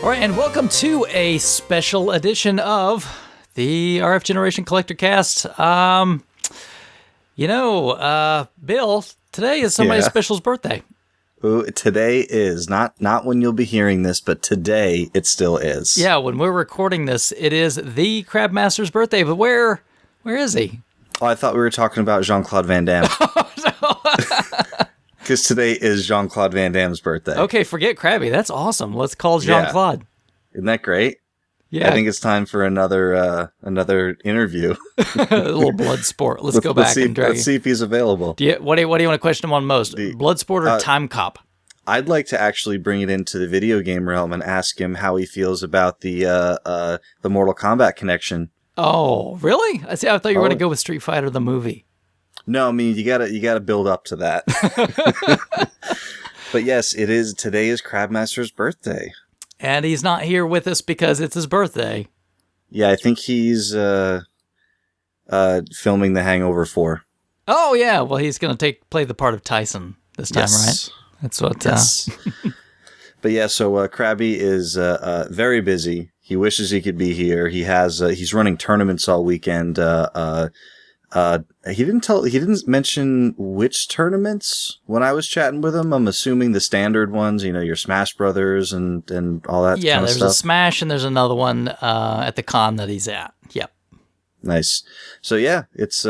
All right, and welcome to a special edition of the RF Generation Collectorcast. Bill, today is somebody special's birthday. Ooh, today is not when you'll be hearing this, but today it still is. Yeah, when we're recording this, it is the Crab Master's birthday. But where is he? Oh, I thought we were talking about Jean-Claude Van Damme. Because today is Jean-Claude Van Damme's birthday. Okay, forget Crabby. That's awesome. Let's call Jean-Claude. Yeah. Isn't that great? Yeah. I think it's time for another interview. A little blood sport. Let's go back and drag Let's see if he's available. What do you want to question him on most? Blood sport or time cop? I'd like to actually bring it into the video game realm and ask him how he feels about the Mortal Kombat connection. Oh, really? I thought you were going to go with Street Fighter the movie. No, I mean you gotta build up to that. But yes, today is Crabmaster's birthday. And he's not here with us because it's his birthday. Yeah, I think he's filming The Hangover 4. Oh yeah, well he's gonna play the part of Tyson this time, right? That's what. Yes. But yeah, so Crabby is very busy. He wishes he could be here. He's running tournaments all weekend. He didn't mention which tournaments when I was chatting with him. I'm assuming the standard ones, your Smash Brothers and all that kind of stuff. Yeah, there's a Smash and there's another one at the con that he's at. Yep. Nice. So yeah, it's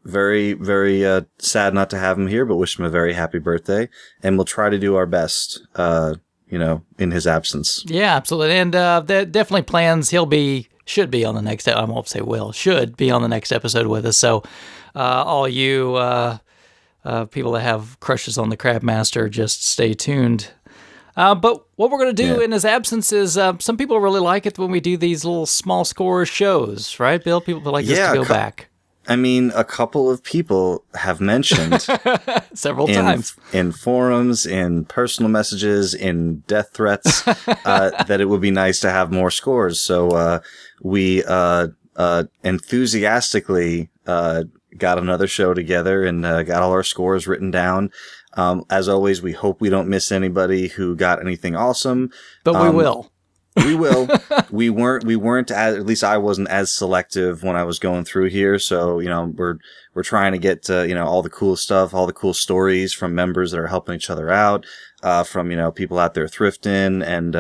very, very sad not to have him here, but wish him a very happy birthday. And we'll try to do our best, in his absence. Yeah, absolutely. And there definitely plans should be on the next, I won't say should be on the next episode with us. So all you people that have crushes on the Crab Master, just stay tuned. But what we're going to do in his absence is some people really like it when we do these little small score shows, right, Bill? People like us to go back. I mean, a couple of people have mentioned several times in forums, in personal messages, in death threats, that it would be nice to have more scores. So we enthusiastically got another show together and got all our scores written down. As always, we hope we don't miss anybody who got anything awesome. But we will. We will. We weren't at least I wasn't as selective when I was going through here. So, we're trying to get, all the cool stuff, all the cool stories from members that are helping each other out, from, people out there thrifting. And,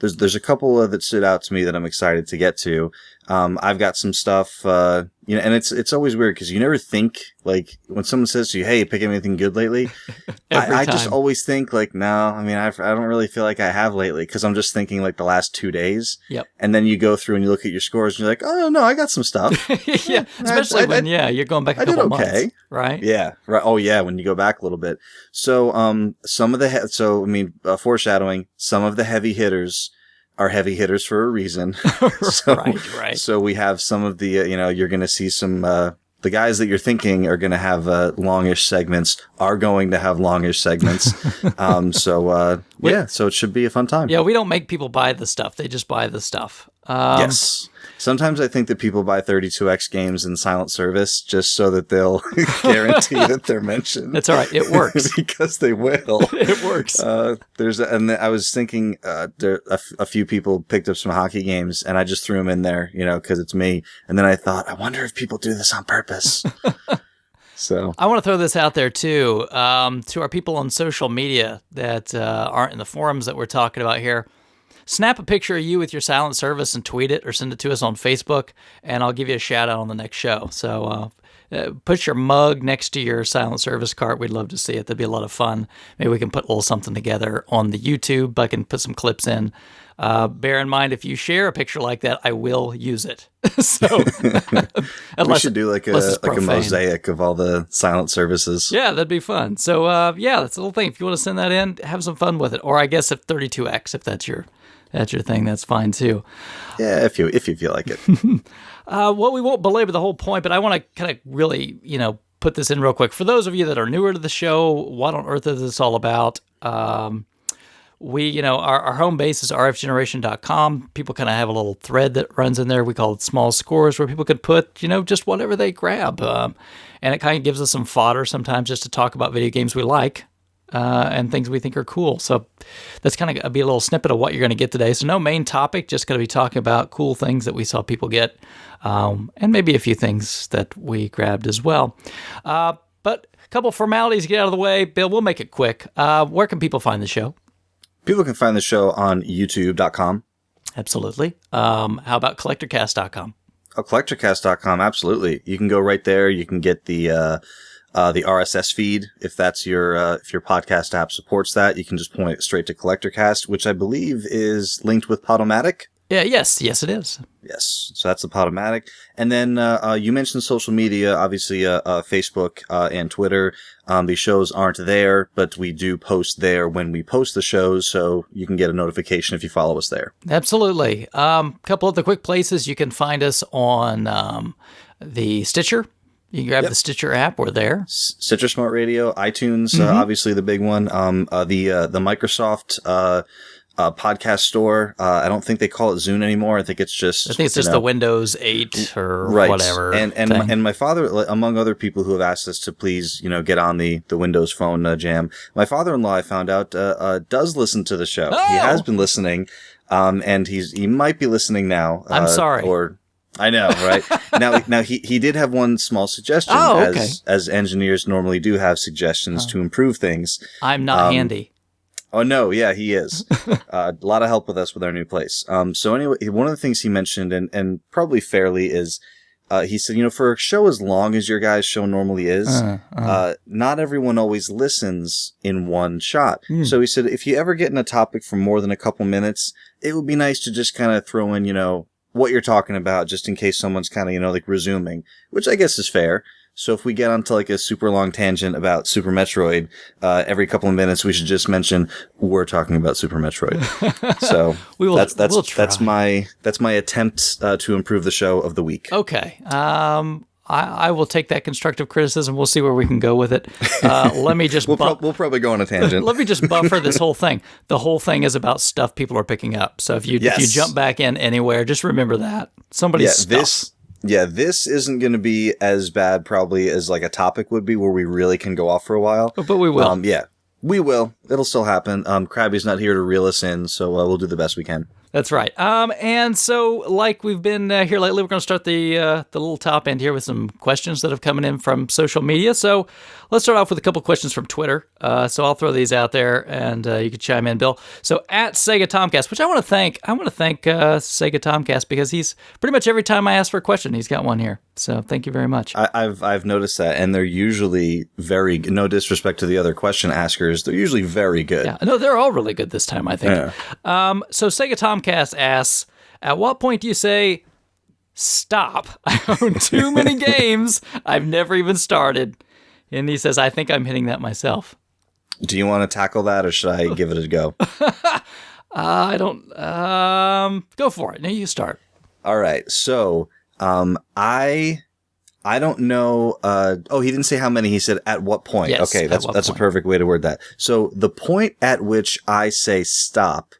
there's a couple that stood out to me that I'm excited to get to. I've got some stuff, and it's always weird because you never think, like, when someone says to you, hey, pick anything good lately? I just always think, like, no, I mean, I don't really feel like I have lately because I'm just thinking, like, the last 2 days. Yep. And then you go through and you look at your scores and you're like, oh, no, I got some stuff. Yeah, especially when you're going back a couple months, right? Yeah, right. Oh, yeah, when you go back a little bit. So, foreshadowing, some of the heavy hitters are heavy hitters for a reason. Right. So we have some of the, you're going to see some, the guys that you're thinking are going to have longish segments are going to have longish segments. So it should be a fun time. Yeah, we don't make people buy the stuff. They just buy the stuff. Yes. Sometimes I think that people buy 32X games in silent service just so that they'll guarantee that they're mentioned. That's all right. It works. Because they will. It works. And I was thinking a few people picked up some hockey games and I just threw them in there, because it's me. And then I thought, I wonder if people do this on purpose. So I want to throw this out there too, to our people on social media that aren't in the forums that we're talking about here. Snap a picture of you with your silent service and tweet it or send it to us on Facebook, and I'll give you a shout out on the next show. So put your mug next to your silent service cart. We'd love to see it. That'd be a lot of fun. Maybe we can put a little something together on the YouTube. I can put some clips in. Bear in mind, if you share a picture like that, I will use it. So we should do like a mosaic of all the silent services. Yeah, that'd be fun. So that's a little thing. If you want to send that in, have some fun with it. Or I guess if 32X, if that's your thing, that's fine too. Yeah, if you feel like it. Well, we won't belabor the whole point, but I want to kind of really, put this in real quick. For those of you that are newer to the show, what on earth is this all about? Our home base is rfgeneration.com. People kind of have a little thread that runs in there. We call it Small Scores, where people could put, just whatever they grab. And it kind of gives us some fodder sometimes just to talk about video games we like. and things we think are cool. So that's kind of be a little snippet of what you're going to get today. So no main topic, just going to be talking about cool things that we saw people get, and maybe a few things that we grabbed as well. But a couple formalities to get out of the way. Bill, we'll make it quick. Where can people find the show? People can find the show on youtube.com. Absolutely. How about collectorcast.com? Oh, collectorcast.com, absolutely. You can go right there. You can get the RSS feed if that's if your podcast app supports that. You can just point it straight to Collectorcast, which I believe is linked with Podomatic. Yeah, yes, it is. Yes, so that's the Podomatic. And then you mentioned social media, obviously Facebook and Twitter. These shows aren't there, but we do post there when we post the shows, so you can get a notification if you follow us there. Absolutely. Couple of the quick places you can find us on the Stitcher. You can grab the Stitcher app. We're there. Stitcher Smart Radio, iTunes, obviously the big one. The Microsoft podcast store. I don't think they call it Zune anymore. I think it's just the Windows 8 or whatever. And my father, among other people who have asked us to please, get on the Windows Phone jam. My father-in-law, I found out, does listen to the show. Oh! He has been listening, and he might be listening now. I'm sorry. I know, right? now he did have one small suggestion, as engineers normally do have suggestions to improve things. I'm not handy. Oh no, yeah, he is. A lot of help with us with our new place. So anyway, one of the things he mentioned, and probably fairly, is he said, for a show as long as your guys' show normally is, not everyone always listens in one shot. So he said, if you ever get in a topic for more than a couple minutes, it would be nice to just kind of throw in, what you're talking about, just in case someone's kind of, resuming, which I guess is fair. So if we get onto a super long tangent about Super Metroid, every couple of minutes we should just mention we're talking about Super Metroid. So that's my attempt to improve the show of the week. Okay. I will take that constructive criticism. We'll see where we can go with it. Let me just... we'll probably go on a tangent. Let me just buffer this whole thing. The whole thing is about stuff people are picking up. So if you jump back in anywhere, just remember that. Somebody's stuff. This isn't going to be as bad probably as a topic would be where we really can go off for a while. But we will. We will. It'll still happen. Crabby's not here to reel us in, so we'll do the best we can. That's right. And so, like we've been here lately, we're going to start the little top end here with some questions that have come in from social media. So let's start off with a couple questions from Twitter. So I'll throw these out there, and you can chime in, Bill. So at Sega Tomcast, which I want to thank Sega Tomcast, because he's pretty much every time I ask for a question, he's got one here. So thank you very much. I've noticed that, and they're usually very good. No disrespect to the other question askers, they're usually very good. Yeah, no, they're all really good this time, I think. Yeah. So Sega Tomcast asks, at what point do you say, stop? I own too many games I've never even started. And he says, I think I'm hitting that myself. Do you want to tackle that, or should I give it a go? I don't. Go for it. No, you start. All right. So, I don't know. He didn't say how many. He said at what point. Yes, okay, that's a perfect way to word that. So the point at which I say stop,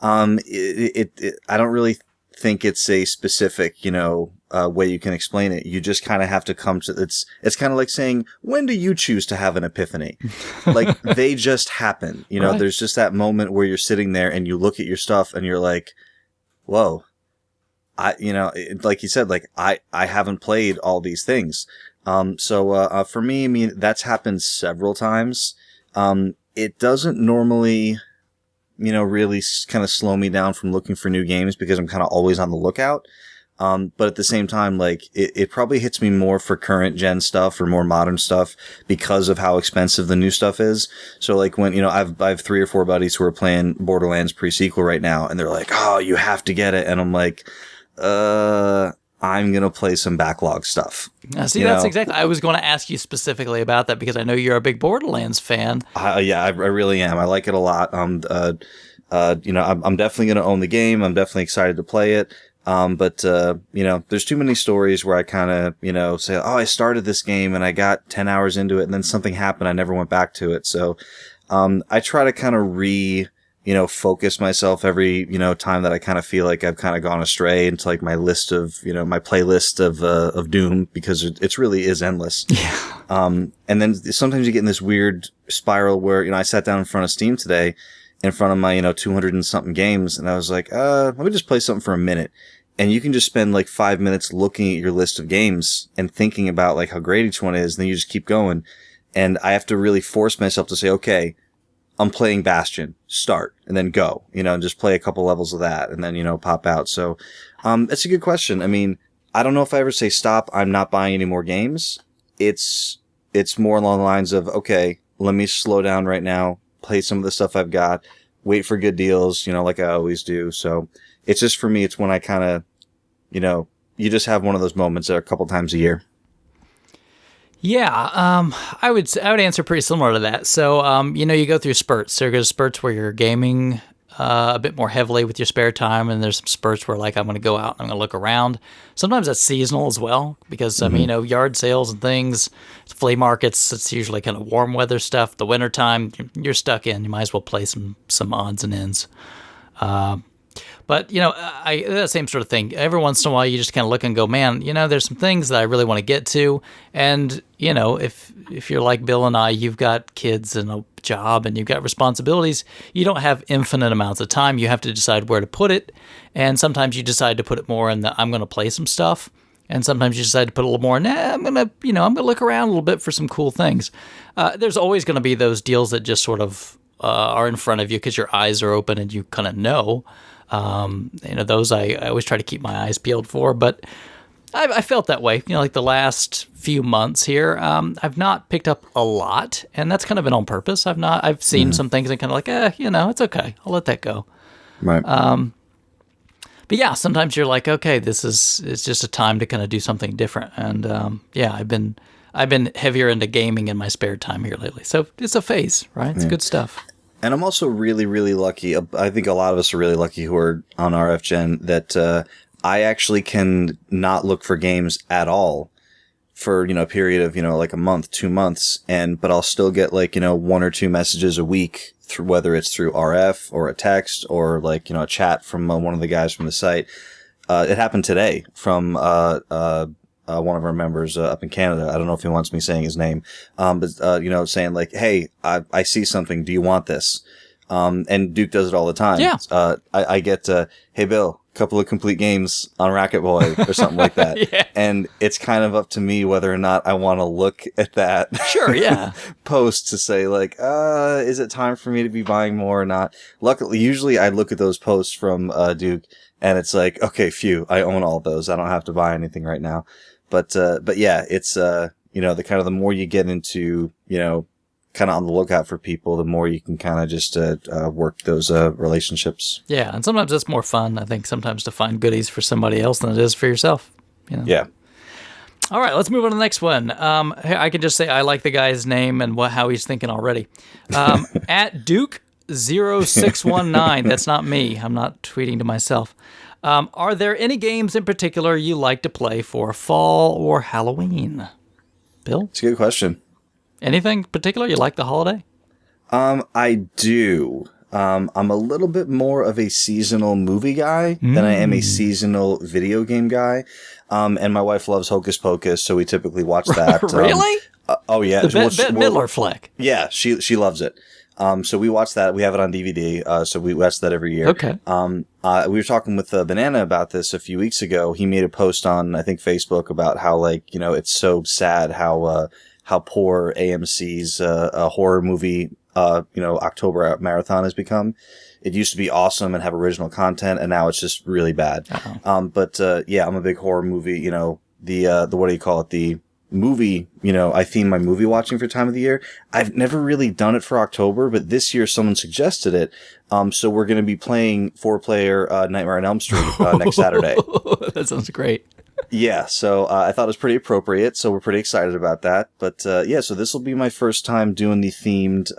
I don't really think it's a specific, way you can explain it. You just kind of have to come to it's kind of like saying, when do you choose to have an epiphany? Like, they just happen. Right. There's just that moment where you're sitting there and you look at your stuff and you're like, whoa. Like you said, I haven't played all these things. So for me, I mean, that's happened several times. It doesn't normally, really kind of slow me down from looking for new games because I'm kind of always on the lookout. But at the same time, it probably hits me more for current gen stuff or more modern stuff because of how expensive the new stuff is. So when, I have 3 or 4 buddies who are playing Borderlands pre-sequel right now, and they're like, oh, you have to get it. And I'm like, I'm going to play some backlog stuff. See, that's exactly, I was going to ask you specifically about that because I know you're a big Borderlands fan. Yeah, I really am. I like it a lot. I'm definitely going to own the game. I'm definitely excited to play it. But there's too many stories where I kind of, say, oh, I started this game and I got 10 hours into it and then something happened. I never went back to it. So, I try to kind of focus myself every, time that I kind of feel like I've kind of gone astray into like my list of, my playlist of Doom, because it really is endless. Yeah. And then sometimes you get in this weird spiral where, I sat down in front of Steam today in front of my, 200 and something games. And I was like, let me just play something for a minute. And you can just spend like 5 minutes looking at your list of games and thinking about like how great each one is. And then you just keep going. And I have to really force myself to say, okay, I'm playing Bastion, start, and then go, and just play a couple levels of that and then, pop out. So, it's a good question. I mean, I don't know if I ever say stop. I'm not buying any more games. It's more along the lines of, okay, let me slow down right now, play some of the stuff I've got, wait for good deals, like I always do. So it's just, for me, it's when I kind of, you just have one of those moments a couple times a year. Yeah, I would answer pretty similar to that. So, you go through spurts. There goes spurts where you're gaming a bit more heavily with your spare time, and there's some spurts where like I'm going to go out and I'm going to look around. Sometimes that's seasonal as well, because yard sales and things, flea markets. It's usually kind of warm weather stuff. The wintertime, you're stuck in. You might as well play some odds and ends. But, that same sort of thing. Every once in a while, you just kind of look and go, man, there's some things that I really want to get to. And, if you're like Bill and I, you've got kids and a job and you've got responsibilities. You don't have infinite amounts of time. You have to decide where to put it. And sometimes you decide to put it more in the, I'm going to play some stuff. And sometimes you decide to put a little more, I'm going to look around a little bit for some cool things. There's always going to be those deals that just sort of are in front of you because your eyes are open and you kind of know. Those I always try to keep my eyes peeled for, but I felt that way, like the last few months here. I've not picked up a lot, and that's kind of been on purpose. I've seen some things and kind of like, it's okay. I'll let that go. Right. But yeah, sometimes you're like, okay, it's just a time to kind of do something different. And, I've been heavier into gaming in my spare time here lately. So it's a phase, right? It's good stuff. And I'm also really, really lucky. I think a lot of us are really lucky who are on RF Gen that I actually can not look for games at all for, a period of, like a month, 2 months. But I'll still get like, 1 or 2 messages a week, through whether it's through RF or a text or like, a chat from one of the guys from the site. It happened today from one of our members up in Canada. I don't know if he wants me saying his name, but saying like, "Hey, I see something. Do you want this?" And Duke does it all the time. Yeah. I get, "Hey, Bill, couple of complete games on Racket Boy," or something like that. Yeah. And it's kind of up to me whether or not I want to look at that. Sure. Yeah. post to say like, is it time for me to be buying more or not? Luckily, usually I look at those posts from Duke, and it's like, okay, phew, I own all those. I don't have to buy anything right now. But yeah, it's, the kind of the more you get into, kind of on the lookout for people, the more you can kind of just, work those, relationships. Yeah. And sometimes it's more fun, I think, sometimes to find goodies for somebody else than it is for yourself. Yeah. All right, let's move on to the next one. I can just say I like the guy's name and how he's thinking already. At Duke0619, that's not me. I'm not tweeting to myself. Are there any games in particular you like to play for fall or Halloween? Bill? It's a good question. Anything particular you like the holiday? I do. I'm a little bit more of a seasonal movie guy than I am a seasonal video game guy. And my wife loves Hocus Pocus, so we typically watch that. Really? Oh yeah. The Bette Midler flick. Yeah, she loves it. So we watch that. We have it on DVD. So we watch that every year. Okay. We were talking with Banana about this a few weeks ago. He made a post on, I think, Facebook about how, like, it's so sad how poor AMC's, horror movie, October marathon has become. It used to be awesome and have original content, and now it's just really bad. Uh-huh. Yeah, I'm a big horror movie, the what do you call it? The movie, I theme my movie watching for time of the year. I've never really done it for October, but this year someone suggested it. So we're going to be playing 4-player Nightmare on Elm Street next Saturday. That sounds great. Yeah, so I thought it was pretty appropriate, so we're pretty excited about that. But yeah, so this will be my first time doing the themed,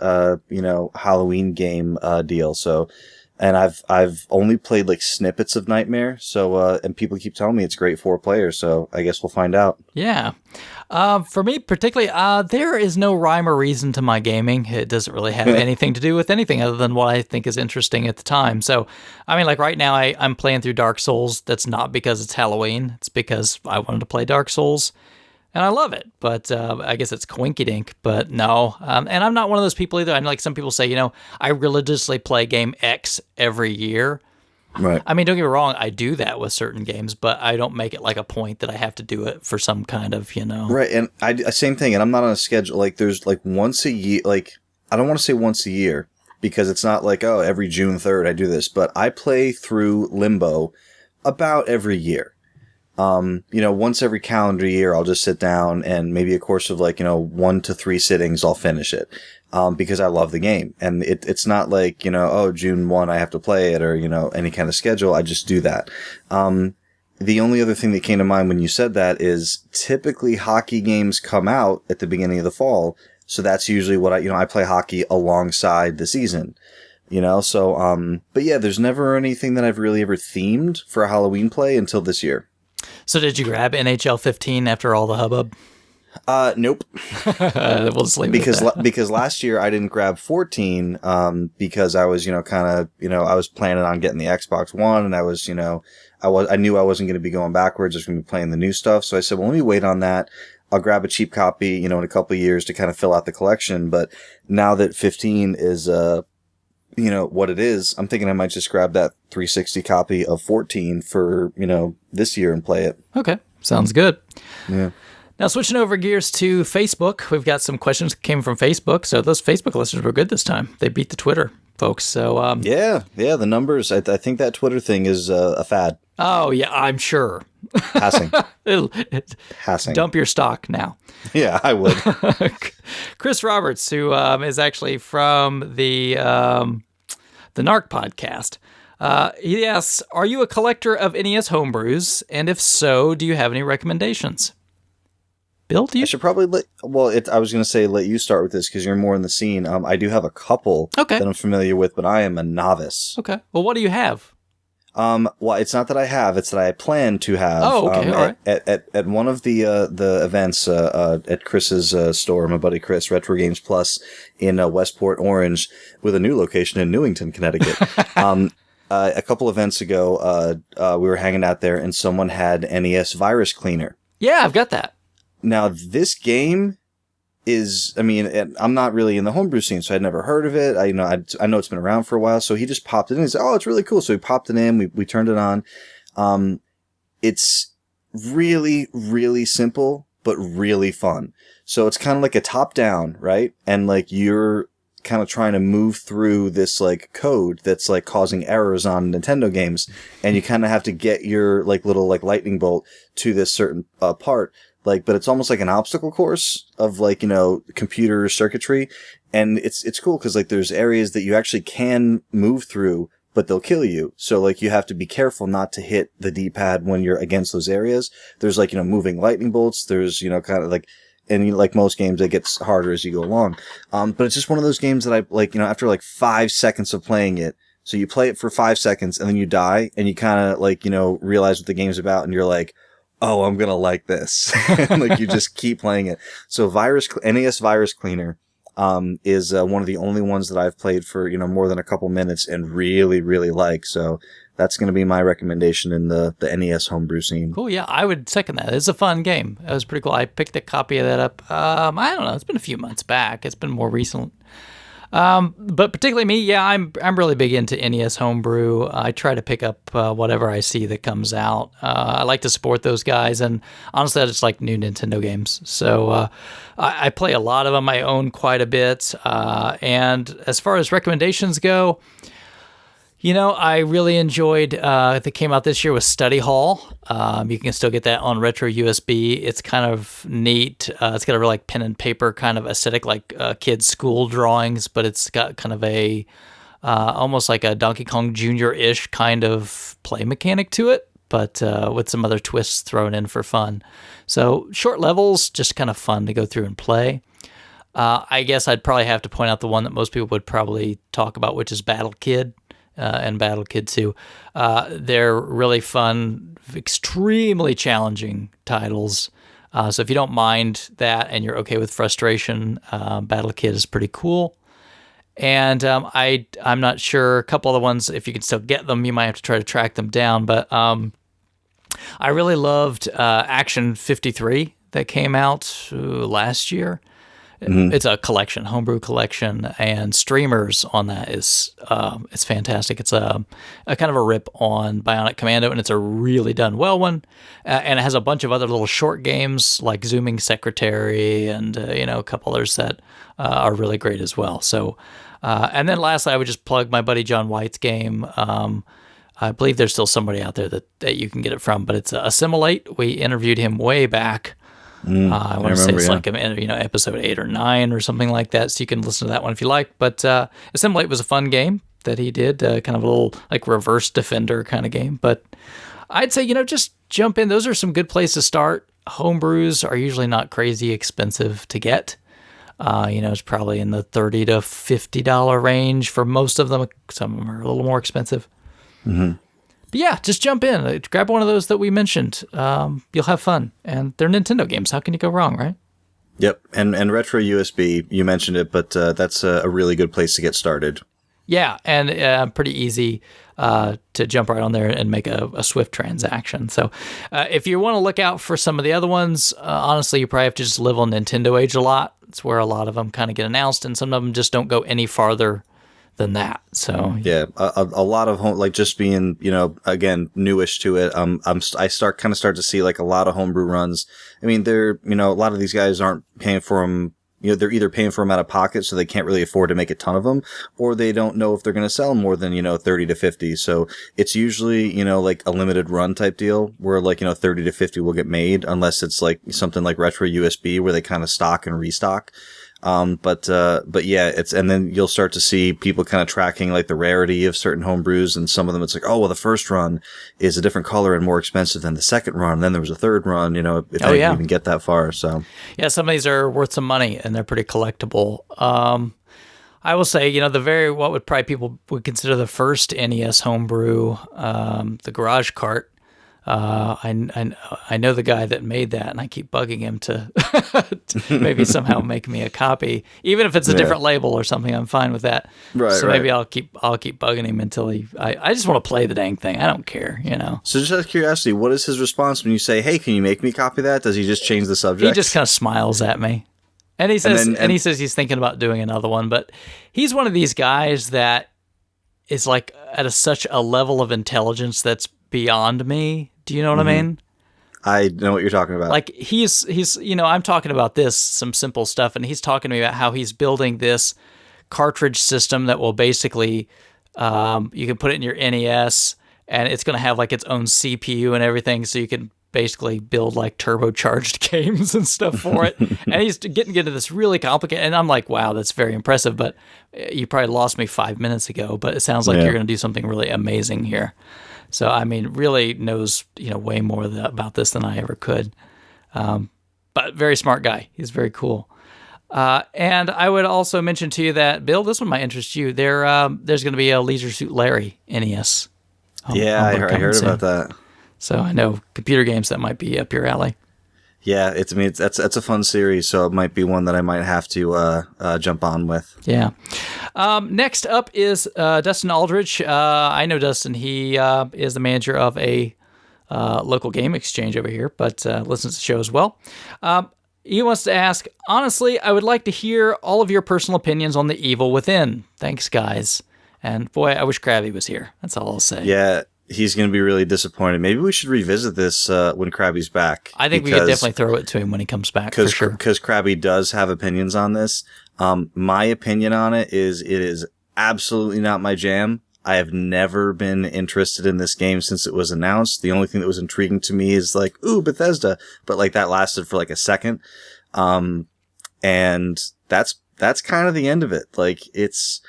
Halloween game deal. So And I've only played like snippets of Nightmare, so and people keep telling me it's great 4-player, so I guess we'll find out. Yeah. For me particularly, there is no rhyme or reason to my gaming. It doesn't really have anything to do with anything other than what I think is interesting at the time. So, I mean, like right now I'm playing through Dark Souls. That's not because it's Halloween. It's because I wanted to play Dark Souls. And I love it, but I guess it's coinkydink, but no. And I'm not one of those people either. I know like some people say, I religiously play game X every year. Right. I mean, don't get me wrong, I do that with certain games, but I don't make it like a point that I have to do it for some kind of, Right, and I same thing, and I'm not on a schedule. Like, there's like once a year, like, I don't want to say once a year, because it's not like, oh, every June 3rd I do this, but I play through Limbo about every year. Once every calendar year, I'll just sit down and maybe a course of 1 to 3 sittings, I'll finish it. Because I love the game. And it's not like, June 1, I have to play it or, any kind of schedule. I just do that. The only other thing that came to mind when you said that is typically hockey games come out at the beginning of the fall. So that's usually what I play hockey alongside the season. But yeah, there's never anything that I've really ever themed for a Halloween play until this year. So did you grab NHL 15 after all the hubbub? Nope. We'll just leave it at that. Because last year I didn't grab 14, because I was, I was planning on getting the Xbox One, and I was, I knew I wasn't going to be going backwards. I was going to be playing the new stuff. So I said, well, let me wait on that. I'll grab a cheap copy, in a couple of years to kind of fill out the collection. But now that 15 is, what it is, I'm thinking I might just grab that 360 copy of 14 for, this year and play it. Okay. Sounds good. Yeah. Now, switching over gears to Facebook, we've got some questions that came from Facebook. So those Facebook listeners were good this time. They beat the Twitter folks. So yeah, the numbers. I think that Twitter thing is a fad. Oh, yeah, I'm sure. Passing. Passing. Dump your stock now. Yeah, I would. Chris Roberts, who is actually from the Narc podcast. He asks, are you a collector of NES homebrews? And if so, do you have any recommendations? Bill, do you? I should probably I was going to say let you start with this because you're more in the scene. I do have a couple that I'm familiar with, but I am a novice. Okay. Well, what do you have? Well, it's not that I have; it's that I plan to have. Oh, okay, all right. At one of the events at Chris's store, my buddy Chris, Retro Games Plus in Westport, Orange, with a new location in Newington, Connecticut. A couple events ago, we were hanging out there, and someone had NES Virus Cleaner. Yeah, I've got that. Now, this game is, I'm not really in the homebrew scene, so I'd never heard of it. I know it's been around for a while, so he just popped it in. He said, oh, it's really cool. So he popped it in. We turned it on. It's really, really simple, but really fun. So it's kind of like a top down, right? And like you're kind of trying to move through this like code that's like causing errors on Nintendo games. And you kind of have to get your like little like lightning bolt to this certain part. But it's almost like an obstacle course of computer circuitry. And it's cool because there's areas that you actually can move through, but they'll kill you. So you have to be careful not to hit the D-pad when you're against those areas. There's moving lightning bolts. There's, and like most games, it gets harder as you go along. But it's just one of those games that I after 5 seconds of playing it. So you play it for 5 seconds and then you die and you kind of realize what the game's about and you're like, oh, I'm going to like this. You just keep playing it. So NES Virus Cleaner, is one of the only ones that I've played for, more than a couple minutes and really, really like. So that's going to be my recommendation in the NES homebrew scene. Cool. Yeah, I would second that. It's a fun game. It was pretty cool. I picked a copy of that up. I don't know. It's been a few months back. It's been more recent. But particularly me, yeah, I'm really big into NES homebrew. I try to pick up whatever I see that comes out. I like to support those guys, and honestly, I just like new Nintendo games. So I play a lot of them. I own quite a bit. And as far as recommendations go, I really enjoyed that came out this year with Study Hall. You can still get that on Retro USB. It's kind of neat. It's got a real pen and paper kind of aesthetic, like kids' school drawings, but it's got kind of a almost like a Donkey Kong Jr.-ish kind of play mechanic to it, but with some other twists thrown in for fun. So short levels, just kind of fun to go through and play. I guess I'd probably have to point out the one that most people would probably talk about, which is Battle Kid. and Battle Kid 2. They're really fun, extremely challenging titles. So if you don't mind that and you're okay with frustration, Battle Kid is pretty cool. And I'm not sure, a couple of the ones, if you can still get them, you might have to try to track them down. But I really loved Action 53 that came out last year. It's a collection, homebrew collection, and streamers on that is it's fantastic. It's a kind of a rip on Bionic Commando, and it's a really done well one. And it has a bunch of other little short games like Zooming Secretary and a couple others that are really great as well. So, and then lastly, I would just plug my buddy John White's game. I believe there's still somebody out there that you can get it from, but it's Assimilate. We interviewed him way back. I want to say it's like episode 8 or 9 or something like that, so you can listen to that one if you like. But Assimilate was a fun game that he did, kind of a little like reverse defender kind of game. But I'd say just jump in. Those are some good places to start. Homebrews are usually not crazy expensive to get. It's probably in the $30 to $50 range for most of them. Some of them are a little more expensive. Mm-hmm. But yeah, just jump in. Grab one of those that we mentioned. You'll have fun. And they're Nintendo games. How can you go wrong, right? Yep. And Retro USB, you mentioned it, but that's a really good place to get started. Yeah, and pretty easy to jump right on there and make a swift transaction. So if you want to look out for some of the other ones, honestly, you probably have to just live on Nintendo Age a lot. It's where a lot of them kind of get announced, and some of them just don't go any farther than that. So yeah, a lot of home, like just being, again, newish to it. I start to see like a lot of homebrew runs. I mean, they're, a lot of these guys aren't paying for them. They're either paying for them out of pocket, so they can't really afford to make a ton of them, or they don't know if they're going to sell more than, 30 to 50. So it's usually, like a limited run type deal where 30 to 50 will get made, unless it's like something like Retro USB where they kind of stock and restock. But yeah, and then you'll start to see people kind of tracking like the rarity of certain homebrews, and some of them it's like, oh, well, the first run is a different color and more expensive than the second run. And then there was a third run, if they can even get that far. So yeah, some of these are worth some money and they're pretty collectible. I will say, what would probably people would consider the first NES homebrew, the Garage Cart. I know the guy that made that, and I keep bugging him to maybe somehow make me a copy, even if it's a different label or something. I'm fine with that. Right. So maybe I'll keep bugging him until I just want to play the dang thing. I don't care, So just out of curiosity, what is his response when you say, "Hey, can you make me a copy of that?" Does he just change the subject? He just kind of smiles at me, and he says, he says he's thinking about doing another one, but he's one of these guys that is like at such a level of intelligence that's beyond me. Do you know what I mean? I know what you're talking about. Like he's I'm talking about some simple stuff, and he's talking to me about how he's building this cartridge system that will basically, you can put it in your NES, and it's going to have like its own CPU and everything, so you can basically build like turbocharged games and stuff for it. And he's getting into this really complicated, and I'm like, wow, that's very impressive, but you probably lost me 5 minutes ago, but it sounds like you're going to do something really amazing here. So, I mean, really knows, way more about this than I ever could. But very smart guy. He's very cool. And I would also mention to you that, Bill, this one might interest you. There's going to be a Leisure Suit Larry NES. I heard about that. So I know computer games that might be up your alley. Yeah, that's a fun series, so it might be one that I might have to jump on with. Yeah. Next up is Dustin Aldridge. I know Dustin. He is the manager of a local game exchange over here, but listens to the show as well. He wants to ask, honestly, I would like to hear all of your personal opinions on The Evil Within. Thanks, guys. And boy, I wish Crabby was here. That's all I'll say. Yeah. He's going to be really disappointed. Maybe we should revisit this when Crabby's back. I think we could definitely throw it to him when he comes back, for sure. Because Crabby does have opinions on this. My opinion on it is absolutely not my jam. I have never been interested in this game since it was announced. The only thing that was intriguing to me is like, ooh, Bethesda. But like that lasted for like a second. And that's kind of the end of it. Like it's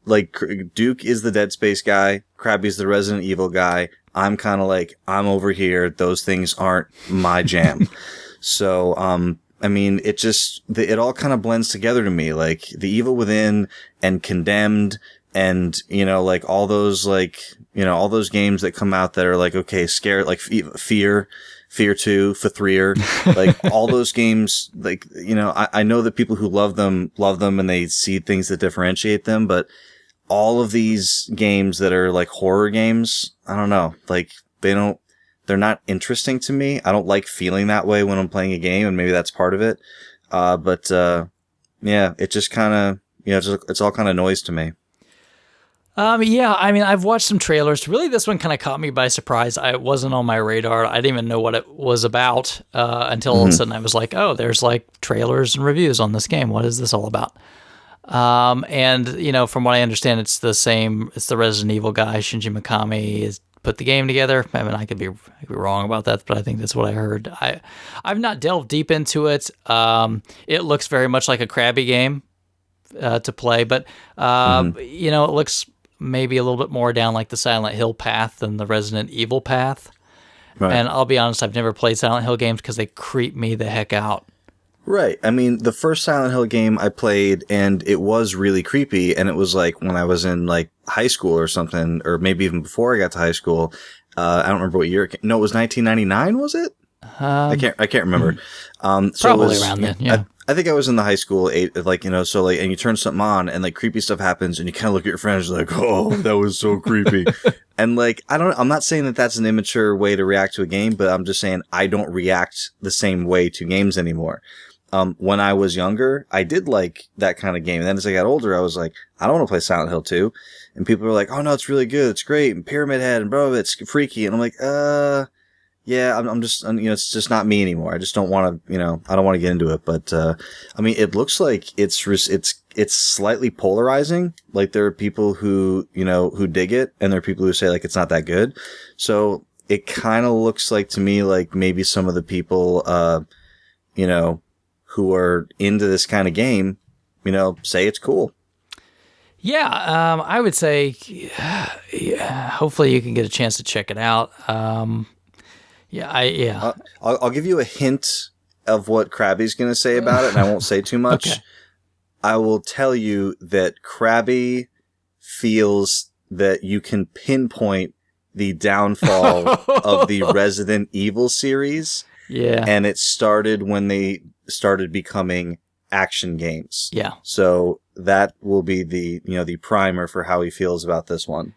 like Duke is the Dead Space guy, Crabby's the Resident Evil guy. I'm kind of like, I'm over here. Those things aren't my jam. So, I mean, it all kind of blends together to me. Like The Evil Within and Condemned and, like all those, like, all those games that come out that are like, okay, scared, like Fear 2, Fthrir, like all those games, like, I know that people who love them and they see things that differentiate them, but all of these games that are like horror games, I don't know, like they're not interesting to me. I don't like feeling that way when I'm playing a game, and maybe that's part of it. But yeah, it just kind of, it's all kind of noise to me. Yeah, I mean, I've watched some trailers. Really, this one kind of caught me by surprise. It wasn't on my radar. I didn't even know what it was about until all of a sudden I was like, oh, there's like trailers and reviews on this game. What is this all about? And, from what I understand, it's the same. It's the Resident Evil guy, Shinji Mikami, has put the game together. I mean, I could be wrong about that, but I think that's what I heard. I've not delved deep into it. It looks very much like a Crabby game to play, but, it looks maybe a little bit more down like the Silent Hill path than the Resident Evil path. Right. And I'll be honest, I've never played Silent Hill games because they creep me the heck out. Right. I mean, the first Silent Hill game I played, and it was really creepy, and it was like when I was in like high school or something, or maybe even before I got to high school. I don't remember what year it came. No, it was 1999, was it? I can't remember. So probably around then, yeah. I think I was in the high school, so like, and you turn something on and like creepy stuff happens and you kind of look at your friends like, oh, that was so creepy. And like, I'm not saying that that's an immature way to react to a game, but I'm just saying I don't react the same way to games anymore. When I was younger, I did like that kind of game. And then as I got older, I was like, I don't want to play Silent Hill 2. And people were like, oh no, it's really good. It's great. And Pyramid Head and bro, it's freaky. And I'm like, yeah, I'm just, it's just not me anymore. I just don't want to, I don't want to get into it. But, I mean, it looks like it's slightly polarizing. Like there are people who, who dig it, and there are people who say like it's not that good. So it kind of looks like to me like maybe some of the people, who are into this kind of game, say it's cool. Yeah, I would say, hopefully you can get a chance to check it out. I'll give you a hint of what Crabby's going to say about it, and I won't say too much. Okay. I will tell you that Crabby feels that you can pinpoint the downfall of the Resident Evil series. Yeah. And it started when they started becoming action games. Yeah. So that will be the, the primer for how he feels about this one.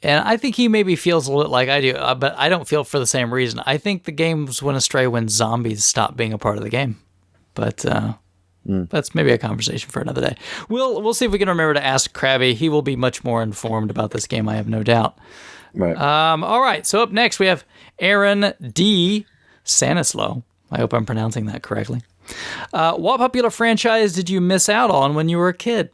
And I think he maybe feels a little like I do, but I don't feel for the same reason. I think the games went astray when zombies stopped being a part of the game. But that's maybe a conversation for another day. We'll see if we can remember to ask Crabby. He will be much more informed about this game, I have no doubt. Right. All right, so up next we have Aaron D. Sanislow. I hope I'm pronouncing that correctly. What popular franchise did you miss out on when you were a kid?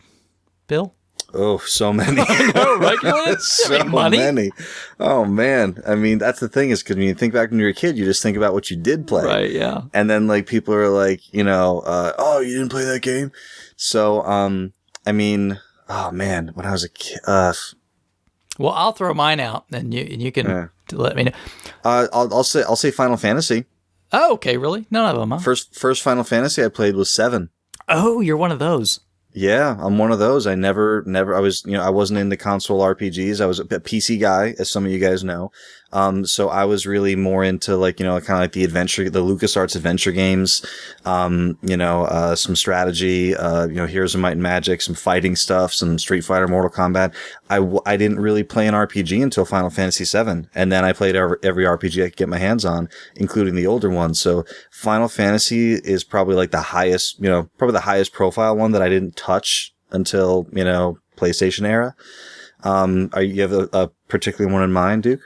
Bill? Oh, so many. I know, right? So many. Oh, man. I mean, that's the thing is because when you think back when you were a kid, you just think about what you did play. Right, yeah. And then, like, people are like, oh, you didn't play that game? So, I mean, oh, man, when I was a kid. Well, I'll throw mine out, and you can let me know. I'll say Final Fantasy. Oh, okay, really? None of them, huh? First Final Fantasy I played was 7. Oh, you're one of those. Yeah, I'm one of those. I never, I was, I wasn't into console RPGs. I was a PC guy, as some of you guys know. So I was really more into like, kind of like the LucasArts adventure games, some strategy, Heroes of Might and Magic, some fighting stuff, some Street Fighter, Mortal Kombat. I didn't really play an RPG until Final Fantasy VII. And then I played every RPG I could get my hands on, including the older ones. So Final Fantasy is probably like the highest, probably the highest profile one that I didn't touch until, PlayStation era. You have a particular one in mind, Duke?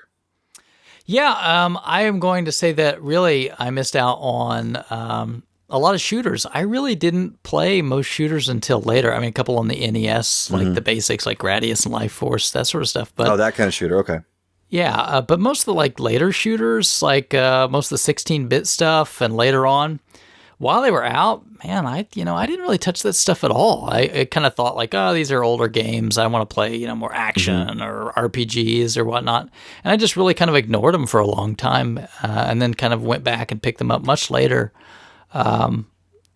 Yeah, I am going to say that really I missed out on a lot of shooters. I really didn't play most shooters until later. I mean, a couple on the NES, like the basics, like Gradius and Life Force, that sort of stuff. But that kind of shooter, okay. Yeah, but most of the like later shooters, like most of the 16-bit stuff, and later on, while they were out, man, I didn't really touch that stuff at all. I kind of thought like, oh, these are older games. I want to play, more action or RPGs or whatnot. And I just really kind of ignored them for a long time, and then kind of went back and picked them up much later.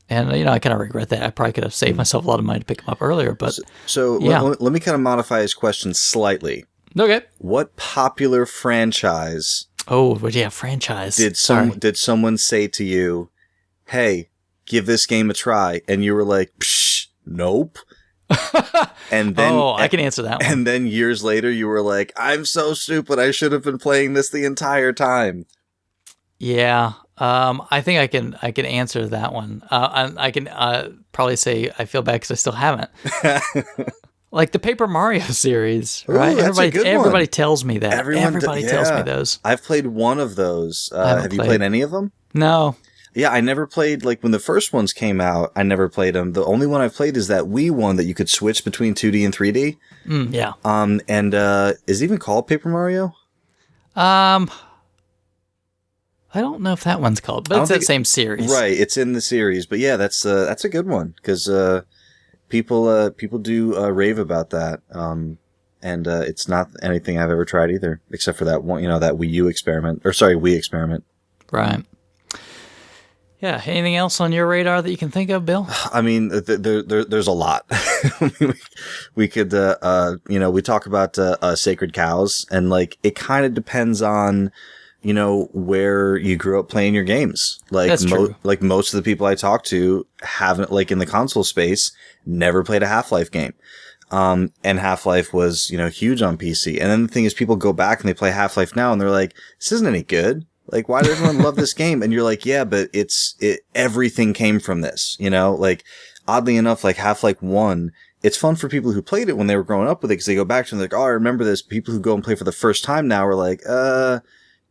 And, I kind of regret that. I probably could have saved myself a lot of money to pick them up earlier, but So yeah. let me kind of modify his question slightly. Okay. What popular franchise franchise. did someone say to you, hey, give this game a try? And you were like, psh, nope. And then I can answer that one. And then years later, you were like, I'm so stupid. I should have been playing this the entire time. Yeah. I think I can answer that one. I can probably say I feel bad because I still haven't. Like the Paper Mario series, right? Ooh, everybody tells me that. Everybody tells me those. I've played one of those. Have you played any of them? No. Yeah, I never played, like, when the first ones came out, I never played them. The only one I've played is that Wii one that you could switch between 2D and 3D. Yeah. And is it even called Paper Mario? I don't know if that one's called, but it's that same series. Right, it's in the series. But yeah, that's a good one, because people do rave about that. And it's not anything I've ever tried either, except for that one, that Wii experiment. Right. Yeah. Anything else on your radar that you can think of, Bill? I mean, there's a lot. we could, we talk about sacred cows, and like it kind of depends on, where you grew up playing your games. Like That's true. Like most of the people I talk to haven't, like in the console space, never played a Half-Life game. And Half-Life was, huge on PC. And then the thing is, people go back and they play Half-Life now, and they're like, this isn't any good. Like, why does everyone love this game? And you're like, yeah, but everything came from this, like, oddly enough, like Half-Life 1, it's fun for people who played it when they were growing up with it, because they go back to it and they're like, oh, I remember this. People who go and play for the first time now are like,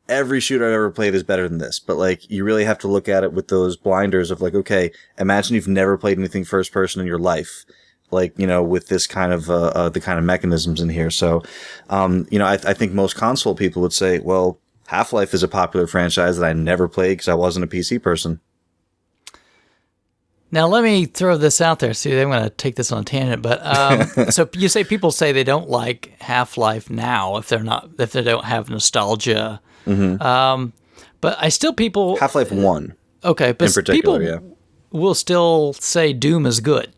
every shooter I've ever played is better than this. But like, you really have to look at it with those blinders of like, okay, imagine you've never played anything first person in your life. Like, with this kind of, the kind of mechanisms in here. So, I think most console people would say, well, Half-Life is a popular franchise that I never played because I wasn't a PC person. Now, let me throw this out there. See, I'm going to take this on a tangent, but so you say people say they don't like Half-Life now if they don't have nostalgia. Mm-hmm. But Half-Life 1. Okay, but in particular, people will still say Doom is good.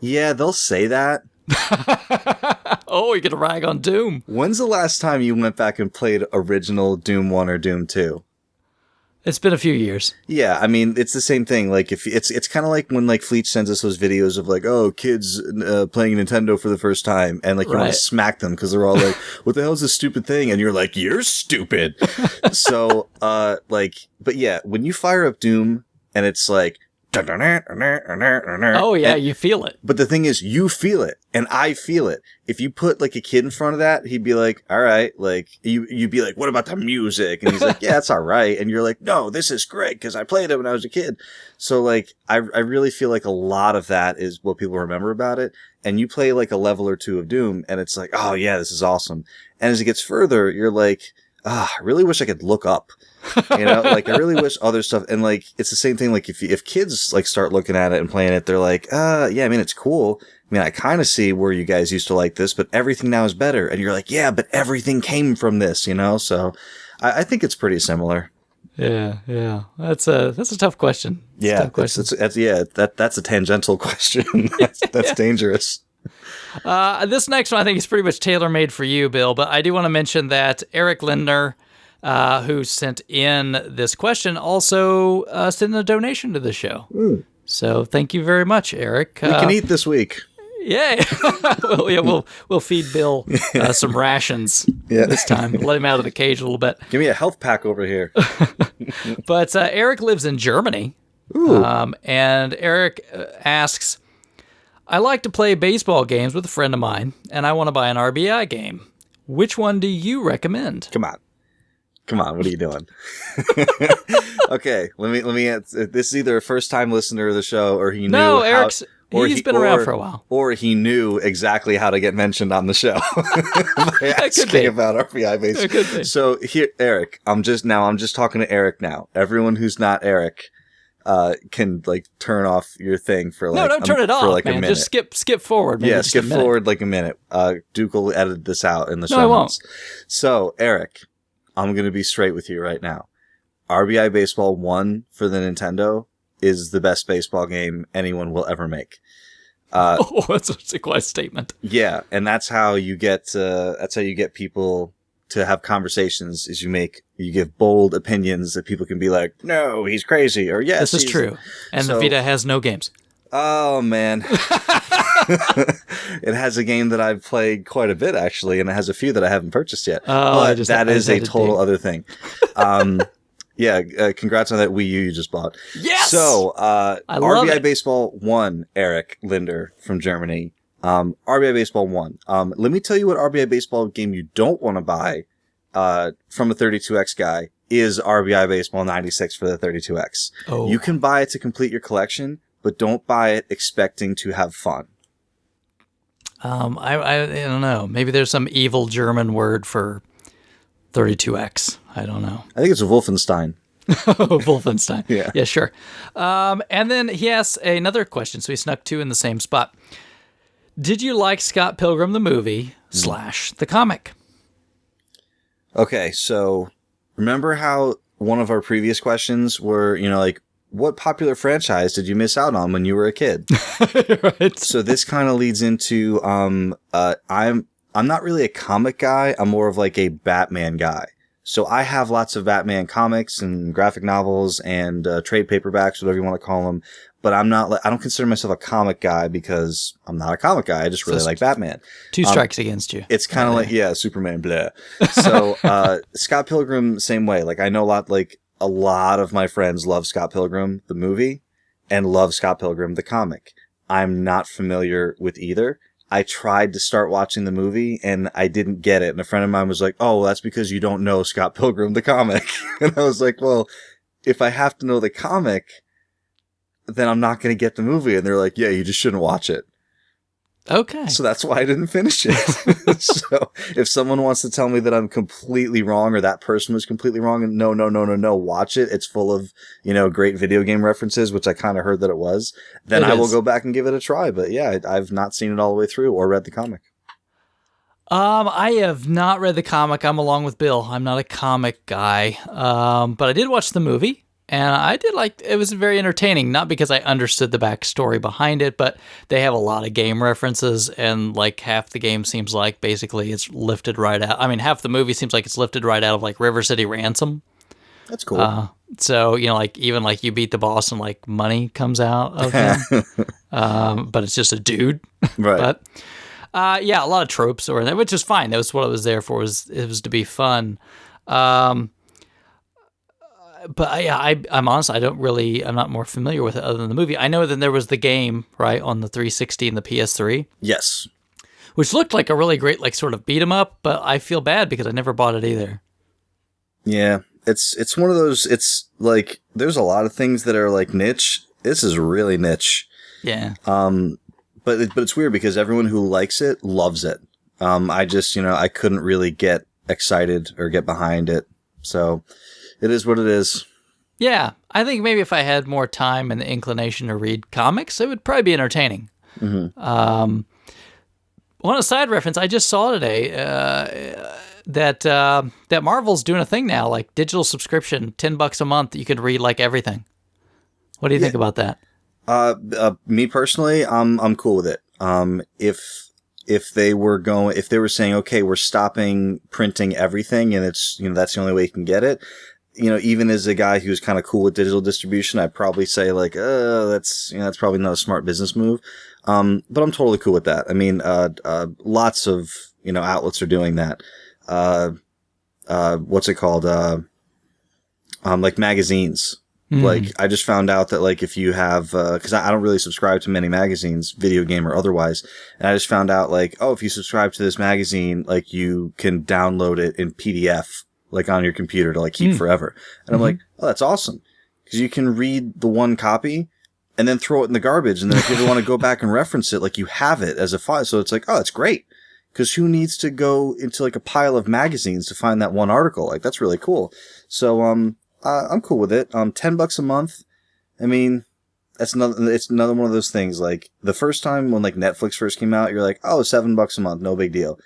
Yeah, they'll say that. Oh, you're going to rag on Doom. When's the last time you went back and played original Doom 1 or Doom 2? It's been a few years. Yeah, I mean, it's the same thing. Like, if it's kind of like when like Fleet sends us those videos of like, oh, kids playing Nintendo for the first time, and like you want to smack them because they're all like, "What the hell is this stupid thing?" And you're like, "You're stupid." So, but yeah, when you fire up Doom and it's like, oh yeah, you feel it. But the thing is, you feel it, and I feel it. If you put like a kid in front of that, he'd be like, all right, like you'd be like, what about the music? And he's like, yeah, it's all right. And you're like, no, this is great because I played it when I was a kid. So like, I really feel like a lot of that is what people remember about it. And you play like a level or two of Doom, and it's like, oh yeah, this is awesome. And as it gets further, you're like, I really wish I could look up. Like I really wish other stuff, and like it's the same thing. Like if kids like start looking at it and playing it, they're like, yeah, I mean it's cool. I mean I kind of see where you guys used to like this, but everything now is better. And you're like, yeah, but everything came from this, So I think it's pretty similar. Yeah. That's a tough question. Yeah, that's a tangential question. That's dangerous. This next one I think is pretty much tailor-made for you, Bill, but I do want to mention that Eric Lindner, who sent in this question, also sent a donation to the show. So thank you very much, Eric. We can eat this week. Yay! We'll feed Bill some rations this time. Let him out of the cage a little bit. Give me a health pack over here. But Eric lives in Germany. And Eric asks, I like to play baseball games with a friend of mine, and I want to buy an RBI game. Which one do you recommend? Come on, what are you doing? Okay, let me answer. This is either a first-time listener of the show, or he knew. No, he's been around for a while. Or he knew exactly how to get mentioned on the show by asking about RBI baseball. So here, Eric, I'm just talking to Eric now. Everyone who's not Eric can like turn off your thing for like don't turn it off, like man. a minute. Just skip forward. Maybe skip forward like a minute. Duke will edit this out in the show notes. I won't. So Eric, I'm gonna be straight with you right now. RBI Baseball 1 for the Nintendo is the best baseball game anyone will ever make. That's a quite statement. Yeah, and that's how you get people to have conversations. Is you give bold opinions that people can be like, no, he's crazy, or yes, this is true. And the Vita has no games. Oh man, it has a game that I've played quite a bit actually, and it has a few that I haven't purchased yet. But that is a total other thing. Yeah, congrats on that Wii U you just bought. Yes! So, RBI Baseball 1, Eric Linder from Germany. RBI Baseball 1. Let me tell you what RBI Baseball game you don't want to buy from a 32X guy is RBI Baseball 96 for the 32X. Oh. You can buy it to complete your collection, but don't buy it expecting to have fun. I don't know. Maybe there's some evil German word for 32X. I don't know. I think it's a Wolfenstein. Wolfenstein. Yeah, sure. And then he asks another question, so he snuck two in the same spot. Did you like Scott Pilgrim the movie / the comic? Okay, so remember how one of our previous questions were, like, what popular franchise did you miss out on when you were a kid? Right. So this kind of leads into I'm not really a comic guy. I'm more of like a Batman guy. So I have lots of Batman comics and graphic novels and trade paperbacks, whatever you want to call them. But I don't consider myself a comic guy because I'm not a comic guy. I just really like Batman. Two strikes against you. It's kind of like, Superman, blah. So Scott Pilgrim, same way. Like I know a lot of my friends love Scott Pilgrim, the movie, and love Scott Pilgrim, the comic. I'm not familiar with either. I tried to start watching the movie and I didn't get it. And a friend of mine was like, oh, well, that's because you don't know Scott Pilgrim, the comic. And I was like, well, if I have to know the comic, then I'm not going to get the movie. And they're like, yeah, you just shouldn't watch it. Okay. So that's why I didn't finish it. So if someone wants to tell me that I'm completely wrong or that person was completely wrong, and no, watch it. It's full of, great video game references, which I kind of heard that it was. Then I will go back and give it a try. But yeah, I've not seen it all the way through or read the comic. I have not read the comic. I'm along with Bill. I'm not a comic guy. But I did watch the movie. And I did it was very entertaining, not because I understood the backstory behind it, but they have a lot of game references, and half the game seems like basically it's lifted right out. I mean, half the movie seems like it's lifted right out of River City Ransom. That's cool. So, even you beat the boss and money comes out of him, but it's just a dude. Right. But yeah, a lot of tropes are in there, which is fine. That was what it was there for, it was to be fun. But yeah, I'm honest, I'm not more familiar with it other than the movie. I know that there was the game, right, on the 360 and the PS3. Yes. Which looked like a really great, sort of beat 'em up, but I feel bad because I never bought it either. Yeah, it's one of those, it's there's a lot of things that are niche. This is really niche. Yeah. But it's weird because everyone who likes it loves it. I just, I couldn't really get excited or get behind it. So it is what it is. Yeah, I think maybe if I had more time and the inclination to read comics, it would probably be entertaining. Mm-hmm. On a side reference, I just saw today that Marvel's doing a thing now, digital subscription, $10 a month. You could read everything. What do you think about that? Me personally, I'm cool with it. If they were saying, okay, we're stopping printing everything, and it's that's the only way you can get it. Even as a guy who's kind of cool with digital distribution, I'd probably say that's probably not a smart business move. But I'm totally cool with that. I mean, lots of, outlets are doing that. What's it called? Magazines. Mm. I just found out that if you have, cause I don't really subscribe to many magazines, video game or otherwise. And I just found out if you subscribe to this magazine, you can download it in PDF. On your computer to keep forever. And I'm like, oh, that's awesome. Cause you can read the one copy and then throw it in the garbage. And then if you ever want to go back and reference it, you have it as a file. So it's oh, that's great. Cause who needs to go into a pile of magazines to find that one article? That's really cool. So, I'm cool with it. $10 a month. I mean, it's another one of those things. The first time when Netflix first came out, you're oh, $7 a month. No big deal.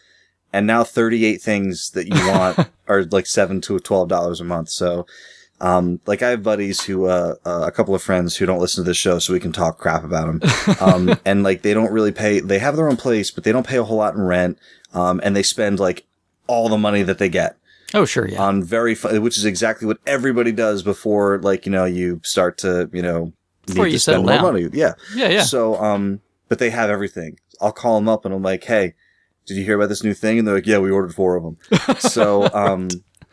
And now 38 things that you want are $7 to $12 a month. So, Like I have buddies who, a couple of friends who don't listen to this show, so we can talk crap about them. And like they don't really pay. They have their own place, but they don't pay a whole lot in rent. And they spend like all the money that they get. Oh, sure, yeah. On which is exactly what everybody does before, like, you start to, before need you to spend more money. Yeah. Yeah. So, but they have everything. I'll call them up and I'm like, hey, did you hear about this new thing? And they're like, yeah, we ordered 4 of them. So,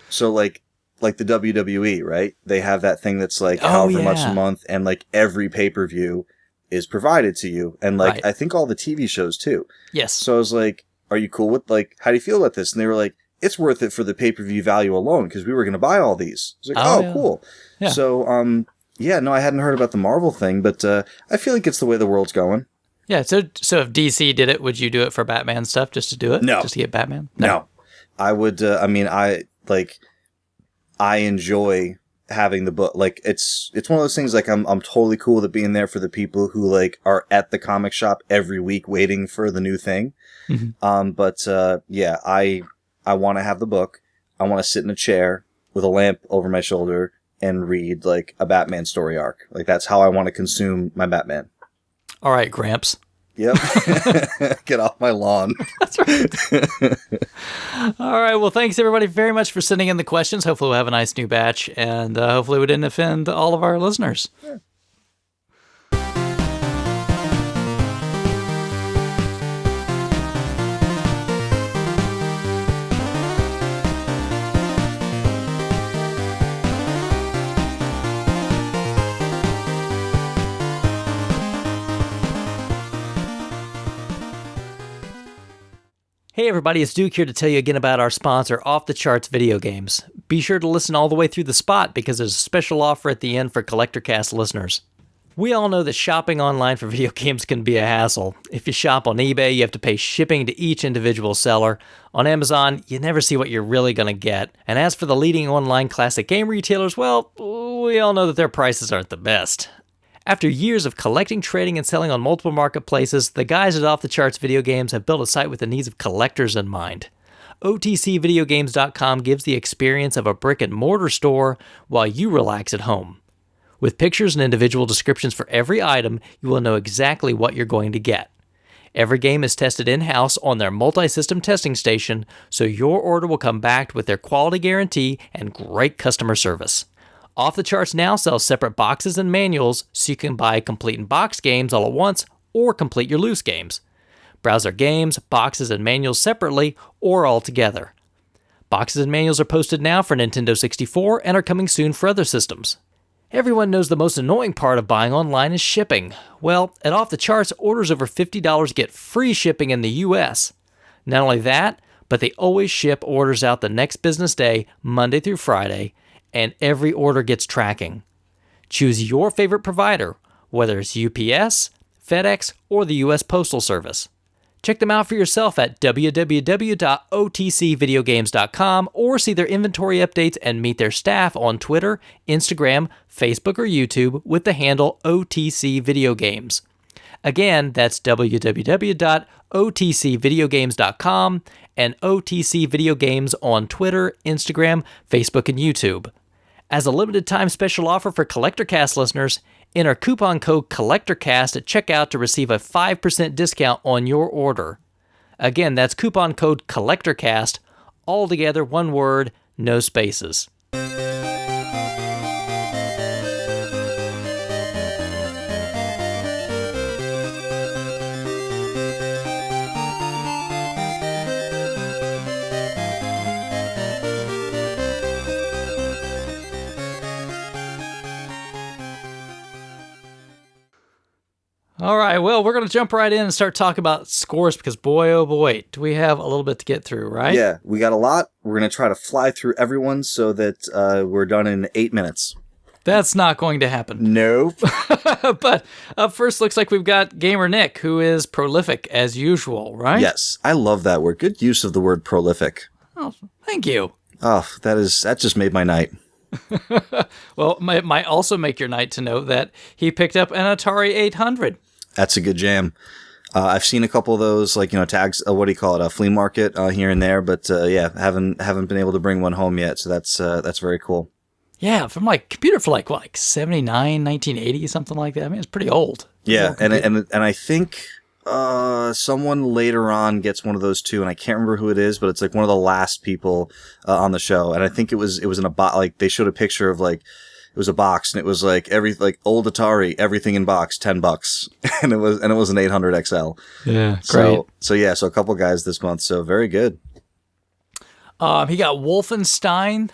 so like the WWE, right? They have that thing that's like however much a month, and like every pay-per-view is provided to you. And like, I think all the TV shows too. Yes. So I was like, are you cool with, like, how do you feel about this? And they were like, it's worth it for the pay-per-view value alone, because we were going to buy all these. I was like, cool. Yeah. So, yeah, no, I hadn't heard about the Marvel thing, but I feel like it's the way the world's going. Yeah, so if DC did it, would you do it for Batman stuff just to do it? No. Just to get Batman? No. I would, I enjoy having the book. Like, it's one of those things, like, I'm totally cool with it being there for the people who, like, are at the comic shop every week waiting for the new thing. Mm-hmm. But yeah, I want to have the book. I want to sit in a chair with a lamp over my shoulder and read, like, a Batman story arc. Like, that's how I want to consume my Batman. All right, Gramps. Yep. Get off my lawn. That's right. All right. Well, thanks, everybody, very much for sending in the questions. Hopefully we'll have a nice new batch, and hopefully we didn't offend all of our listeners. Yeah. Hey everybody, it's Duke here to tell you again about our sponsor, Off the Charts Video Games. Be sure to listen all the way through the spot because there's a special offer at the end for Collectorcast listeners. We all know that shopping online for video games can be a hassle. If you shop on eBay, you have to pay shipping to each individual seller. On Amazon, you never see what you're really going to get. And as for the leading online classic game retailers, well, we all know that their prices aren't the best. After years of collecting, trading, and selling on multiple marketplaces, the guys at Off the Charts Video Games have built a site with the needs of collectors in mind. OTCVideogames.com gives the experience of a brick-and-mortar store while you relax at home. With pictures and individual descriptions for every item, you will know exactly what you're going to get. Every game is tested in-house on their multi-system testing station, so your order will come back with their quality guarantee and great customer service. Off the Charts now sells separate boxes and manuals so you can buy complete and box games all at once or complete your loose games. Browse their games, boxes, and manuals separately or all together. Boxes and manuals are posted now for Nintendo 64 and are coming soon for other systems. Everyone knows the most annoying part of buying online is shipping. Well, at Off the Charts, orders over $50 get free shipping in the US. Not only that, but they always ship orders out the next business day, Monday through Friday, and every order gets tracking. Choose your favorite provider, whether it's UPS, FedEx, or the US Postal Service. Check them out for yourself at www.otcvideogames.com or see their inventory updates and meet their staff on Twitter, Instagram, Facebook, or YouTube with the handle OTC Video Games. Again, that's www.otcvideogames.com and OTC Video Games on Twitter, Instagram, Facebook, and YouTube. As a limited time special offer for Collectorcast listeners, enter coupon code Collectorcast at checkout to receive a 5% discount on your order. Again, that's coupon code Collectorcast, all together, one word, no spaces. All right, well, we're going to jump right in and start talking about scores because, boy, oh boy, do we have a little bit to get through, right? Yeah, we got a lot. We're going to try to fly through everyone so that we're done in 8 minutes. That's not going to happen. Nope. But up first, looks like we've got Gamer Nick, who is prolific as usual, right? Yes, I love that word. Good use of the word prolific. Oh, thank you. Oh, that just made my night. Well, it might also make your night to know that he picked up an Atari 800. That's a good jam. I've seen a couple of those, like, tags, what do you call it, a flea market here and there, but yeah, haven't been able to bring one home yet, so that's very cool. Yeah, from like computer for like 79, 1980, something like that. I mean, it's pretty old. Yeah, and I think someone later on gets one of those too, and I can't remember who it is, but it's like one of the last people on the show, and I think it was in a box. Like they showed a picture of like it was a box, and it was like old Atari, everything in box, $10, and it was an 800 XL. Yeah, great. So a couple guys this month, so very good. He got Wolfenstein.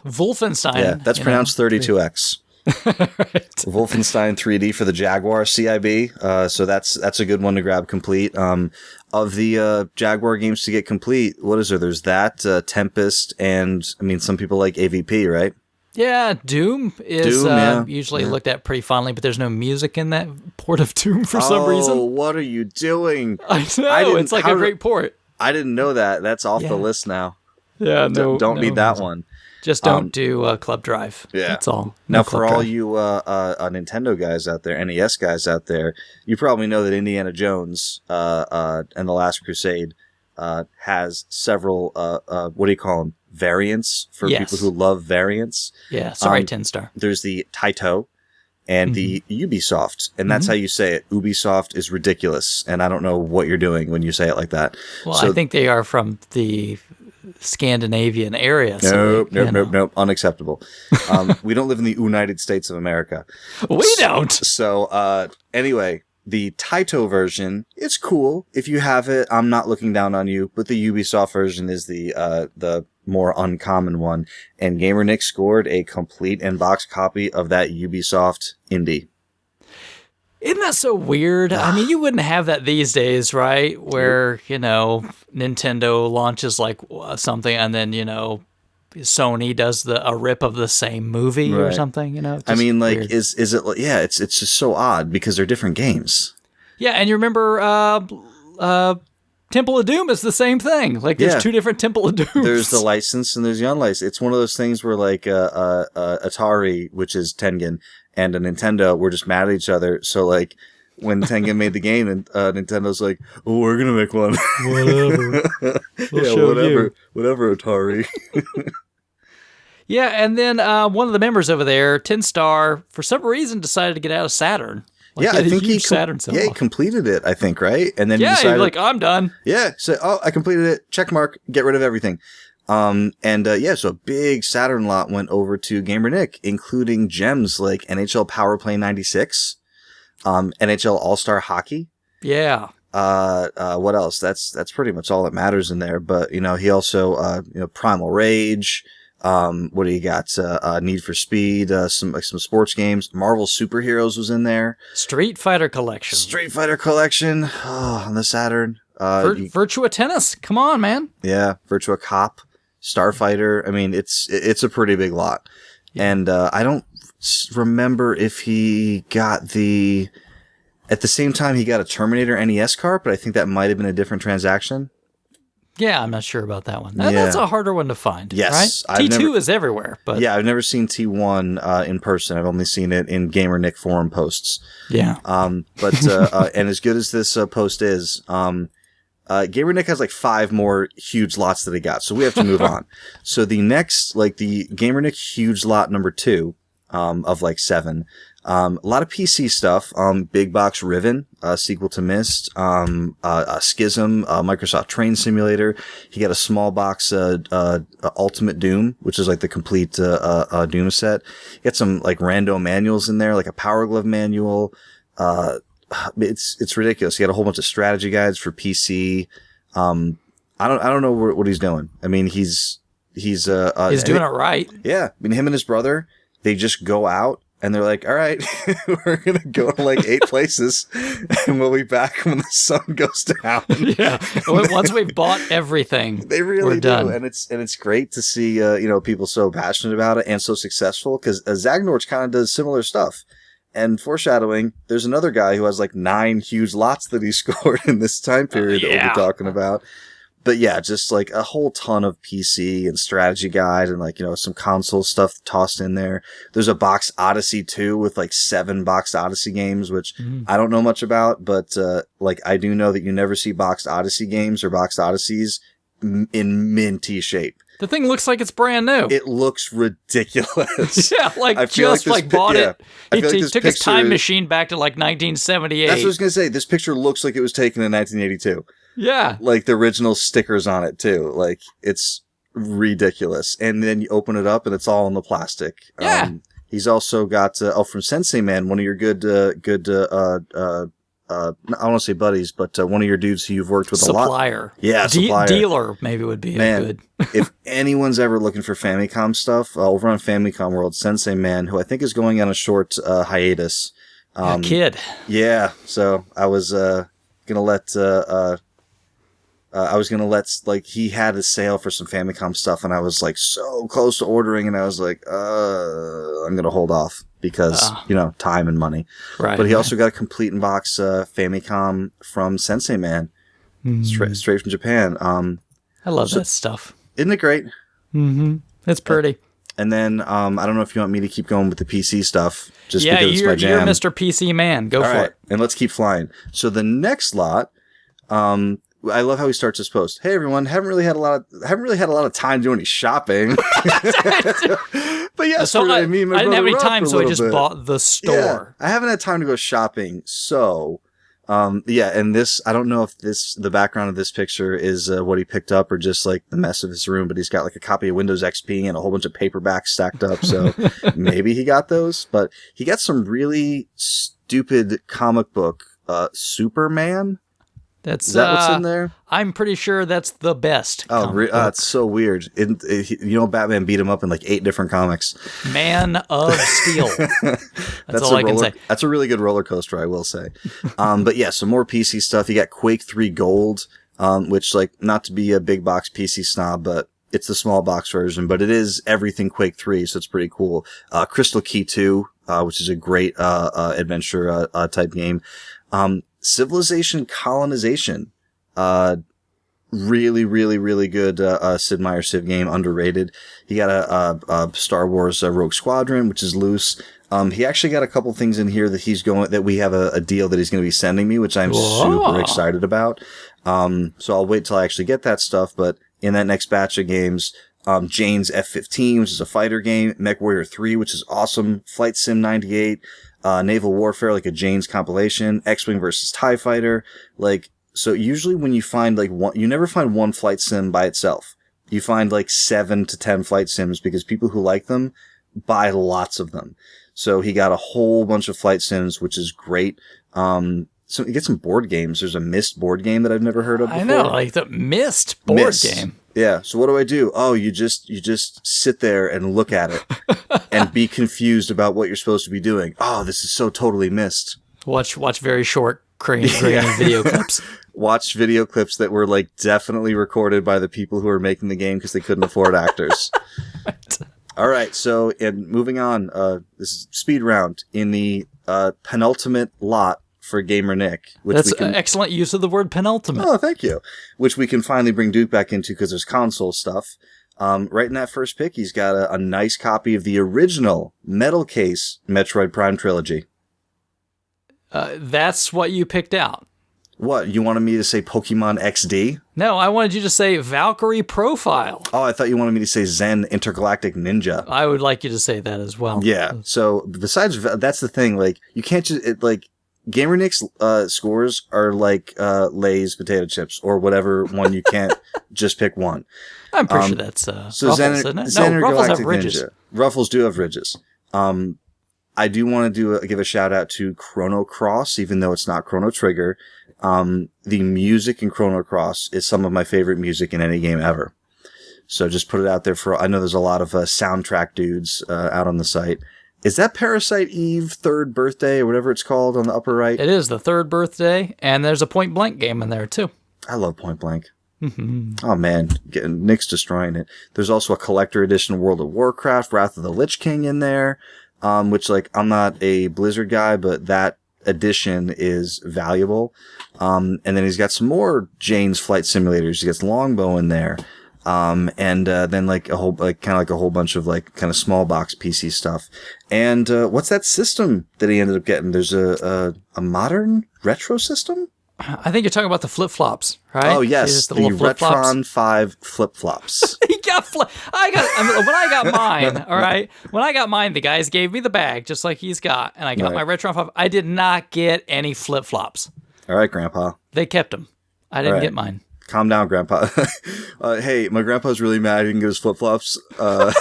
Yeah, that's pronounced 32X. Right. Wolfenstein 3D for the Jaguar CIB. So that's a good one to grab complete. Of the Jaguar games to get complete, what is there? There's that Tempest, and I mean some people like AVP, right? Yeah, Doom is usually looked at pretty fondly, but there's no music in that port of Doom for some reason. Oh, what are you doing? I know, it's like a great port. I didn't know that. That's off the list now. Yeah, don't need that one. Just don't do Club Drive. Yeah. That's all. Now, for all you Nintendo guys out there, NES guys out there, you probably know that Indiana Jones and The Last Crusade has several, what do you call them, variants for people who love variants. Yeah, sorry, TinStar. There's the Taito and the Ubisoft, and that's how you say it. Ubisoft is ridiculous, and I don't know what you're doing when you say it like that. Well, I think they are from the Scandinavian area. Nope. Unacceptable. We don't live in the United States of America. We don't. So, anyway, the Taito version, it's cool. If you have it, I'm not looking down on you, but the Ubisoft version is the more uncommon one. And Gamer Nick scored a complete in-box copy of that Ubisoft indie. Isn't that so weird? I mean, you wouldn't have that these days, right? Where, Nintendo launches like something and then, Sony does a rip of the same movie or something, I mean, like, weird. is it, it's just so odd because they're different games. Yeah, and you remember Temple of Doom is the same thing. Like, there's two different Temple of Dooms. There's the licensed and there's the unlicensed. It's one of those things where, like, Atari, which is Tengen, and a Nintendo were just mad at each other. So, like, when Tengen made the game, and Nintendo's like, "Oh, we're gonna make one." Whatever. Whatever, Atari. Yeah, and then one of the members over there, TinStar, for some reason decided to get out of Saturn. Like, I think he Saturn he completed it. I think, right? And then he decided, he's like, "I'm done." Yeah, so I completed it. Check mark. Get rid of everything. So a big Saturn lot went over to Gamer Nick, including gems like NHL Power Play 96, NHL All-Star Hockey. Yeah. What else? That's pretty much all that matters in there. But, he also, Primal Rage. What do you got? Need for Speed, some sports games. Marvel Superheroes was in there. Street Fighter Collection. On the Saturn. Virtua Tennis. Come on, man. Yeah. Virtua Cop. Starfighter. I mean, it's a pretty big lot. Yeah. And, I don't remember if he got at the same time he got a Terminator NES cart, but I think that might have been a different transaction. Yeah, I'm not sure about that one. That's a harder one to find. Yes. Right? T2 is everywhere. But yeah, I've never seen T1 in person. I've only seen it in Gamer Nick forum posts. Yeah. But and as good as this post is, Gamer Nick has like 5 more huge lots that he got, so we have to move on. So the next, like the Gamer Nick huge lot number 2, of like 7, a lot of PC stuff, Big Box Riven, sequel to Myst, Schism, Microsoft Train Simulator. He got a small box, Ultimate Doom, which is like the complete, Doom set. He got some like rando manuals in there, like a Power Glove manual, it's ridiculous. He had a whole bunch of strategy guides for PC. I don't know what he's doing. I mean, he's doing it right. Yeah. I mean, him and his brother, they just go out and they're like, all right, we're going to go to like 8 places and we'll be back when the sun goes down. Yeah. Once we've bought everything, they really do. Done. And it's great to see, people so passionate about it and so successful, because Zagnorch kind of does similar stuff. And foreshadowing, there's another guy who has like 9 huge lots that he scored in this time period that we'll be talking about. But yeah, just like a whole ton of PC and strategy guide and like, some console stuff tossed in there. There's a Box Odyssey 2 with like 7 Box Odyssey games, which I don't know much about, but like I do know that you never see Box Odyssey games or Box Odysseys in minty shape. The thing looks like it's brand new. It looks ridiculous. Yeah, like I feel just like bought it. I He feel like this took his picture time is- machine back to like 1978. That's what I was gonna say. This picture looks like it was taken in 1982. Yeah. Like the original stickers on it too. Like it's ridiculous. And then you open it up and it's all in the plastic. Yeah. He's also got from Sensei Man, one of your good I don't want to say buddies, but one of your dudes who you've worked with a lot. Supplier. Yeah, supplier. Dealer maybe would be Man, good. if anyone's ever looking for Famicom stuff, over on Famicom World, Sensei Man, who I think is going on a short hiatus. Kid. Yeah, so I was gonna let like he had a sale for some Famicom stuff, and I was like so close to ordering, and I was like, I'm gonna hold off because time and money. Right. But he also got a complete in box Famicom from Sensei Man, straight from Japan. I love that stuff. Isn't it great? Mm-hmm. It's pretty. And then I don't know if you want me to keep going with the PC stuff, just because it's my you're jam. Mr. PC man. Go for it. And let's keep flying. So the next lot, I love how he starts his post. Hey everyone, haven't really had a lot of time to do any shopping. But yes, So I me and my didn't have any brother time, Rob so I for a just little bit. bought the store. Yeah, I haven't had time to go shopping, so and this, I don't know if the background of this picture is what he picked up or just like the mess of his room, but he's got like a copy of Windows XP and a whole bunch of paperbacks stacked up, so maybe he got those, but he got some really stupid comic book, Superman. Is that what's in there? I'm pretty sure that's the best. It's so weird. Batman beat him up in like 8 different comics. Man of Steel. That's all I can say. That's a really good roller coaster, I will say. But yeah, some more PC stuff. You got Quake 3 Gold, which, like, not to be a big box PC snob, but it's the small box version, but it is everything Quake 3, so it's pretty cool. Crystal Key 2, which is a great adventure type game. Civilization Colonization. Really, really, really good Sid Meier Civ game, underrated. He got a Star Wars Rogue Squadron, which is loose. He actually got a couple things in here that we have a deal that he's going to be sending me, which I'm super excited about. So I'll wait till I actually get that stuff, but in that next batch of games, Jane's F-15, which is a fighter game, MechWarrior 3, which is awesome, Flight Sim 98, Naval Warfare, like a Jane's compilation, X-Wing versus TIE Fighter, like, so usually when you find like one, you never find one flight sim by itself. You find like 7 to 10 flight sims because people who like them buy lots of them. So he got a whole bunch of flight sims, which is great. So you get some board games. There's a Myst board game that I've never heard of before. I know, like the Myst board game. Yeah. So what do I do? Oh, you just sit there and look at it and be confused about what you're supposed to be doing. Oh, this is so totally Myst. Watch very short grainy video clips. Watch video clips that were like definitely recorded by the people who were making the game because they couldn't afford actors. Right. All right. So, and moving on, this is speed round in the penultimate lot for Gamer Nick. That's excellent use of the word penultimate. Oh, thank you. Which we can finally bring Duke back into because there's console stuff. Right in that first pick, he's got a nice copy of the original metal case Metroid Prime trilogy. That's what you picked out. What? You wanted me to say Pokemon XD? No, I wanted you to say Valkyrie Profile. Oh, I thought you wanted me to say Zen Intergalactic Ninja. I would like you to say that as well. Yeah. So besides, that's the thing. Like, you can't just Gamer Nick's scores are like Lay's potato chips or whatever one you can't just pick one. I'm pretty sure that's so Ruffles, isn't it? Zen No, Ruffles have Intergalactic ridges. Ninja. Ruffles do have ridges. I do want to give a shout out to Chrono Cross, even though it's not Chrono Trigger. The music in Chrono Cross is some of my favorite music in any game ever. So just put it out there I know there's a lot of soundtrack dudes out on the site. Is that Parasite Eve 3rd birthday or whatever it's called on the upper right? It is the 3rd birthday, and there's a Point Blank game in there too. I love Point Blank. Oh man, Nick's destroying it. There's also a collector edition of World of Warcraft, Wrath of the Lich King in there, which like I'm not a Blizzard guy, but that edition is valuable. And then he's got some more Jane's flight simulators. He gets Longbow in there. And then like a whole bunch of like kind of small box PC stuff. And what's that system that he ended up getting? There's a modern retro system? I think you're talking about the flip-flops, right? Oh yes, the Retron 5 flip-flops. He When I got mine, all right? When I got mine, the guys gave me the bag, just like he's got, and I got my Retron 5. I did not get any flip-flops. All right, Grandpa. They kept them. I didn't get mine. Calm down, Grandpa. Hey, my grandpa's really mad he didn't get his flip-flops. I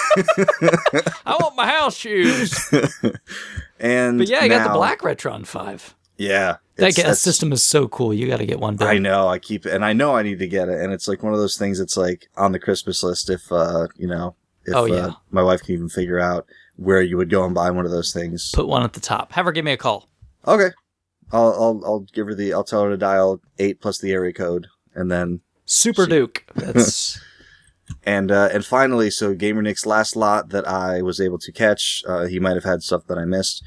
want my house shoes. But yeah, I got the black Retron 5. Yeah. That system is so cool. You got to get one. I know. I know I need to get it. And it's like one of those things that's like on the Christmas list if my wife can even figure out where you would go and buy one of those things. Put one at the top. Have her give me a call. Okay. I'll give her I'll tell her to dial 8 plus the area code and then Super Duke. That's and finally, so Gamer Nick's last lot that I was able to catch, he might have had stuff that I missed,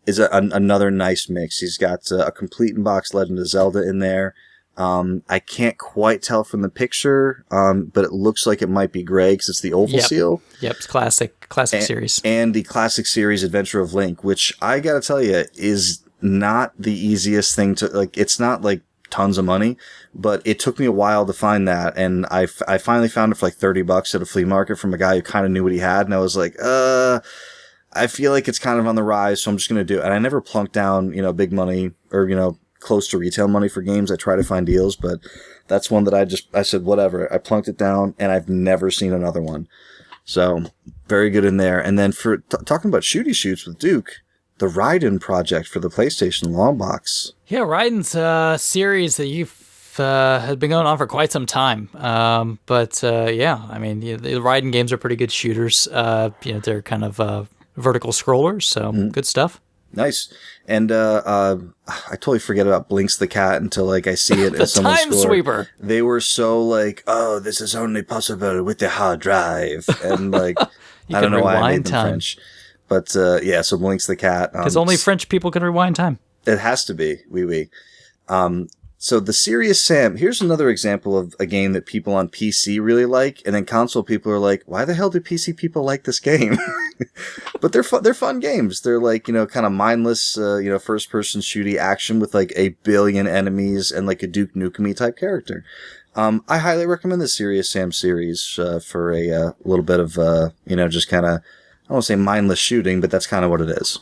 is another nice mix. He's got a complete in-box Legend of Zelda in there. I can't quite tell from the picture, but it looks like it might be gray because it's the oval seal. Yep, it's classic series. And the classic series Adventure of Link, which I gotta tell you is not the easiest thing to, like, it's not like tons of money, but it took me a while to find that, and I finally found it for like $30 at a flea market from a guy who kind of knew what he had, and I was like, I feel like it's kind of on the rise, so I'm just gonna do it. And I never plunk down, big money or, close to retail money for games. I try to find deals, but that's one that I said, whatever. I plunked it down, and I've never seen another one. So, very good in there. And then for talking about shooty shoots with Duke, the Raiden project for the PlayStation long box. Yeah, Raiden's a series that you've had been going on for quite some time. But I mean, the Raiden games are pretty good shooters. They're kind of vertical scrollers, so good stuff. Nice. And I totally forget about Blinks the Cat until like I see it in someone's Time score. Sweeper. They were so like, oh, this is only possible with the hard drive, and like I don't know why I made them French. But so Blinks the Cat. Because only French people can rewind time. It has to be. Oui. So the Serious Sam, here's another example of a game that people on PC really like, and then console people are like, why the hell do PC people like this game? But they're fun games. They're like, kind of mindless, first-person shooty action with like a billion enemies and like a Duke Nukem type character. I highly recommend the Serious Sam series for a little bit of, just kind of, I don't want to say mindless shooting, but that's kind of what it is.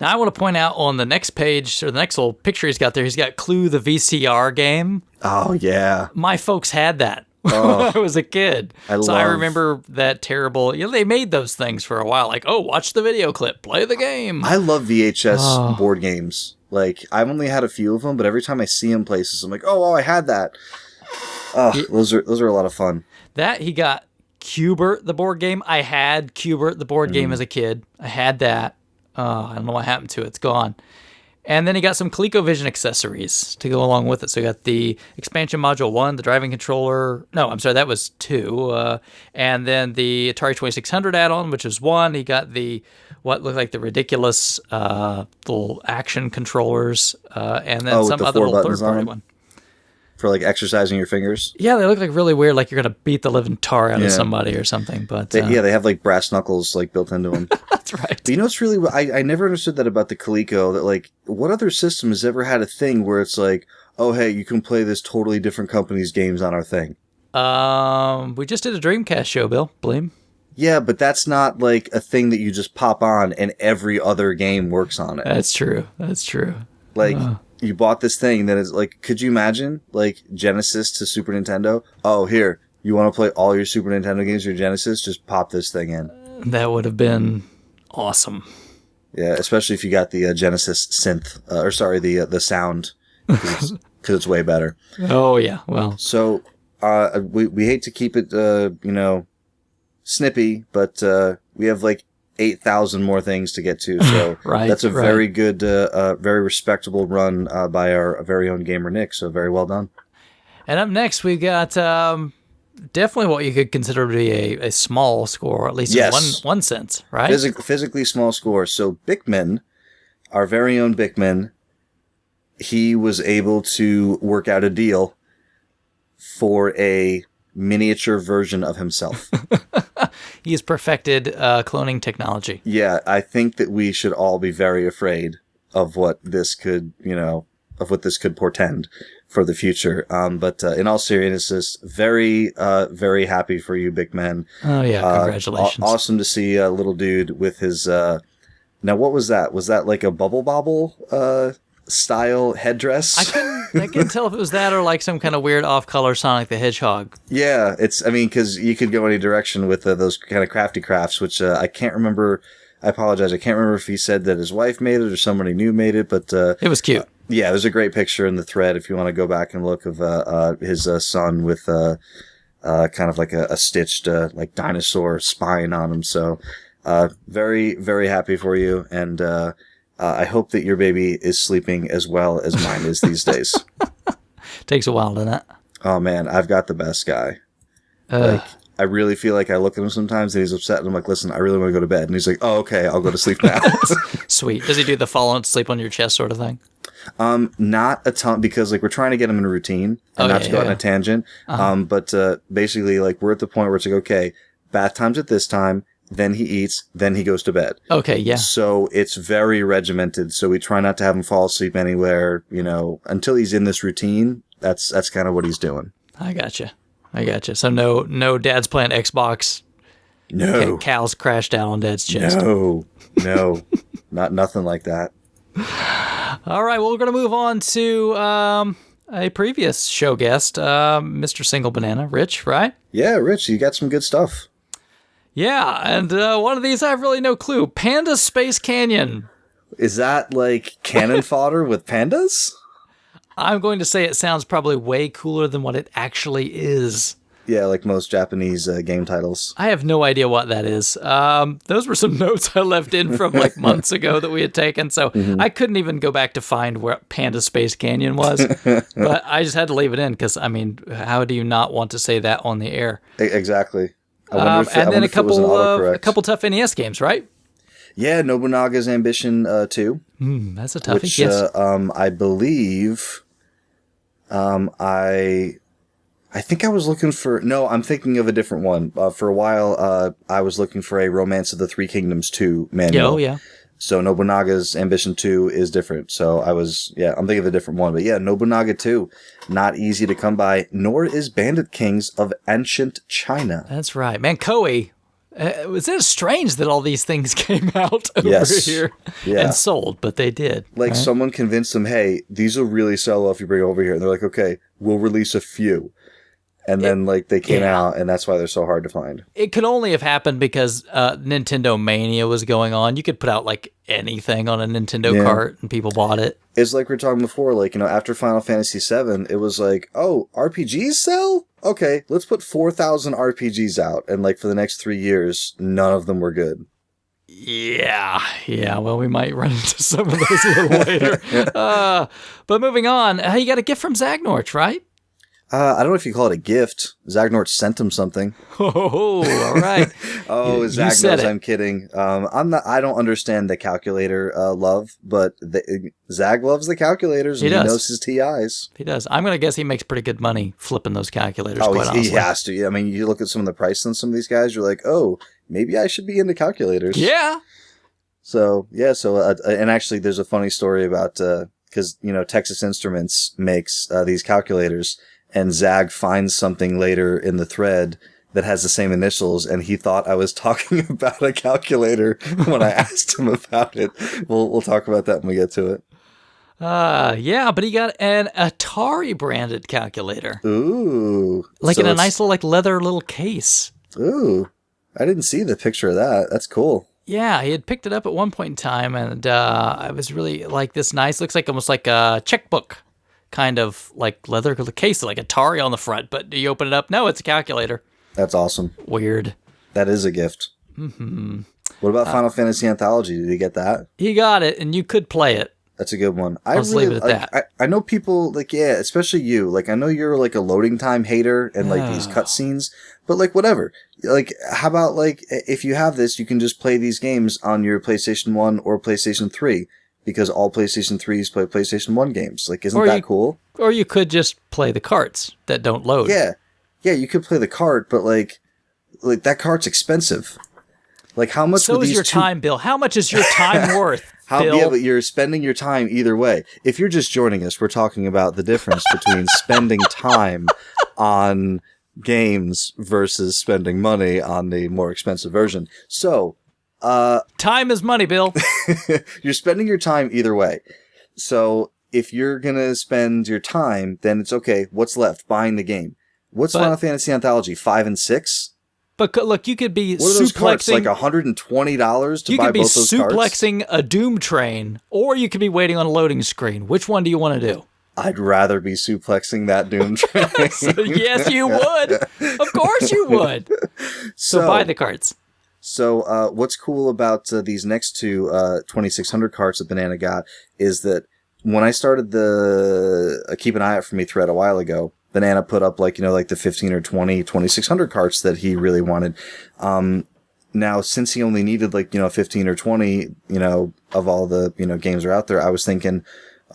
Now, I want to point out on the next page, or the next little picture he's got there, he's got Clue, the VCR game. Oh, yeah. My folks had that when I was a kid. I remember that terrible, they made those things for a while. Like, oh, watch the video clip, play the game. I love VHS board games. Like, I've only had a few of them, but every time I see them places, I'm like, oh, I had that. Those are a lot of fun. That, he got Q*bert, the board game. I had Q*bert, the board game as a kid. I had that. I don't know what happened to it. It's gone. And then he got some ColecoVision accessories to go along with it. So he got the expansion module 1, the driving controller. No, I'm sorry, that was 2. And then the Atari 2600 add-on, which is 1. He got what looked like the ridiculous little action controllers. And then some other little third-party one. For like exercising your fingers? Yeah, they look like really weird, like you're going to beat the living tar out of somebody or something. But they have like brass knuckles like built into them. That's right. But what's really, I never understood that about the Coleco, that like, what other system has ever had a thing where it's like, oh, hey, you can play this totally different company's games on our thing? We just did a Dreamcast show, Bill. Bleem. Yeah, but that's not like a thing that you just pop on and every other game works on it. That's true. Like, you bought this thing that is like, could you imagine like Genesis to Super Nintendo? Oh, here, you want to play all your Super Nintendo games, your Genesis? Just pop this thing in. That would have been awesome. Yeah, especially if you got the Genesis synth, the sound, because it's way better. Oh yeah, well. So we hate to keep it snippy, but we have like 8,000 more things to get to, so that's a very good, very respectable run by our very own Gamer Nick, so very well done. And up next, we got definitely what you could consider to be a small score, at least in one sense, right? Physically small score. So Bickman, our very own Bickman, he was able to work out a deal for a miniature version of himself. He has perfected cloning technology. Yeah, I think that we should all be very afraid of what this could, what this could portend for the future. But in all seriousness, very happy for you, big man. Oh yeah, congratulations! Awesome to see a little dude with his. Now, what was that? Was that like a bubble bobble style headdress? I couldn't tell if it was that or like some kind of weird off-color Sonic the Hedgehog. Yeah, because you could go any direction with those kind of crafty crafts, which I can't remember. I apologize. I can't remember if he said that his wife made it or somebody new made it, but it was cute. Yeah, there's a great picture in the thread if you want to go back and look of his son with kind of like a stitched like dinosaur spine on him. So very, very happy for you, and I hope that your baby is sleeping as well as mine is these days. Takes a while, doesn't it? Oh man, I've got the best guy. Like, I really feel like I look at him sometimes and he's upset and I'm like, listen, I really want to go to bed. And he's like, oh, okay, I'll go to sleep now. Sweet. Does he do the fall asleep on your chest sort of thing? Not a ton, because like we're trying to get him in a routine and not to go on a tangent. But basically like we're at the point where it's like, okay, bath time's at this time, then he eats, then he goes to bed. Okay, yeah. So it's very regimented. So we try not to have him fall asleep anywhere, until he's in this routine. That's kind of what he's doing. I gotcha. So no dad's playing Xbox. No. Cal's crashed down on dad's chest. No. Nothing like that. All right, well, we're going to move on to a previous show guest, Mr. Single Banana, Rich, right? Yeah, Rich, you got some good stuff. Yeah, and one of these I have really no clue. Panda Space Canyon. Is that like cannon fodder with pandas? I'm going to say it sounds probably way cooler than what it actually is. Yeah, like most Japanese game titles. I have no idea what that is. Those were some notes I left in from like months ago that we had taken, so I couldn't even go back to find where Panda Space Canyon was. But I just had to leave it in because, I mean, how do you not want to say that on the air? Exactly. And then a couple tough NES games, right? Yeah, Nobunaga's Ambition 2. That's a toughie, which, yes. I believe... I think I was looking for... No, I'm thinking of a different one. For a while, I was looking for a Romance of the Three Kingdoms 2 manual. Oh, yeah. So Nobunaga's Ambition 2 is different. So I'm thinking of a different one. But yeah, Nobunaga 2, not easy to come by, nor is Bandit Kings of Ancient China. That's right. Man, Koei... was it strange that all these things came out over here and sold, but they did. Like someone convinced them, hey, these will really sell well if you bring it over here. And they're like, okay, we'll release a few. And then like they came out, and that's why they're so hard to find. It could only have happened because Nintendo Mania was going on. You could put out like anything on a Nintendo cart and people bought it. It's like we were talking before, like, after Final Fantasy VII, it was like, oh, RPGs sell? Okay, let's put 4,000 RPGs out. And like for the next 3 years, none of them were good. Yeah. Well, we might run into some of those a little later. But moving on, you got a gift from Zagnorch, right? I don't know if you call it a gift. Zagnorch sent him something. Oh, all right. Zag knows I'm kidding. I don't understand the calculator love, but Zag loves the calculators. He knows his TIs. He does. I'm going to guess he makes pretty good money flipping those calculators. He has to. I mean, you look at some of the price on some of these guys, you're like, oh, maybe I should be into calculators. Yeah. So and actually, there's a funny story about because Texas Instruments makes these calculators. And Zag finds something later in the thread that has the same initials, and he thought I was talking about a calculator when I asked him about it. We'll talk about that when we get to it. Yeah, but he got an Atari branded calculator. Ooh. Like in a nice little leather little case. Ooh. I didn't see the picture of that. That's cool. Yeah, he had picked it up at one point in time, and I was really like this nice, looks like almost like a checkbook. Kind of like leather case, like Atari on the front, but do you open it up? No, it's a calculator. That's awesome. Weird. That is a gift. Mm-hmm. What about Final Fantasy Anthology? Did he get that? He got it, and you could play it. That's a good one. I'll just leave it at that. I know people, especially you. Like, I know you're like a loading time hater and like these cutscenes, but like whatever. Like, how about like if you have this, you can just play these games on your PlayStation 1 or PlayStation 3. Because all PlayStation 3s play PlayStation 1 games. Like, isn't that cool? Or you could just play the carts that don't load. Yeah, you could play the cart, but like that cart's expensive. Like, how much So were is these your time, Bill. How much is your time worth, Bill? Yeah, but you're spending your time either way. If you're just joining us, we're talking about the difference between spending time on games versus spending money on the more expensive version. So, time is money, Bill. you're spending your time either way. So if you're going to spend your time, then it's okay. What's left? Buying the game. What's Final Fantasy Anthology? 5 and 6? But look, you could be what are those carts? suplexing... Like $120 to buy both those carts? You could be suplexing a Doom train, or you could be waiting on a loading screen. Which one do you want to do? I'd rather be suplexing that Doom train. Yes, you would. Of course you would. So buy the carts. So what's cool about these next two 2600 carts that Banana got is that when I started the Keep an Eye Out For Me thread a while ago, Banana put up like the 15 or 20 2600 carts that he really wanted. Now, since he only needed 15 or 20, of all the, games that are out there, I was thinking,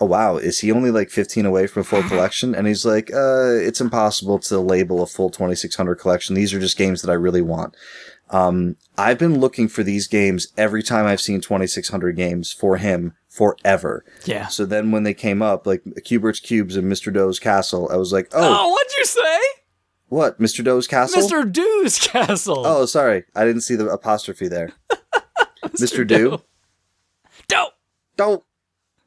oh, wow, is he only 15 away from a full collection? And he's like, it's impossible to label a full 2600 collection. These are just games that I really want. I've been looking for these games every time I've seen 2600 games for him forever. Yeah. So then when they came up, like Cubert's Cubes and Mr. Doe's Castle, I was like, oh, what'd you say? What? Mr. Doe's Castle? Mr. Doe's Castle. Oh, sorry. I didn't see the apostrophe there. Mr. Doe? Doe.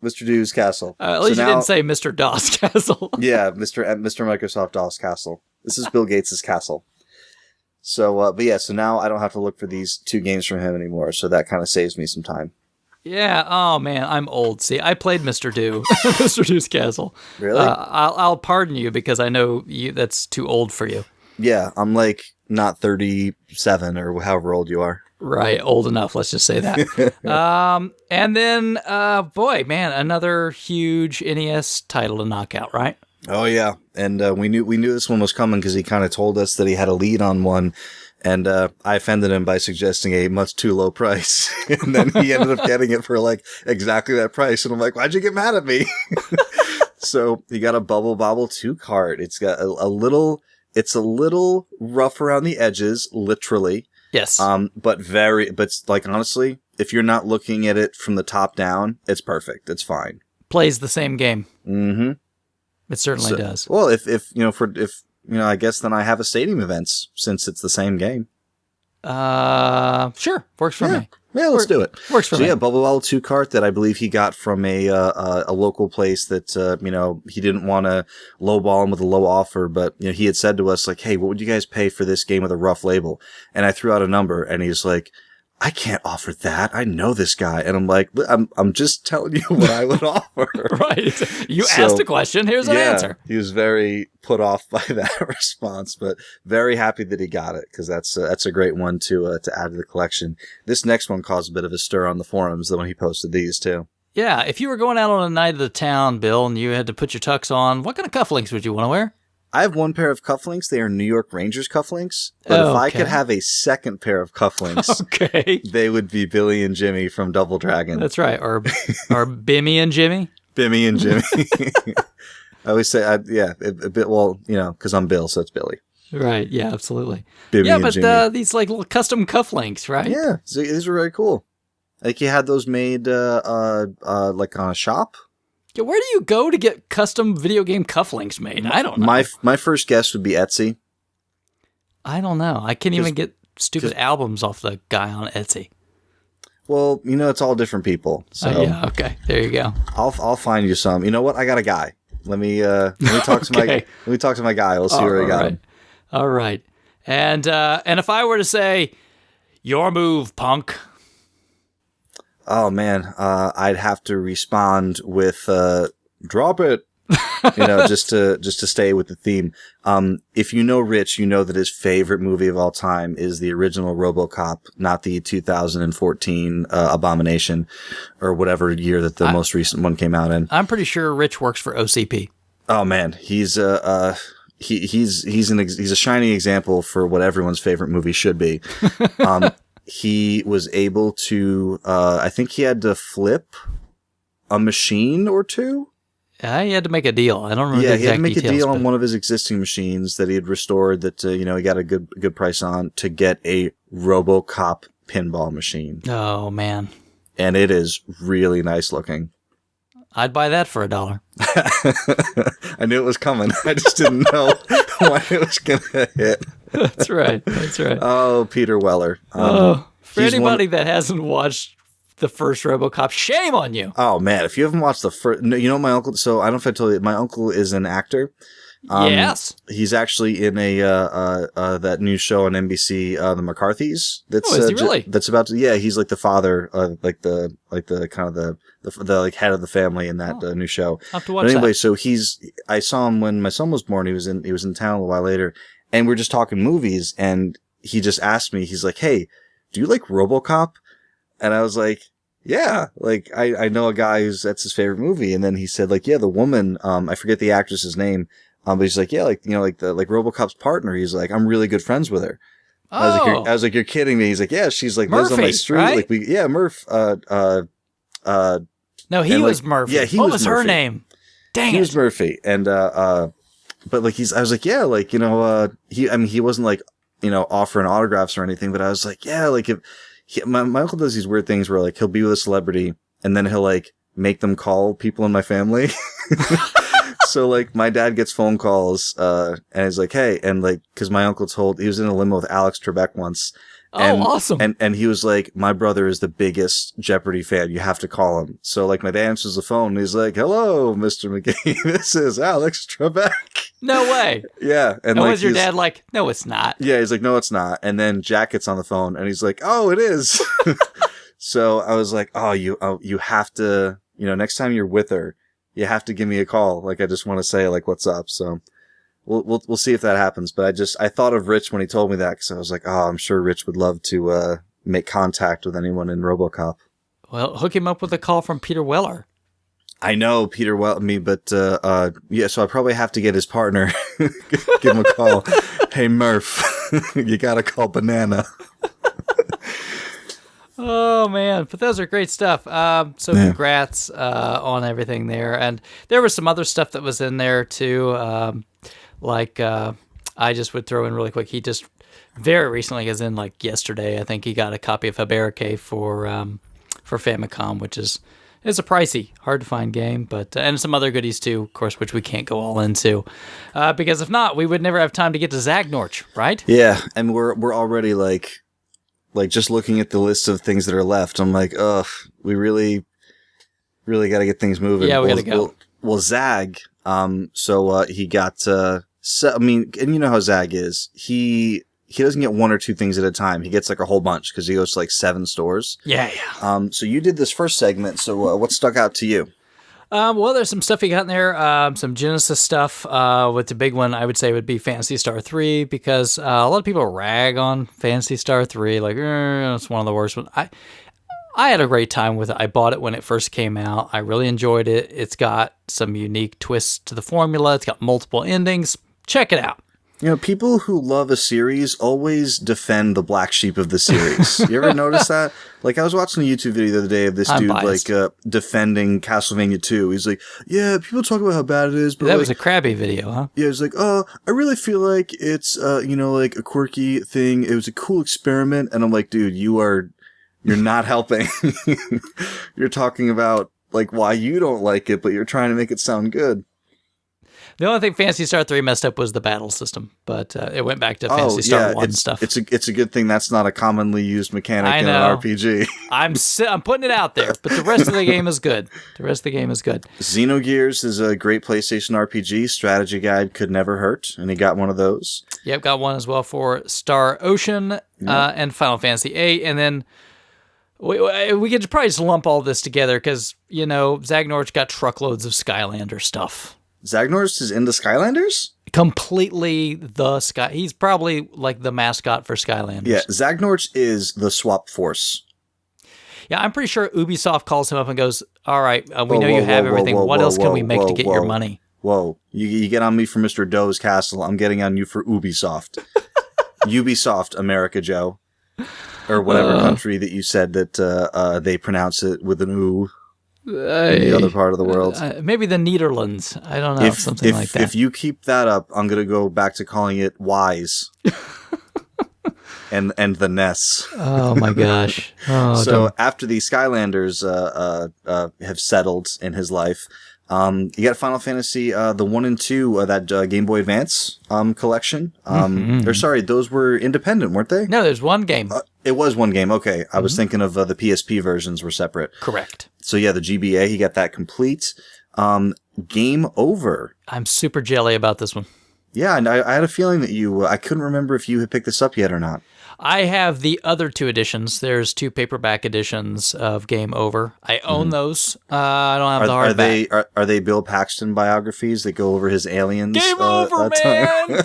Mr. Doe's Castle. At least you didn't say Mr. DOS Castle. Yeah, Mr. Microsoft DOS Castle. This is Bill Gates' castle. So, but yeah, so now I don't have to look for these two games from him anymore, so that kind of saves me some time. Yeah, oh man, I'm old. See, I played Mr. Doe, Mr. Doe's Castle. Really? I'll pardon you because I know that's too old for you. Yeah, I'm not 37 or however old you are. Right, old enough, let's just say that. And then, boy, man, another huge NES title to knock out, right? Oh yeah, and we knew this one was coming because he kind of told us that he had a lead on one, and I offended him by suggesting a much too low price, and then he ended up getting it for exactly that price, and I'm like, why'd you get mad at me? So he got a Bubble Bobble 2 cart. It's got it's a little rough around the edges, literally. Yes. But honestly, if you're not looking at it from the top down, it's perfect. It's fine. Plays the same game. Mm-hmm. It certainly does. Well, if I guess then I have a stadium events since it's the same game. Sure, works for me. Yeah, let's do it. Works for me. So yeah, Bubble Bobble 2 cart that I believe he got from a local place that he didn't want to lowball him with a low offer, but he had said to us hey, what would you guys pay for this game with a rough label? And I threw out a number, and he's like, I can't offer that. I know this guy. And I'm like, I'm just telling you what I would offer. Right. You asked a question. Here's an answer. He was very put off by that response, but very happy that he got it because that's a great one to add to the collection. This next one caused a bit of a stir on the forums when he posted these too. Yeah. If you were going out on a night of the town, Bill, and you had to put your tux on, what kind of cufflinks would you want to wear? I have one pair of cufflinks. They are New York Rangers cufflinks. But if I could have a second pair of cufflinks, they would be Billy and Jimmy from Double Dragon. That's right. Or Bimmy and Jimmy. Bimmy and Jimmy. I always say, a bit, because I'm Bill, so it's Billy. Right. Yeah, absolutely. Bimmy and Jimmy. These little custom cufflinks, right? Yeah. So these are very cool. You had those made on a shop. Yeah, where do you go to get custom video game cufflinks made? I don't know. My first guess would be Etsy. I don't know. I can't even get stupid albums off the guy on Etsy. Well, it's all different people. So yeah, okay. There you go. I'll find you some. You know what? I got a guy. Let me talk to let me talk to my guy. We'll see where I got him. All right. And if I were to say, your move, punk. Oh man, I'd have to respond with drop it. Just to stay with the theme. If you know Rich, you know that his favorite movie of all time is the original RoboCop, not the 2014 Abomination or whatever year that the most recent one came out in. I'm pretty sure Rich works for OCP. Oh man, he's a shining example for what everyone's favorite movie should be. He was able to, I think he had to flip a machine or two. He had to make a deal. I don't remember the exact details. Yeah, he had to make a deal on one of his existing machines that he had restored that, he got a good price on to get a RoboCop pinball machine. Oh, man. And it is really nice looking. I'd buy that for $1. I knew it was coming. I just didn't know when it was going to hit. That's right. Oh, Peter Weller. For anybody that hasn't watched the first RoboCop, shame on you. Oh, man. If you haven't watched the first... No, you know my uncle... So I don't know if I told you. My uncle is an actor. Yes. He's actually in that new show on NBC, The McCarthys. That's, is he really? That's about to... Yeah, he's like the father, like the kind of the like head of the family in that new show. I'll have to watch but anyway, that. so I saw him when my son was born. He was in town a while later, and we're just talking movies, and he just asked me, he's like, "Hey, do you like RoboCop?" And I was like, "Yeah, like I know a guy that's his favorite movie." And then he said, like, "Yeah, the woman, I forget the actress's name, but he's like, yeah, like, you know, like RoboCop's partner. He's like, I'm really good friends with her." Oh. I was like, "You're kidding me." He's like, "Yeah, she's like lives on my Murphy, street." right? Like Murph. No, he was Murphy. Yeah, he what was her Murphy. name? Dang He it. was Murphy, and but like I was like, yeah, like, you know, he wasn't like, you know, offering autographs or anything, but I was like, yeah, like if my uncle does these weird things where like he'll be with a celebrity and then he'll like make them call people in my family. So like my dad gets phone calls, and he's like, "Hey," and like, cause my uncle he was in a limo with Alex Trebek once. And, awesome. And he was like, "My brother is the biggest Jeopardy fan. You have to call him." So like my dad answers the phone and he's like, "Hello, Mr. McGee. This is Alex Trebek." No way. Yeah. And like, was your dad like, "No, it's not"? Yeah. He's like, "No, it's not." And then Jack gets on the phone and he's like, "Oh, it is." So I was like, "Oh, you have to, you know, next time you're with her, you have to give me a call. Like, I just want to say like, what's up." So we'll see if that happens. But I thought of Rich when he told me that, because I was like, oh, I'm sure Rich would love to make contact with anyone in RoboCop. Well, hook him up with a call from Peter Weller. I know Peter but yeah, so I probably have to get his partner, give him a call. "Hey, Murph, you got to call Banana." Oh, man. But those are great stuff. So congrats on everything there. And there was some other stuff that was in there, too. I just would throw in really quick. He just very recently, as in like yesterday, I think he got a copy of Habarike for Famicom, which is a pricey, hard to find game, but and some other goodies too, of course, which we can't go all into, because if not, we would never have time to get to Zagnorch, right? Yeah, and we're already like just looking at the list of things that are left. I'm like, ugh, we really got to get things moving. Yeah, we got to go. Well, Zag, so he got, I mean, and you know how Zag is. He doesn't get one or two things at a time. He gets like a whole bunch because he goes to like 7 stores. Yeah. So you did this first segment. So what stuck out to you? Well, there's some stuff you got in there, some Genesis stuff. With the big one, I would say would be Phantasy Star 3, because a lot of people rag on Phantasy Star 3, like, it's one of the worst ones. I had a great time with it. I bought it when it first came out. I really enjoyed it. It's got some unique twists to the formula. It's got multiple endings. Check it out. You know, people who love a series always defend the black sheep of the series. You ever notice that? Like, I was watching a YouTube video the other day of this dude, biased. like, defending Castlevania 2. He's like, yeah, people talk about how bad it is, but That like, was a Crabby video, huh? yeah, he's like, oh, I really feel like it's, you know, like a quirky thing. It was a cool experiment. And I'm like, dude, you're not helping. You're talking about, like, why you don't like it, but you're trying to make it sound good. The only thing Phantasy Star 3 messed up was the battle system, but it went back to Phantasy Star 1 stuff. It's a good thing that's not a commonly used mechanic in an RPG. I'm putting it out there, but the rest of the game is good. Xenogears is a great PlayStation RPG. Strategy guide could never hurt, and he got one of those. Yep, got one as well for Star Ocean and Final Fantasy VIII, and then we could probably just lump all this together because, you know, Zagnorch got truckloads of Skylander stuff. Zagnorch is into Skylanders? Completely the Sky. He's probably like the mascot for Skylanders. Yeah, Zagnorch is the swap force. Yeah, I'm pretty sure Ubisoft calls him up and goes, all right, we know you have everything. What else can we make to get your money? Whoa, you get on me for Mr. Doe's Castle. I'm getting on you for Ubisoft. Ubisoft, America, Joe. Or whatever country that you said that they pronounce it with an oo. In the other part of the world. Maybe the Netherlands. I don't know. Something like that. If you keep that up, I'm going to go back to calling it Wise. and the Ness. Oh my gosh. Oh, So after the Skylanders have settled in his life, you got Final Fantasy the 1 and 2 that Game Boy Advance collection. Or sorry, those were independent, weren't they? No, there's one game. It was one game. Okay, I was thinking of the PSP versions were separate. Correct. So yeah, the GBA, he got that complete. Game Over. I'm super jelly about this one. Yeah, and I had a feeling that you. I couldn't remember if you had picked this up yet or not. I have the other 2 editions. There's 2 paperback editions of Game Over. I own those. I don't have the hardback. Are they Bill Paxton biographies that go over his aliens? Game over, man.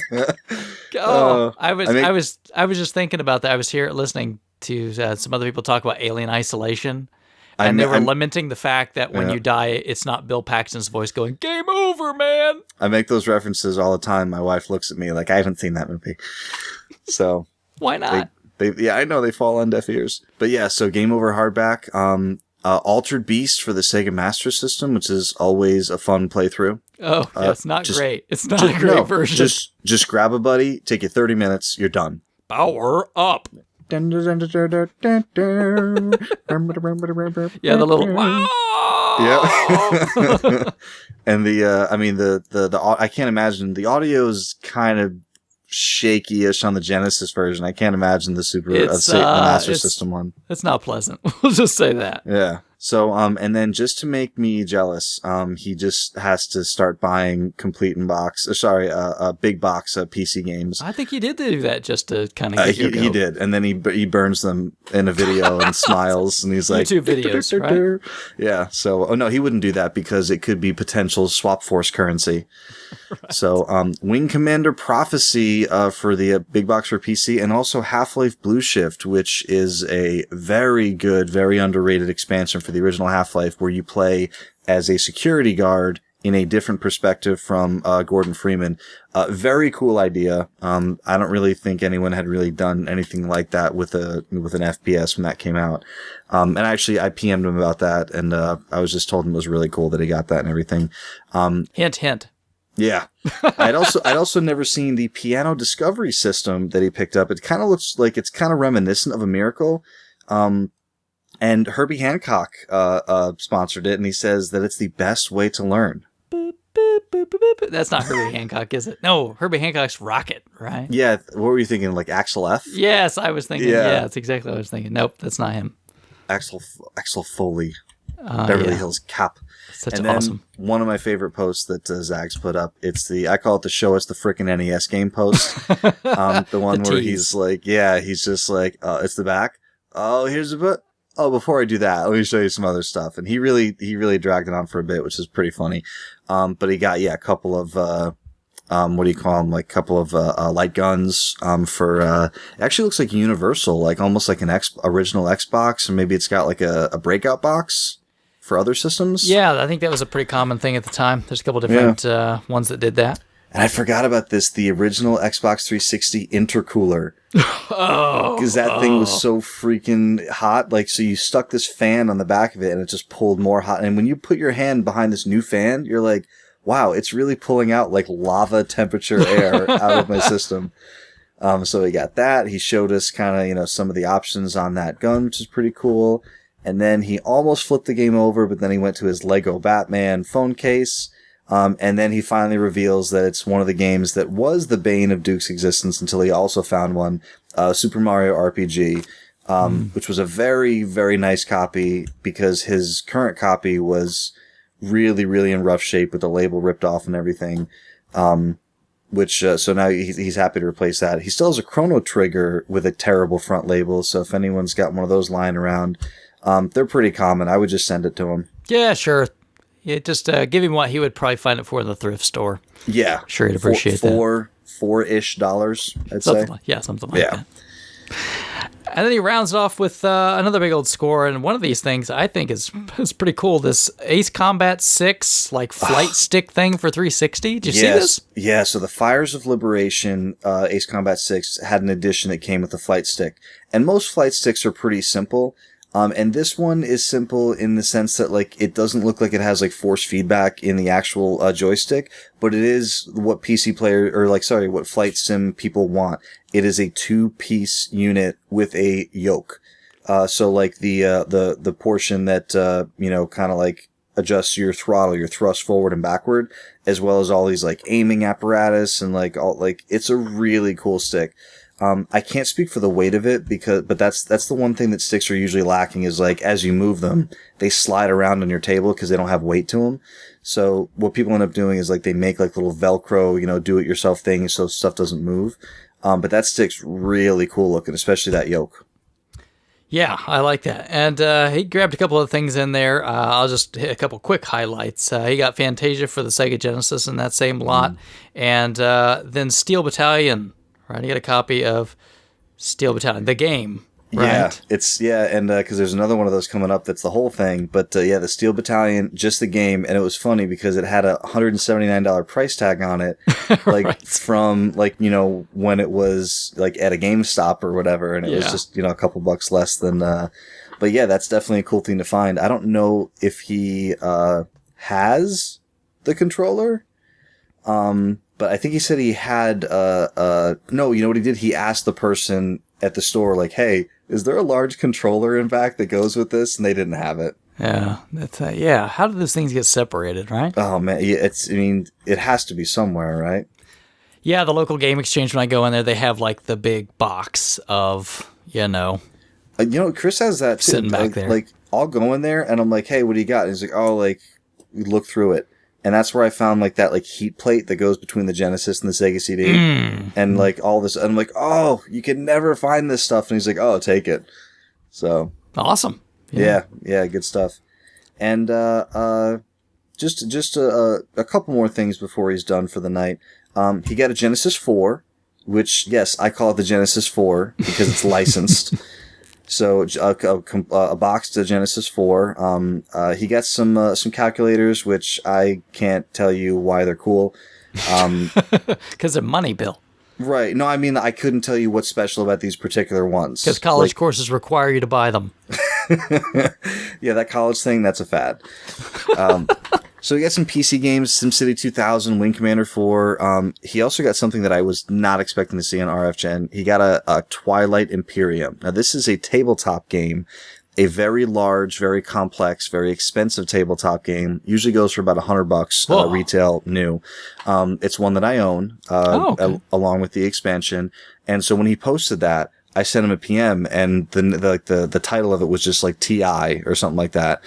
I was just thinking about that. I was here listening to some other people talk about Alien Isolation, and they were lamenting the fact that when you die, it's not Bill Paxton's voice going "Game over, man." I make those references all the time. My wife looks at me like I haven't seen that movie, so. Why not? Yeah, I know they fall on deaf ears. But yeah, so Game Over hardback. Altered Beast for the Sega Master System, which is always a fun playthrough. Oh, yeah, it's not great. It's not a great version. Just grab a buddy, take you 30 minutes, you're done. Power up. Yeah, the little yeah. And I can't imagine the audio is kind of shaky-ish on the Genesis version. I can't imagine the the Master System one. It's not pleasant. We'll just say that. Yeah. So, and then just to make me jealous, he just has to start buying big box PC games. I think he did do that just to kind of get he did, and then he burns them in a video and smiles, and he's like YouTube videos, right? Yeah. So, no, he wouldn't do that because it could be potential swap force currency. Right. So, Wing Commander Prophecy for the big box for PC, and also Half-Life Blue Shift, which is a very good, very underrated expansion for the original Half-Life, where you play as a security guard in a different perspective from Gordon Freeman. Very cool idea. I don't really think anyone had really done anything like that with an FPS when that came out. And actually, I PM'd him about that, and I was just told him it was really cool that he got that and everything. Hint, hint. Yeah. I'd also never seen the piano discovery system that he picked up. It kind of looks like it's kind of reminiscent of a Miracle. And Herbie Hancock sponsored it, and he says that it's the best way to learn. Boop, boop, boop, boop, boop. That's not Herbie Hancock, is it? No, Herbie Hancock's Rocket, right? Yeah. What were you thinking, like Axel F? Yes, I was thinking. Yeah, that's exactly what I was thinking. Nope, that's not him. Axel Foley. Beverly Hills Cop. Awesome. One of my favorite posts that Zags put up, I call it the show us the frickin' NES game post. The one where he's like, he's just like, it's the back. Oh, here's the book. Oh, before I do that, let me show you some other stuff. And he really dragged it on for a bit, which is pretty funny. But he got, a couple of, what do you call them? Like a couple of, light guns, for, it actually looks like Universal, like almost like an original Xbox, and maybe it's got like a breakout box for other systems. Yeah, I think that was a pretty common thing at the time. There's a couple different ones that did that. And I forgot about this, the original Xbox 360 intercooler. Because that thing was so freaking hot. Like, so you stuck this fan on the back of it and it just pulled more hot. And when you put your hand behind this new fan, you're like, wow, it's really pulling out like lava temperature air out of my system. So we got that. He showed us kind of, some of the options on that gun, which is pretty cool. And then he almost flipped the game over, but then he went to his Lego Batman phone case. And then he finally reveals that it's one of the games that was the bane of Duke's existence until he also found one, Super Mario RPG, which was a very, very nice copy because his current copy was really, really in rough shape with the label ripped off and everything. So now he's happy to replace that. He still has a Chrono Trigger with a terrible front label. So if anyone's got one of those lying around, they're pretty common. I would just send it to him. Yeah, sure. Yeah, just give him what he would probably find it for in the thrift store. Yeah. Sure, he'd appreciate that. $4-ish, I'd say. Something like that. And then he rounds it off with another big old score, and one of these things I think is pretty cool. This Ace Combat 6 flight stick thing for 360. Did you see this? Yeah, so the Fires of Liberation Ace Combat 6 had an edition that came with a flight stick. And most flight sticks are pretty simple. And this one is simple in the sense that like it doesn't look like it has like force feedback in the actual joystick, but it is what what flight sim people want. It is a 2-piece unit with a yoke. So like the portion that kind of like adjusts your throttle, your thrust forward and backward, as well as all these like aiming apparatus and like all like it's a really cool stick. I can't speak for the weight of it but that's the one thing that sticks are usually lacking is like as you move them, they slide around on your table because they don't have weight to them. So what people end up doing is like they make like little Velcro, do it yourself things so stuff doesn't move. But that stick's really cool looking, especially that yoke. Yeah, I like that. And he grabbed a couple of things in there. I'll just hit a couple quick highlights. He got Fantasia for the Sega Genesis in that same lot. And then Steel Battalion, right? He got a copy of Steel Battalion, the game, right? And because there's another one of those coming up that's the whole thing. But the Steel Battalion, just the game. And it was funny because it had a $179 price tag on it, like right. From like, when it was like at a GameStop or whatever. And it was just, a couple bucks less than, but yeah, that's definitely a cool thing to find. I don't know if he, has the controller. But I think he said he had, no, you know what he did? He asked the person at the store, like, hey, is there a large controller in back that goes with this? And they didn't have it. Yeah. That's, how did those things get separated, right? Oh, man. It has to be somewhere, right? Yeah. The local game exchange, when I go in there, they have like the big box of, Chris has that too. Sitting back there. Like, I'll go in there and I'm like, hey, what do you got? And he's like, oh, like, look through it. And that's where I found like that like heat plate that goes between the Genesis and the Sega CD. And like all this, and I'm like, oh, you can never find this stuff. And he's like, oh, take it. So awesome. Yeah, good stuff. And just a couple more things before he's done for the night. He got a Genesis 4, which yes, I call it the Genesis 4 because it's licensed. So a box to Genesis 4. He got some calculators, which I can't tell you why they're cool. Because they're money, Bill. Right. No, I mean, I couldn't tell you what's special about these particular ones. Because college courses require you to buy them. Yeah, that college thing, that's a fad. So he got some PC games, SimCity 2000, Wing Commander 4. He also got something that I was not expecting to see on RF Gen. He got a Twilight Imperium. Now, this is a tabletop game, a very large, very complex, very expensive tabletop game. Usually goes for about $100 retail new. It's one that I own, along with the expansion. And so when he posted that, I sent him a PM, and the title of it was just like TI or something like that.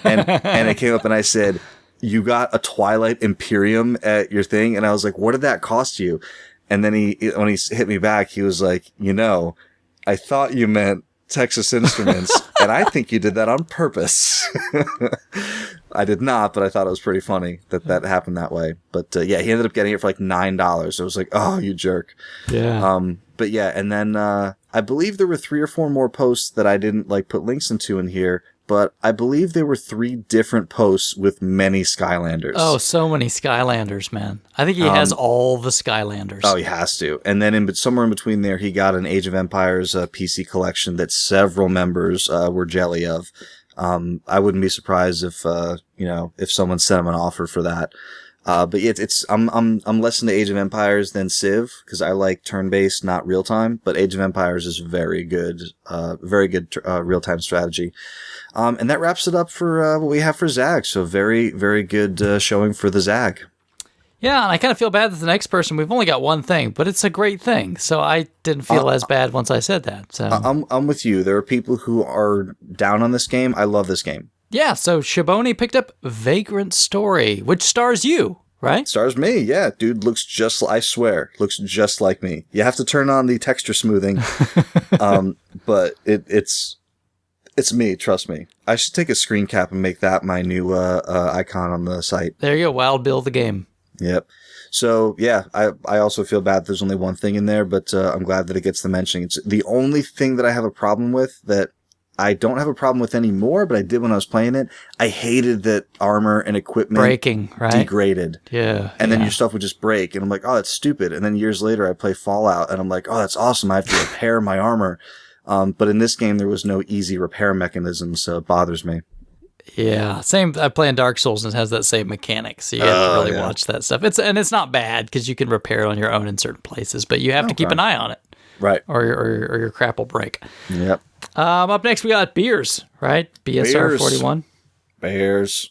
And it came up, and I said, you got a Twilight Imperium at your thing? And I was like, what did that cost you? And then when he hit me back, he was like, I thought you meant Texas Instruments, and I think you did that on purpose. I did not, but I thought it was pretty funny that happened that way. But he ended up getting it for like $9. I was like, oh, you jerk. Yeah. But yeah, and then I believe there were 3 or 4 more posts that I didn't like put links into in here. But I believe there were 3 different posts with many Skylanders. Oh, so many Skylanders, man. I think he has all the Skylanders. Oh, he has to. And then somewhere in between there, he got an Age of Empires PC collection that several members were jelly of. I wouldn't be surprised if someone sent him an offer for that. But yeah, I'm less into Age of Empires than Civ because I like turn-based, not real-time. But Age of Empires is very good real-time strategy. And that wraps it up for what we have for Zag. So very, very good showing for the Zag. Yeah, and I kind of feel bad that the next person, we've only got one thing, but it's a great thing. So I didn't feel as bad once I said that. So I'm with you. There are people who are down on this game. I love this game. Yeah, so Shaboni picked up Vagrant Story, which stars you, right? Stars me, yeah. Dude looks looks just like me. You have to turn on the texture smoothing. But it's me, trust me. I should take a screen cap and make that my new icon on the site. There you go, Wild Bill the game. Yep. So, yeah, I also feel bad there's only one thing in there, but I'm glad that it gets the mention. It's the only thing that I have a problem with that I don't have a problem with anymore, but I did when I was playing it. I hated that armor and equipment breaking, right? Degraded. Yeah. And then your stuff would just break, and I'm like, oh, that's stupid. And then years later, I play Fallout, and I'm like, oh, that's awesome. I have to repair my armor. But in this game, there was no easy repair mechanism, so it bothers me. Yeah, same. I play in Dark Souls and it has that same mechanic, so you have to really watch that stuff. It's not bad because you can repair it on your own in certain places, but you have to keep an eye on it, right? Or your crap will break. Yep. Up next we got beers, right? BSR 41. Bears.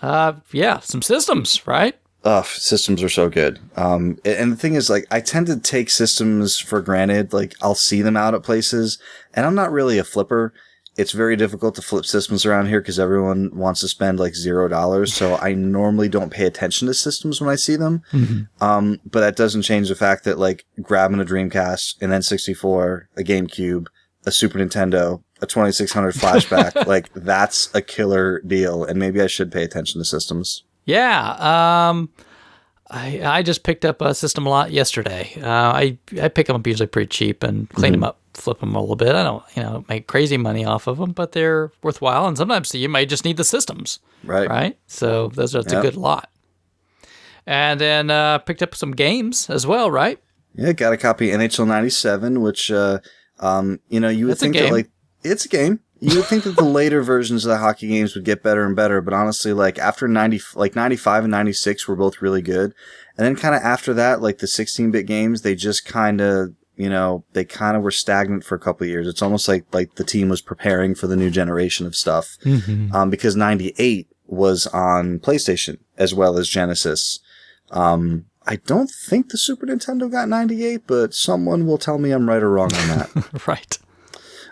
Yeah, some systems, right? Systems are so good. And the thing is, like, I tend to take systems for granted. Like, I'll see them out at places, and I'm not really a flipper. It's very difficult to flip systems around here because everyone wants to spend like $0. So I normally don't pay attention to systems when I see them. Mm-hmm. But that doesn't change the fact that like grabbing a Dreamcast, an N64, a GameCube, a Super Nintendo, a 2600 flashback, like that's a killer deal. And maybe I should pay attention to systems. Yeah. I just picked up a system a lot yesterday. I pick them up usually pretty cheap and clean them up, flip them a little bit. I don't, make crazy money off of them, but they're worthwhile. And sometimes you might just need the systems. Right. So that's a good lot. And then picked up some games as well, right? Yeah, got a copy of NHL 97, which, you would think that like, it's a game. You would think that the later versions of the hockey games would get better and better, but honestly, like after 95 and 96 were both really good. And then kind of after that, like the 16-bit games, they just kind of, were stagnant for a couple of years. It's almost like the team was preparing for the new generation of stuff. Mm-hmm. Because 98 was on PlayStation as well as Genesis. I don't think the Super Nintendo got 98, but someone will tell me I'm right or wrong on that. Right.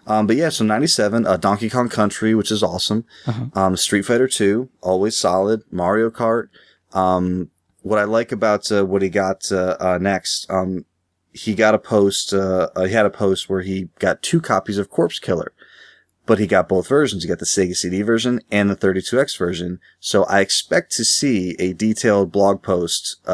But yeah, so 97, Donkey Kong Country, which is awesome. Uh-huh. Street Fighter 2, always solid. Mario Kart. What I like about what he got next, he got a post. He had a post where he got 2 copies of Corpse Killer, but he got both versions. He got the Sega CD version and the 32X version. So I expect to see a detailed blog post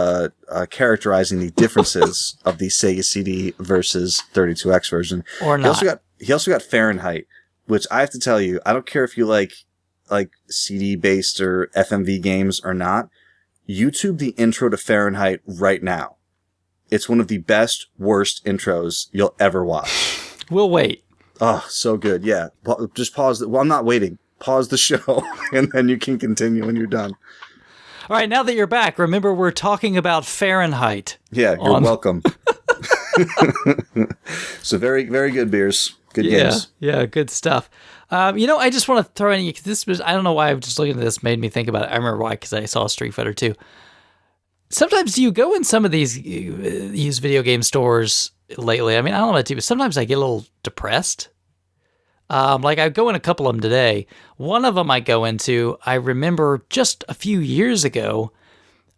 characterizing the differences of the Sega CD versus 32X version. Or not. He also got Fahrenheit, which I have to tell you, I don't care if you like CD-based or FMV games or not. YouTube the intro to Fahrenheit right now. It's one of the best, worst intros you'll ever watch. We'll wait. Oh, so good. Yeah. Just pause. Well, I'm not waiting. Pause the show, and then you can continue when you're done. All right. Now that you're back, remember we're talking about Fahrenheit. Yeah, you're welcome. So very, very good beers. Good games. Yeah, good stuff. I just want to throw in, I don't know why I'm just looking at this, made me think about it. I remember why, because I saw Street Fighter 2. Sometimes you go in some of these used video game stores lately. I mean, I don't know about you, but sometimes I get a little depressed. Like I go in a couple of them today. One of them I go into, I remember just a few years ago,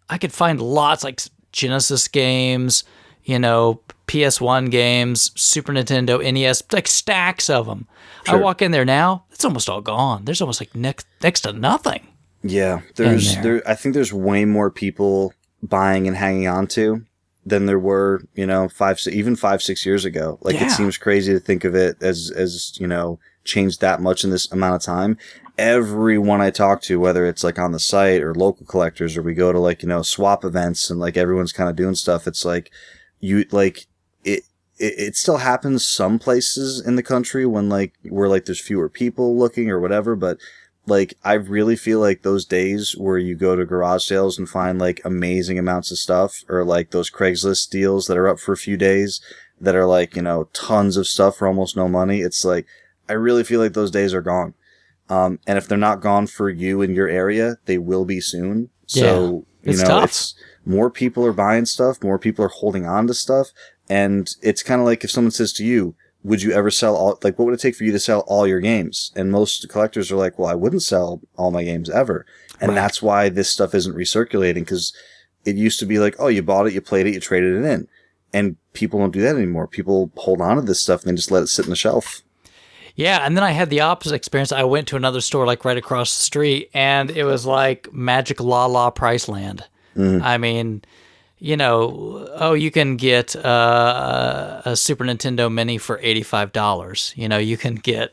I could find lots like Genesis games, PS1 games, Super Nintendo, NES, like stacks of them. Sure. I walk in there now, it's almost all gone. There's almost like next to nothing. Yeah, I think there's way more people buying and hanging on to than there were, 5-6 years ago. Like It seems crazy to think of it as changed that much in this amount of time. Everyone I talk to, whether it's like on the site or local collectors, or we go to swap events and like everyone's kind of doing stuff. It's like it still happens some places in the country when where there's fewer people looking or whatever, but I really feel like those days where you go to garage sales and find amazing amounts of stuff, or those Craigslist deals that are up for a few days that are tons of stuff for almost no money. It's I really feel like those days are gone. And if they're not gone for you in your area, they will be soon. So, tough. It's more people are buying stuff, more people are holding on to stuff. And it's kind of like if someone says to you, would you ever sell all, what would it take for you to sell all your games? And most collectors are like, well, I wouldn't sell all my games ever. And that's why this stuff isn't recirculating, because it used to be oh, you bought it, you played it, you traded it in. And people don't do that anymore. People hold on to this stuff and then just let it sit in the shelf. Yeah, and then I had the opposite experience. I went to another store right across the street, and it was like Magic La La Priceland. Mm-hmm. I mean, you can get a Super Nintendo Mini for $85. You can get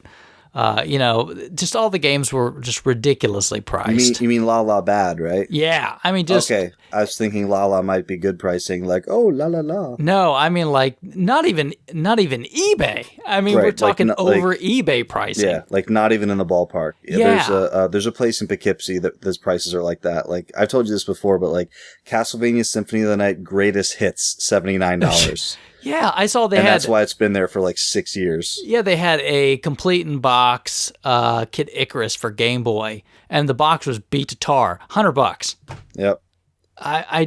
Just all the games were just ridiculously priced. You mean La La Bad, right? Yeah, I mean just okay. I was thinking La La might be good pricing, like La La La. No, I mean like not even eBay. I mean we're talking over eBay pricing. Yeah, like not even in the ballpark. Yeah. There's a place in Poughkeepsie that those prices are like that. Like I've told you this before, but like Castlevania Symphony of the Night Greatest Hits, $79. Yeah, I saw they and had. That's why it's been there for like 6 years. Yeah, they had a complete in box Kid Icarus for Game Boy, and the box was beat to tar, $100. Yep. I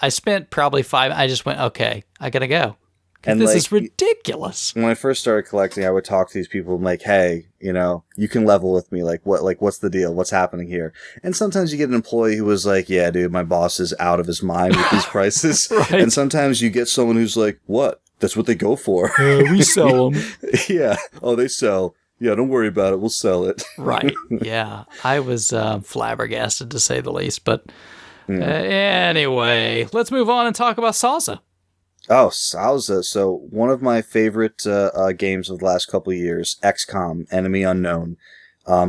spent probably $5. I just went, okay, I gotta go. And this is ridiculous. When I first started collecting, I would talk to these people and like, hey, you can level with me. What's the deal? What's happening here? And sometimes you get an employee who was like, yeah, dude, my boss is out of his mind with these prices. Right. And sometimes you get someone who's like, what? That's what they go for. We sell them. Yeah. Oh, they sell. Yeah, don't worry about it. We'll sell it. Right. Yeah. I was flabbergasted to say the least. But anyway, let's move on and talk about Salsa. Oh, Salsa. So one of my favorite games of the last couple of years, XCOM, Enemy Unknown.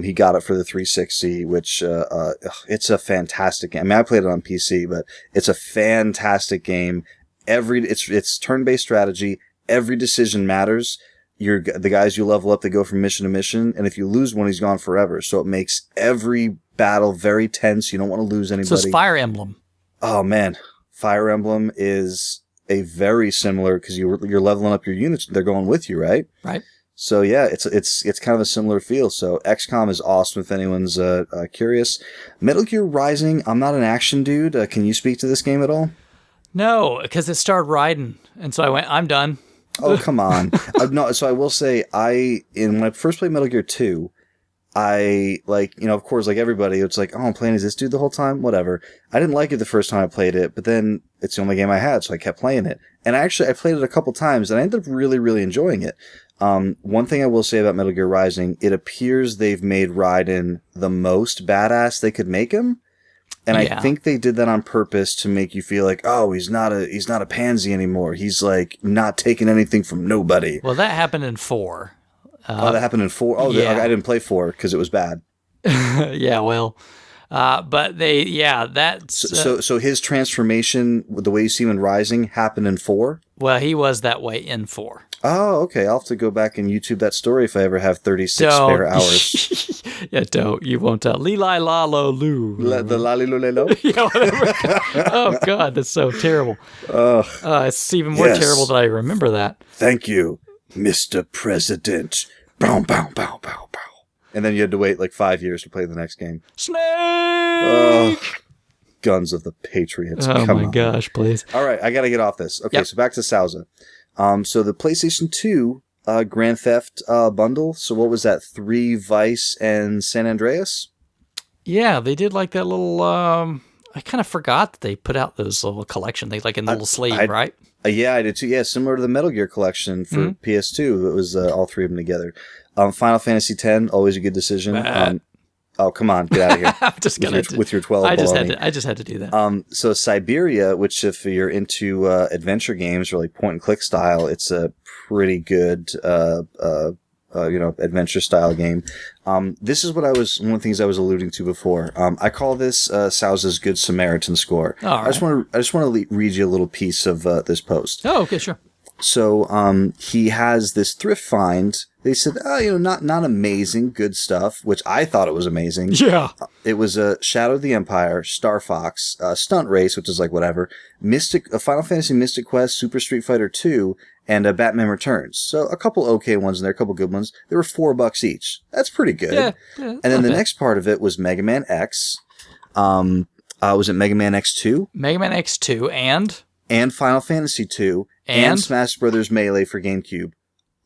He got it for the 360, which it's a fantastic game. I mean, I played it on PC, but it's a fantastic game. It's turn-based strategy. Every decision matters. The guys you level up, they go from mission to mission, and if you lose one, he's gone forever. So it makes every battle very tense. You don't want to lose anybody. So it's Fire Emblem. Oh man, Fire Emblem is a very similar because you're leveling up your units. They're going with you, right? Right. So yeah, it's kind of a similar feel. So XCOM is awesome if anyone's curious. Metal Gear Rising. I'm not an action dude. Can you speak to this game at all? No, because it started riding, and so I went, I'm done. Oh, come on. No, so I will say, when I first played Metal Gear 2, I, of course, like everybody, it's like, oh, I'm playing as this dude the whole time? Whatever. I didn't like it the first time I played it, but then it's the only game I had, so I kept playing it. And I played it a couple times, and I ended up really, really enjoying it. One thing I will say about Metal Gear Rising, it appears they've made Raiden the most badass they could make him. And I think they did that on purpose to make you feel like, oh, he's not a pansy anymore. He's like not taking anything from nobody. Well, that happened in 4. That happened in 4. Oh, yeah. I didn't play 4 because it was bad. Yeah, well, but that's so his transformation, the way you see him in Rising, happened in 4. Well, he was that way in 4. Oh, okay. I'll have to go back and YouTube that story if I ever have 36 spare hours. Yeah, don't. You won't tell. Li-li la lo loo. The la-li-lo-le-lo? Yeah, whatever. Oh, God, that's so terrible. It's even more terrible that I remember that. Thank you, Mr. President. Bow, bow, bow, bow, bow. And then you had to wait like 5 years to play the next game. Snake! Guns of the Patriots. Oh, my gosh, please. All right, I got to get off this. Okay, So back to Salsa. So the PlayStation 2 Grand Theft bundle. So what was that? 3 Vice and San Andreas? Yeah, they did like that little. I kind of forgot that they put out those little collection things, like in the little sleeve, right? Yeah, I did too. Yeah, similar to the Metal Gear collection for PS2. It was all 3 of them together. Final Fantasy X, always a good decision. Oh, come on, get out of here! I'm just gonna with your 12. I just had to do that. So Siberia, which if you're into adventure games or like point and click style, it's a pretty good adventure style game. This is one of the things I was alluding to before. I call this Salsa's Good Samaritan score. All right. I just want to read you a little piece of this post. Oh, okay, sure. So he has this thrift find. They said, not amazing, good stuff, which I thought it was amazing. Yeah. It was a Shadow of the Empire, Star Fox, Stunt Race, which is like whatever, Final Fantasy Mystic Quest, Super Street Fighter 2, and Batman Returns. So a couple okay ones in there, a couple good ones. They were $4 each. That's pretty good. Yeah, and then the next part of it was Mega Man X. Was it Mega Man X2? Mega Man X2 and Final Fantasy 2 and Smash Brothers Melee for GameCube.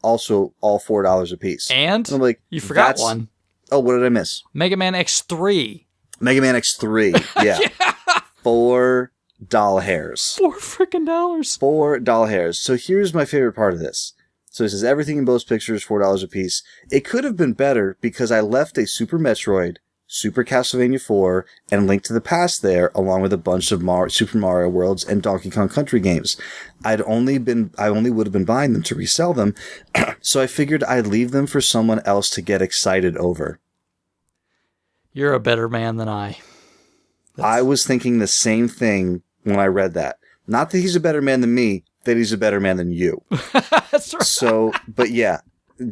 Also, all $4 a piece. And I'm like, you forgot one. Oh, what did I miss? Mega Man X3. Mega Man X3. Yeah. Yeah. $4 hairs. $4 freaking dollars. $4 hairs. So here's my favorite part of this. So it says everything in both pictures, $4 a piece. It could have been better because I left a Super Metroid, Super Castlevania 4, and Link to the Past there, along with a bunch of Super Mario Worlds and Donkey Kong Country games. I only would have been buying them to resell them, so I figured I'd leave them for someone else to get excited over. You're a better man than I. I was thinking the same thing when I read that. Not that he's a better man than me, that he's a better man than you. That's right. So, but yeah.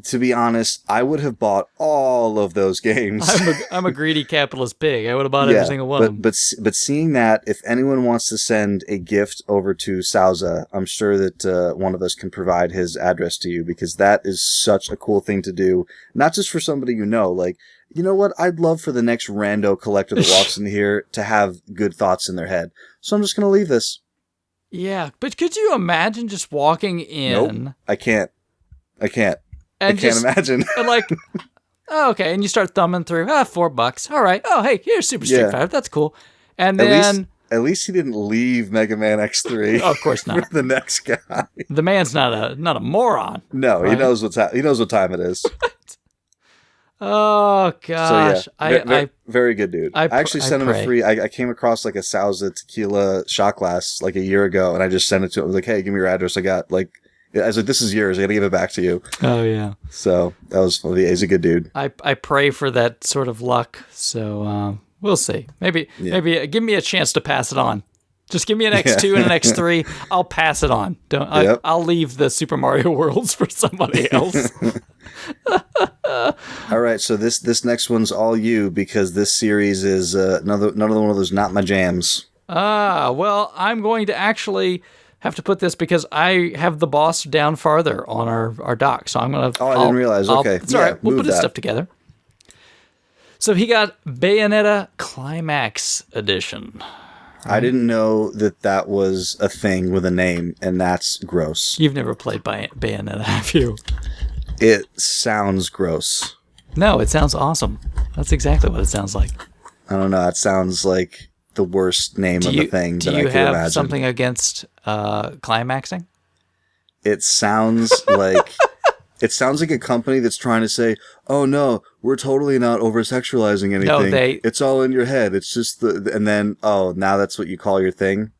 To be honest, I would have bought all of those games. I'm a greedy capitalist pig. I would have bought every single one of them. But seeing that, if anyone wants to send a gift over to Kazaa, I'm sure that one of us can provide his address to you, because that is such a cool thing to do. Not just for somebody you know. Like, you know what? I'd love for the next rando collector that walks in here to have good thoughts in their head. So I'm just going to leave this. Yeah, but could you imagine just walking in? Nope, I can't. And I can't imagine. And like, oh, okay, and you start thumbing through, $4. All right. Oh, hey, here's Super Street Fighter. That's cool. And then at least he didn't leave Mega Man X3. Oh, of course not. For the next guy. The man's not a moron. No, right? He knows he knows what time it is. Oh gosh. So yeah, very good dude. I actually sent him a free. I came across like a Sauza tequila shot glass like a year ago, and I just sent it to him. I was like, hey, give me your address. I was like, this is yours. I gotta give it back to you. Oh yeah. So that was funny. He's a good dude. I pray for that sort of luck. So we'll see. Maybe give me a chance to pass it on. Just give me an X2 and an X3. I'll pass it on. I'll leave the Super Mario Worlds for somebody else. All right, so this next one's all you, because this series is another one of those not my jams. Well, I'm going to actually have to put this because I have the boss down farther on our dock. So I'm going to... Oh, I didn't realize. Okay. It's all right. We'll put his stuff together. So he got Bayonetta Climax Edition. I didn't know that was a thing with a name, and that's gross. You've never played Bayonetta, have you? It sounds gross. No, it sounds awesome. That's exactly what it sounds like. I don't know. It sounds like the worst name of the thing that I could imagine. Do you have something against climaxing? It sounds like... It sounds like a company that's trying to say, "Oh no, we're totally not over-sexualizing anything. No, it's all in your head. It's just and then now that's what you call your thing."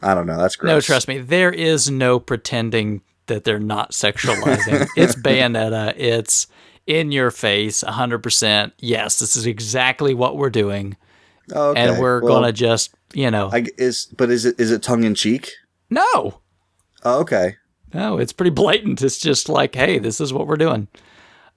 I don't know. That's gross. No, trust me. There is no pretending that they're not sexualizing. It's Bayonetta. It's in your face, 100%. Yes, this is exactly what we're doing. Oh, okay. And we're gonna just, is it tongue in cheek? No. Oh, okay. No, it's pretty blatant. It's just like, hey, this is what we're doing.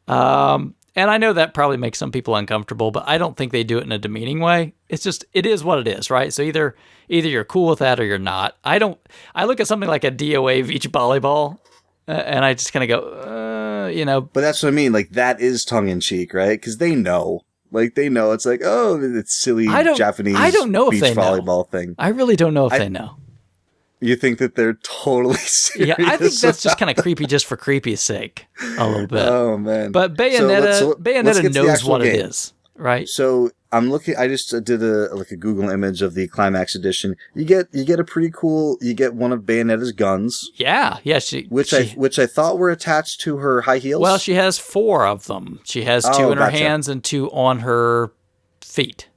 And I know that probably makes some people uncomfortable, but I don't think they do it in a demeaning way. It's just, it is what it is, right? So either you're cool with that or you're not. I look at something like a DOA beach volleyball, and I just kind of go, But that's what I mean. Like, that is tongue in cheek, right? Because they know. Like, they know. It's like, it's silly Japanese I don't know beach if they volleyball thing. I really don't know if they know. You think that they're totally serious? Yeah, I think that's just kind of creepy just for creepy's sake, a little bit. Oh, man. But Bayonetta knows what it is, right? So I'm looking. I just did a Google image of the Climax Edition. You get a pretty cool. You get one of Bayonetta's guns. Yeah. Which I thought were attached to her high heels. Well, she has 4 of them. She has 2 in her hands and 2 on her feet.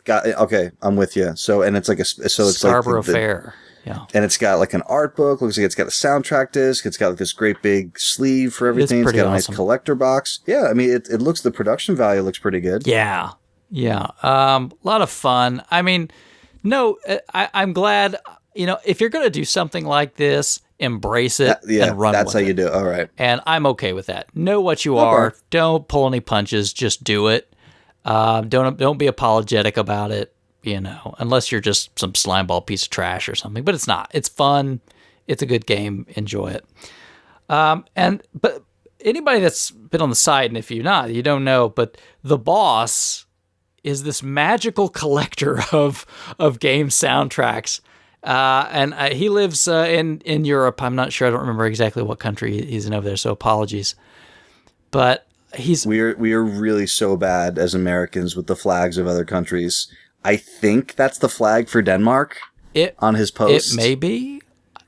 Got it. Okay, I'm with you. So it's like it's Scarborough Fair. Yeah. And it's got like an art book. Looks like it's got a soundtrack disc. It's got like this great big sleeve for everything. It's got a nice collector box. Yeah, I mean, it looks, the production value looks pretty good. Yeah. A lot of fun. I mean, no, I'm glad, if you're going to do something like this, embrace it and run with it. That's how you do it. All right. And I'm okay with that. Know what you are. Don't pull any punches. Just do it. Don't be apologetic about it. Unless you're just some slimeball piece of trash or something. But it's not. It's fun. It's a good game. Enjoy it. But anybody that's been on the site, and if you're not, you don't know, but the boss is this magical collector of game soundtracks. And he lives in Europe. I'm not sure. I don't remember exactly what country he's in over there, so apologies. But we are really so bad as Americans with the flags of other countries. I think that's the flag for Denmark on his post. It may be.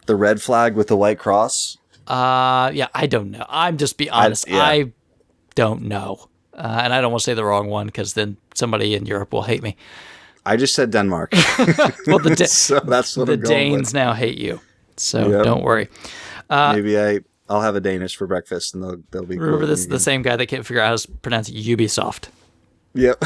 The red flag with the white cross. Yeah, I don't know. I'm just be honest. I don't know. And I don't want to say the wrong one because then somebody in Europe will hate me. I just said Denmark. Well, so that's what the I'm going Danes with. now hate you. So don't worry. Maybe I'll have a Danish for breakfast and they'll be Remember quoting this, again. the same guy that can't figure out how to pronounce Ubisoft. Yep.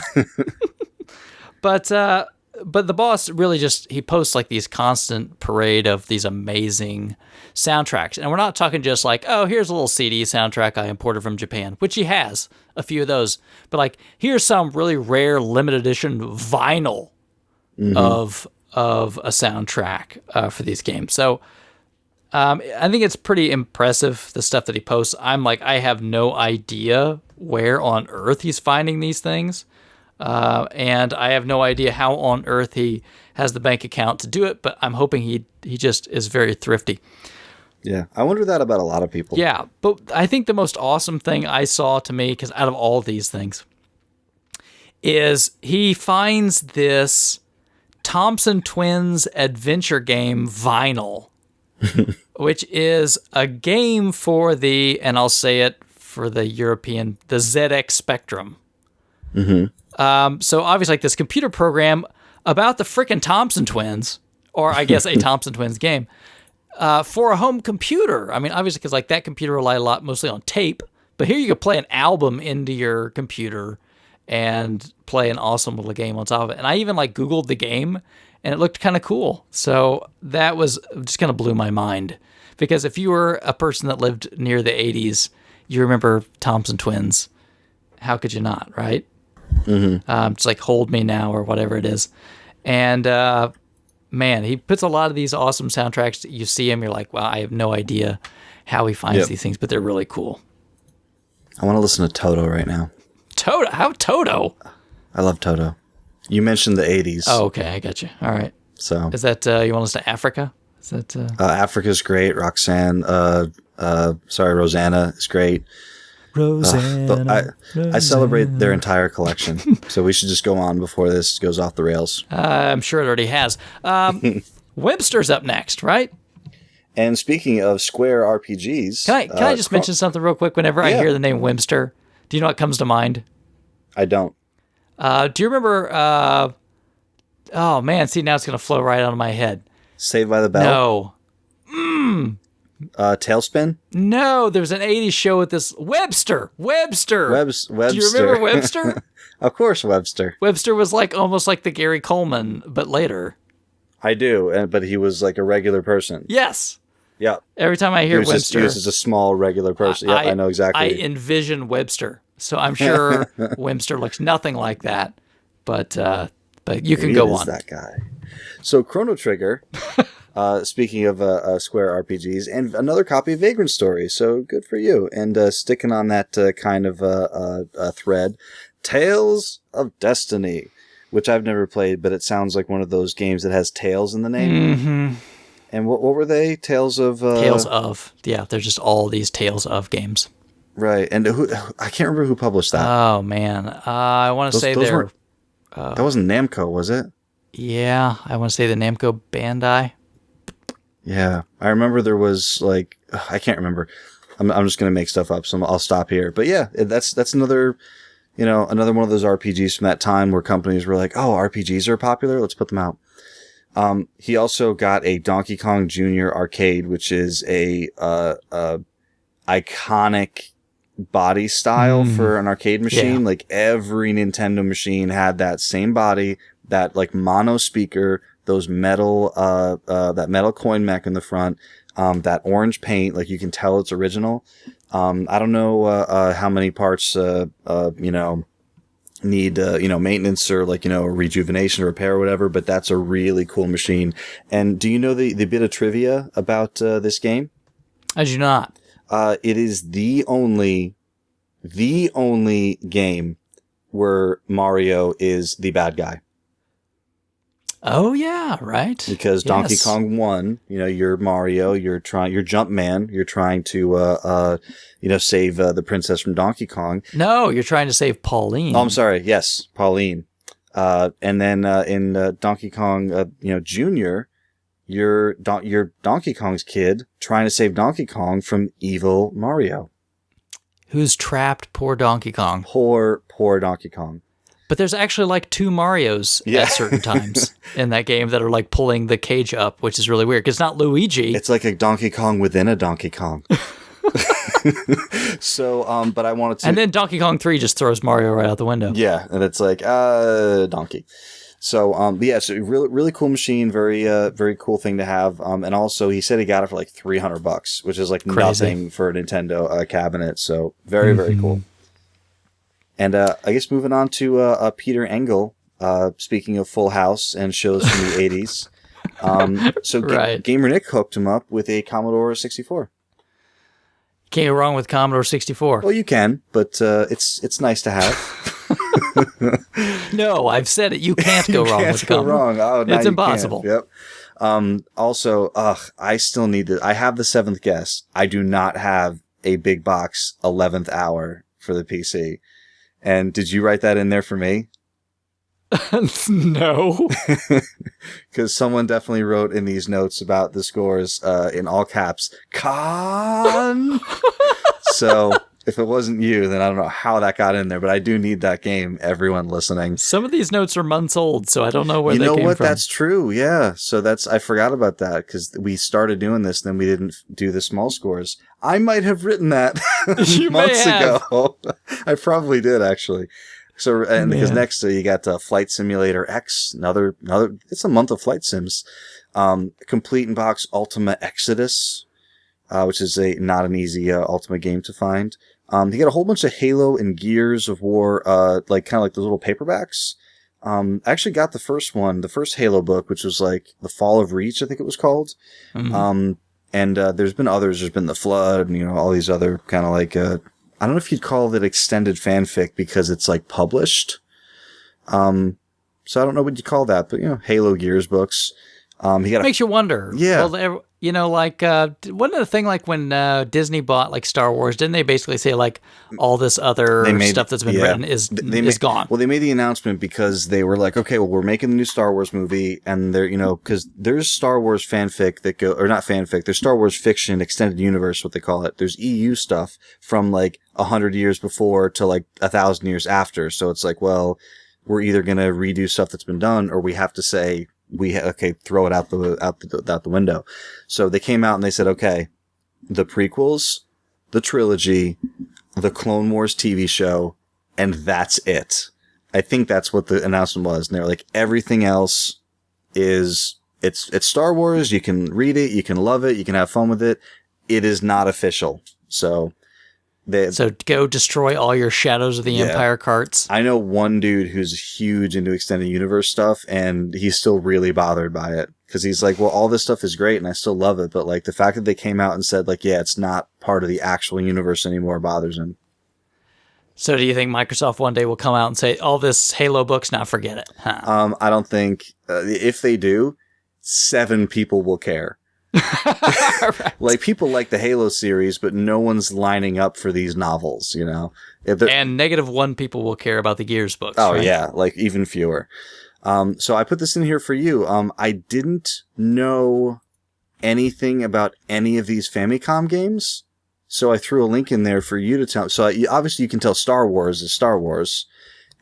But the boss really he posts like these constant parade of these amazing soundtracks. And we're not talking just like, oh, here's a little CD soundtrack I imported from Japan, which he has a few of those. But like, here's some really rare limited edition vinyl of a soundtrack for these games. So I think it's pretty impressive, the stuff that he posts. I'm like, I have no idea where on earth he's finding these things. And I have no idea how on earth he has the bank account to do it, but I'm hoping he just is very thrifty. Yeah, I wonder that about a lot of people. Yeah, but I think the most awesome thing I saw to me, because out of all these things, is he finds this Thompson Twins adventure game vinyl, which is a game for and I'll say it for the European, the ZX Spectrum. So obviously, like this computer program about the frickin' Thompson Twins, or I guess a Thompson Twins game, for a home computer. I mean, obviously, because like that computer relied a lot mostly on tape, but here you could play an album into your computer and play an awesome little game on top of it. And I even like Googled the game, and it looked kind of cool. So that was just kind of blew my mind, because if you were a person that lived near the 80s, you remember Thompson Twins. How could you not, right? Just like Hold Me Now or whatever it is. And man, he puts a lot of these awesome soundtracks. You see him, you're like, wow, I have no idea how he finds these things, but they're really cool. I want to listen to Toto right now. Toto? How Toto? I love Toto. You mentioned the 80s. Oh, okay, I got you. All right. So is that you want to listen to Africa? Is that Africa's great. Roxanne, Rosanna is great. Rosanna, I celebrate their entire collection, so we should just go on before this goes off the rails. I'm sure it already has. Webster's up next, right? And speaking of Square RPGs, can I just mention something real quick? Whenever I hear the name Webster, do you know what comes to mind? I don't. Do you remember? Oh man, see, now it's gonna flow right out of my head. Saved by the Bell. No. Tailspin? No, there was an 80s show with this Webster. Webster. Do you remember Webster? Of course, Webster. Webster was like almost like the Gary Coleman, but later. I do, but he was like a regular person. Yes. Yeah. Every time I hear Webster, he was just a small regular person. I know exactly. I envision Webster, so I'm sure Webster looks nothing like that. But you can go on. That guy. So Chrono Trigger. Speaking of Square RPGs, and another copy of Vagrant Story, so good for you. And sticking on that kind of thread, Tales of Destiny, which I've never played, but it sounds like one of those games that has Tales in the name. Mm-hmm. And what were they? Tales of... Tales of. Yeah, they're just all these Tales of games. Right, and I can't remember who published that. Oh, man. I want to say they're... that wasn't Namco, was it? Yeah, I want to say the Namco Bandai. Yeah, I remember there was like, I can't remember. I'm just going to make stuff up, so I'll stop here. But yeah, that's another, another one of those RPGs from that time where companies were like, oh, RPGs are popular, let's put them out. He also got a Donkey Kong Jr. arcade, which is a iconic body style for an arcade machine. Yeah. Like every Nintendo machine had that same body, that like mono speaker, those metal, that metal coin mech in the front, that orange paint, like you can tell it's original. I don't know, how many parts, need, maintenance or like, rejuvenation or repair or whatever, but that's a really cool machine. And do you know the bit of trivia about, this game? I do not. It is the only game where Mario is the bad guy. Oh yeah, right. Because Donkey Kong 1, you're Mario, you're Jumpman, you're trying to, save the princess from Donkey Kong. No, you're trying to save Pauline. Oh, I'm sorry. Yes, Pauline. And then in Donkey Kong, Junior, you're Donkey Kong's kid trying to save Donkey Kong from evil Mario. who's trapped poor Donkey Kong. Poor Donkey Kong. But there's actually like 2 Marios at certain times in that game that are like pulling the cage up, which is really weird because it's not Luigi. It's like a Donkey Kong within a Donkey Kong. So, but I wanted to... And then Donkey Kong 3 just throws Mario right out the window. Yeah, and it's like, Donkey. So, but yeah, so really, really cool machine, very cool thing to have. And also he said he got it for like $300, which is like Crazy. nothing for a Nintendo cabinet. So very, very cool. And I guess moving on to Peter Engel, speaking of Full House and shows from the 80s. So Right. Gamer Nick hooked him up with a Commodore 64. Can't go wrong with Commodore 64. Well, you can, but it's nice to have. No, I've said it. You can't go wrong with Commodore. Oh, now It's you impossible. can. Yep. Also, I still need to. I have the 7th guest. I do not have a big box 11th hour for the PC. And did you write that in there for me? No. Because someone definitely wrote in these notes about the scores in all caps, Con. So if it wasn't you, then I don't know how that got in there, but I do need that game, everyone listening. Some of these notes are months old, so I don't know where they came from. You know what? That's true. Yeah. So I forgot about that because we started doing this, then we didn't do the small scores. I might have written that months ago. I probably did, actually. So, and because next you got Flight Simulator X, another, it's a month of flight sims. Complete in Box Ultima Exodus, which is not an easy Ultima game to find. You got a whole bunch of Halo and Gears of War, like kind of like the little paperbacks. I actually got the first Halo book, which was like The Fall of Reach, I think it was called. Mm-hmm. And there's been others. There's been The Flood and, all these other kind of like, I don't know if you'd call it extended fanfic because it's like published. So I don't know what you call that, but Halo Gears books. Makes you wonder. Yeah. Well, like, wasn't it a thing like when Disney bought like Star Wars? Didn't they basically say like all this other stuff that's been written is gone? Well, they made the announcement because they were like, okay, well, we're making the new Star Wars movie, and they're because there's Star Wars fanfic or not fanfic. There's Star Wars fiction, extended universe, what they call it. There's EU stuff from like 100 years before to like 1,000 years after. So it's like, well, we're either gonna redo stuff that's been done, or we have to say. Throw it out the window. So they came out and they said, okay, the prequels, the trilogy, the Clone Wars TV show, and that's it. I think that's what the announcement was. And they're like, everything else it's Star Wars. You can read it. You can love it. You can have fun with it. It is not official. So go destroy all your Shadows of the Empire carts. I know one dude who's huge into extended universe stuff, and he's still really bothered by it because he's like, well, all this stuff is great and I still love it, but like the fact that they came out and said like, yeah, it's not part of the actual universe anymore bothers him. So do you think Microsoft one day will come out and say, all this Halo books, now forget it? Huh? I don't think if they do, 7 people will care. Right. Like people like the Halo series, but no one's lining up for these novels, and -1 people will care about the Gears books. Oh, right? Yeah, like even fewer. So I put this in here for you. I didn't know anything about any of these Famicom games, so I threw a link in there for you to tell. So obviously you can tell Star Wars is Star Wars.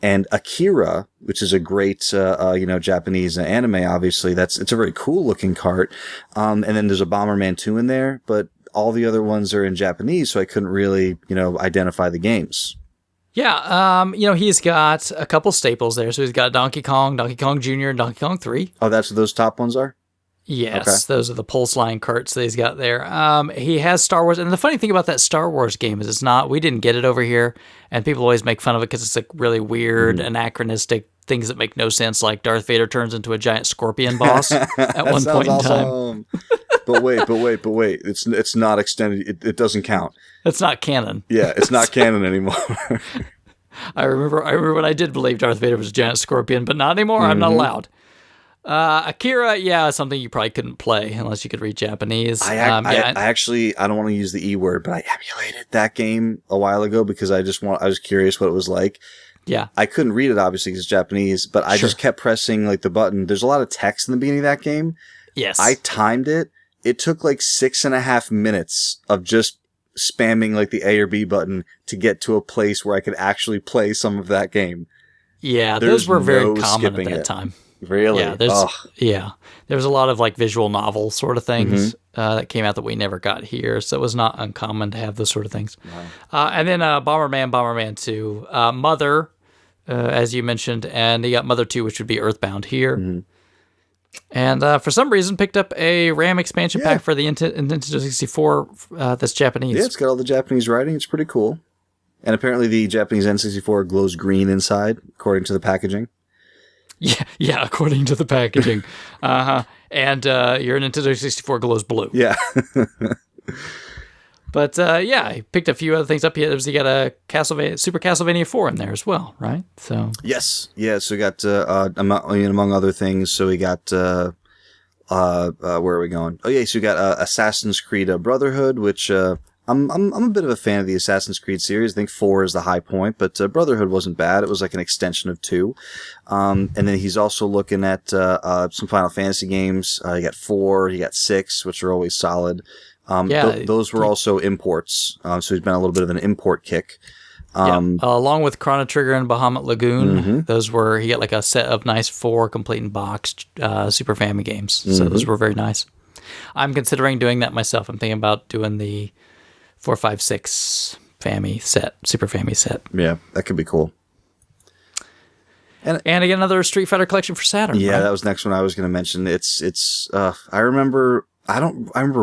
And Akira, which is a great, Japanese anime, obviously, it's a very cool looking cart. And then there's a Bomberman 2 in there, but all the other ones are in Japanese, so I couldn't really, identify the games. Yeah. He's got a couple staples there. So he's got Donkey Kong Jr., and Donkey Kong 3. Oh, that's what those top ones are? Yes, okay. Those are the pulse line carts that he's got there. He has Star Wars, and the funny thing about that Star Wars game is we didn't get it over here, and people always make fun of it because it's like really weird, anachronistic things that make no sense, like Darth Vader turns into a giant scorpion boss at one point in time. But wait, it's not extended. It doesn't count. It's not canon. Yeah, it's not canon anymore. I remember when I did believe Darth Vader was a giant scorpion, but not anymore. I'm not allowed. Akira, something you probably couldn't play unless you could read Japanese. I actually, I don't want to use the E word, but I emulated that game a while ago because I was curious what it was like. Yeah. I couldn't read it, obviously, because it's Japanese, but I just kept pressing like the button. There's a lot of text in the beginning of that game. Yes. I timed it. It took like 6.5 minutes of just spamming like the A or B button to get to a place where I could actually play some of that game. Yeah, There's those were very no common at skipping that it. time. Really? Yeah, there's a lot of like visual novel sort of things that came out that we never got here, so it was not uncommon to have those sort of things. Wow. And then Bomberman 2, Mother, as you mentioned, and you got Mother 2, which would be Earthbound here. Mm-hmm. And for some reason, picked up a RAM expansion pack for the Nintendo 64 that's Japanese. Yeah, it's got all the Japanese writing. It's pretty cool. And apparently the Japanese N64 glows green inside, according to the packaging. Yeah, according to the packaging. And your Nintendo 64 glows blue. Yeah. But he picked a few other things up. He got a Super Castlevania 4 in there as well, right? So yes, yeah. So we got among other things. So we got where are we going? Oh yeah, so we got Assassin's Creed Brotherhood, which I'm a bit of a fan of the Assassin's Creed series. I think 4 is the high point, but Brotherhood wasn't bad. It was like an extension of 2. And then he's also looking at some Final Fantasy games. He got 4, he got 6, which are always solid. Those were also imports. So he's been a little bit of an import kick. Along with Chrono Trigger and Bahamut Lagoon, those were, he got like a set of nice 4 complete and boxed Super Family games. So those were very nice. I'm considering doing that myself. I'm thinking about doing the 4, 5, 6 Super Family set. Yeah, that could be cool. And again, another Street Fighter collection for Saturn. Yeah, right? that was the next one I was going to mention. I remember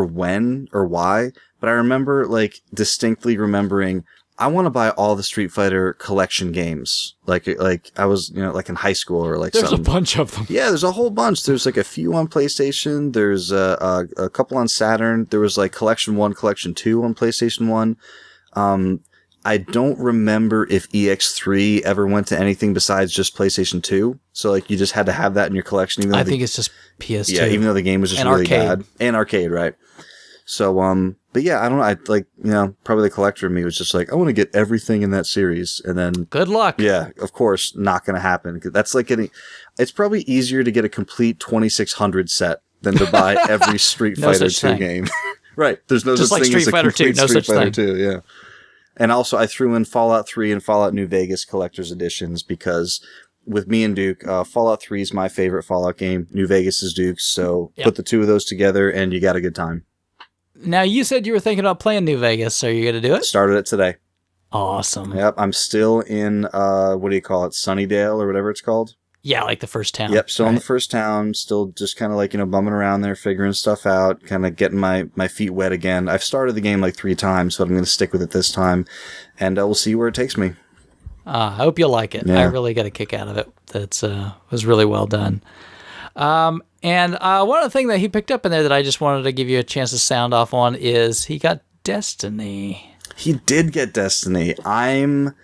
when or why, but I remember like distinctly remembering I want to buy all the Street Fighter collection games. Like I was, like in high school or like there's a bunch of them. Yeah, there's a whole bunch. There's like a few on PlayStation. There's a couple on Saturn. There was like Collection 1, Collection 2 on PlayStation 1. I don't remember if EX3 ever went to anything besides just PlayStation 2. So like you just had to have that in your collection. Even though I think it's just PS2. Yeah, even though the game was just really bad. And arcade, right. So, but yeah, I don't know. I like, probably the collector in me was just like, I want to get everything in that series. And then good luck. Yeah, of course, not going to happen. That's like it's probably easier to get a complete 2600 set than to buy every Street Fighter 2 game. Right. There's no just such like thing Street as a Fighter 2, complete no Street such Fighter thing. 2, yeah. And also I threw in Fallout 3 and Fallout New Vegas collector's editions because with me and Duke, Fallout 3 is my favorite Fallout game. New Vegas is Duke's. So put the two of those together and you got a good time. Now, you said you were thinking about playing New Vegas. Are you going to do it? Started it today. Awesome. Yep. I'm still in, what do you call it? Sunnydale or whatever it's called. Yeah, like the first town. Yep. Still in the first town. Still just kind of like, bumming around there, figuring stuff out, kind of getting my feet wet again. I've started the game like 3 times, so I'm going to stick with it this time. And we'll see where it takes me. I hope you'll like it. Yeah. I really got a kick out of it. That's was really well done. And one other thing that he picked up in there that I just wanted to give you a chance to sound off on is he got Destiny. He did get Destiny. I'm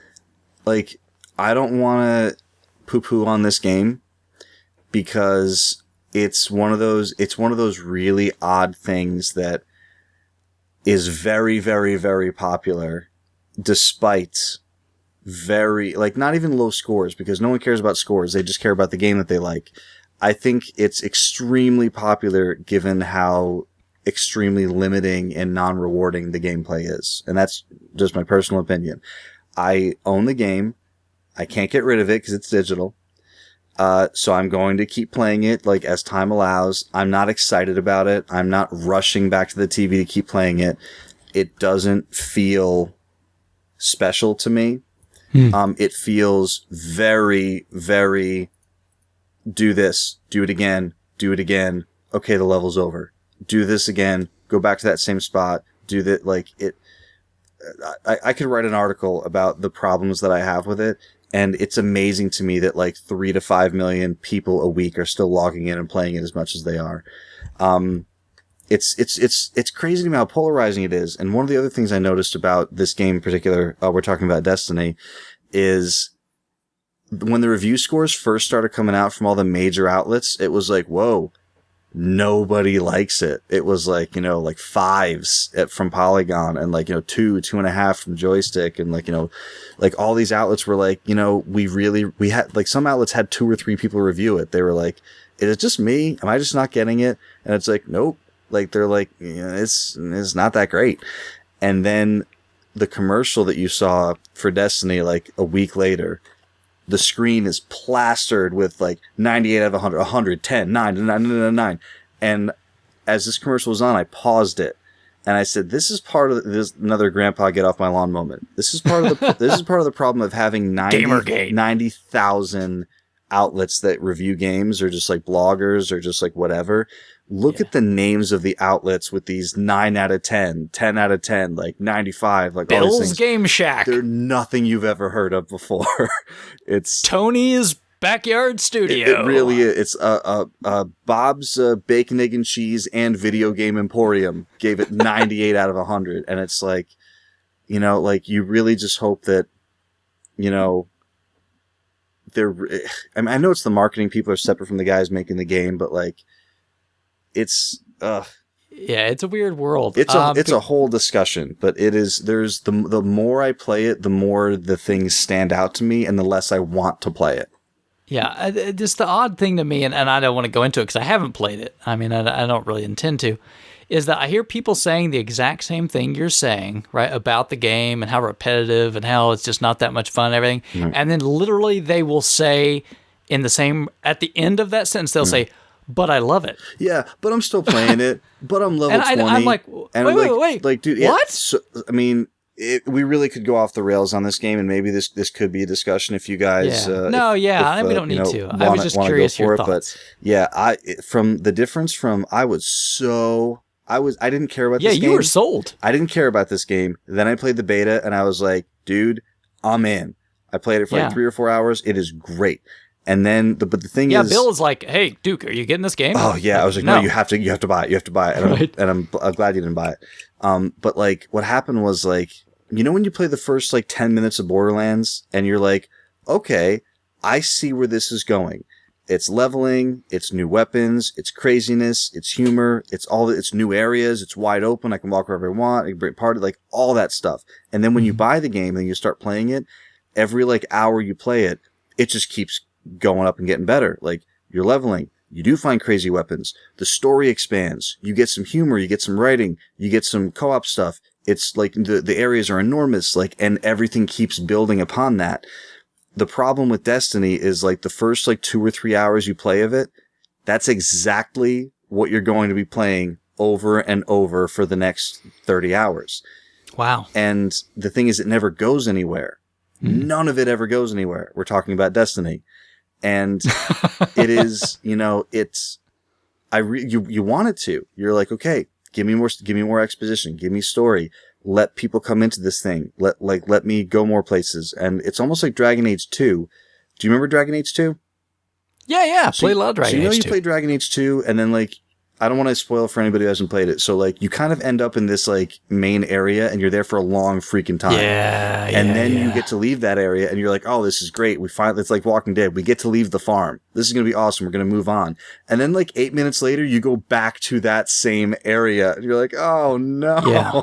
like, I don't want to poo-poo on this game because it's one of those really odd things that is very, very, very popular despite very, like, not even low scores because no one cares about scores. They just care about the game that they like. I think it's extremely popular given how extremely limiting and non-rewarding the gameplay is. And that's just my personal opinion. I own the game. I can't get rid of it because it's digital. So I'm going to keep playing it like as time allows. I'm not excited about it. I'm not rushing back to the TV to keep playing it. It doesn't feel special to me. It feels very, very do this, do it again. Okay, the level's over. Do this again. Go back to that same spot. Do that. Like it. I could write an article about the problems that I have with it, and it's amazing to me that like 3 to 5 million people a week are still logging in and playing it as much as they are. It's crazy to me how polarizing it is. And one of the other things I noticed about this game in particular, we're talking about Destiny, is when the review scores first started coming out from all the major outlets, it was like, whoa, nobody likes it. It was like, like 5s from Polygon and like, 2, 2.5 from Joystick. And like, like all these outlets were like, we had like some outlets had 2 or 3 people review it. They were like, is it just me? Am I just not getting it? And it's like, nope. Like they're like, it's not that great. And then the commercial that you saw for Destiny, like a week later, the screen is plastered with like 98 out of 100, 110, 9, 9, 9, 9. And as this commercial was on, I paused it. And I said, "This is part of this another grandpa get off my lawn moment. This is part of the this is part of the problem of having 90,000 outlets that review games, or just like bloggers, or just like whatever. Look at the names of the outlets with these 9 out of 10, 10 out of 10, like 95, like all these Bill's things. Game Shack. They're nothing you've ever heard of before. It's Tony's Backyard Studio. It really is. It's Bob's Bacon, Egg, and Cheese and Video Game Emporium gave it 98 out of 100. And it's like, you know, like you really just hope that, you know, I mean, I know it's the marketing people are separate from the guys making the game, but like, it's yeah, it's a weird world. It's a whole discussion, but it is. There's the more I play it, the more the things stand out to me, and the less I want to play it. Yeah, just the odd thing to me, and I don't want to go into it because I haven't played it. I mean, I don't really intend to. Is that I hear people saying the exact same thing you're saying, right, about the game and how repetitive and how it's just not that much fun and everything. Mm-hmm. And then literally they will say at the end of that sentence, they'll say, "But I love it." Yeah, but I'm still playing it. But I'm level 20. I'm like, wait. Like, dude, what? So, I mean, we really could go off the rails on this game, and maybe this could be a discussion if you guys. Yeah. We don't need to. I was just curious your thoughts. But yeah, I didn't care about this game. Yeah, you were sold. I didn't care about this game. Then I played the beta, and I was like, dude, I'm in. I played it for like 3 or 4 hours. It is great. And then, but the thing is, yeah, Bill is like, "Hey, Duke, are you getting this game?" Oh yeah, I was like, "No, you have to buy it. You have to buy it." And, right. I'm glad you didn't buy it. But like, what happened was like, you know, when you play the first like 10 minutes of Borderlands, and you're like, "Okay, I see where this is going. It's leveling, it's new weapons, it's craziness, it's humor, it's new areas, it's wide open. I can walk wherever I want. I can break party, like all that stuff." And then when you buy the game and you start playing it, every like hour you play it, it just keeps going up and getting better. Like, you're leveling, you do find crazy weapons, the story expands, you get some humor, you get some writing, you get some co-op stuff. It's like the areas are enormous, like, and everything keeps building upon that. The problem with Destiny is like the first like 2 or 3 hours you play of it, that's exactly what you're going to be playing over and over for the next 30 hours. Wow. And the thing is, it never goes anywhere. None of it ever goes anywhere. We're talking about Destiny. And it is, you know, you want it to. You're like, okay, give me more exposition, give me story, let people come into this thing, let me go more places. And it's almost like Dragon Age 2. Do you remember Dragon Age 2? Yeah, played a lot of Dragon Age 2. So you played Dragon Age 2, and then like, I don't want to spoil for anybody who hasn't played it. So like, you kind of end up in this like main area, and you're there for a long freaking time. And then you get to leave that area, and you're like, oh, this is great. It's like Walking Dead. We get to leave the farm. This is going to be awesome. We're going to move on. And then like 8 minutes later, you go back to that same area, and you're like, oh no. Yeah.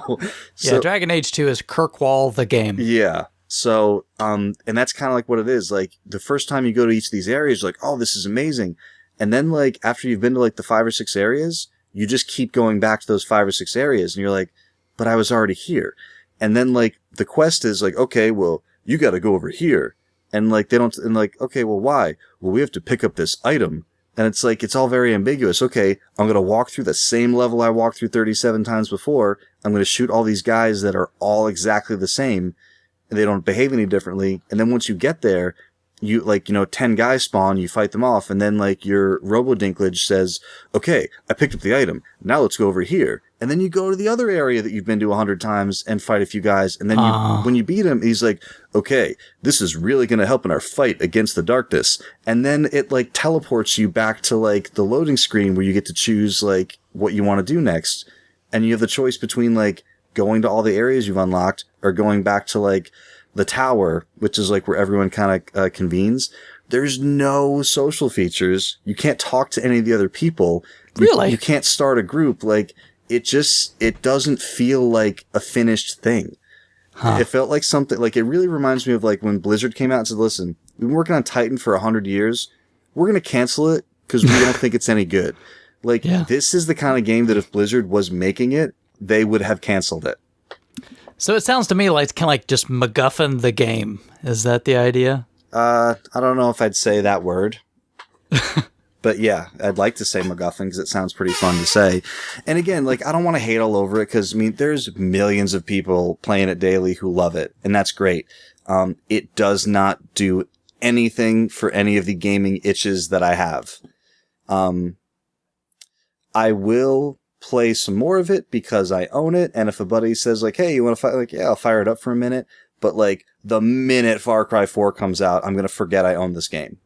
So, Dragon Age 2 is Kirkwall the game. Yeah. So, and that's kind of like what it is. Like, the first time you go to each of these areas, you're like, oh, this is amazing. And then, like, after you've been to, like, the 5 or 6 areas, you just keep going back to those 5 or 6 areas. And you're like, but I was already here. And then, like, the quest is like, okay, well, you got to go over here. And, like, okay, well, why? Well, we have to pick up this item. And it's like, it's all very ambiguous. Okay, I'm going to walk through the same level I walked through 37 times before. I'm going to shoot all these guys that are all exactly the same. And they don't behave any differently. And then once you get there, 10 guys spawn, you fight them off, and then like your robo-dinklage says, okay, I picked up the item, now let's go over here. And then you go to the other area that you've been to 100 times and fight a few guys, and then when you beat him, he's like, okay, this is really going to help in our fight against the darkness. And then it like teleports you back to like the loading screen where you get to choose like what you want to do next. And you have the choice between like going to all the areas you've unlocked or going back to like the tower, which is like where everyone kind of convenes. There's no social features. You can't talk to any of the other people. Really? You can't start a group. Like, it doesn't feel like a finished thing. Huh. It felt like something, like, it really reminds me of like when Blizzard came out and said, listen, we've been working on Titan for 100 years. We're going to cancel it because we don't think it's any good. Like, This is the kind of game that if Blizzard was making it, they would have canceled it. So it sounds to me like it's kind of like just MacGuffin the game. Is that the idea? I don't know if I'd say that word. But yeah, I'd like to say MacGuffin because it sounds pretty fun to say. And again, like, I don't want to hate all over it because, I mean, there's millions of people playing it daily who love it, and that's great. It does not do anything for any of the gaming itches that I have. I will play some more of it because I own it, and if a buddy says, like, hey, you want to fight? Like, yeah, I'll fire it up for a minute. But, like, the minute Far Cry 4 comes out, I'm going to forget I own this game.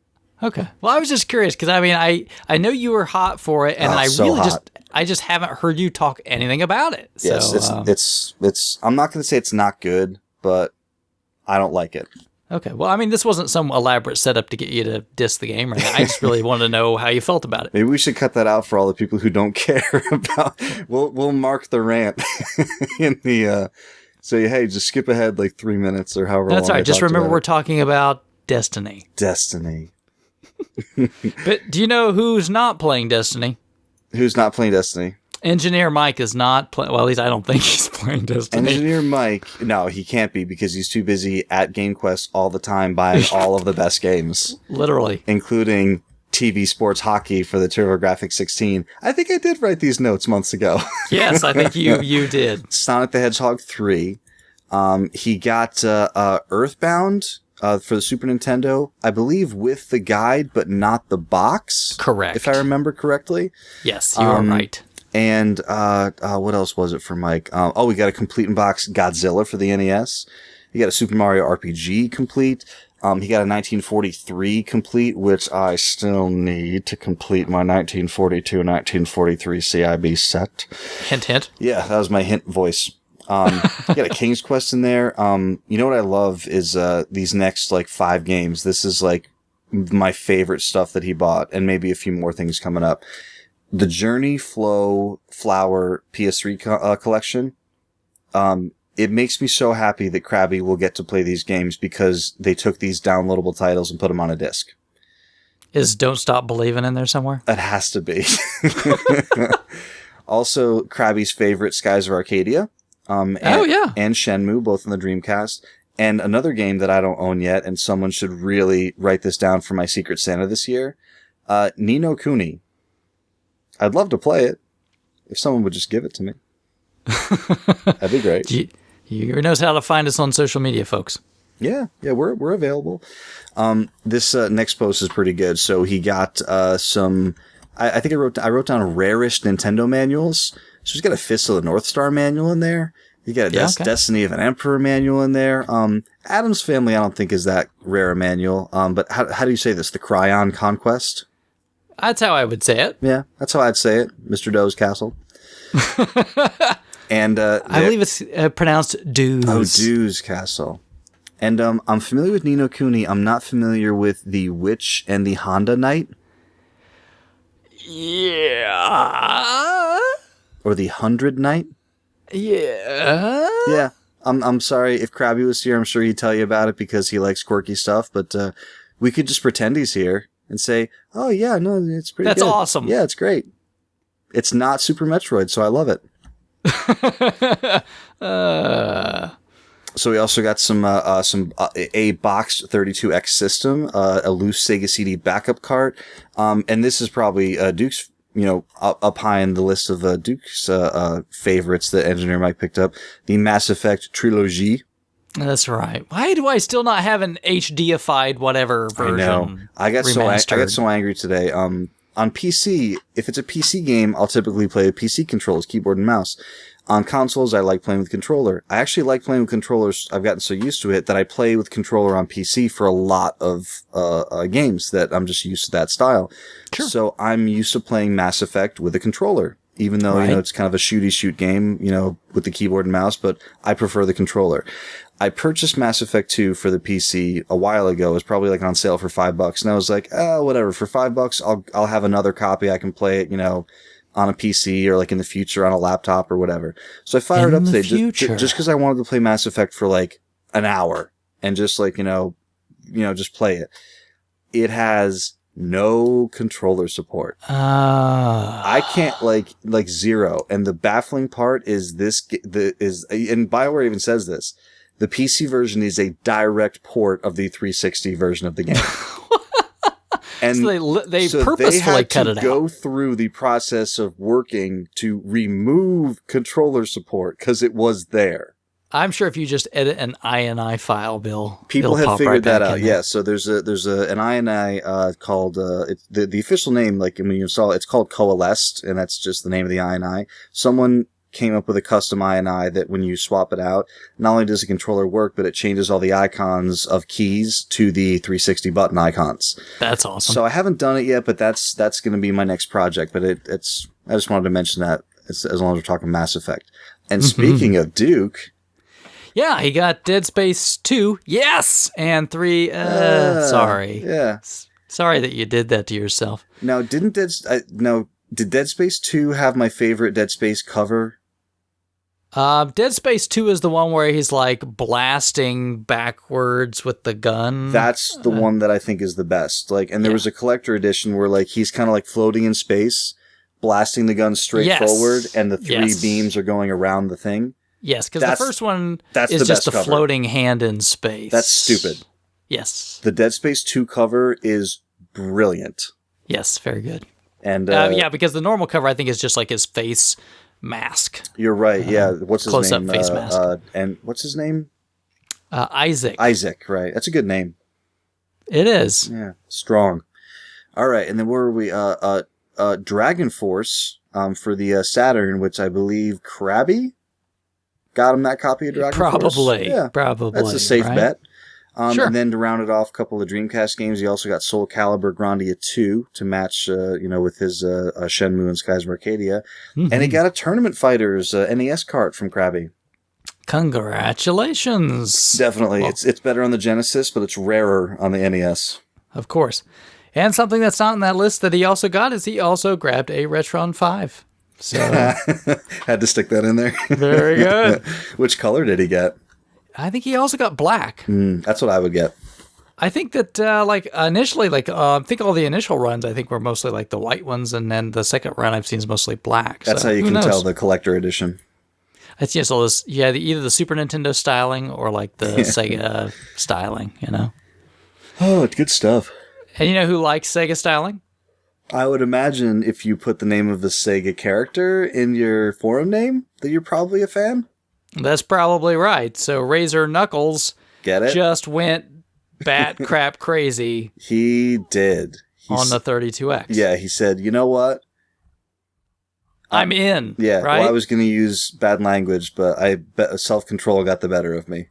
Okay. Well, I was just curious because I mean, I know you were hot for it, and I just haven't heard you talk anything about it. Yes, so, it's. I'm not going to say it's not good, but I don't like it. Okay. Well, I mean, this wasn't some elaborate setup to get you to diss the game or anything. I just really wanted to know how you felt about it. Maybe we should cut that out for all the people who don't care about. We'll mark the rant in the. So hey, just skip ahead like 3 minutes or however. That's long all right. Just remember, we're talking about Destiny. Destiny. But do you know who's not playing Destiny? Who's not playing Destiny? Engineer Mike is not playing. Well, at least I don't think he's playing Destiny. Engineer Mike, no, he can't be because he's too busy at GameQuest all the time buying all of the best games. Literally. Including TV sports hockey for the TurboGrafx 16. I think I did write these notes months ago. Yes, I think you did. Sonic the Hedgehog 3. He got Earthbound for the Super Nintendo, I believe with the guide, but not the box. Correct. If I remember correctly. Yes, you are right. And what else was it for Mike? We got a complete in box Godzilla for the NES. He got a Super Mario RPG complete. He got a 1943 complete, which I still need to complete my 1942-1943 CIB set. Hint, hint. Yeah, that was my hint voice. He got a King's Quest in there. You know what I love is these next like 5 games. This is like my favorite stuff that he bought, and maybe a few more things coming up. The Journey Flow Flower PS3 collection. It makes me so happy that Crabby will get to play these games because they took these downloadable titles and put them on a disc. Is Don't Stop Believin' in there somewhere? It has to be. Also, Crabby's favorite, Skies of Arcadia. And Shenmue, both on the Dreamcast. And another game that I don't own yet, and someone should really write this down for my Secret Santa this year. Ni no Kuni. I'd love to play it if someone would just give it to me. That'd be great. You knows how to find us on social media, folks. Yeah, we're available. This next post is pretty good. So he got some. I think I wrote down rarest Nintendo manuals. So he's got a Fist of the North Star manual in there. You got a Destiny of an Emperor manual in there. Adam's Family I don't think is that rare a manual. But how do you say this? The Cryon Conquest. That's how I would say it. Yeah, that's how I'd say it. Mr. Doe's Castle. And I believe it's pronounced Dew's. Oh, Dew's Castle. And I'm familiar with Ni no Kuni. I'm not familiar with the Witch and the Honda Knight. Yeah. Or the 100 Knight. Yeah. Yeah. I'm sorry if Crabby was here. I'm sure he'd tell you about it because he likes quirky stuff. But we could just pretend he's here and say, "Oh yeah, no, it's pretty. That's good. Awesome. Yeah, it's great. It's not Super Metroid, so I love it." So we also got some a boxed 32X system, a loose Sega CD backup cart, and this is probably Duke's, up high in the list of Duke's favorites that Engineer Mike picked up, the Mass Effect Trilogy. That's right. Why do I still not have an HDified whatever version? I know. I got so angry today. On PC, if it's a PC game, I'll typically play with PC controls, keyboard and mouse. On consoles, I like playing with controller. I actually like playing with controllers. I've gotten so used to it that I play with controller on PC for a lot of games that I'm just used to that style. Sure. So I'm used to playing Mass Effect with a controller, even though it's kind of a shooty game, with the keyboard and mouse. But I prefer the controller. I purchased Mass Effect 2 for the PC a while ago. It was probably like on sale for $5, and I was like, whatever. For $5, I'll have another copy. I can play it, on a PC or like in the future on a laptop or whatever. So I fired it up today just because I wanted to play Mass Effect for like an hour and just like, just play it. It has no controller support. I can't like zero. And the baffling part is and BioWare even says this. The PC version is a direct port of the 360 version of the game. And so they purposefully cut it out. Go through the process of working to remove controller support because it was there. I'm sure if you just edit an INI file, Bill, people have figured that out. Yeah, so there's an INI called the official name, like when you install it, it's called Coalesced, and that's just the name of the INI. Someone came up with a custom INI that when you swap it out, not only does the controller work, but it changes all the icons of keys to the 360 button icons. That's awesome. So I haven't done it yet, but that's going to be my next project. But it's I just wanted to mention that as long as we're talking Mass Effect. And speaking of Duke. Yeah, he got Dead Space 2, yes, and 3, sorry. Yeah. Sorry that you did that to yourself. Now, did Dead Space 2 have my favorite Dead Space cover? Dead Space 2 is the one where he's like blasting backwards with the gun. That's the one that I think is the best. Like, and there was a collector edition where like he's kind of like floating in space, blasting the gun straight forward, and the three beams are going around the thing. Yes, because the first one is just a floating hand in space. That's stupid. Yes. The Dead Space 2 cover is brilliant. Yes, very good. And yeah, because the normal cover I think is just like his face mask. You're right. Yeah. What's his name? Close-up face mask. And what's his name? Isaac. Isaac, right. That's a good name. It is. Yeah. Strong. All right. And then where are we? Dragon Force for the Saturn, which I believe Crabby got him that copy of Dragon Force. Yeah. Probably. That's a safe bet. Sure. And then to round it off, a couple of Dreamcast games. He also got Soul Calibur Grandia 2 to match, with his Shenmue and Skies of Arcadia. Mm-hmm. And he got a Tournament Fighters NES cart from Crabby. Congratulations. Definitely. Well, it's better on the Genesis, but it's rarer on the NES. Of course. And something that's not on that list that he also got is he also grabbed a Retron 5. So had to stick that in there. Very good. Which color did he get? I think he also got black. That's what I would get. I think that initially, I think all the initial runs I think were mostly like the white ones, and then the second run I've seen is mostly black. That's how you can tell the collector edition. It's just all this, either the Super Nintendo styling or like the Sega styling, Oh, it's good stuff. And you know who likes Sega styling? I would imagine if you put the name of the Sega character in your forum name, that you're probably a fan. That's probably right. So Razor Knuckles just went bat crap crazy. He did. On the 32X. Yeah, he said, you know what? I'm in. Yeah, right? Well, I was going to use bad language, but I bet self-control got the better of me.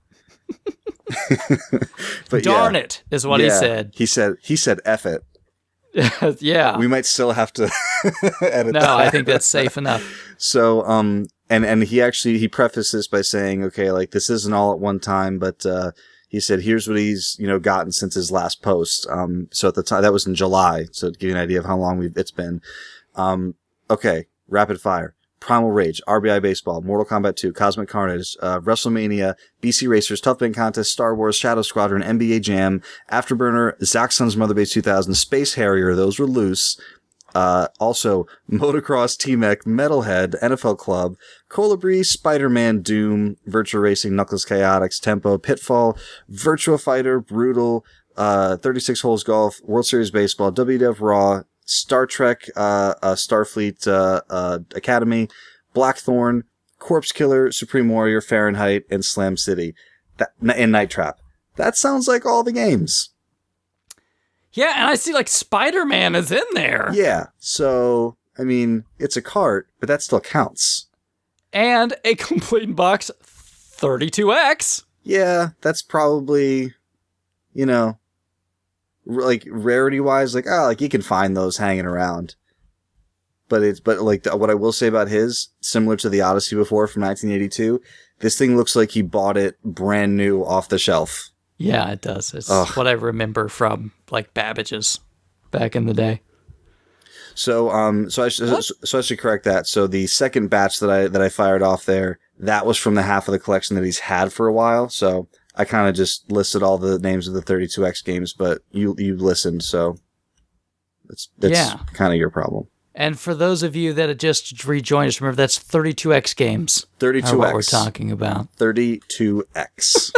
But Darn it, is what he said. He said F it. Yeah. We might still have to edit that. No, I think that's safe enough. So, and he prefaced this by saying, okay, like this isn't all at one time, but, he said, here's what he's, gotten since his last post. So at the time, that was in July. So to give you an idea of how long it's been. Okay. Rapid fire. Primal Rage, RBI Baseball, Mortal Kombat 2, Cosmic Carnage, WrestleMania, BC Racers, Tough Band Contest, Star Wars, Shadow Squadron, NBA Jam, Afterburner, Zaxxon's Mother Base 2000, Space Harrier, those were loose. Also, Motocross, T-Mech, Metalhead, NFL Club, Colibri, Spider-Man, Doom, Virtua Racing, Knuckles Chaotix, Tempo, Pitfall, Virtua Fighter, Brutal, 36 Holes Golf, World Series Baseball, WWF Raw, Star Trek, Starfleet, Academy, Blackthorn, Corpse Killer, Supreme Warrior, Fahrenheit, and Slam City, and Night Trap. That sounds like all the games. Yeah, and I see like Spider-Man is in there. Yeah, so, I mean, it's a cart, but that still counts. And a complete box 32X. Yeah, that's probably, like rarity-wise, like you can find those hanging around. But what I will say about his, similar to the Odyssey before from 1982, this thing looks like he bought it brand new off the shelf. Yeah, it does. It's what I remember from like Babbage's back in the day. So I should correct that. So the second batch that I fired off there, that was from the half of the collection that he's had for a while. So I kind of just listed all the names of the 32X games, but you listened, so. That's kind of your problem. And for those of you that have just rejoined us, remember that's 32X games. 32X. Are what we're talking about. 32X.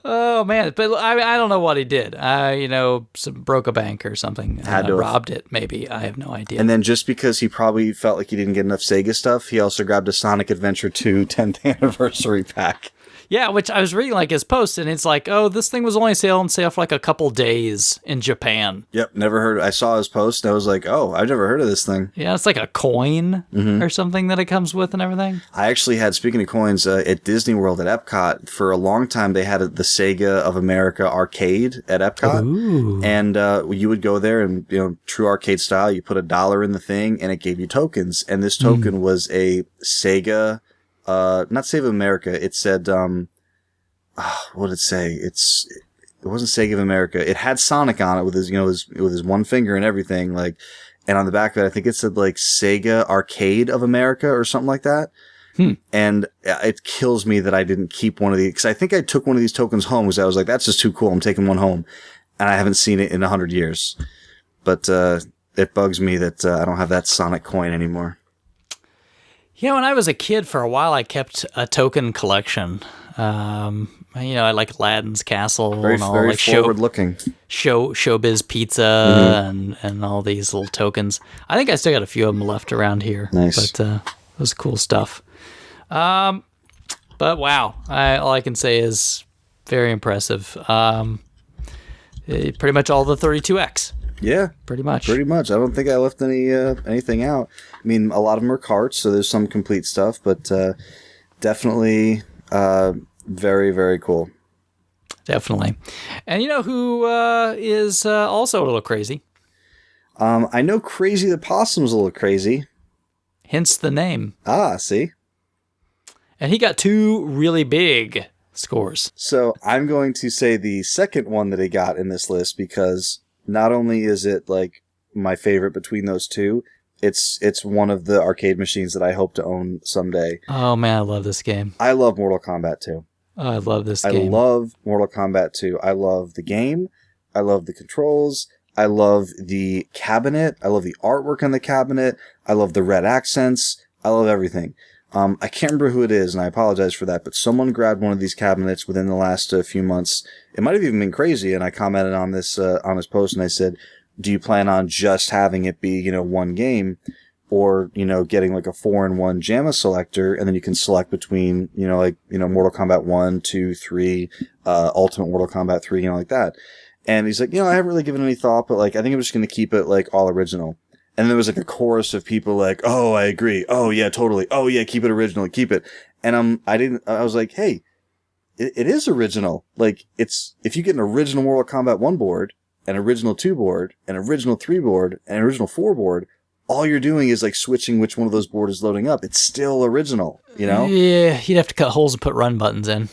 Oh man, but I don't know what he did. Broke a bank or something. Robbed it, maybe. I have no idea. And then just because he probably felt like he didn't get enough Sega stuff, he also grabbed a Sonic Adventure 2 10th anniversary pack. Yeah, which I was reading like his post, and it's like, oh, this thing was only on sale for like a couple days in Japan. Yep, never heard. I saw his post, and I was like, oh, I've never heard of this thing. Yeah, it's like a coin or something that it comes with and everything. I actually had, speaking of coins, at Disney World at Epcot, for a long time, they had the Sega of America arcade at Epcot. Ooh. And you would go there and, true arcade style, you put $1 in the thing, and it gave you tokens. And this token was a Sega... not Save America. It said, what did it say? It wasn't Sega of America. It had Sonic on it with his, with his one finger and everything. And on the back of it, I think it said Sega Arcade of America or something like that. And it kills me that I didn't keep one of these, because I think I took one of these tokens home because I was like, that's just too cool. I'm taking one home. And I haven't seen it in 100 years. But, it bugs me that I don't have that Sonic coin anymore. Yeah, when I was a kid, for a while, I kept a token collection. I like Aladdin's Castle Very, and all, very like forward-looking. Showbiz Pizza and all these little tokens. I think I still got a few of them left around here. Nice. But it was cool stuff. But wow, all I can say is very impressive. Pretty much all the 32X. Yeah, pretty much. I don't think I left anything out. I mean, a lot of them are carts, so there's some complete stuff, but definitely very, very cool. Definitely. And you know who is also a little crazy? I know Crazy the Possum's a little crazy. Hence the name. Ah, see? And he got 2 really big scores. So I'm going to say the second one that he got in this list, because not only is it my favorite between those two, it's one of the arcade machines that I hope to own someday. Oh man, I love this game. I love Mortal Kombat 2. Oh, I love this game. I love Mortal Kombat 2. I love the game. I love the controls. I love the cabinet. I love the artwork on the cabinet. I love the red accents. I love everything. I can't remember who it is, and I apologize for that, but someone grabbed one of these cabinets within the last few months. It might have even been Crazy, and I commented on this on his post, and I said, do you plan on just having it be, one game, or, getting a 4-in-1 JAMA selector, and then you can select between, Mortal Kombat 1, 2, 3, Ultimate Mortal Kombat 3, like that. And he's like, I haven't really given any thought, but I think I'm just going to keep it all original. And there was a chorus of people oh, I agree. Oh yeah, totally. Oh yeah, keep it original, keep it. And I was like, hey, it is original. If you get an original Mortal Kombat 1 board, an original 2 board, an original 3 board, and an original 4 board, all you're doing is switching which one of those boards is loading up. It's still original, Yeah, you'd have to cut holes and put run buttons in.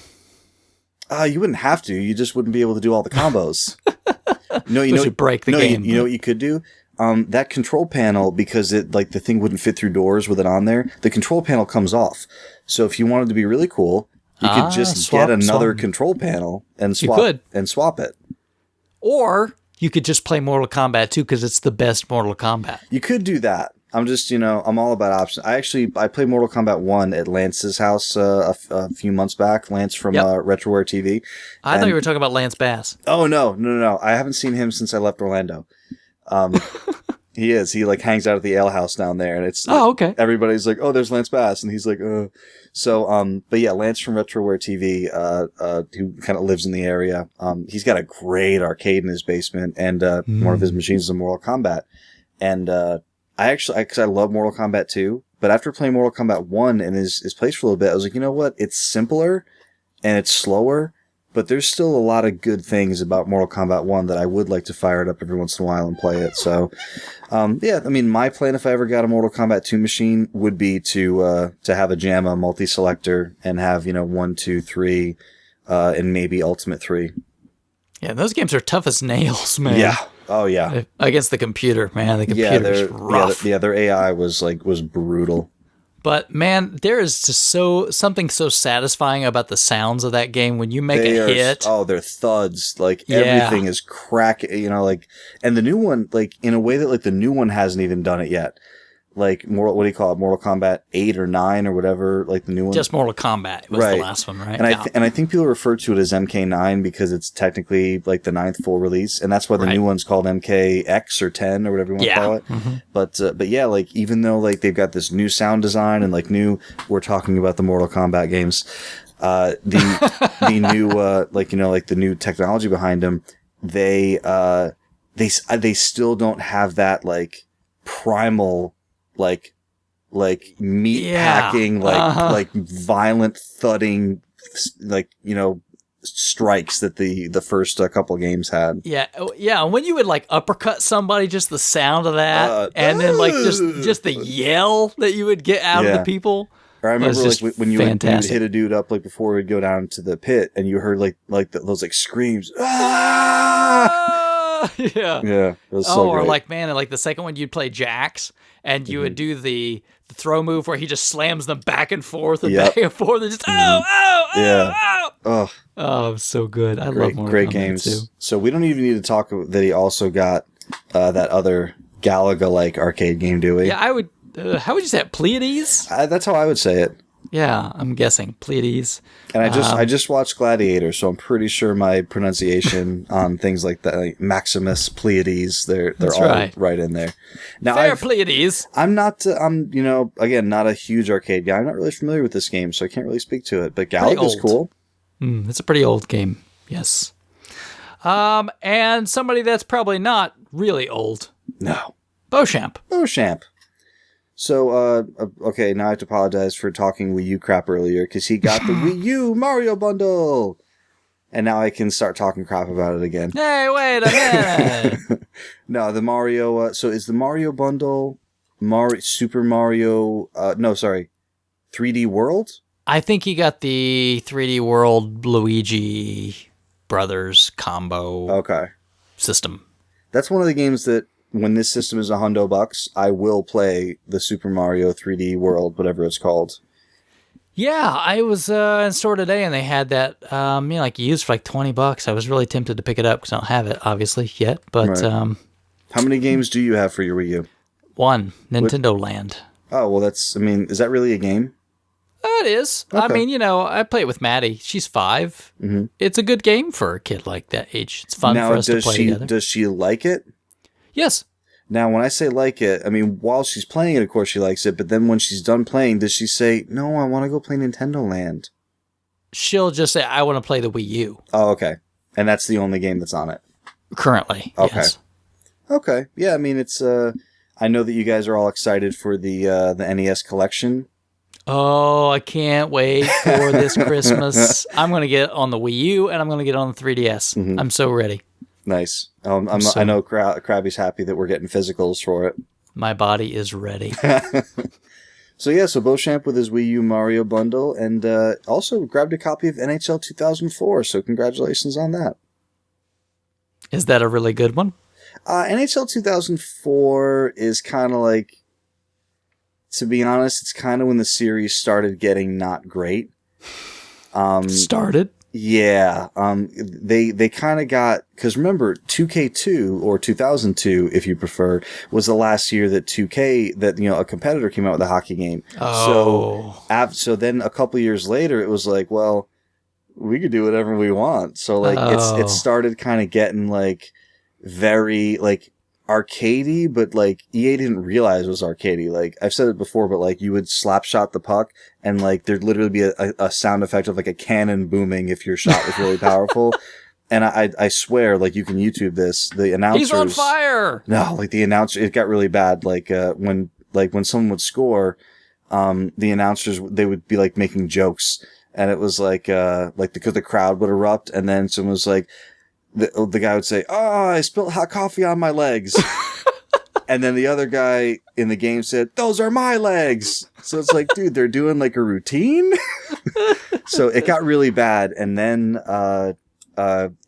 You wouldn't have to. You just wouldn't be able to do all the combos. Break the game. You know what you could do? That control panel, because it the thing wouldn't fit through doors with it on there, the control panel comes off. So if you wanted to be really cool, you could just get another control panel and swap it. Or you could just play Mortal Kombat 2 because it's the best Mortal Kombat. You could do that. I'm just, I'm all about options. I played Mortal Kombat 1 at Lance's house a few months back. Lance from Retroware TV. I thought you were talking about Lance Bass. Oh, no. I haven't seen him since I left Orlando. He is. He hangs out at the ale house down there, and it's okay. Everybody's like, oh, there's Lance Bass, and he's like, So, but yeah, Lance from Retroware TV, who kind of lives in the area. He's got a great arcade in his basement, and one of his machines is a Mortal Kombat. And because I love Mortal Kombat 2, but after playing Mortal Kombat 1 in his place for a little bit, I was like, you know what? It's simpler and it's slower, but there's still a lot of good things about Mortal Kombat 1 that I would like to fire it up every once in a while and play it. So, my plan if I ever got a Mortal Kombat 2 machine would be to have a JAMA multi-selector and have, 1, 2, 3, and maybe Ultimate 3. Yeah, those games are tough as nails, man. Yeah. Oh, yeah. Against the computer, man. The computer's rough. Yeah, their AI was brutal. But man, there is just something so satisfying about the sounds of that game when you make a hit. Oh, they're thuds. Like everything is crack. Like, and the new one, like in a way that like the new one hasn't even done it yet. Like more, what do you call it? Mortal Kombat 8 or 9 or whatever. Like the new one. Just Mortal Kombat was the last one, right? And I think people refer to it as MK9 because it's technically like the 9th full release, and that's why the new one's called MKX or 10 or whatever you want to call it. Mm-hmm. But yeah, like even though like they've got this new sound design and like we're talking about the Mortal Kombat games, the new like like the new technology behind them, they still don't have that like primal like meat packing, like violent thudding, like strikes that the first couple games had. Yeah. And when you would like uppercut somebody, just the sound of that, and then like just the yell that you would get out of the people. Or I remember like when you would hit a dude up like before we'd go down to the pit, and you heard like those like screams. Yeah. It was so great. Or like, man, like the second one you'd play Jax, and you would do the throw move where he just slams them back and forth and back and forth, and just oh, so good. I love Mortal Kombat games too. So we don't even need to talk that he also got that other Galaga-like arcade game, do we? Yeah, I would. How would you say it? Pleiades? That's how I would say it. Yeah, I'm guessing Pleiades. And I just watched Gladiator, so I'm pretty sure my pronunciation on things like that, like Maximus, Pleiades, they're all right in there. Now, Fair Pleiades. I'm not, again, not a huge arcade guy. I'm not really familiar with this game, so I can't really speak to it. But Galaga's cool. It's a pretty old game. Yes. And somebody that's probably not really old. No. Beauchamp. So, okay, now I have to apologize for talking Wii U crap earlier, because he got the Wii U Mario bundle! And now I can start talking crap about it again. Hey, wait a minute! No, the Mario, so is the Mario bundle Super Mario, 3D World? I think he got the 3D World Luigi Brothers combo system. That's one of the games that, when this system is $100, I will play the Super Mario 3D World, whatever it's called. Yeah, I was in store today, and they had that, like used for like $20. I was really tempted to pick it up because I don't have it, obviously, yet. But how many games do you have for your Wii U? One, Nintendo Land. Oh, well, is that really a game? It is. Okay. I mean, I play it with Maddie. She's 5. Mm-hmm. It's a good game for a kid like that age. It's fun for us to play together. Does she like it? Yes. Now, when I say like it, I mean, while she's playing it, of course she likes it, but then when she's done playing, does she say, no, I want to go play Nintendo Land? She'll just say, I want to play the Wii U. Oh, okay. And that's the only game that's on it? Currently, yes. Okay. Yeah, I mean, it's, I know that you guys are all excited for the NES collection. Oh, I can't wait for this Christmas. I'm going to get on the Wii U, and I'm going to get on the 3DS. Mm-hmm. I'm so ready. Nice. I know Crabby's happy that we're getting physicals for it. My body is ready. So Beauchamp with his Wii U Mario bundle, and also grabbed a copy of NHL 2004, so congratulations on that. Is that a really good one? NHL 2004 is kind of like, to be honest, it's kind of when the series started getting not great. Started? Yeah, they kind of got, because remember, 2K2 or 2002, if you prefer, was the last year that 2K, that a competitor came out with a hockey game. Oh. So then a couple years later, it was like, well, we could do whatever we want. So like it started kind of getting like very like arcadey, but like EA didn't realize it was arcadey. Like I've said it before, but like you would slap shot the puck and like there'd literally be a sound effect of like a cannon booming if your shot was really powerful. And I swear, like you can YouTube this, the announcers. He's on fire! No, like the announcer, it got really bad. Like when someone would score, the announcers, they would be like making jokes, and it was like because the crowd would erupt, and then someone was like, the guy would say, "Oh, I spilled hot coffee on my legs." And then the other guy in the game said, "Those are my legs." So it's like, dude, they're doing like a routine. So it got really bad. And then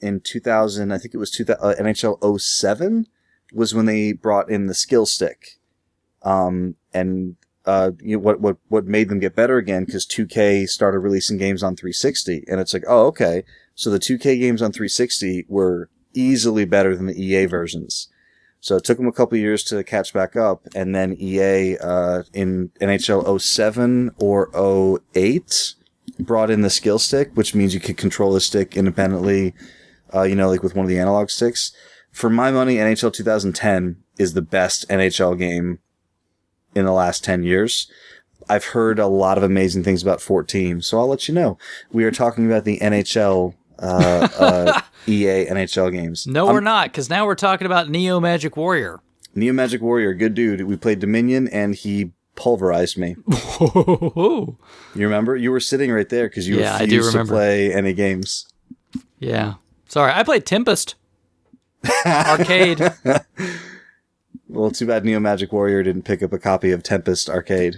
in 2000, I think it was NHL 07 was when they brought in the skill stick. And what made them get better again, because 2K started releasing games on 360, and it's like, oh, okay, so the 2K games on 360 were easily better than the EA versions. So it took them a couple of years to catch back up, and then EA in NHL 07 or 08 brought in the skill stick, which means you could control the stick independently, like with one of the analog sticks. For my money, NHL 2010 is the best NHL game in the last 10 years. I've heard a lot of amazing things about 14, so I'll let you know. We are talking about the NHL EA NHL games. No, we're not, because now we're talking about Neo Magic Warrior. Neo Magic Warrior, good dude. We played Dominion, and he pulverized me. You remember? You were sitting right there because you refused to play any games. Yeah. Sorry, I played Tempest. Arcade. Well, too bad Neo Magic Warrior didn't pick up a copy of Tempest Arcade.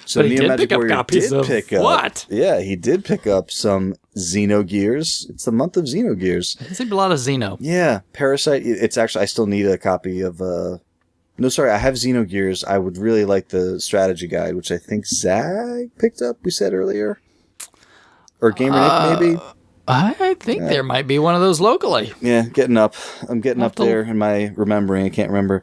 So but he did pick up copies of what? Yeah, he did pick up some Xenogears. It's the month of Xenogears. It seemed a lot of Xeno. Yeah, Parasite. It's actually, I still need a copy of. No, sorry, I have Xenogears. I would really like the strategy guide, which I think Zag picked up. We said earlier, or Gamer Nick maybe. I think there might be one of those locally. Yeah, I'm getting up there in my remembering. I can't remember.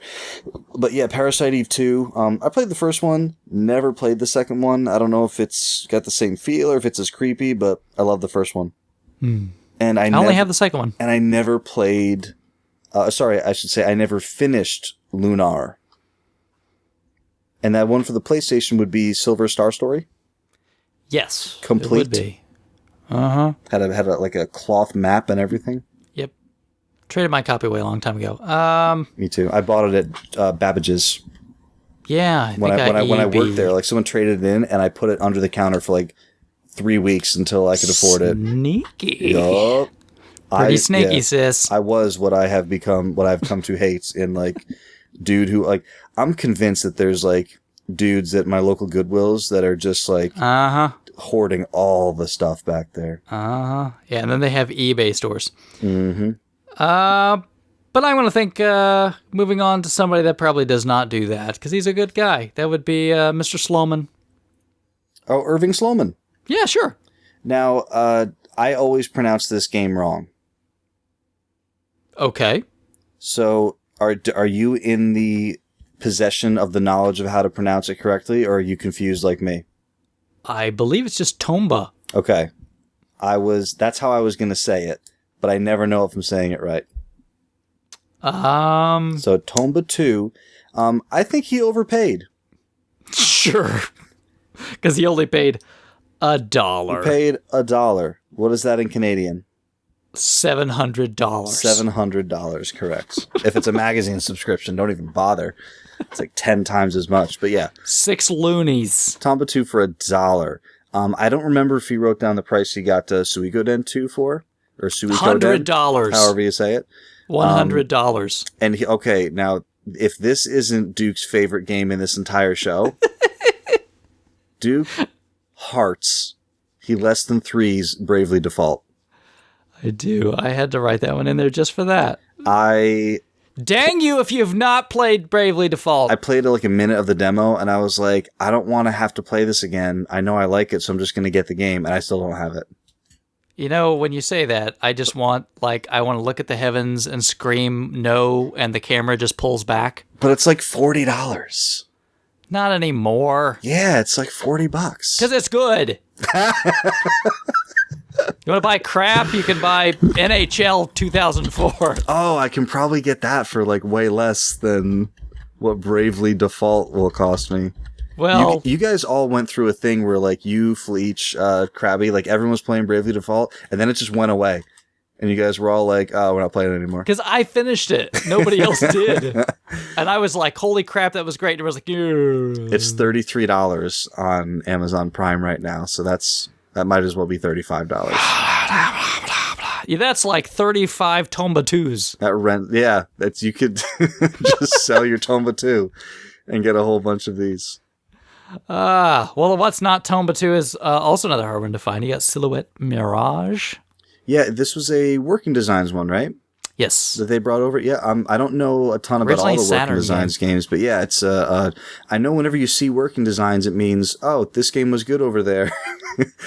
But yeah, Parasite Eve 2. I played the first one, never played the second one. I don't know if it's got the same feel or if it's as creepy, but I love the first one. And I only have the second one. And I never played, I never finished Lunar. And that one for the PlayStation would be Silver Star Story? Yes. Complete? It would be. Uh-huh. Had a cloth map and everything. Yep. Traded my copy away a long time ago. Me too. I bought it at Babbage's. Yeah, when I worked there, like someone traded it in, and I put it under the counter for like 3 weeks until I could afford it. Sneaky. Yup. Pretty sneaky, sis. I was what I have become, what I've come to hate in like dude who like I'm convinced that there's like dudes at my local Goodwills that are just like hoarding all the stuff back there. Yeah, and then they have eBay stores. Mm-hmm. But I want to think, moving on to somebody that probably does not do that, because he's a good guy. That would be Mr. Sloman. Oh, Irving Sloman. Yeah, sure. Now, I always pronounce this game wrong. Okay. So, are you in the possession of the knowledge of how to pronounce it correctly, or are you confused like me? I believe it's just Tomba. Okay. That's how I was going to say it, but I never know if I'm saying it right. So Tomba 2, I think he overpaid. Sure. Because he only paid $1. He paid $1. What is that in Canadian? $700. $700, correct. If it's a magazine subscription, don't even bother. It's like 10 times as much, but yeah. 6 loonies. Tomba 2 for $1. I don't remember if he wrote down the price he got Suikoden 2 for, or Suikoden. $100. However you say it. $100. And okay, now, if this isn't Duke's favorite game in this entire show, Duke hearts. He less than threes Bravely Default. I do. I had to write that one in there just for that. Dang you if you've not played Bravely Default. I played like a minute of the demo, and I was like, I don't want to have to play this again. I know I like it, so I'm just going to get the game, and I still don't have it. You know, when you say that, I just want, I want to look at the heavens and scream no, and the camera just pulls back. But it's like $40. Not anymore. Yeah, it's like $40. Because it's good. You want to buy crap? You can buy NHL 2004. Oh, I can probably get that for like way less than what Bravely Default will cost me. Well, you guys all went through a thing where like you, Fleech, Crabby, like everyone was playing Bravely Default, and then it just went away. And you guys were all like, oh, we're not playing it anymore. Because I finished it. Nobody else did. And I was like, holy crap, that was great. And it was like, yeah. It's $33 on Amazon Prime right now, so that might as well be $35. Yeah, that's like 35 Tomba 2s. That rent, yeah, you could just sell your Tomba 2 and get a whole bunch of these. Well, what's not Tomba 2 is also another hard one to find. You got Silhouette Mirage. Yeah, this was a Working Designs one, right? Yes. that they brought over. Yeah, I don't know a ton about all Originally the working Saturn designs games, but yeah, it's I know whenever you see working designs, it means, oh, this game was good over there.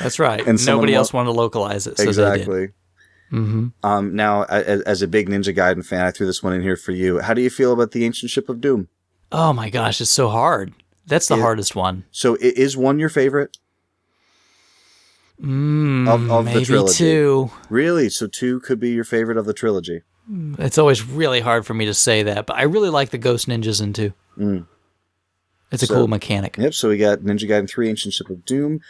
That's right. And Nobody else wanted to localize it, so they did. Exactly. Now, as a big Ninja Gaiden fan, I threw this one in here for you. How do you feel about the Ancient Ship of Doom? Oh my gosh, it's so hard. That's the hardest one. So is one your favorite? Of Maybe the trilogy? 2. Really? So 2 could be your favorite of the trilogy? It's always really hard for me to say that, but I really like the Ghost Ninjas in 2. It's a cool mechanic. Yep, so we got Ninja Gaiden 3, Ancient Ship of Doom.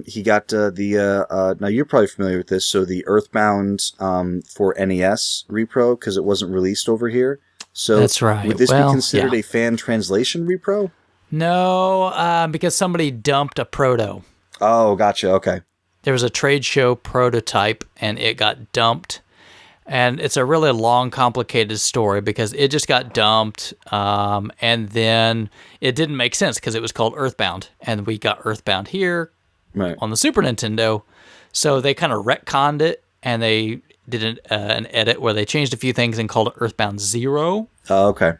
He got now you're probably familiar with this, so the Earthbound for NES repro, because it wasn't released over here. So that's right. Would this be considered a fan translation repro? No, because somebody dumped a proto. Oh, gotcha, okay. There was a trade show prototype, and it got dumped. And it's a really long, complicated story because it just got dumped, and then it didn't make sense because it was called Earthbound, and we got Earthbound here on the Super Nintendo. So they kind of retconned it, and they did an edit where they changed a few things and called it Earthbound 0. Oh, okay.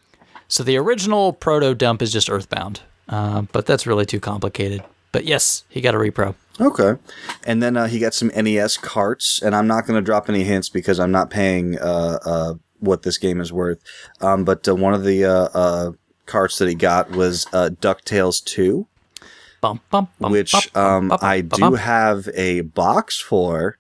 So the original proto dump is just Earthbound, but that's really too complicated. But yes, he got a repro. Okay. And then he got some NES carts, and I'm not going to drop any hints because I'm not paying what this game is worth. But one of the carts that he got was DuckTales 2, which I do have a box for.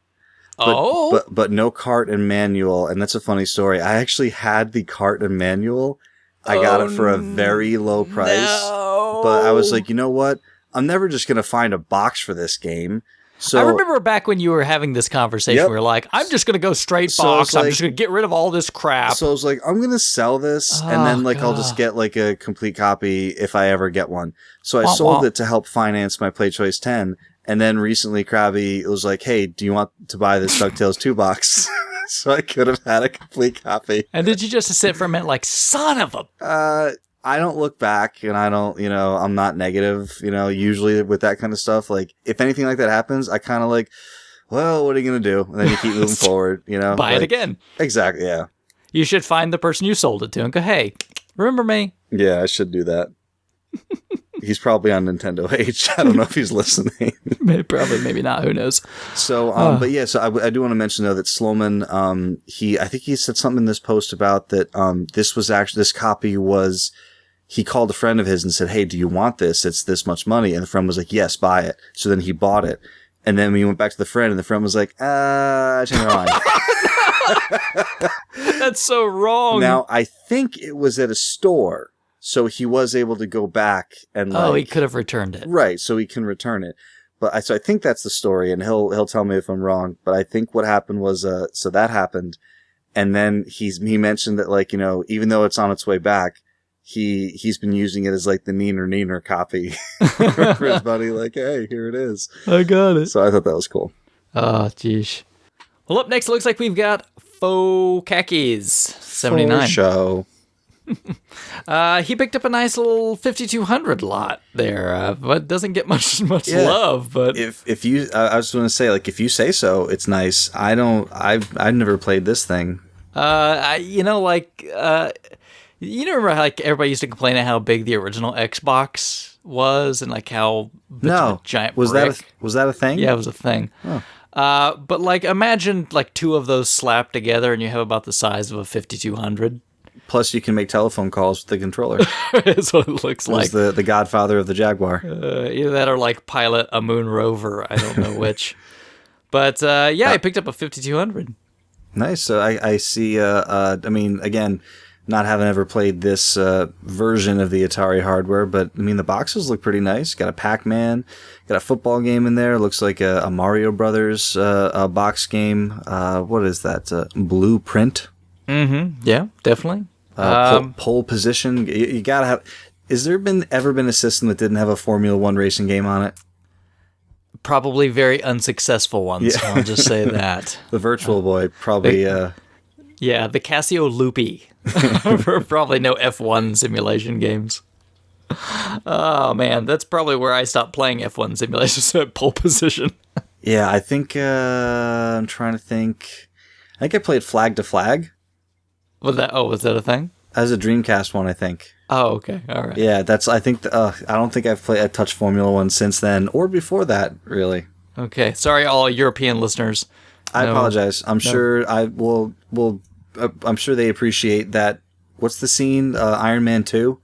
But no cart and manual, and that's a funny story. I actually had the cart and manual. I got it for a very low price. No. But I was like, you know what? I'm never just going to find a box for this game. So I remember back when you were having this conversation, we were like, I'm just going to go straight box. I'm just going to get rid of all this crap. So I was like, I'm going to sell this, and then I'll just get like a complete copy if I ever get one. So I sold it to help finance my Play Choice 10. And then recently Crabby was like, hey, do you want to buy this DuckTales 2 box? So I could have had a complete copy. And did you just sit for a minute like, son of a... I don't look back, and I don't, I'm not negative, usually with that kind of stuff. Like, if anything like that happens, I kind of like, well, what are you going to do? And then you keep moving forward, Buy it again. Exactly, yeah. You should find the person you sold it to and go, hey, remember me? Yeah, I should do that. He's probably on Nintendo H. I don't know if he's listening. Probably, maybe not. Who knows? So, but yeah, so I do want to mention though that Sloman, I think he said something in this post about that. This copy was. He called a friend of his and said, hey, do you want this? It's this much money. And the friend was like, yes, buy it. So then he bought it. And then we went back to the friend, and the friend was like, I changed my mind. That's so wrong. Now, I think it was at a store. So he was able to go back and he could have returned it. Right, so he can return it. But so I think that's the story, and he'll tell me if I'm wrong. But I think what happened was, so that happened. And then he mentioned that, even though it's on its way back, he's been using it as like the neener copy for his buddy. Like, hey, here it is. I got it. So I thought that was cool. Oh, geez. Well, up next, it looks like we've got Faux Khakis 79. For show. He picked up a nice little 5200 lot there, but doesn't get much love. But if you, I was going to say, like, if you say so, it's nice. I've never played this thing. You remember how, like, everybody used to complain at how big the original Xbox was, and like how giant was brick. Was that a thing? Yeah, it was a thing. Oh. But like, imagine like two of those slapped together, and you have about the size of a 5200. Plus, you can make telephone calls with the controller. That's what it looks like. The godfather of the Jaguar. Either that or like pilot a moon rover. I don't know which. But I picked up a 5200. Nice. So I see. Again, not having ever played this version of the Atari hardware, but I mean the boxes look pretty nice. Got a Pac-Man, got a football game in there. Looks like a Mario Brothers box game. What is that? Blueprint. Mm-hmm. Yeah, definitely. Pole position. You gotta have. Has there ever been a system that didn't have a Formula One racing game on it? Probably very unsuccessful ones. Yeah. I'll just say that. The Virtual Boy probably. Yeah, the Casio Loopy. Probably no F1 simulation games. Oh man, that's probably where I stopped playing F1 simulations at pole position. Yeah, I think I'm trying to think. I think I played Flag to Flag. Was that a thing? As a Dreamcast one, I think. Oh, okay. All right. Yeah, I don't think I've touched Formula One since then or before that, really. Okay. Sorry, all European listeners. I apologize. I'm sure I'm sure they appreciate that. What's the scene? Iron Man 2?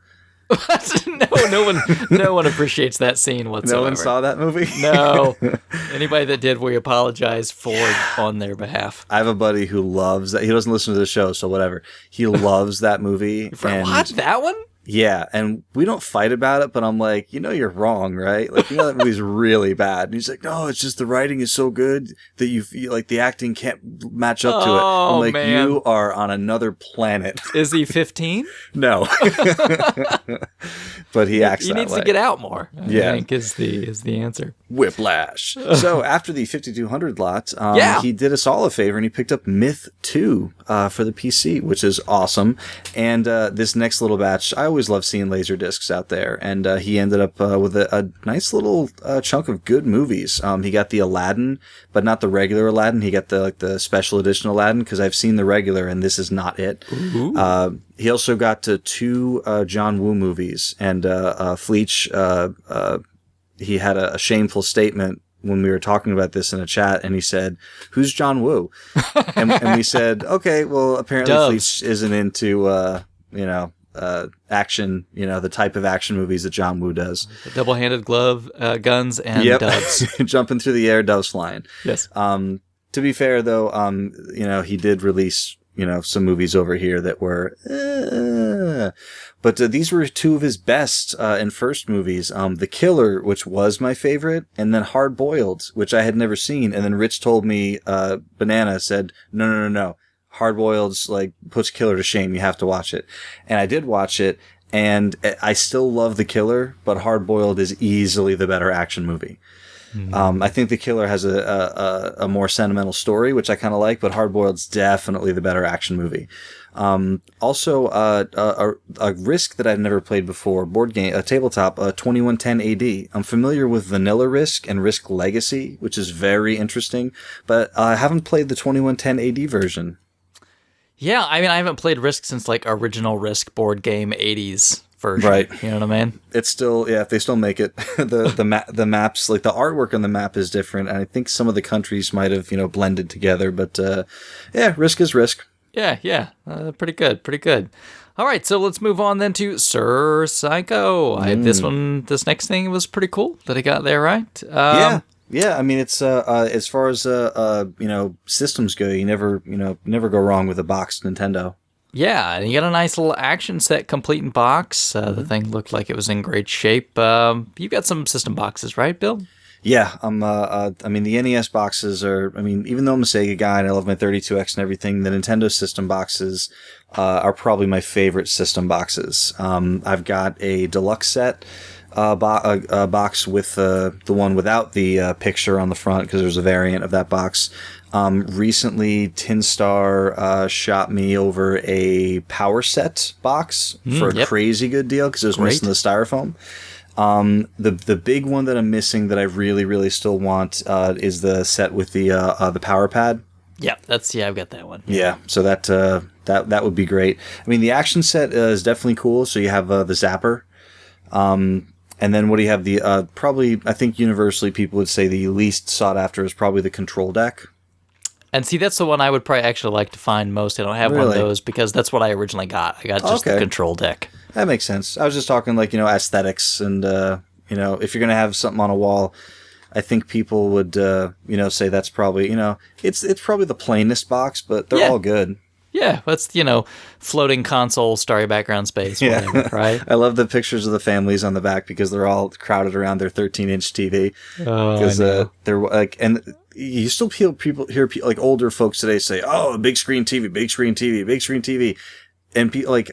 No one appreciates that scene whatsoever. No one saw that movie? No. Anybody that did, we apologize on their behalf. I have a buddy who loves that. He doesn't listen to the show, so whatever. He loves that movie. What? That one? Yeah, and we don't fight about it, but I'm like, you're wrong, right? Like, that movie's really bad. And he's like, no, it's just the writing is so good that you feel like the acting can't match up to it. I'm like, man. You are on another planet. Is he 15? No. But he acts that way. He needs to get out more, I think is the answer. Whiplash. So after the 5200 lot, he did us all a favor and he picked up Myth 2 for the PC, which is awesome. And this next little batch, I always love seeing laser discs out there, and he ended up with a nice little chunk of good movies. He got the Aladdin, but not the regular Aladdin. He got the special edition Aladdin, because I've seen the regular, and this is not it. He also got to 2 John Woo movies, and Fleech, he had a shameful statement when we were talking about this in a chat, and he said, "Who's John Woo?" and we said, "Okay, well, apparently Fleech isn't into action, the type of action movies that John Woo does. The double-handed glove, guns, and doves. Jumping through the air, doves flying. Yes. To be fair, though, he did release, some movies over here that were, but these were 2 of his best and first movies. The Killer, which was my favorite, and then Hard Boiled, which I had never seen. And then Rich told me, Banana said, no. Hard Boiled's puts Killer to shame. You have to watch it. And I did watch it, and I still love The Killer, but Hard Boiled is easily the better action movie. I think The Killer has a more sentimental story, which I kind of like, but Hard Boiled's definitely the better action movie. Also, a Risk that I've never played before, board game, a tabletop, 2110 AD. I'm familiar with Vanilla Risk and Risk Legacy, which is very interesting, but I haven't played the 2110 AD version. Yeah, I mean, I haven't played Risk since original Risk board game 80s version. Right. You know what I mean? It's still, if they still make it, the maps, the artwork on the map is different, and I think some of the countries might have, blended together, but Risk is Risk. Yeah. Pretty good. All right, so let's move on then to Sir Psycho. This next thing was pretty cool that I got there, right? Yeah, I mean, it's as far as systems go, you never go wrong with a boxed Nintendo. Yeah, and you got a nice little action set complete in box. The thing looked like it was in great shape. You got some system boxes, right, Bill? Yeah, the NES boxes are, even though I'm a Sega guy and I love my 32X and everything, the Nintendo system boxes are probably my favorite system boxes. I've got a deluxe set box with the one without the picture on the front, because there's a variant of that box. Recently, TinStar shot me over a Power Set box for a crazy good deal, because it was missing the styrofoam. The big one that I'm missing that I really, really still want is the set with the power pad. Yeah, I've got that one. Yeah, so that would be great. The action set is definitely cool. So you have the Zapper. And then what do you have? The probably, I think universally people would say the least sought after is probably the control deck. And see, that's the one I would probably actually like to find most. I don't have one of those because that's what I originally got. I got just the control deck. That makes sense. I was just talking aesthetics and, if you're going to have something on a wall, I think people would, say that's probably, it's probably the plainest box, but they're all good. Yeah, that's, floating console, starry background space, whatever, right? I love the pictures of the families on the back because they're all crowded around their 13-inch TV. Oh, because they're and you still hear people older folks today say, "Oh, big screen TV, big screen TV, big screen TV." And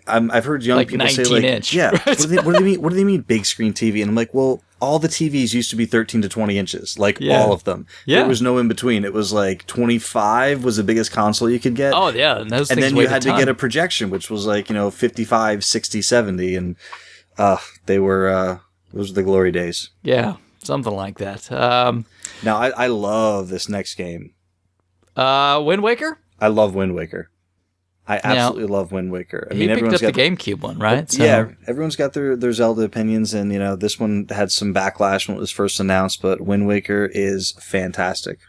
I've heard young people say, 19-inch. Yeah, what do they mean? What do they mean, big screen TV? And I'm like, well, all the TVs used to be 13 to 20 inches, all of them. Yeah. There was no in between. It was 25 was the biggest console you could get. Oh yeah, and then you had to get a projection, which was 55, 60, 70, and they were those were the glory days. Yeah, something like that. Now I love this next game. Wind Waker. I love Wind Waker. I absolutely love Wind Waker. I he mean, picked everyone's up got the GameCube one, right? So, yeah, everyone's got their Zelda opinions, and this one had some backlash when it was first announced. But Wind Waker is fantastic.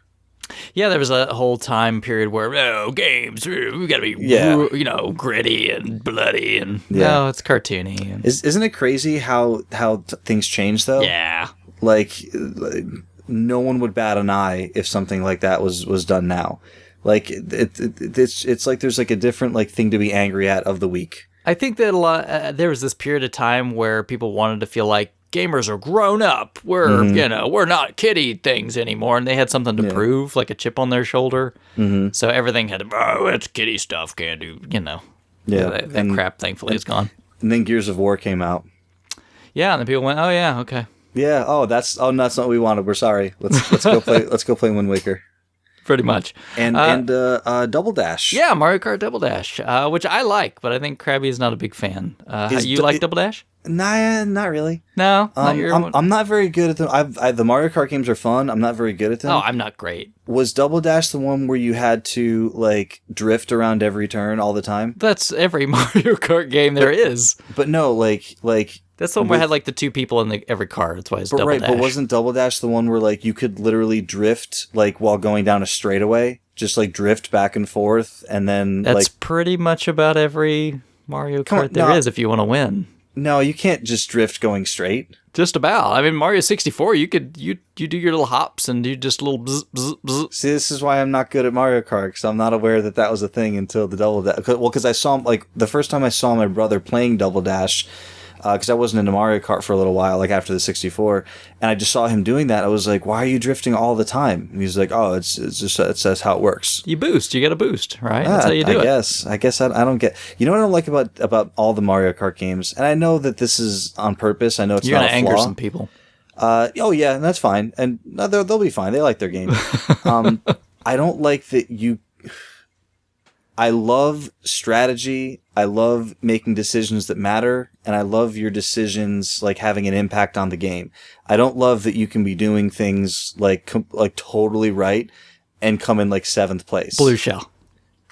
Yeah, there was a whole time period where games we got to be gritty and bloody, and no, it's cartoony. And, isn't it crazy how things change though? Yeah, like no one would bat an eye if something like that was done now. Like it's like there's like a different like thing to be angry at of the week. I think that there was this period of time where people wanted to feel like gamers are grown up. We're we're not kiddie things anymore, and they had something to prove, like a chip on their shoulder. Mm-hmm. So everything had to it's kiddie stuff. Can't do that crap. Thankfully, is gone. And then Gears of War came out. Yeah, and then people went, oh yeah, okay. Yeah. Oh, that's not what we wanted. We're sorry. Let's go play. Let's go play Wind Waker. Pretty much. And Double Dash. Yeah, Mario Kart Double Dash, which I like, but I think Crabby is not a big fan. You like Double Dash? Nah, not really. No, I'm not very good at them. The Mario Kart games are fun. I'm not very good at them. Oh, I'm not great. Was Double Dash the one where you had to like drift around every turn all the time? That's every Mario Kart game there is. But no, like that's the one where I had like the two people in every car. That's why it's Double Dash. But wasn't Double Dash the one where like you could literally drift like while going down a straightaway? Just like drift back and forth, and then that's pretty much about every Mario Kart there is if you want to win. No, you can't just drift going straight. Just about. I mean, Mario 64, you do your little hops and you just little bzz, bzz, bzz. See, this is why I'm not good at Mario Kart, because I'm not aware that was a thing until the Double Dash. Well, because I saw like the first time I saw my brother playing Double Dash. Because I wasn't into Mario Kart for a little while, like after the 64, and I just saw him doing that. I was like, "Why are you drifting all the time?" And he's like, "Oh, it's just it says how it works. You boost, you get a boost, right? That's how you do it." I guess I don't get. You know what I don't like about all the Mario Kart games, and I know that this is on purpose. I know it's You're not gonna a flaw. anger some people. Oh yeah, and that's fine, and no, they'll be fine. They like their game. I don't like that you. I love strategy. I love making decisions that matter, and I love your decisions like having an impact on the game. I don't love that you can be doing things like totally right and come in like 7th place. Blue shell.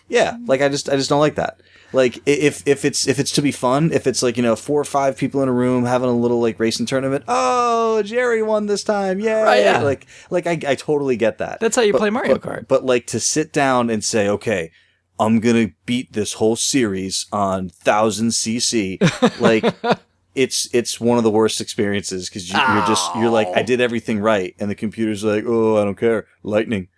Yeah, like I just don't like that. Like if it's to be fun, if it's like 4 or 5 people in a room having a little like racing tournament. Oh, Jerry won this time! Yay! Right, yeah. Like I totally get that. That's how you play Mario Kart. But like to sit down and say, okay, I'm gonna beat this whole series on 1000cc. Like, it's one of the worst experiences because you're like, I did everything right, and the computer's like, oh, I don't care, lightning.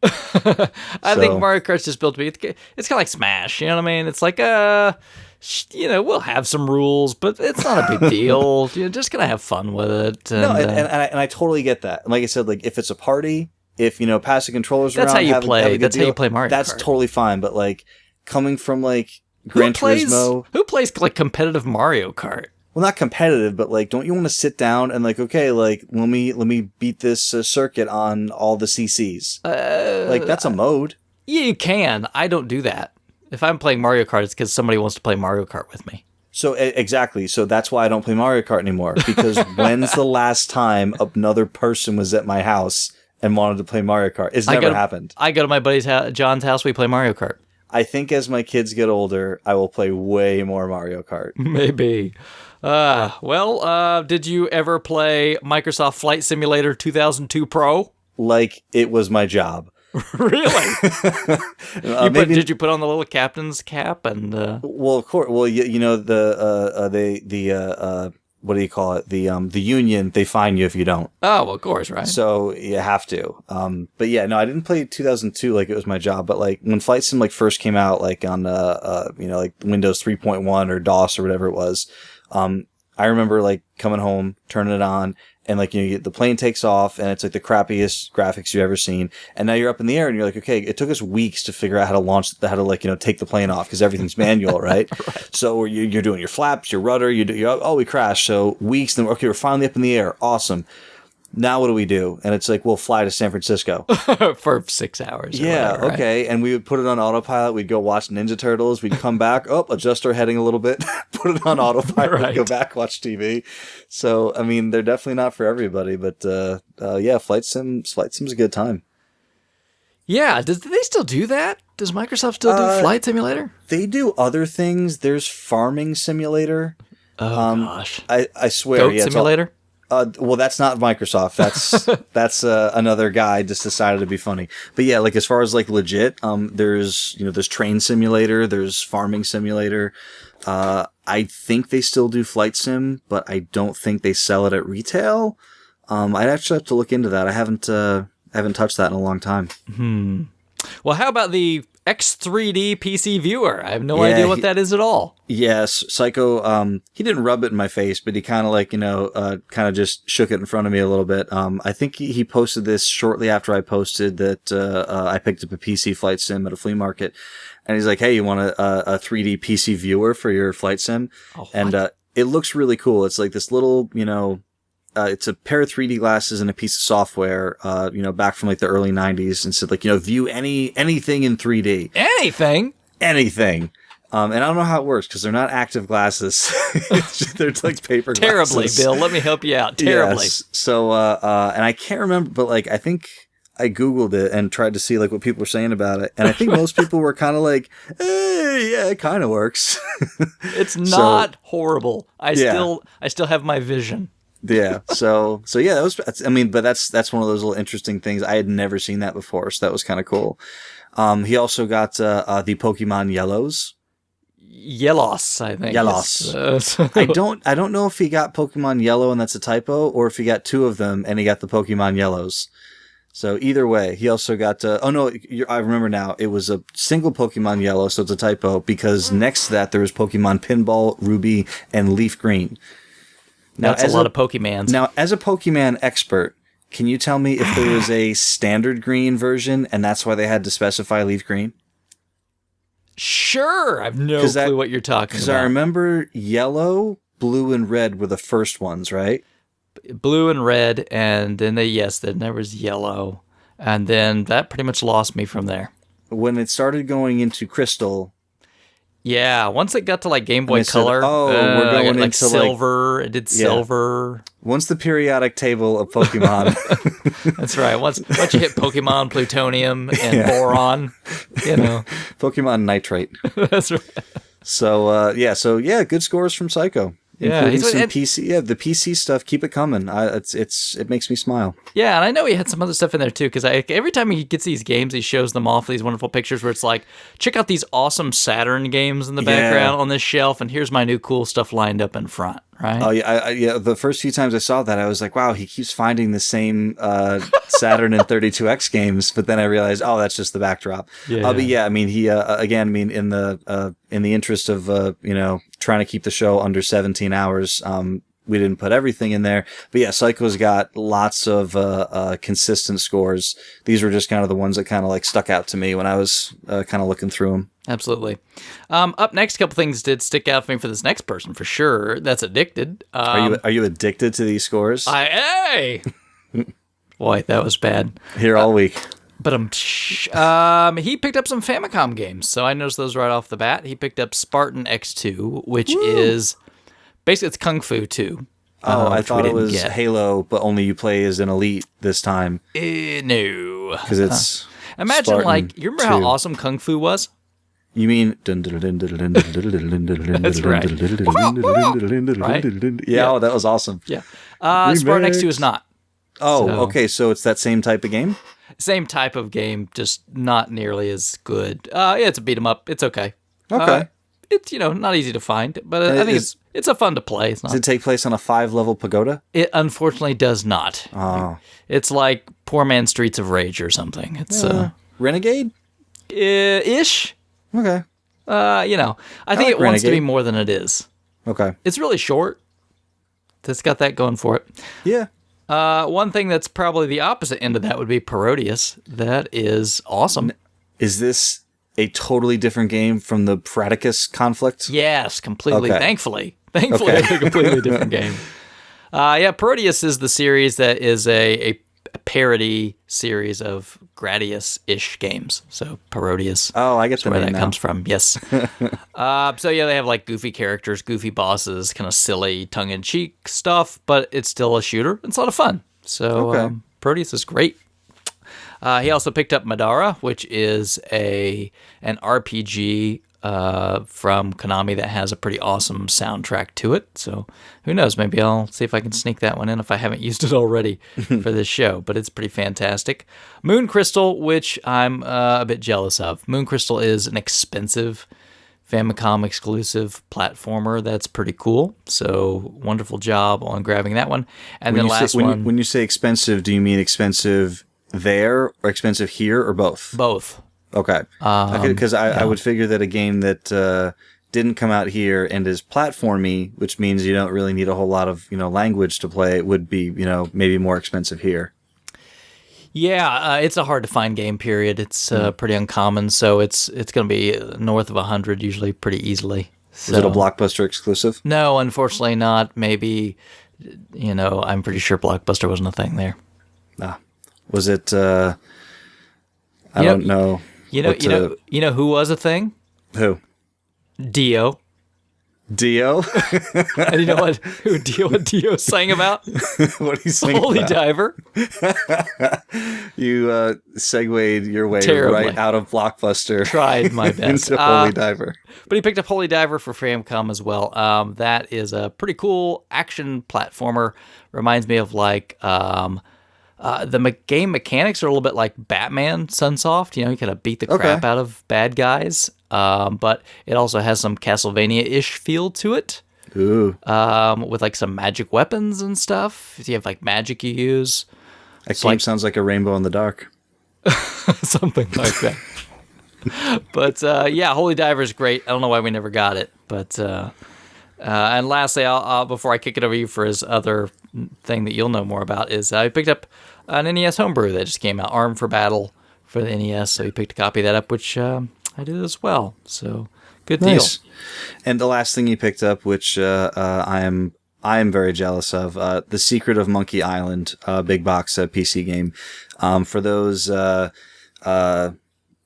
I think Mario Kart's just built to be. It's kind of like Smash. You know what I mean? It's like we'll have some rules, but it's not a big deal. You're just gonna have fun with it. And, and I totally get that. And like I said, like if it's a party. If pass the controllers that's around, how you play. That's how you play Mario Kart. That's totally fine. But like coming from like Gran Turismo, who plays like competitive Mario Kart? Well, not competitive, but like, don't you want to sit down and like, okay, like let me beat this circuit on all the CCs? Like that's a mode. Yeah, you can. I don't do that. If I'm playing Mario Kart, it's because somebody wants to play Mario Kart with me. So exactly. So that's why I don't play Mario Kart anymore. Because when's the last time another person was at my house and wanted to play Mario Kart? It's never happened. I go to my buddy's John's house. We play Mario Kart. I think as my kids get older, I will play way more Mario Kart. Maybe. Did you ever play Microsoft Flight Simulator 2002 Pro? Like it was my job. Really? Did you put on the little captain's cap and? Well, of course. Well, what do you call it? The union, they fine you if you don't. Oh, well, of course, right. So you have to. But yeah, no, I didn't play 2002 like it was my job. But like when Flight Sim like first came out, like on like Windows 3.1 or DOS or whatever it was, I remember like coming home, turning it on, and like the plane takes off, and it's like the crappiest graphics you've ever seen. And now you're up in the air, and you're like, okay, it took us weeks to figure out how to launch, how to take the plane off because everything's manual, right? Right. So you're doing your flaps, your rudder, we crashed. So weeks, then okay, we're finally up in the air, awesome. Now what do we do? And it's like, we'll fly to San Francisco. For 6 hours. Yeah, whatever, okay. Right? And we would put it on autopilot. We'd go watch Ninja Turtles. We'd come back, adjust our heading a little bit, put it on autopilot, right. Go back, watch TV. So, I mean, they're definitely not for everybody. But, yeah, Flight Sim's a good time. Yeah, do they still do that? Does Microsoft still do Flight Simulator? They do other things. There's Farming Simulator. Oh, gosh. I swear. Goat Simulator? Well, that's not Microsoft. That's another guy just decided to be funny. But yeah, like as far as like legit, there's Train Simulator, there's Farming Simulator. I think they still do Flight Sim, but I don't think they sell it at retail. I'd actually have to look into that. I haven't touched that in a long time. Well, how about the X3D PC viewer? I have no idea what that is at all. Yes, Psycho, he didn't rub it in my face, but he kind of like, kind of just shook it in front of me a little bit. I think he posted this shortly after I posted that I picked up a PC flight sim at a flea market. And he's like, hey, you want a 3D PC viewer for your flight sim? Oh, and it looks really cool. It's like this little, it's a pair of 3D glasses and a piece of software, back from like the early 90s, and said like, view anything in 3D. Anything? And I don't know how it works because they're not active glasses. They're like paper glasses. Terribly, Bill. Let me help you out. Terribly. Yes. So, and I can't remember, but like, I think I Googled it and tried to see like what people were saying about it. And I think most people were kind of like, yeah, it kind of works. It's not horrible. I still have my vision. Yeah. So yeah, but that's one of those little interesting things. I had never seen that before. So that was kind of cool. He also got, the Pokemon Yellows. Yelos, I think. Yelos. I don't know if he got Pokemon Yellow and that's a typo, or if he got two of them and he got the Pokemon Yellows. So either way, he also got, I remember now, it was a single Pokemon Yellow, so it's a typo, because next to that there was Pokemon Pinball, Ruby, and Leaf Green. Now, that's a lot of Pokemans. Now, as a Pokemon expert, can you tell me if there was a standard green version and that's why they had to specify Leaf Green? Sure. I have no clue what you're talking about. Because I remember yellow, blue, and red were the first ones, right? Blue and red, and then then there was yellow. And then that pretty much lost me from there. When it started going into Crystal... Yeah, once it got to like Game Boy Color, we're going like into silver. It did silver. Once the periodic table of Pokemon. That's right. Once you hit Pokemon Plutonium and Boron, Pokemon Nitrate. That's right. So good scores from Psycho. Yeah, including some PC. Yeah, the PC stuff. Keep it coming. It makes me smile. Yeah, and I know he had some other stuff in there too. Because every time he gets these games, he shows them off these wonderful pictures where it's like, check out these awesome Saturn games in the background on this shelf, and here's my new cool stuff lined up in front. Right? Oh yeah, the first few times I saw that, I was like, wow, he keeps finding the same Saturn and 32X games. But then I realized, oh, that's just the backdrop. Yeah. But yeah, I mean, he in the interest of trying to keep the show under 17 hours, we didn't put everything in there. But yeah, Psycho's got lots of consistent scores. These were just kind of the ones that kind of like stuck out to me when I was kind of looking through them. Absolutely. Up next, a couple things did stick out for me for this next person for sure. That's Addicted. Are you addicted to these scores? Hey! Boy, that was bad. Here all week. But he picked up some Famicom games, so I noticed those right off the bat. He picked up Spartan X2, which is basically it's Kung Fu 2. I thought it was Halo, but only you play as an elite this time. No, because it's imagine Spartan like you remember 2. How awesome Kung Fu was. You mean that's right. Yeah, oh, that was awesome. Yeah, Spartan X2 is not. Oh, okay, so it's that same type of game. Same type of game, just not nearly as good. Yeah, it's a beat 'em up. It's okay. Okay. It's not easy to find, but I think it's a fun to play. It's not. Does it take place on a 5-level pagoda? It unfortunately does not. Oh. It's like Poor Man's Streets of Rage or something. It's Renegade? Ish. Okay. I think it wants to be more than it is. Okay. It's really short. It's got that going for it. Yeah. One thing that's probably the opposite end of that would be Parodius. That is awesome. Is this a totally different game from the Praticus conflict? Yes, completely. Okay. Thankfully, it's a completely different game. Parodius is the series that is a parody series of Gradius-ish games. So Parodius. Oh, I get the where name that comes from. Yes. They have like goofy characters, goofy bosses, kind of silly tongue-in-cheek stuff, but it's still a shooter. It's a lot of fun. So Parodius is great. He also picked up Madara, which is an RPG from Konami that has a pretty awesome soundtrack to it. So who knows? Maybe I'll see if I can sneak that one in if I haven't used it already for this show. But it's pretty fantastic. Moon Crystal, which I'm a bit jealous of. Moon Crystal is an expensive Famicom exclusive platformer that's pretty cool. So wonderful job on grabbing that one. And then when you say expensive, do you mean expensive there or expensive here or both? Both. Okay. Because I would figure that a game that didn't come out here and is platformy, which means you don't really need a whole lot of language to play it, would be maybe more expensive here. Yeah, it's a hard to find game. Period. It's pretty uncommon, so it's going to be north of 100 usually, pretty easily. So, is it a Blockbuster exclusive? No, unfortunately not. Maybe I'm pretty sure Blockbuster wasn't a thing there. Was it? I don't know. You know who was a thing? Who? Dio. Dio? And you know what Dio sang about? What did he sing Holy about? Diver. You segued your way Terribly. right out of Blockbuster. Tried my best. Into Holy Diver. But he picked up Holy Diver for Famicom as well. That is a pretty cool action platformer. Reminds me of like... the game mechanics are a little bit like Batman Sunsoft. You kind of beat the crap out of bad guys. But it also has some Castlevania-ish feel to it. Ooh. With like some magic weapons and stuff. You have like magic you use. That game sounds like a Rainbow in the Dark. Something like that. But yeah, Holy Diver is great. I don't know why we never got it. But and lastly, I'll before I kick it over to you for his other thing that you'll know more about, is I picked up an NES homebrew that just came out, Armed for Battle for the NES. So he picked a copy of that up, which I did as well. So good deal. And the last thing he picked up, which I am very jealous of, The Secret of Monkey Island, big box PC game. For those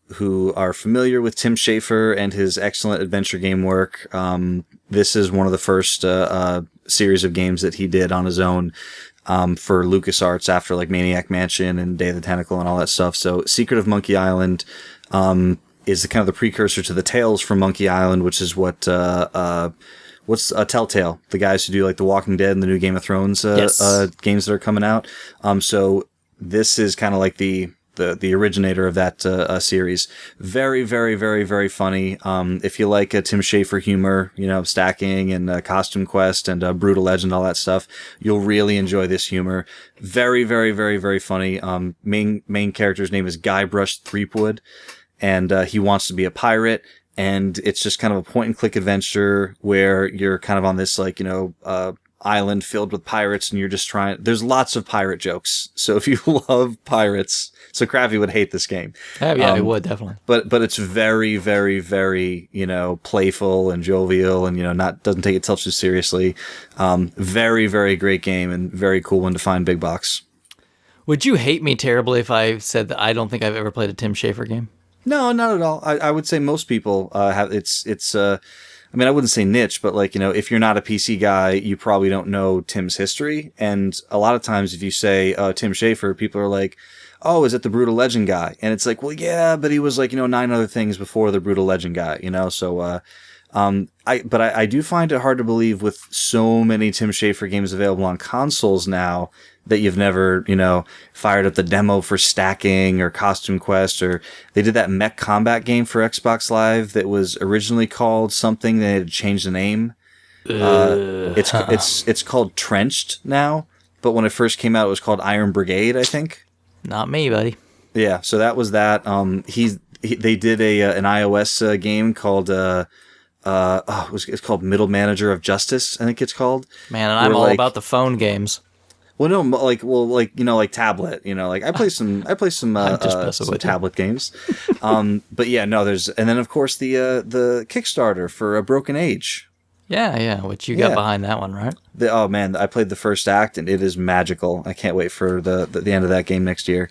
who are familiar with Tim Schafer and his excellent adventure game work, this is one of the first series of games that he did on his own for LucasArts after like Maniac Mansion and Day of the Tentacle and all that stuff. So Secret of Monkey Island is the kind of the precursor to the Tales from Monkey Island, which is what's Telltale, the guys who do like The Walking Dead and the new Game of Thrones games that are coming out. So this is kind of like the originator of that series. Very, very, very, very funny. If you like Tim Schafer humor, stacking and Costume Quest and Brutal Legend, all that stuff, you'll really enjoy this humor. Very, very, very, very funny. Main character's name is Guybrush Threepwood, and he wants to be a pirate. And it's just kind of a point and click adventure where you're kind of on this island filled with pirates, and you're just there's lots of pirate jokes. So if you love pirates, so Crabby would hate this game. Yeah, he would definitely. But it's very, very, very, playful and jovial, and doesn't take itself too seriously. Very, very great game and very cool one to find big box. Would you hate me terribly if I said that I don't think I've ever played a Tim Schafer game? No, not at all. I would say most people have. I mean, I wouldn't say niche, but if you're not a PC guy, you probably don't know Tim's history. And a lot of times if you say Tim Schafer, people are like, oh, is it the Brutal Legend guy? And it's like, well, yeah, but he was 9 other things before the Brutal Legend guy, So, I do find it hard to believe with so many Tim Schafer games available on consoles now that you've never, fired up the demo for Stacking or Costume Quest, or they did that mech combat game for Xbox Live that was originally called something. They had to change the name. It's called Trenched now, but when it first came out, it was called Iron Brigade, I think. Not me, buddy. Yeah, so that was that. They did an iOS game called it's called Middle Manager of Justice, I think it's called. Man, and I'm all about the phone games. Well, no, like tablet. I play some tablet games. But yeah, no, and then of course the Kickstarter for A Broken Age. Yeah, which you got behind that one, right? Oh man, I played the first act and it is magical. I can't wait for the end of that game next year.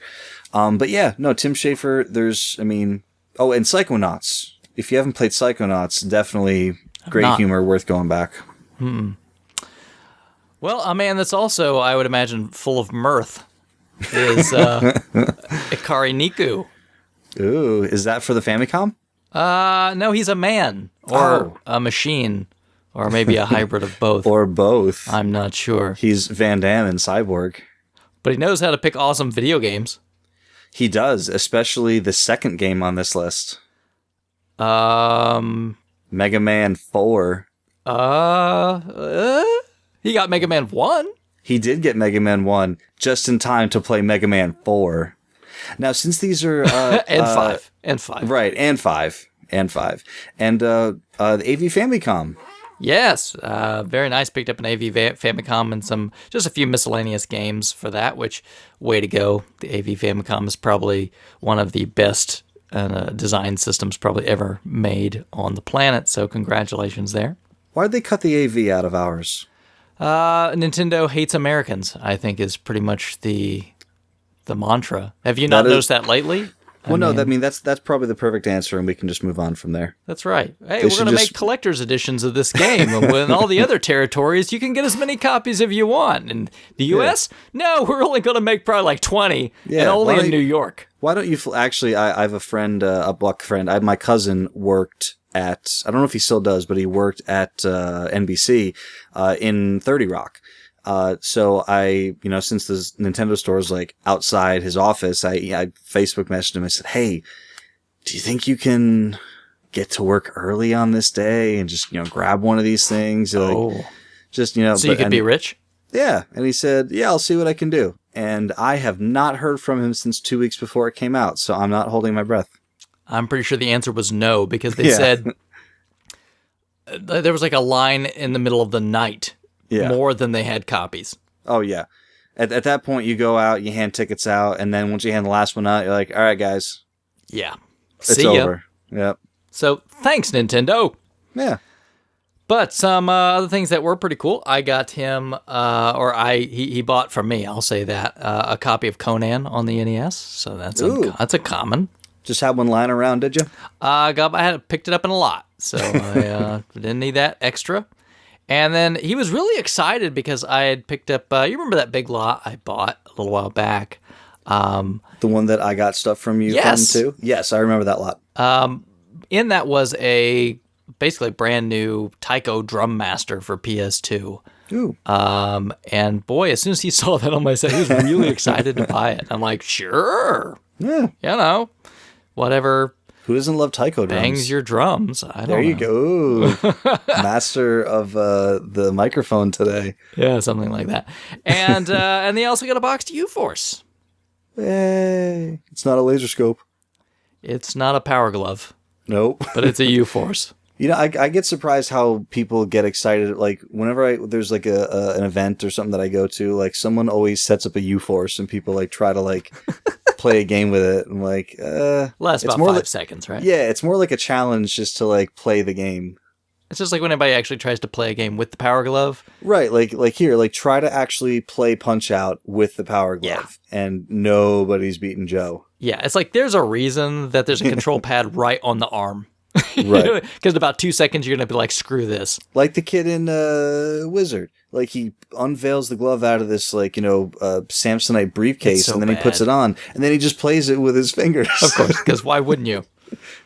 But yeah, no, Tim Schafer. And Psychonauts. If you haven't played Psychonauts, definitely great humor, worth going back. Well, a man that's also, I would imagine, full of mirth is Ikari Niku. Ooh, is that for the Famicom? No, he's a man or a machine or maybe a hybrid of both. Or both. I'm not sure. He's Van Damme in Cyborg. But he knows how to pick awesome video games. He does, especially the second game on this list. Mega Man 4. He got Mega Man 1. He did get Mega Man 1 just in time to play Mega Man 4. Now, since these are... and 5. And 5. Right, and 5. And 5. And the AV Famicom. Yes, very nice. Picked up an AV Famicom and just a few miscellaneous games for that, which, way to go. The AV Famicom is probably one of the best design systems probably ever made on the planet, so congratulations there. Why'd they cut the AV out of ours? Nintendo hates Americans, I think, is pretty much the mantra. Have you not noticed that lately? Well, that's probably the perfect answer, and we can just move on from there. That's right. Hey, we're going to make collector's editions of this game. And in all the other territories, you can get as many copies if you want. In the U.S., no, we're only going to make probably like 20, and only in New York. Why don't you... Actually, I have a friend, a Buck friend. My cousin worked at... I don't know if he still does, but he worked at NBC in 30 Rock. So since the Nintendo store is like outside his office, I Facebook messaged him. I said, "Hey, do you think you can get to work early on this day and just, grab one of these things?" So you could be rich? Yeah. And he said, "Yeah, I'll see what I can do." And I have not heard from him since 2 weeks before it came out. So I'm not holding my breath. I'm pretty sure the answer was no, because they said there was like a line in the middle of the night. Yeah. More than they had copies. Oh, yeah. At that point, you go out, you hand tickets out, and then once you hand the last one out, you're like, all right, guys. Yeah. It's over. Yep. So, thanks, Nintendo. Yeah. But some other things that were pretty cool. I got him, he bought from me, I'll say that, a copy of Conan on the NES. So that's a common. Just had one lying around, did you? I picked it up in a lot, so I didn't need that extra. And then he was really excited because I had picked up, you remember that big lot I bought a little while back? The one that I got stuff from you from too? Yes, I remember that lot. In that was basically brand new Taiko Drum Master for PS2. Ooh. And boy, as soon as he saw that on my set, he was really excited to buy it. I'm like, sure. Yeah. Whatever. Who doesn't love taiko drums? Bangs your drums. I don't know. There you go. Master of the microphone today. Yeah, something like that. And they also got a boxed U-Force. Hey, it's not a laser scope. It's not a power glove. Nope. But it's a U-Force. I get surprised how people get excited. Like whenever there's like an event or something that I go to, like someone always sets up a U-Force and people like try to like play a game with it. I'm like, lasts about 5 seconds, right? Yeah, it's more like a challenge just to like play the game. It's just like when anybody actually tries to play a game with the power glove. Right, like here, like try to actually play Punch-Out with the power glove, and nobody's beating Joe. Yeah, it's like there's a reason that there's a control pad right on the arm. Right. Because in about 2 seconds, you're going to be like, screw this. Like the kid in Wizard. Like he unveils the glove out of this, like, Samsonite briefcase, and then he puts it on, and then he just plays it with his fingers. Of course, because why wouldn't you?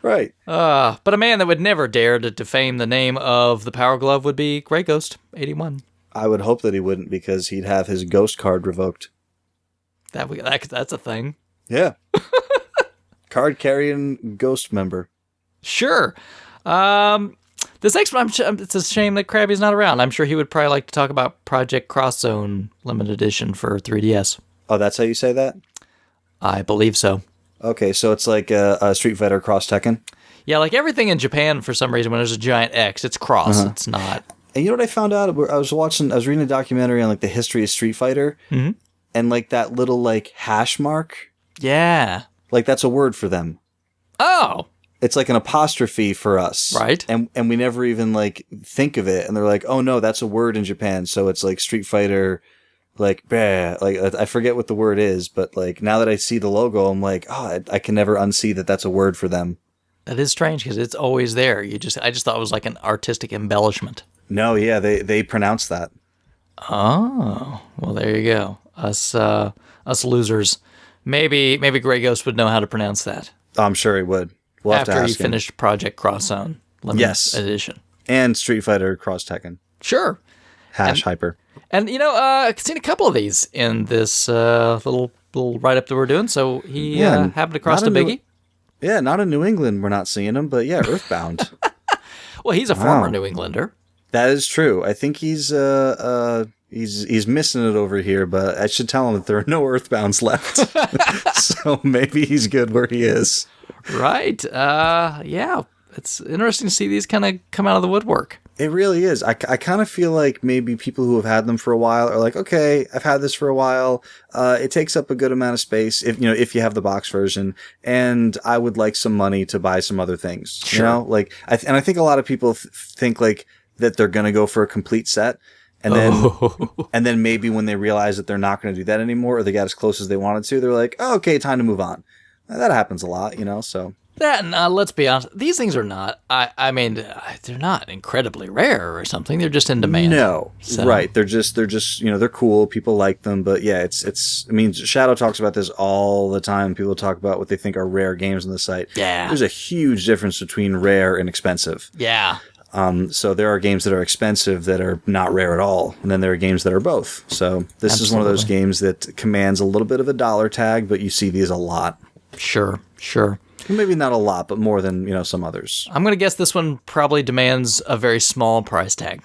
Right. But a man that would never dare to defame the name of the Power Glove would be Grey Ghost 81. I would hope that he wouldn't, because he'd have his ghost card revoked. That's a thing. Yeah. Card carrying ghost member. Sure. This next one, it's a shame that Crabby's not around. I'm sure he would probably like to talk about Project Cross Zone Limited Edition for 3DS. Oh, that's how you say that? I believe so. Okay, so it's like a Street Fighter Cross Tekken? Yeah, like everything in Japan, for some reason, when there's a giant X, it's cross. It's not. And you know what I found out? I was reading a documentary on like the history of Street Fighter, and like that little like hash mark. Yeah. Like that's a word for them. Oh. It's like an apostrophe for us. Right. And we never even like think of it. And they're like, oh no, that's a word in Japan. So it's like Street Fighter, like, bleh. Like I forget what the word is, but like now that I see the logo, I'm like, oh, I can never unsee that that's a word for them. That is strange because it's always there. I just thought it was like an artistic embellishment. No, yeah, they pronounce that. Oh, well, there you go. Us losers Maybe Grey Ghost would know how to pronounce that. I'm sure he would. We'll have to after ask you him. finished Project Cross Zone Limited Edition. And Street Fighter Cross Tekken. Sure. Hyper. And, I've seen a couple of these in this little write-up that we're doing, so he happened across a biggie. Not in New England we're not seeing him, but yeah, Earthbound. Well, he's a former New Englander. That is true. I think he's missing it over here, but I should tell him that there are no Earthbounds left. So maybe he's good where he is. Right. Yeah. It's interesting to see these kind of come out of the woodwork. It really is. I kind of feel like maybe people who have had them for a while are like, okay, I've had this for a while. It takes up a good amount of space if you have the box version, and I would like some money to buy some other things. Sure. I think a lot of people think like that they're going to go for a complete set. And then maybe when they realize that they're not going to do that anymore, or they got as close as they wanted to, they're like, oh, okay, time to move on. That happens a lot, so. That, and let's be honest, these things are not, I mean, they're not incredibly rare or something. They're just in demand. No, so. Right. They're just, they're cool. People like them, but yeah, I mean, Shadow talks about this all the time. People talk about what they think are rare games on the site. Yeah. There's a huge difference between rare and expensive. Yeah. So there are games that are expensive that are not rare at all, and then there are games that are both. So this is one of those games that commands a little bit of a dollar tag, but you see these a lot. Sure. Maybe not a lot, but more than, some others. I'm going to guess this one probably demands a very small price tag.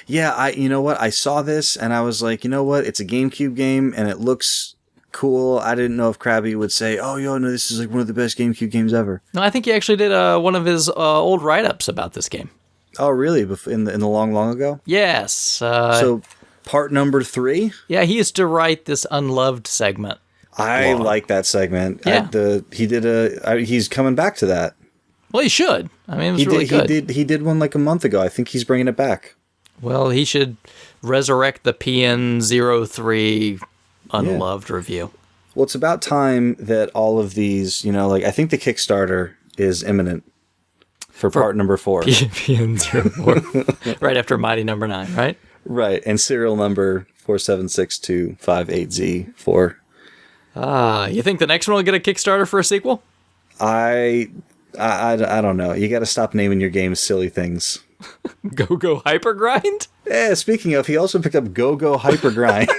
Yeah, you know what? I saw this and I was like, you know what? It's a GameCube game and it looks cool. I didn't know if Crabby would say, oh, no, this is like one of the best GameCube games ever. No, I think he actually did one of his old write-ups about this game. Oh, really? In the long ago? Yes. So part number 3? Yeah, he used to write this Unloved segment. I like that segment. Yeah. He's coming back to that. Well, he should. I mean, it was really good. He did one like a month ago. I think he's bringing it back. Well, he should resurrect the PN03 Unloved review. Well, it's about time that all of these, I think the Kickstarter is imminent for part number 4. PN04. Right after Mighty Number 9, right? Right. And serial number 4762558Z4. You think the next one will get a Kickstarter for a sequel? I don't know. You got to stop naming your games silly things. Go Hyper Grind? Yeah, speaking of, he also picked up Go Hyper Grind.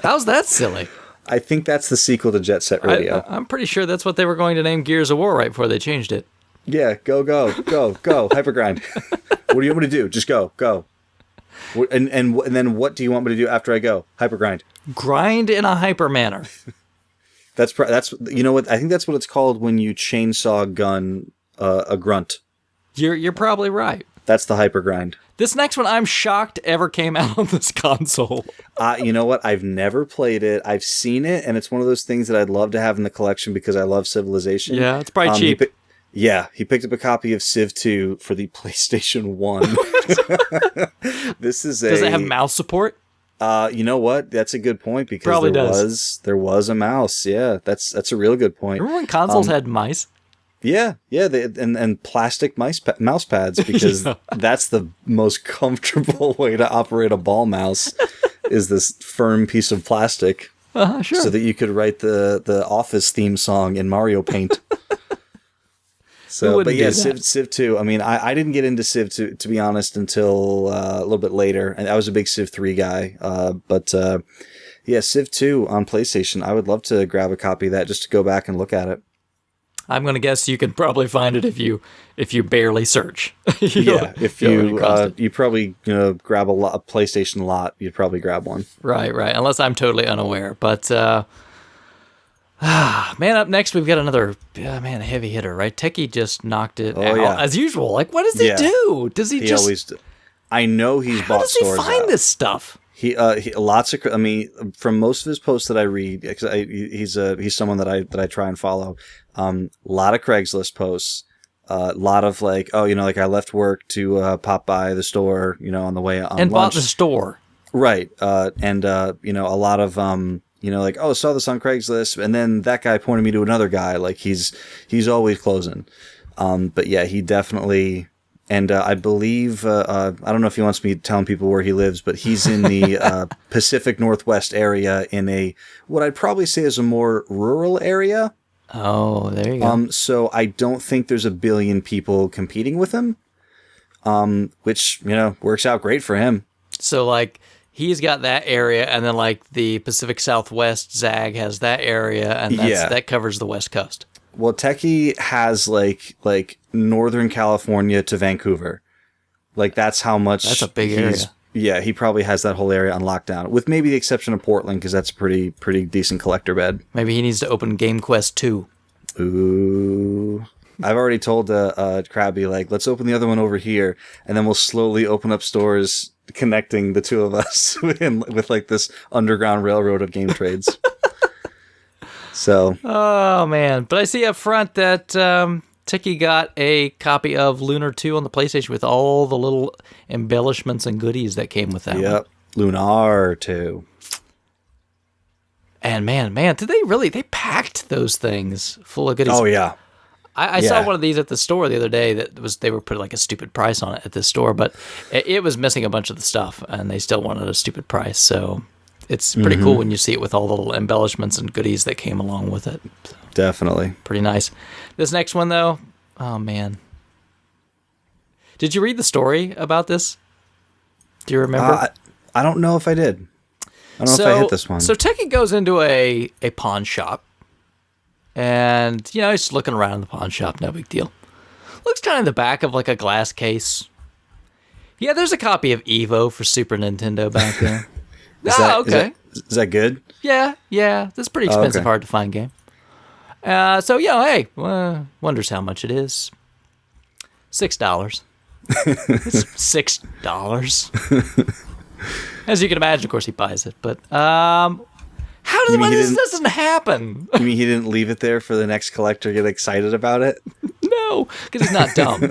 How's that silly? I think that's the sequel to Jet Set Radio. I'm pretty sure that's what they were going to name Gears of War right before they changed it. Yeah, go, Hyper Grind. What do you want me to do? Just go. And then what do you want me to do after I go? Hyper Grind. Grind in a hyper manner. That's what I think that's what it's called when you chainsaw gun a grunt. You're probably right. That's the Hyper Grind. This next one I'm shocked ever came out on this console. You know what? I've never played it. I've seen it, and it's one of those things that I'd love to have in the collection because I love Civilization. Yeah, it's probably cheap. He picked up a copy of Civ 2 for the PlayStation 1. Does it have mouse support? You know what? That's a good point because Probably there was a mouse. Yeah, that's a real good point. Remember when consoles had mice? Yeah, and plastic mouse pads because that's the most comfortable way to operate a ball mouse is this firm piece of plastic. Sure. So that you could write the Office theme song in Mario Paint. So, but yeah, Civ 2. I mean, I didn't get into Civ 2, to be honest, until a little bit later. And I was a big Civ 3 guy. But Civ 2 on PlayStation, I would love to grab a copy of that just to go back and look at it. I'm going to guess you can probably find it if you barely search. If you probably grab a PlayStation lot, you'd probably grab one. Right. Unless I'm totally unaware. But man, up next we've got another heavy hitter, right? Techie just knocked it out as usual. Like, what does he do? Does he just? Always I know he's bought stores. How does he find this stuff? He lots of. I mean, from most of his posts that I read, because he's someone that I try and follow. A lot of Craigslist posts. A lot of like, like I left work to pop by the store, on the way on and lunch. Bought the store, right? And a lot of like, oh, saw this on Craigslist, and then that guy pointed me to another guy. Like he's always closing. But yeah, he definitely And I believe, I don't know if he wants me telling people where he lives, but he's in the Pacific Northwest area in what I'd probably say is a more rural area. Oh, there you go. So I don't think there's a billion people competing with him, which, works out great for him. So, like, he's got that area, and then, like, the Pacific Southwest Zag has that area, and that covers the West Coast. Well, Techie has like Northern California to Vancouver. Like that's how much. That's a big area. Yeah, he probably has that whole area on lockdown, with maybe the exception of Portland, because that's a pretty decent collector bed. Maybe he needs to open Game Quest 2. Ooh. I've already told Crabby, like, let's open the other one over here, and then we'll slowly open up stores connecting the two of us with like this underground railroad of game trades. So. Oh, man. But I see up front that Tiki got a copy of Lunar 2 on the PlayStation with all the little embellishments and goodies that came with that one. Yep. Lunar 2. And man, they packed those things full of goodies. Oh, yeah. I saw one of these at the store the other day they were putting like a stupid price on it at this store, but it was missing a bunch of the stuff, and they still wanted a stupid price. So it's pretty cool when you see it with all the little embellishments and goodies that came along with it. So, definitely. Pretty nice. This next one, though, oh, man. Did you read the story about this? Do you remember? I don't know if I did. I don't know if I hit this one. So Techie goes into a pawn shop, and, he's just looking around the pawn shop, no big deal. Looks kind of in the back of, like, a glass case. Yeah, there's a copy of Evo for Super Nintendo back there. Okay. Is that good? Yeah. That's a pretty expensive, hard to find game. So, hey, wonders how much it is. $6. It's $6. As you can imagine, of course, he buys it. But this doesn't happen? You mean he didn't leave it there for the next collector to get excited about it? No, because he's not dumb.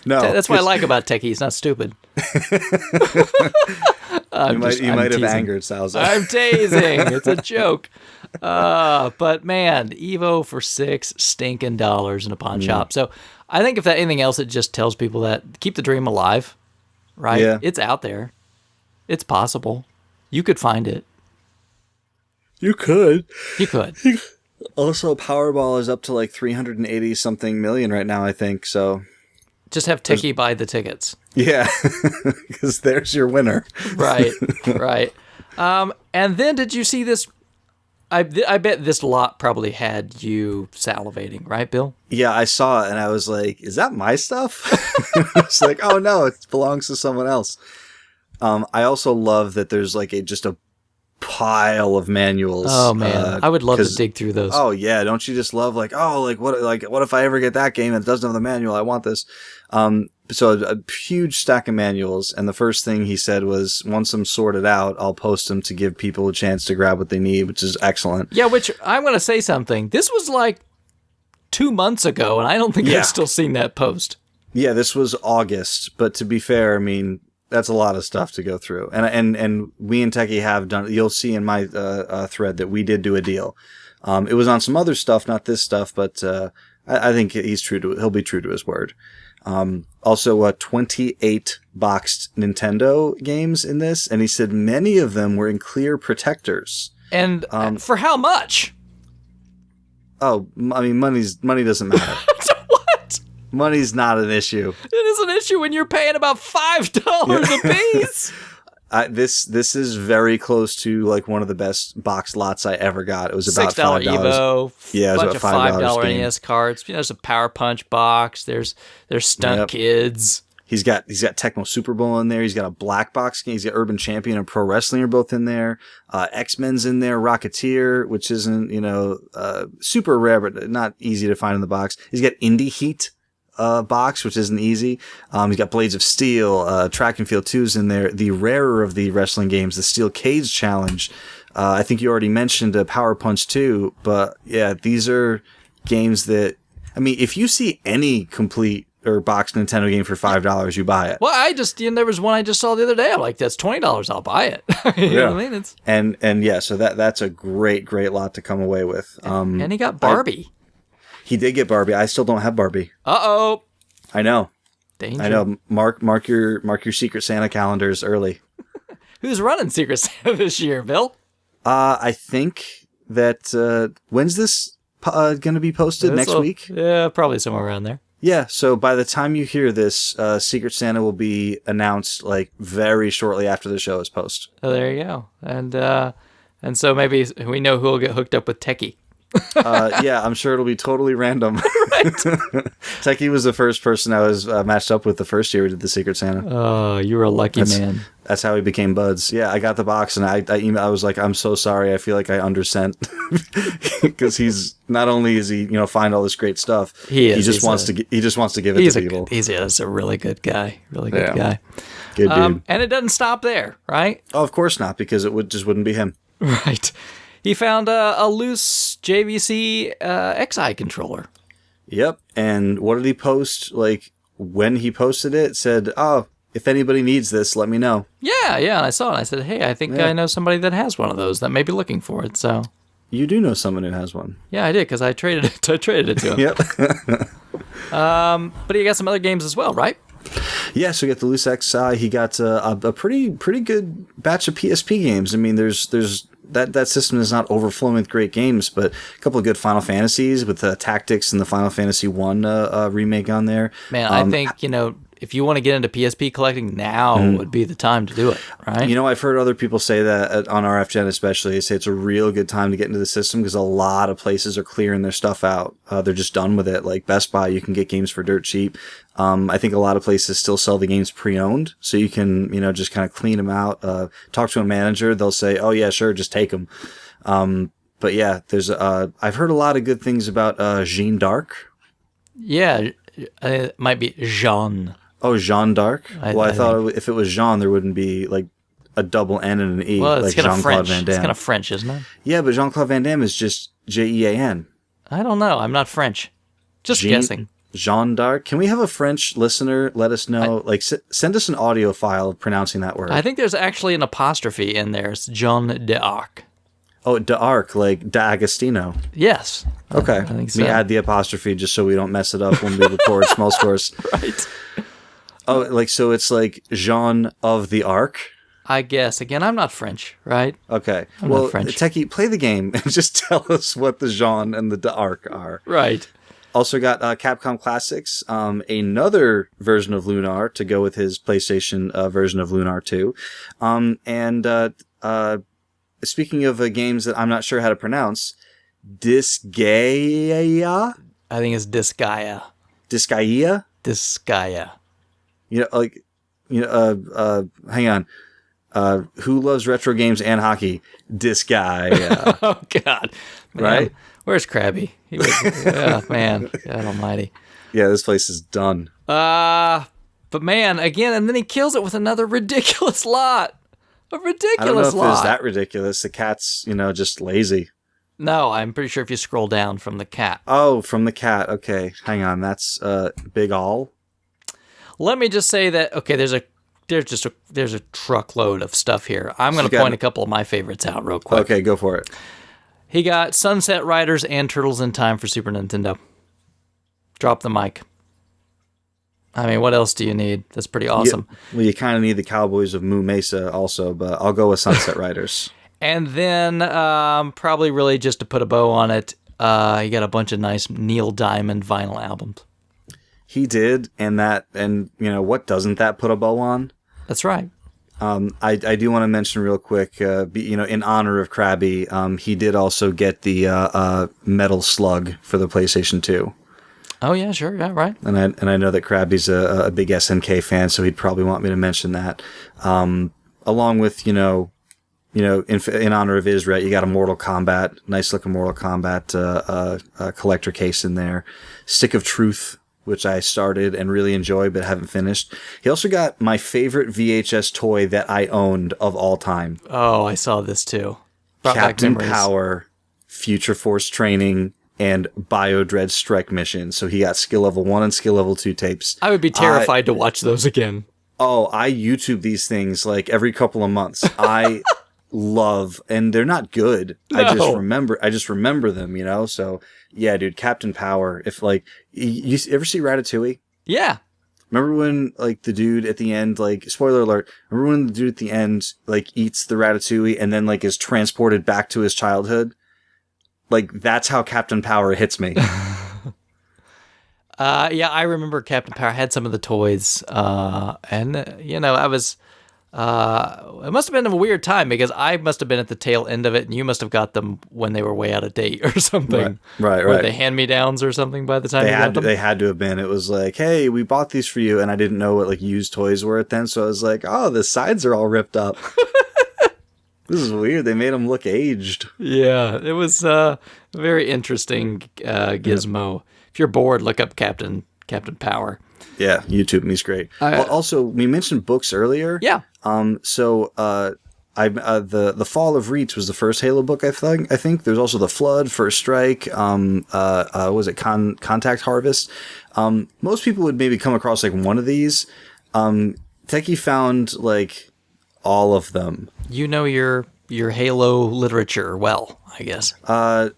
No. That's what I like about Techie. He's not stupid. You might have angered Salza. I'm teasing. It's a joke. But man, Evo for $6 stinking dollars in a pawn shop. So I think if that anything else, it just tells people that keep the dream alive, right? Yeah. It's out there. It's possible. You could find it. You could. Also, Powerball is up to like 380 something million right now, I think. So just have Techie buy the tickets. Yeah, because there's your winner. Right. And then did you see this? I bet this lot probably had you salivating, right, Bill? Yeah, I saw it and I was like, is that my stuff? It's like, oh no, it belongs to someone else. I also love that there's like just a pile of manuals. Oh man, I would love to dig through those. Oh yeah, don't you just love what if I ever get that game and it doesn't have the manual? I want this. So a huge stack of manuals, and the first thing he said was, once I'm sorted out, I'll post them to give people a chance to grab what they need, which is excellent. Yeah, which I'm going to say something. This was like 2 months ago, and I don't think I've still seen that post. Yeah, this was August, but to be fair, I mean, that's a lot of stuff to go through. And we and Techie have done, you'll see in my thread that we did do a deal. It was on some other stuff, not this stuff, but I think he'll be true to his word. Also 28 boxed Nintendo games in this, and he said many of them were in clear protectors. And for how much? Oh, I mean, money doesn't matter. What? Money's not an issue. It is an issue when you're paying about $5 a piece. This is very close to like one of the best boxed lots I ever got. It was about $5. Evo, yeah, it was about $5 $5 NES cards. There's a Power Punch box. There's Stunt Kids. He's got Tecmo Super Bowl in there. He's got a black box game. He's got Urban Champion and Pro Wrestling are both in there. X-Men's in there. Rocketeer, which isn't super rare but not easy to find in the box. He's got Indie Heat box, which isn't easy. He's got Blades of Steel, Track and Field 2's in there. The rarer of the wrestling games, the Steel Cage Challenge. I think you already mentioned Power Punch 2, but yeah, these are games that, I mean, if you see any complete or boxed Nintendo game for $5, you buy it. Well, there was one I just saw the other day. I'm like, that's $20. I'll buy it. You know what I mean? And yeah, so that's a great lot to come away with. And he got Barbie. He did get Barbie. I still don't have Barbie. Uh-oh. I know. Danger. I know. Mark your Secret Santa calendars early. Who's running Secret Santa this year, Bill? I think that when's this going to be posted? Next week? Yeah, probably somewhere around there. Yeah, so by the time you hear this, Secret Santa will be announced like very shortly after the show is posted. Oh, there you go. And so maybe we know who will get hooked up with Techie. Yeah, I'm sure it'll be totally random. Right. Techie was the first person I was matched up with the first year we did the Secret Santa. Oh, you were a lucky man. That's how we became buds. Yeah, I got the box and I was like, I'm so sorry. I feel like I undersent because he's not only is he find all this great stuff. He just wants to give it to people. He's a really good guy. Really good guy. Good dude. And it doesn't stop there, right? Oh, of course not, because it wouldn't be him. Right. He found a loose JVC XI controller. Yep. And what did he post? Like, when he posted it, said, "Oh, if anybody needs this, let me know." Yeah. And I saw it. I said, "Hey, I think I know somebody that has one of those that may be looking for it." So you do know someone who has one. Yeah, I did, because I traded it to him. Yep. But he got some other games as well, right? Yeah, so we got the loose XI. He got a pretty good batch of PSP games. I mean, there's that system is not overflowing with great games, but a couple of good Final Fantasies with Tactics and the Final Fantasy 1 remake on there. Man, I think, if you want to get into PSP collecting, now would be the time to do it, right? I've heard other people say that on RFGen especially. They say it's a real good time to get into the system because a lot of places are clearing their stuff out. They're just done with it. Like Best Buy, you can get games for dirt cheap. I think a lot of places still sell the games pre-owned, so you can, just kind of clean them out. Talk to a manager. They'll say, "Oh yeah, sure, just take them." But yeah, there's I've heard a lot of good things about Jeanne d'Arc. Yeah, it might be Jean. Oh, Jeanne d'Arc? I thought if it was Jean, there wouldn't be like a double N and an E, well, like Jean-Claude Van Damme. It's kind of French, isn't it? Yeah, but Jean-Claude Van Damme is just Jean. I don't know. I'm not French. Just guessing. Jeanne d'Arc. Can we have a French listener let us know? Send us an audio file of pronouncing that word. I think there's actually an apostrophe in there. It's Jeanne d'Arc. Oh, d'Arc, like D'Agostino. Yes. Okay. I think so. We add the apostrophe just so we don't mess it up when we record Small Scores. Right. Oh, so it's like Jean of the Arc? I guess. Again, I'm not French, right? Okay. I'm not French. Techie, play the game and just tell us what the Jean and the d'Arc are. Right. Also got Capcom Classics, another version of Lunar to go with his PlayStation version of Lunar 2. And speaking of games that I'm not sure how to pronounce, Disgaea? I think it's Disgaea. Disgaea? Disgaea. Hang on. Who loves retro games and hockey? Disgaea. Oh, God. Man, right? Where's Crabby? Oh, man. God almighty. Yeah, this place is done. But man, again, and then he kills it with another ridiculous lot. A ridiculous lot. I don't know if it was that ridiculous. The cat's, just lazy. No, I'm pretty sure if you scroll down from the cat. Oh, from the cat. Okay, hang on. That's Big All. Let me just say that. Okay, there's a truckload of stuff here. I'm going to point a couple of my favorites out real quick. Okay, go for it. He got Sunset Riders and Turtles in Time for Super Nintendo. Drop the mic. I mean, what else do you need? That's pretty awesome. Yeah, well, you kind of need the Cowboys of Moo Mesa also, but I'll go with Sunset Riders. And then probably really just to put a bow on it, he got a bunch of nice Neil Diamond vinyl albums. He did, and what doesn't that put a bow on? That's right. I do want to mention real quick, in honor of Crabby, he did also get the Metal Slug for the PlayStation 2. Oh yeah, sure, yeah, right. And I know that Crabby's a big SNK fan, so he'd probably want me to mention that. Along with in honor of Isra, you got a Mortal Kombat, nice looking Mortal Kombat collector case in there. Stick of Truth, which I started and really enjoyed but haven't finished. He also got my favorite VHS toy that I owned of all time. Oh, I saw this too. Captain Power, Future Force Training, and Biodread Strike Mission. So he got skill level 1 and skill level 2 tapes. I would be terrified to watch those again. Oh, I YouTube these things like every couple of months. I love, and they're not good. No. I just remember them, So yeah, dude, Captain Power. If you ever see Ratatouille? Yeah. Remember when, like, the dude at the end, like, spoiler alert, remember when the dude at the end, like, eats the ratatouille and then, like, is transported back to his childhood? Like, that's how Captain Power hits me. Yeah, I remember Captain Power had some of the toys, and I was. It must have been a weird time because I must have been at the tail end of it, and you must have got them when they were way out of date or something. Right. Or the hand-me-downs or something by the time you got them. They had to have been. It was like, hey, we bought these for you, and I didn't know what like used toys were at then, so I was like, oh, the sides are all ripped up. This is weird. They made them look aged. Yeah, it was a very interesting gizmo. If you're bored, look up Captain Power. Yeah, YouTube me's great. Also, we mentioned books earlier. Yeah. The Fall of Reach was the first Halo book. I think there's also the Flood, First Strike. Was it Contact Harvest? Most people would maybe come across like one of these. Techie found like all of them. You know your Halo literature well, I guess. I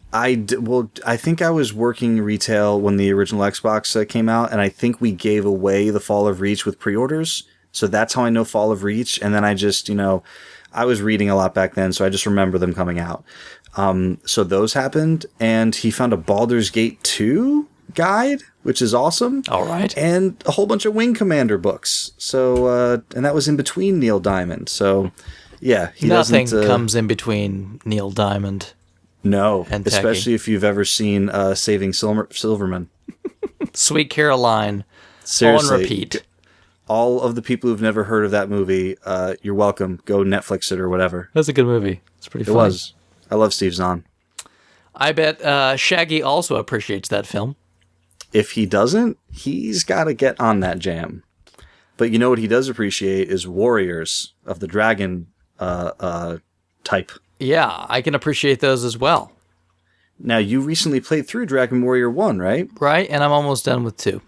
think I was working retail when the original Xbox came out, and I think we gave away the Fall of Reach with pre-orders. So that's how I know Fall of Reach. And then I just, I was reading a lot back then, so I just remember them coming out. So those happened, and he found a Baldur's Gate 2 guide, which is awesome. All right. And a whole bunch of Wing Commander books. So, and that was in between Neil Diamond. So, yeah. Nothing comes in between Neil Diamond. No, and especially if you've ever seen Saving Silverman. Sweet Caroline. Seriously. On repeat. All of the people who've never heard of that movie, you're welcome. Go Netflix it or whatever. That's a good movie. It's pretty funny. It was. I love Steve Zahn. I bet Shaggy also appreciates that film. If he doesn't, he's got to get on that jam. But you know what he does appreciate is Warriors of the Dragon type. Yeah, I can appreciate those as well. Now, you recently played through Dragon Warrior 1, right? Right, and I'm almost done with 2.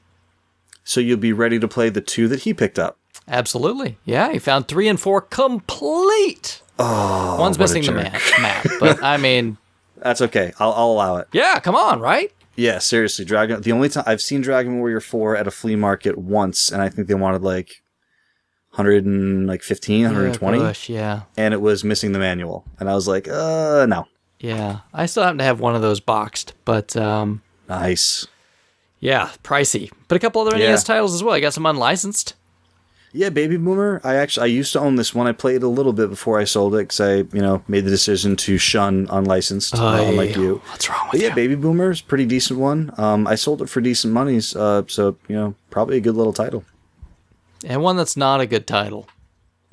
So you'll be ready to play the 2 that he picked up? Absolutely. Yeah, he found 3 and 4 complete. Oh, one's missing the map, but I mean... That's okay. I'll allow it. Yeah, come on, right? Yeah, seriously. The only time I've seen Dragon Warrior 4 at a flea market once, and I think they wanted like 115, 120. Gosh, yeah. And it was missing the manual. And I was like, no. Yeah. I still happen to have one of those boxed, but... Nice. Yeah, pricey. But a couple other NES titles as well. I got some unlicensed. Yeah, Baby Boomer. I used to own this one. I played a little bit before I sold it because I, made the decision to shun unlicensed, unlike you. What's wrong with you? Yeah, Baby Boomer is a pretty decent one. I sold it for decent monies, so probably a good little title. And one that's not a good title.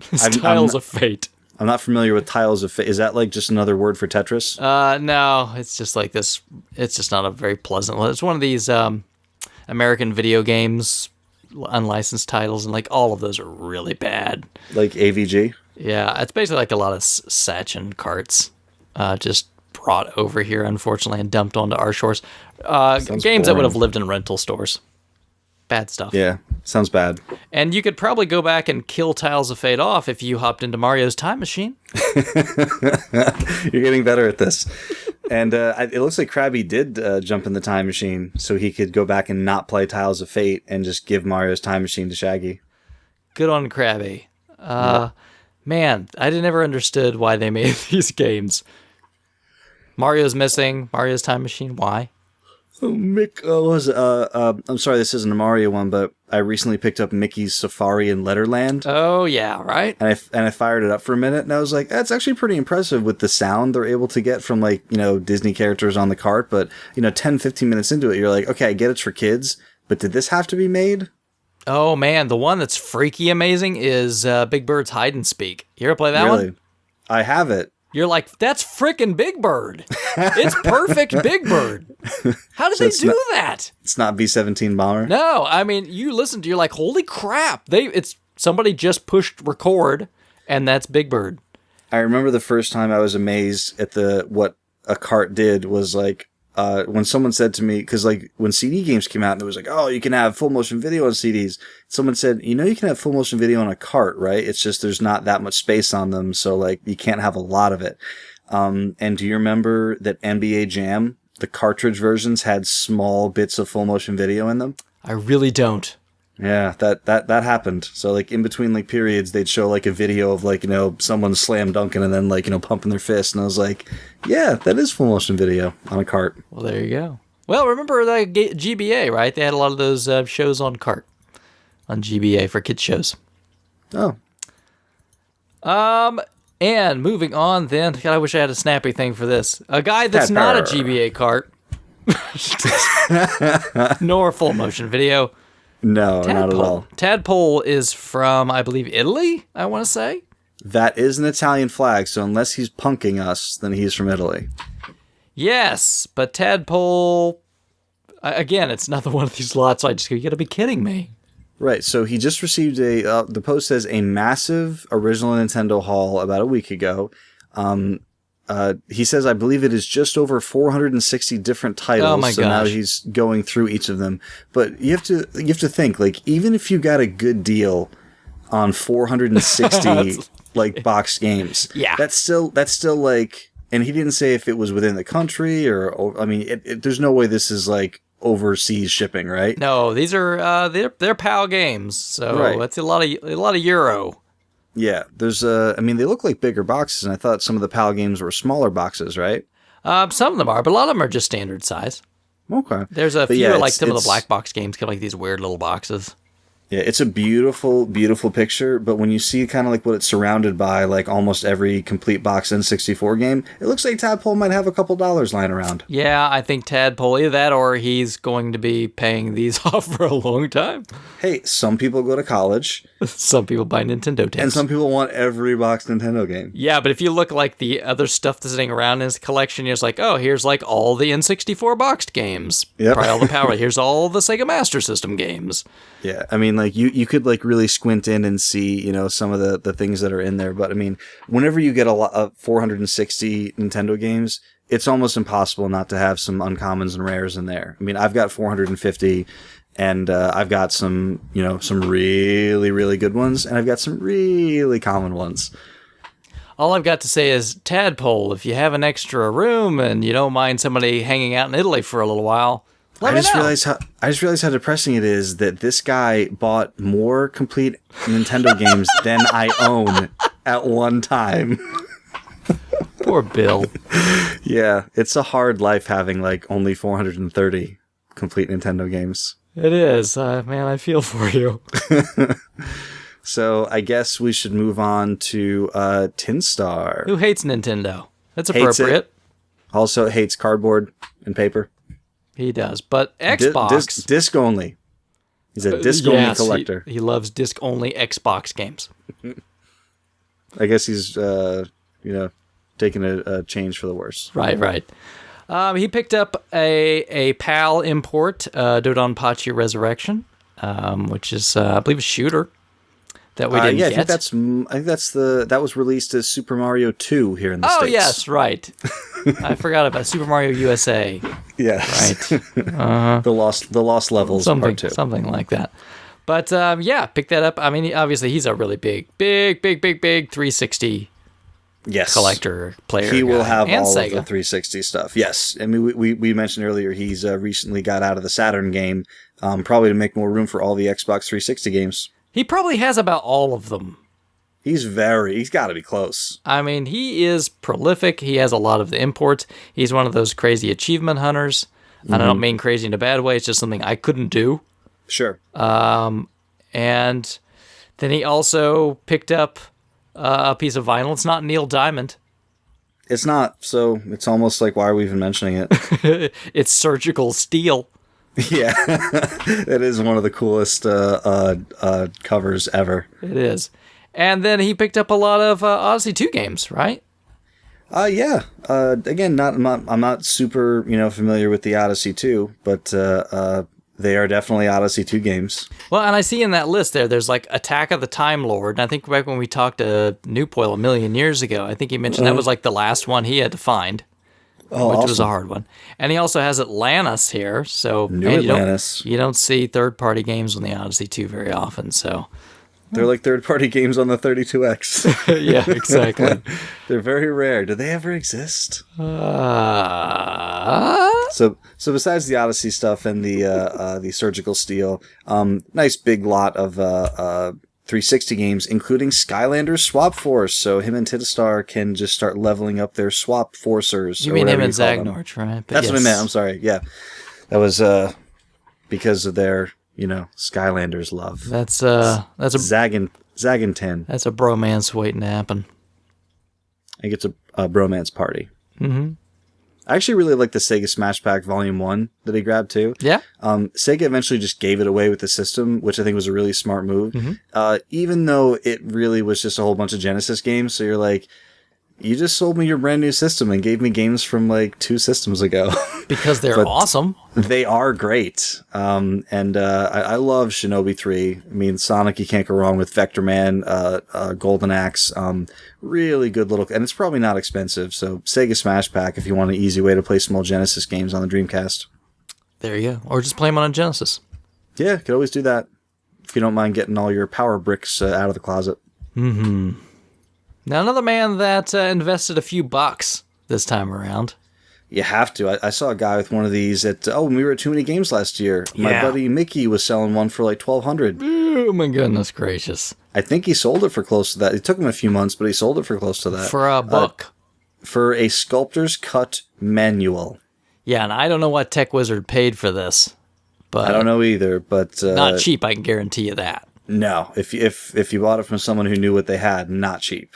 Tiles of Fate. I'm not familiar with Tiles of Fate. Is that like just another word for Tetris? No, it's just like this. It's just not a very pleasant. It's one of these American video games, unlicensed titles, and like all of those are really bad. Like AVG? Yeah, it's basically like a lot of Sachin carts just brought over here, unfortunately, and dumped onto our shores. Games that would have lived in rental stores. Bad stuff. Yeah, sounds bad. And you could probably go back and kill Tiles of Fate off if you hopped into Mario's Time Machine. You're getting better at this. And it looks like Crabby did jump in the Time Machine so he could go back and not play Tiles of Fate and just give Mario's Time Machine to Shaggy. Good on Crabby. Man, I never understood why they made these games. Mario's missing. Mario's Time Machine. Why? I'm sorry, this isn't a Mario one, but I recently picked up Mickey's Safari in Letterland. Oh yeah, right. And I fired it up for a minute, and I was like, that's actually pretty impressive with the sound they're able to get from Disney characters on the cart. But 10, 15 minutes into it, you're like, okay, I get it's for kids, but did this have to be made? Oh man, the one that's freaky amazing is Big Bird's Hide and Speak. You ever play that one? I have it. You're like, that's frickin' Big Bird. It's perfect Big Bird. How did they do that? It's not B-17 Bomber? No, I mean, you listen to, you're like, holy crap. It's somebody just pushed record, and that's Big Bird. I remember the first time I was amazed at what a cart did was like, when someone said to me, because like when CD games came out and it was like, oh, you can have full motion video on CDs. Someone said, you can have full motion video on a cart, right? It's just there's not that much space on them, so like you can't have a lot of it. And do you remember that NBA Jam, the cartridge versions had small bits of full motion video in them? I really don't. Yeah, that happened. So like in between like periods, they'd show like a video of like, someone slam dunking and then like, pumping their fist. And I was like, yeah, that is full motion video on a cart. Well, there you go. Well, remember the GBA, right? They had a lot of those shows on cart on GBA for kids shows. Oh. And moving on then, God, I wish I had a snappy thing for this. A guy that's not a GBA cart, nor full motion video. No, not at all. Tadpole is from, I believe, Italy, I want to say. That is an Italian flag, so unless he's punking us, then he's from Italy. Yes, but Tadpole, again, it's another one of these lots, so I just go, you gotta be kidding me. Right, so he just received the post says a massive original Nintendo haul about a week ago. He says, I believe it is just over 460 different titles. Oh my so gosh. now he's going through each of them. But you have to think, like, even if you got a good deal on 460 like boxed games, yeah, that's still like, and he didn't say if it was within the country or I mean, there's no way this is like overseas shipping, right? No, these are they're PAL games, so right. That's a lot of euro. Yeah, there's I mean, they look like bigger boxes, and I thought some of the PAL games were smaller boxes, right? Some of them are, but a lot of them are just standard size. Okay. There's a few, like some of the black box games, kind of like these weird little boxes. Yeah, it's a beautiful, beautiful picture, but when you see kind of like what it's surrounded by, like almost every complete box N64 game, it looks like Tadpole might have a couple dollars lying around. Yeah, I think Tadpole, either that or he's going to be paying these off for a long time. Hey, some people go to college. Some people buy Nintendo tapes. And some people want every box Nintendo game. Yeah, but if you look like the other stuff that's sitting around in his collection, you're just like, oh, here's like all the N64 boxed games. Yep. Probably all the Power. Here's all the Sega Master System games. Yeah, I mean, like, you could, like, really squint in and see, some of the things that are in there. But, I mean, whenever you get a lot of 460 Nintendo games, it's almost impossible not to have some uncommons and rares in there. I mean, I've got 450, and I've got some, some really, really good ones, and I've got some really common ones. All I've got to say is, Tadpole, if you have an extra room and you don't mind somebody hanging out in Italy for a little while, I just realized how depressing it is that this guy bought more complete Nintendo games than I own at one time. Poor Bill. Yeah, it's a hard life having like only 430 complete Nintendo games. It is. Man, I feel for you. So I guess we should move on to Tin Star. Who hates Nintendo? That's appropriate. Also hates cardboard and paper. He does, but Xbox... Disc only. He's a disc-only collector. He loves disc-only Xbox games. I guess he's, taking a change for the worse. Right. He picked up a PAL import, Dodonpachi Resurrection, which is, I believe, a shooter that we didn't get. I think that was released as Super Mario 2 here in the States. Oh, yes, right. I forgot about Super Mario USA. Yes. Right. The Lost Levels Part 2. Something like that. But, pick that up. I mean, obviously, he's a really big 360 collector player. He will have all Sega. of the 360 stuff. Yes. I mean, we mentioned earlier he's recently got out of the Saturn game, probably to make more room for all the Xbox 360 games. He probably has about all of them. He's got to be close. I mean, he is prolific. He has a lot of the imports. He's one of those crazy achievement hunters. Mm-hmm. And I don't mean crazy in a bad way. It's just something I couldn't do. Sure. And then he also picked up a piece of vinyl. It's not Neil Diamond. It's not. So it's almost like, why are we even mentioning it? It's Surgical Steel. Yeah. It is one of the coolest covers ever. It is. And then he picked up a lot of Odyssey 2 games, right? Yeah. Again, I'm not super, familiar with the Odyssey 2, but they are definitely Odyssey 2 games. Well, and I see in that list there's like Attack of the Time Lord. And I think back when we talked to Newpoil a million years ago, I think he mentioned that was like the last one he had to find, which awesome. was a hard one. And he also has Atlantis here. So Atlantis. You don't see third-party games on the Odyssey 2 very often, so... They're like third-party games on the 32X. Yeah, exactly. They're very rare. Do they ever exist? So besides the Odyssey stuff and the surgical steel, nice big lot of 360 games, including Skylanders Swap Force. So him and Titastar can just start leveling up their Swap Forcers. You mean him and Zagnorch, right? But That's what I meant. I'm sorry. Yeah, that was because of their Skylanders love. That's a Zagantin. That's a bromance waiting to happen. I think it's a bromance party. Mm-hmm. I actually really like the Sega Smash Pack Volume 1 that he grabbed too. Yeah. Sega eventually just gave it away with the system, which I think was a really smart move. Mm-hmm. Even though it really was just a whole bunch of Genesis games. So you're like, you just sold me your brand new system and gave me games from like 2 systems ago. Because they're awesome. They are great. I love Shinobi 3. I mean, Sonic, you can't go wrong with Vector Man, Golden Axe. Really good little... And it's probably not expensive. So Sega Smash Pack if you want an easy way to play small Genesis games on the Dreamcast. There you go. Or just play them on a Genesis. Yeah, could always do that. If you don't mind getting all your power bricks out of the closet. Mm-hmm. Now, another man that invested a few bucks this time around. You have to. I saw a guy with one of these at... when we were at Too Many Games last year. My buddy Mickey was selling one for like $1,200. Oh, my goodness gracious. I think he sold it for close to that. It took him a few months, but he sold it for close to that. For a buck. For a Sculptor's Cut manual. Yeah, and I don't know what Tech Wizard paid for this. But I don't know either, but... not cheap, I can guarantee you that. No. If you bought it from someone who knew what they had, not cheap.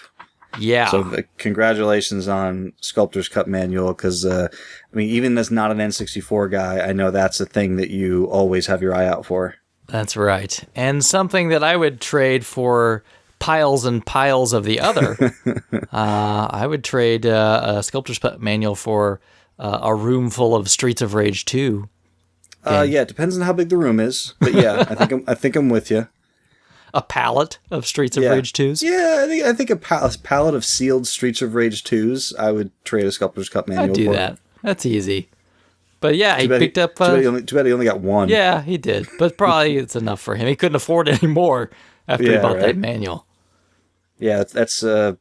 Yeah. So congratulations on Sculptor's Cut Manual, because, even as not an N64 guy, I know that's a thing that you always have your eye out for. That's right. And something that I would trade for piles and piles of the other. I would trade a Sculptor's Cut Manual for a room full of Streets of Rage 2. Yeah, it depends on how big the room is. But yeah, I think I'm with you. A pallet of Streets of Rage 2s? Yeah, I think a pallet of sealed Streets of Rage 2s, I would trade a Sculptor's Cut Manual I'd do for. That. That's easy. But yeah, he picked up... Too bad he only got one. Yeah, he did. But probably it's enough for him. He couldn't afford any more after he bought that manual. Yeah, that's a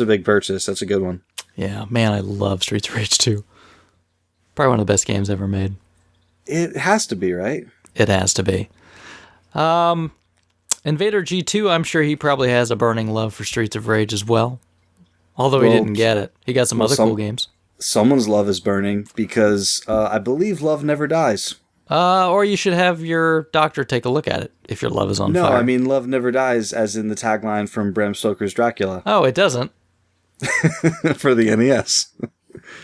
big purchase. That's a good one. Yeah, man, I love Streets of Rage 2. Probably one of the best games ever made. It has to be, right? It has to be. Invader G2, I'm sure he probably has a burning love for Streets of Rage as well. Although he didn't get it. He got some other cool games. Someone's love is burning because I believe love never dies. Or you should have your doctor take a look at it if your love is on fire. No, I mean love never dies as in the tagline from Bram Stoker's Dracula. Oh, it doesn't? For the NES.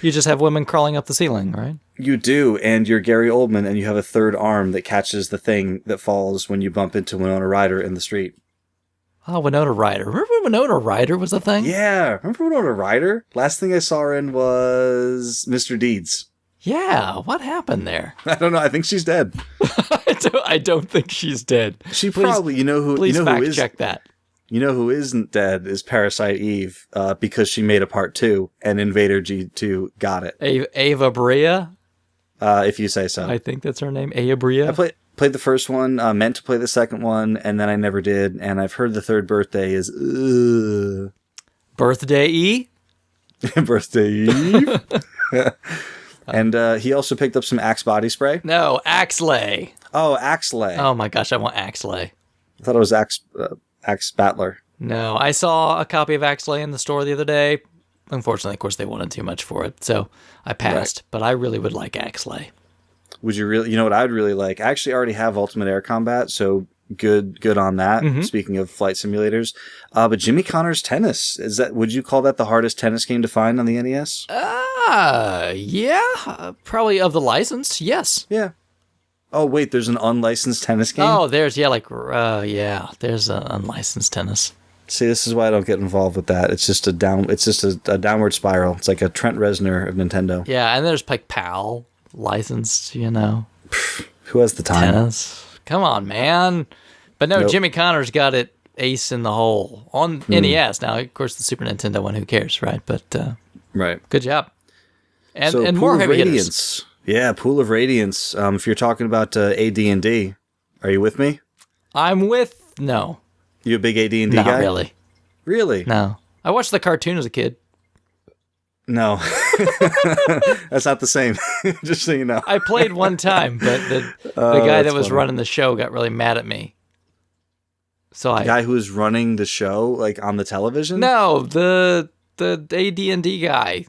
You just have women crawling up the ceiling, right? You do, and you're Gary Oldman, and you have a third arm that catches the thing that falls when you bump into Winona Ryder in the street. Oh, Winona Ryder. Remember when Winona Ryder was a thing? Yeah, remember Winona Ryder? Last thing I saw her in was Mr. Deeds. Yeah, what happened there? I don't know. I think she's dead. I don't think she's dead. She probably, Please fact check that. You know who isn't dead is Parasite Eve, because she made a part 2, and Invader G2 got it. Ava Brea? If you say so. I think that's her name, Ava Brea. I played the first one, meant to play the second one, and then I never did, and I've heard the third birthday is... Birthday E? Birthday Eve? And he also picked up some Axe body spray. No, Axley. Oh, Axley. Oh my gosh, I want Axley. I thought it was Axe Battler. No, I saw a copy of Axley in the store the other day. Unfortunately, of course, they wanted too much for it, so I passed. Right. But I really would like Axley. Would you really? You know what I'd really like? I actually already have Ultimate Air Combat, so good on that. Mm-hmm. Speaking of flight simulators, but Jimmy Connor's Tennis, would you call that the hardest tennis game to find on the NES? Yeah, probably of the license. Yes. Yeah. Oh wait, there's an unlicensed tennis game. Oh, there's there's an unlicensed tennis. See, this is why I don't get involved with that. It's just a downward spiral. It's like a Trent Reznor of Nintendo. Yeah, and there's like PAL licensed, you know. Who has the time? Tennis. Come on, man. But no, nope. Jimmy Connor's got it ace in the hole on NES. Now, of course, the Super Nintendo one, who cares, right? But right. Good job. And so more heavy Radiance. Hitters. Yeah, Pool of Radiance. If you're talking about AD&D, are you with me? No. You a big AD&D guy? Not really. Really? No. I watched the cartoon as a kid. No. That's not the same. Just so you know. I played one time, but the guy that was running the show got really mad at me. So the guy who was running the show, like on the television? No, the AD&D guy.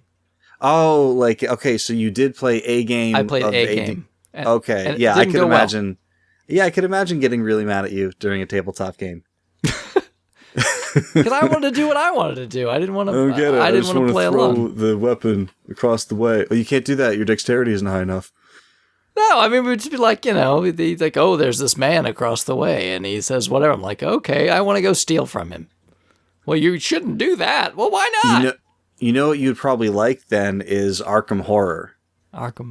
Oh, like, okay, so you did play a game. I played a game. Okay, yeah, I could imagine. Well. Yeah, I could imagine getting really mad at you during a tabletop game. Because I wanted to do what I wanted to do. I didn't want to. I didn't want to play along. The weapon across the way. Well, you can't do that. Your dexterity isn't high enough. No, I mean, we'd just be like, he's like, oh, there's this man across the way, and he says whatever. I'm like, okay, I want to go steal from him. Well, you shouldn't do that. Well, why not? You know what you'd probably like then is Arkham Horror.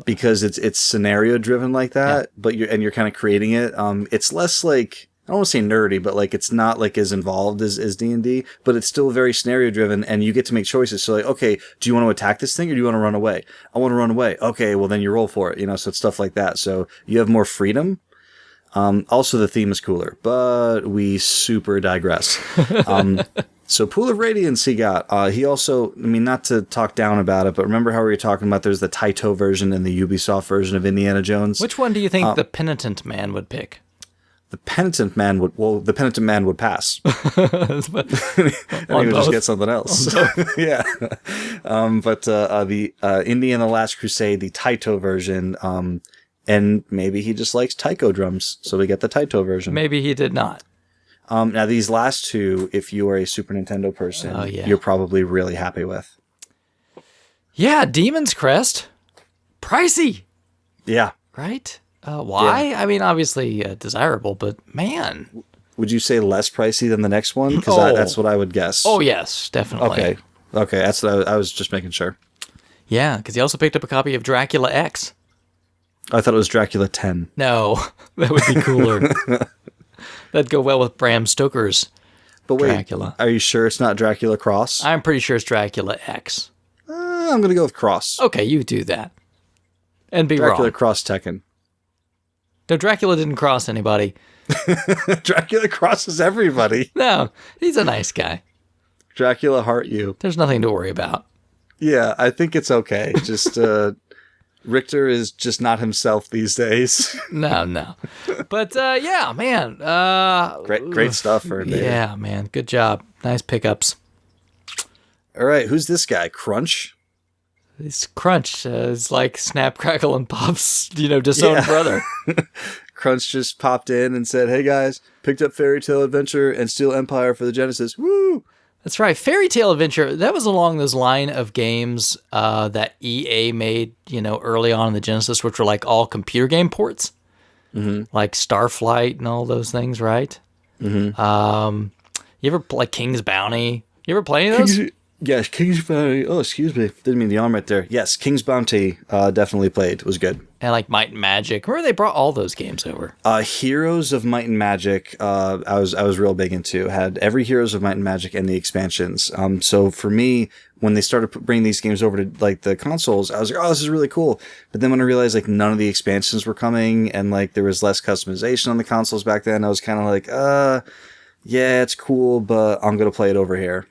Because it's scenario driven like that, but you're kind of creating it. It's less like, I don't want to say nerdy, but like it's not like as involved as D&D, but it's still very scenario driven, and you get to make choices. So like, okay, do you want to attack this thing or do you want to run away? I want to run away. Okay, well then you roll for it, so it's stuff like that. So you have more freedom. Also the theme is cooler, but we super digress. So Pool of Radiance he got. He also, not to talk down about it, but remember how we were talking about there's the Taito version and the Ubisoft version of Indiana Jones? Which one do you think the penitent man would pick? The penitent man would pass. And he would just get something else. Yeah. But the Indy and the Last Crusade, the Taito version, and maybe he just likes taiko drums, so we get the Taito version. Maybe he did not. Now, these last two, if you are a Super Nintendo person, you're probably really happy with. Yeah, Demon's Crest. Pricey. Yeah. Right? Why? Yeah. I mean, obviously desirable, but man. Would you say less pricey than the next one? Because that's what I would guess. Oh, yes, definitely. Okay, that's what I was just making sure. Yeah, because he also picked up a copy of Dracula X. I thought it was Dracula 10. No, that would be cooler. That'd go well with Bram Stoker's Dracula. Are you sure it's not Dracula Cross? I'm pretty sure it's Dracula X. I'm going to go with Cross. Okay, you do that. And be Dracula wrong. Cross Tekken. No, Dracula didn't cross anybody. Dracula crosses everybody. No, he's a nice guy. Dracula heart you. There's nothing to worry about. Yeah, I think it's okay. Just Richter is just not himself these days. No. But yeah, man. Great stuff for a day. Yeah, man. Good job. Nice pickups. All right, who's this guy? Crunch? It's Crunch. It's like Snap, Crackle, and Pop's, disowned brother. Crunch just popped in and said, hey guys, picked up Fairy Tale Adventure and Steel Empire for the Genesis. Woo! That's right. Fairy Tale Adventure, that was along those line of games that EA made, early on in the Genesis, which were like all computer game ports. Mm-hmm. Like Starflight and all those things, right? Mm-hmm. You ever play King's Bounty? You ever play any of those? Yes, King's Bounty. Oh, excuse me. Didn't mean the arm right there. Yes, King's Bounty definitely played. It was good. And like Might and Magic. Remember they brought all those games over? Heroes of Might and Magic, I was real big into. Had every Heroes of Might and Magic and the expansions. So for me, when they started bringing these games over to like the consoles, I was like, oh, this is really cool. But then when I realized like none of the expansions were coming and like there was less customization on the consoles back then, I was kind of like, yeah, it's cool, but I'm going to play it over here.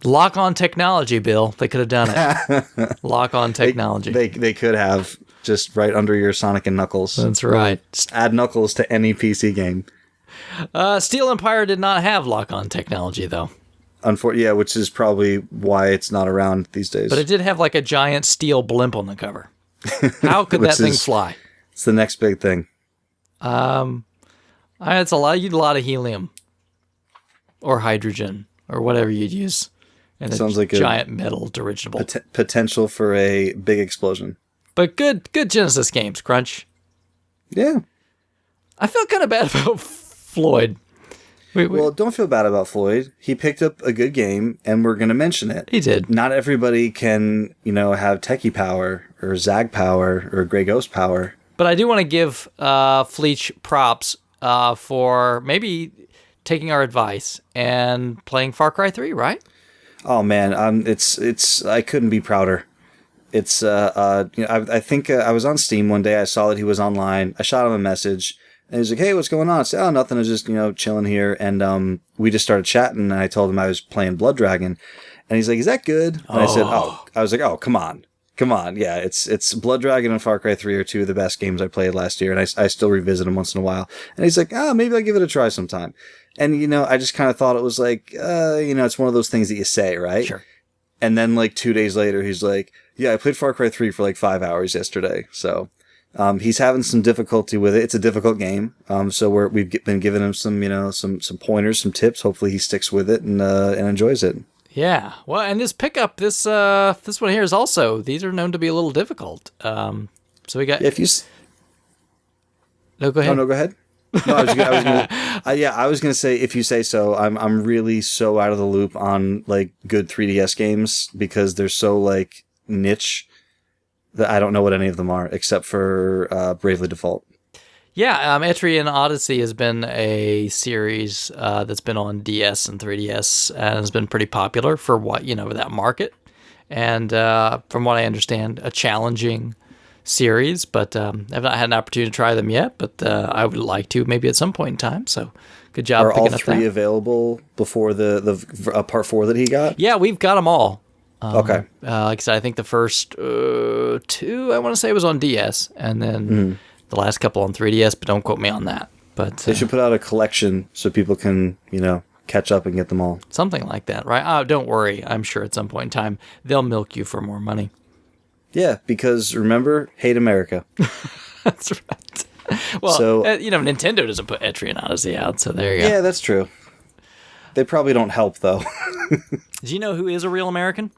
Lock-on technology, Bill. They could have done it. Lock-on technology. They could have, just right under your Sonic and Knuckles. That's right. Just add Knuckles to any PC game. Steel Empire did not have lock-on technology, though. Yeah, which is probably why it's not around these days. But it did have like a giant steel blimp on the cover. How could that thing fly? It's the next big thing. It's a lot. You'd a lot of helium or hydrogen or whatever you'd use. And sounds like giant metal dirigible. Potential for a big explosion. But good Genesis games, Crunch. Yeah. I feel kind of bad about Floyd. Well, don't feel bad about Floyd. He picked up a good game, and we're going to mention it. He did. Not everybody can, have techie power, or Zag power, or Grey Ghost power. But I do want to give Fleech props for maybe taking our advice and playing Far Cry 3, right? Oh man, it's I couldn't be prouder. It's I think I was on Steam one day. I saw that he was online. I shot him a message, and he was like, "Hey, what's going on?" I said, "Oh, nothing. I was just chilling here." And we just started chatting, and I told him I was playing Blood Dragon, and he's like, "Is that good?" And I said, "Oh," I was like, "Oh, come on." Come on, yeah, it's Blood Dragon and Far Cry 3 are two of the best games I played last year, and I still revisit them once in a while. And he's like, maybe I'll give it a try sometime. And, I just kind of thought it was like, it's one of those things that you say, right? Sure. And then, 2 days later, he's like, yeah, I played Far Cry 3 for 5 hours yesterday. So, he's having some difficulty with it. It's a difficult game. So we've been giving him some, some pointers, some tips. Hopefully he sticks with it and enjoys it. Yeah. Well, and this pickup, this one here is also, these are known to be a little difficult. So we got... No, go ahead. Oh, no, go ahead. No, I was gonna say, if you say so. I'm really so out of the loop on good 3DS games because they're so niche that I don't know what any of them are except for Bravely Default. Yeah, Etrian Odyssey has been a series that's been on DS and 3DS and has been pretty popular for that market. And from what I understand, a challenging series, but I've not had an opportunity to try them yet, but I would like to maybe at some point in time. So good job picking up that. Are all three available before the part 4 that he got? Yeah, we've got them all. Okay. Like I said, I think the first 2, I want to say, was on DS, and then the last couple on 3DS, but don't quote me on that. But they should put out a collection so people can, catch up and get them all. Something like that, right? Oh, don't worry. I'm sure at some point in time, they'll milk you for more money. Yeah, because remember, hate America. That's right. Well, Nintendo doesn't put Etrian Odyssey out, so there you go. Yeah, that's true. They probably don't help, though. Do you know who is a real American?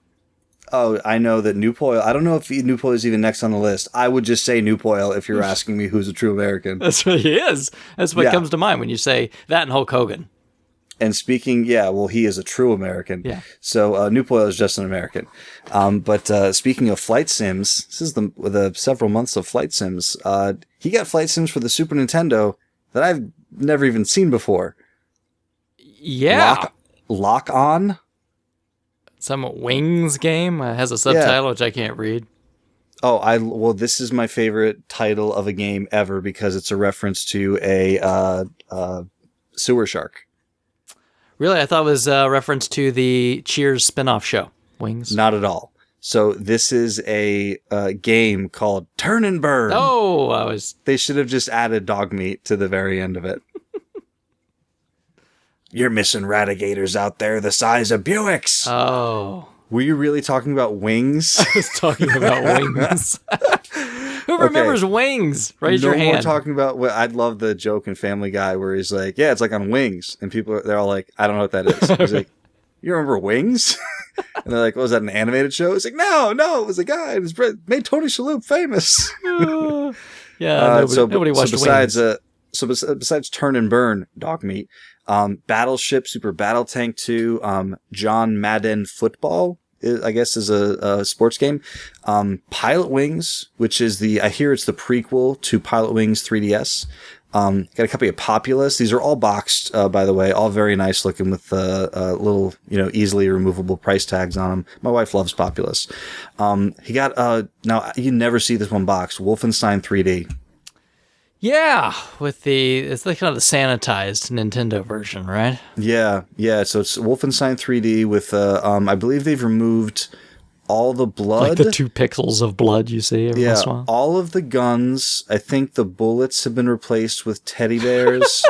Oh, I know that Newpoil. I don't know if Newpoil is even next on the list. I would just say Newpoil if you're asking me who's a true American. That's what he is. That's what comes to mind when you say that and Hulk Hogan. And speaking, he is a true American. Yeah. So Newpoil is just an American. But speaking of flight sims, this is the several months of flight sims. He got flight sims for the Super Nintendo that I've never even seen before. Yeah. Lock On. Some Wings game has a subtitle which I can't read. Oh, this is my favorite title of a game ever because it's a reference to a sewer shark. Really? I thought it was a reference to the Cheers spinoff show, Wings. Not at all. So this is a game called Turn and Burn. Oh, They should have just added dog meat to the very end of it. You're missing radigators out there the size of Buicks. Oh. Were you really talking about Wings? I was talking about Wings. Who remembers Wings? Raise your hand. We're talking about I'd love the joke in Family Guy where he's like, yeah, it's like on Wings. And they're all like, I don't know what that is. He's like, you remember Wings? And they're like, was that an animated show? It's like, no, it was a guy. It made Tony Shalhoub famous. Nobody watched Wings. So besides Turn and Burn, dog meat, Battleship, Super Battle Tank 2, John Madden Football, I guess is a sports game. Pilot Wings, which is I hear it's the prequel to Pilot Wings 3DS. Got a copy of Populous. These are all boxed, by the way, all very nice looking with little, easily removable price tags on them. My wife loves Populous. He got, now you never see this one boxed, Wolfenstein 3D. Yeah, it's like kind of the sanitized Nintendo version, right? Yeah. So it's Wolfenstein 3D with, I believe they've removed all the blood. Like the 2 pixels of blood you see every once in a while. All of the guns. I think the bullets have been replaced with teddy bears.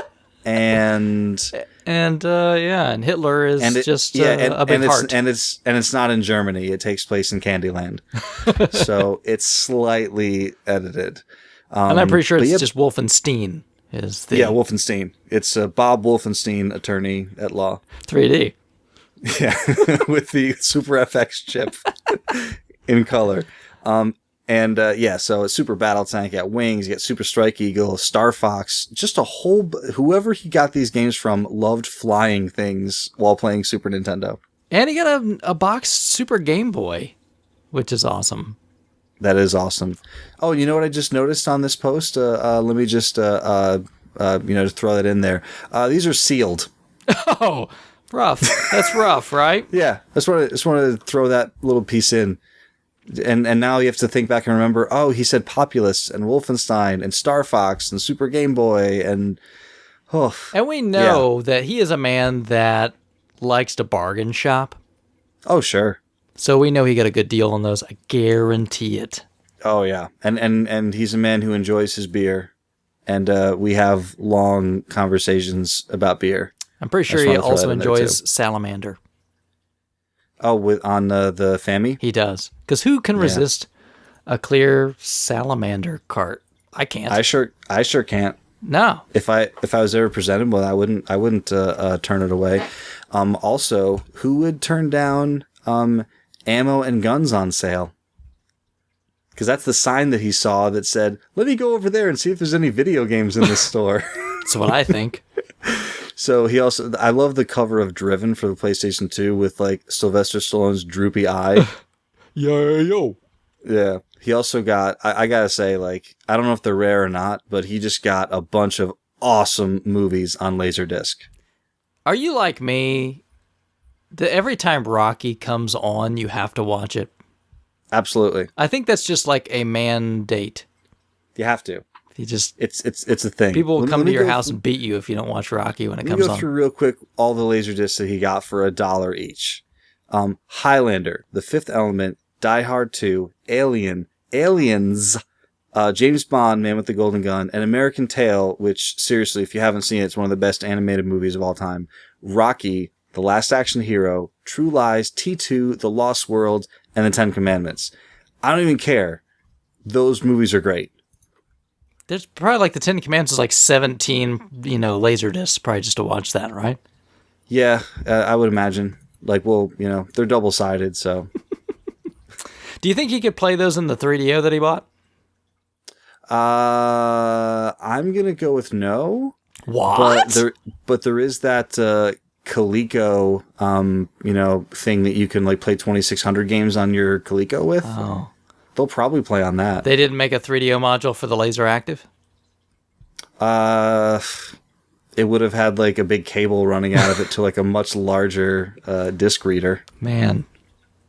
and Hitler is just a big heart. And it's not in Germany. It takes place in Candyland. So it's slightly edited. And I'm pretty sure it's just Wolfenstein. Wolfenstein. It's Bob Wolfenstein, attorney at law. 3D. Yeah, with the Super FX chip in color. So a Super Battle Tank, you got Wings, you got Super Strike Eagle, Star Fox, just a whole... Whoever he got these games from loved flying things while playing Super Nintendo. And he got a boxed Super Game Boy, which is awesome. That is awesome. Oh, you know what I just noticed on this post? Let me just, throw that in there. These are sealed. Oh, rough. That's rough, right? Yeah. I just wanted to throw that little piece in. And now you have to think back and remember, oh, he said Populous and Wolfenstein and Star Fox and Super Game Boy and... Oh, and we know that he is a man that likes to bargain shop. Oh, sure. So we know he got a good deal on those. I guarantee it. Oh yeah, and he's a man who enjoys his beer, and we have long conversations about beer. I'm pretty sure he also enjoys salamander. Oh, on the Fammy? He does. Because who can resist a clear salamander cart? I can't. I sure can't. No. If I was ever presented with, I wouldn't turn it away. Also, who would turn down ammo and guns on sale? Because that's the sign that he saw that said, "Let me go over there and see if there's any video games in this store." That's what I think. So I love the cover of Driven for the PlayStation 2 with like Sylvester Stallone's droopy eye. Yo. Yeah. He also got, I gotta say, like, I don't know if they're rare or not, but he just got a bunch of awesome movies on Laserdisc. Are you like me? Every time Rocky comes on, you have to watch it. Absolutely. I think that's just like a mandate. You have to. It's a thing. People will come to your house and beat you if you don't watch Rocky when it comes on. Let me go through real quick all the Laserdiscs that he got for $1 each. Highlander, The Fifth Element, Die Hard 2, Aliens, James Bond, Man with the Golden Gun, An American Tail, which, seriously, if you haven't seen it, it's one of the best animated movies of all time. Rocky, The Last Action Hero, True Lies, T2, The Lost World, and The Ten Commandments. I don't even care. Those movies are great. There's probably like the Ten Commandments is like 17, laser discs probably just to watch that, right? Yeah, I would imagine. Like, well, they're double-sided, so. Do you think he could play those in the 3DO that he bought? I'm going to go with no. What? But there is that Coleco, thing that you can like play 2600 games on your Coleco with. Oh. They'll probably play on that. They didn't make a 3DO module for the Laser Active? It would have had like a big cable running out of it to like a much larger disc reader. Man.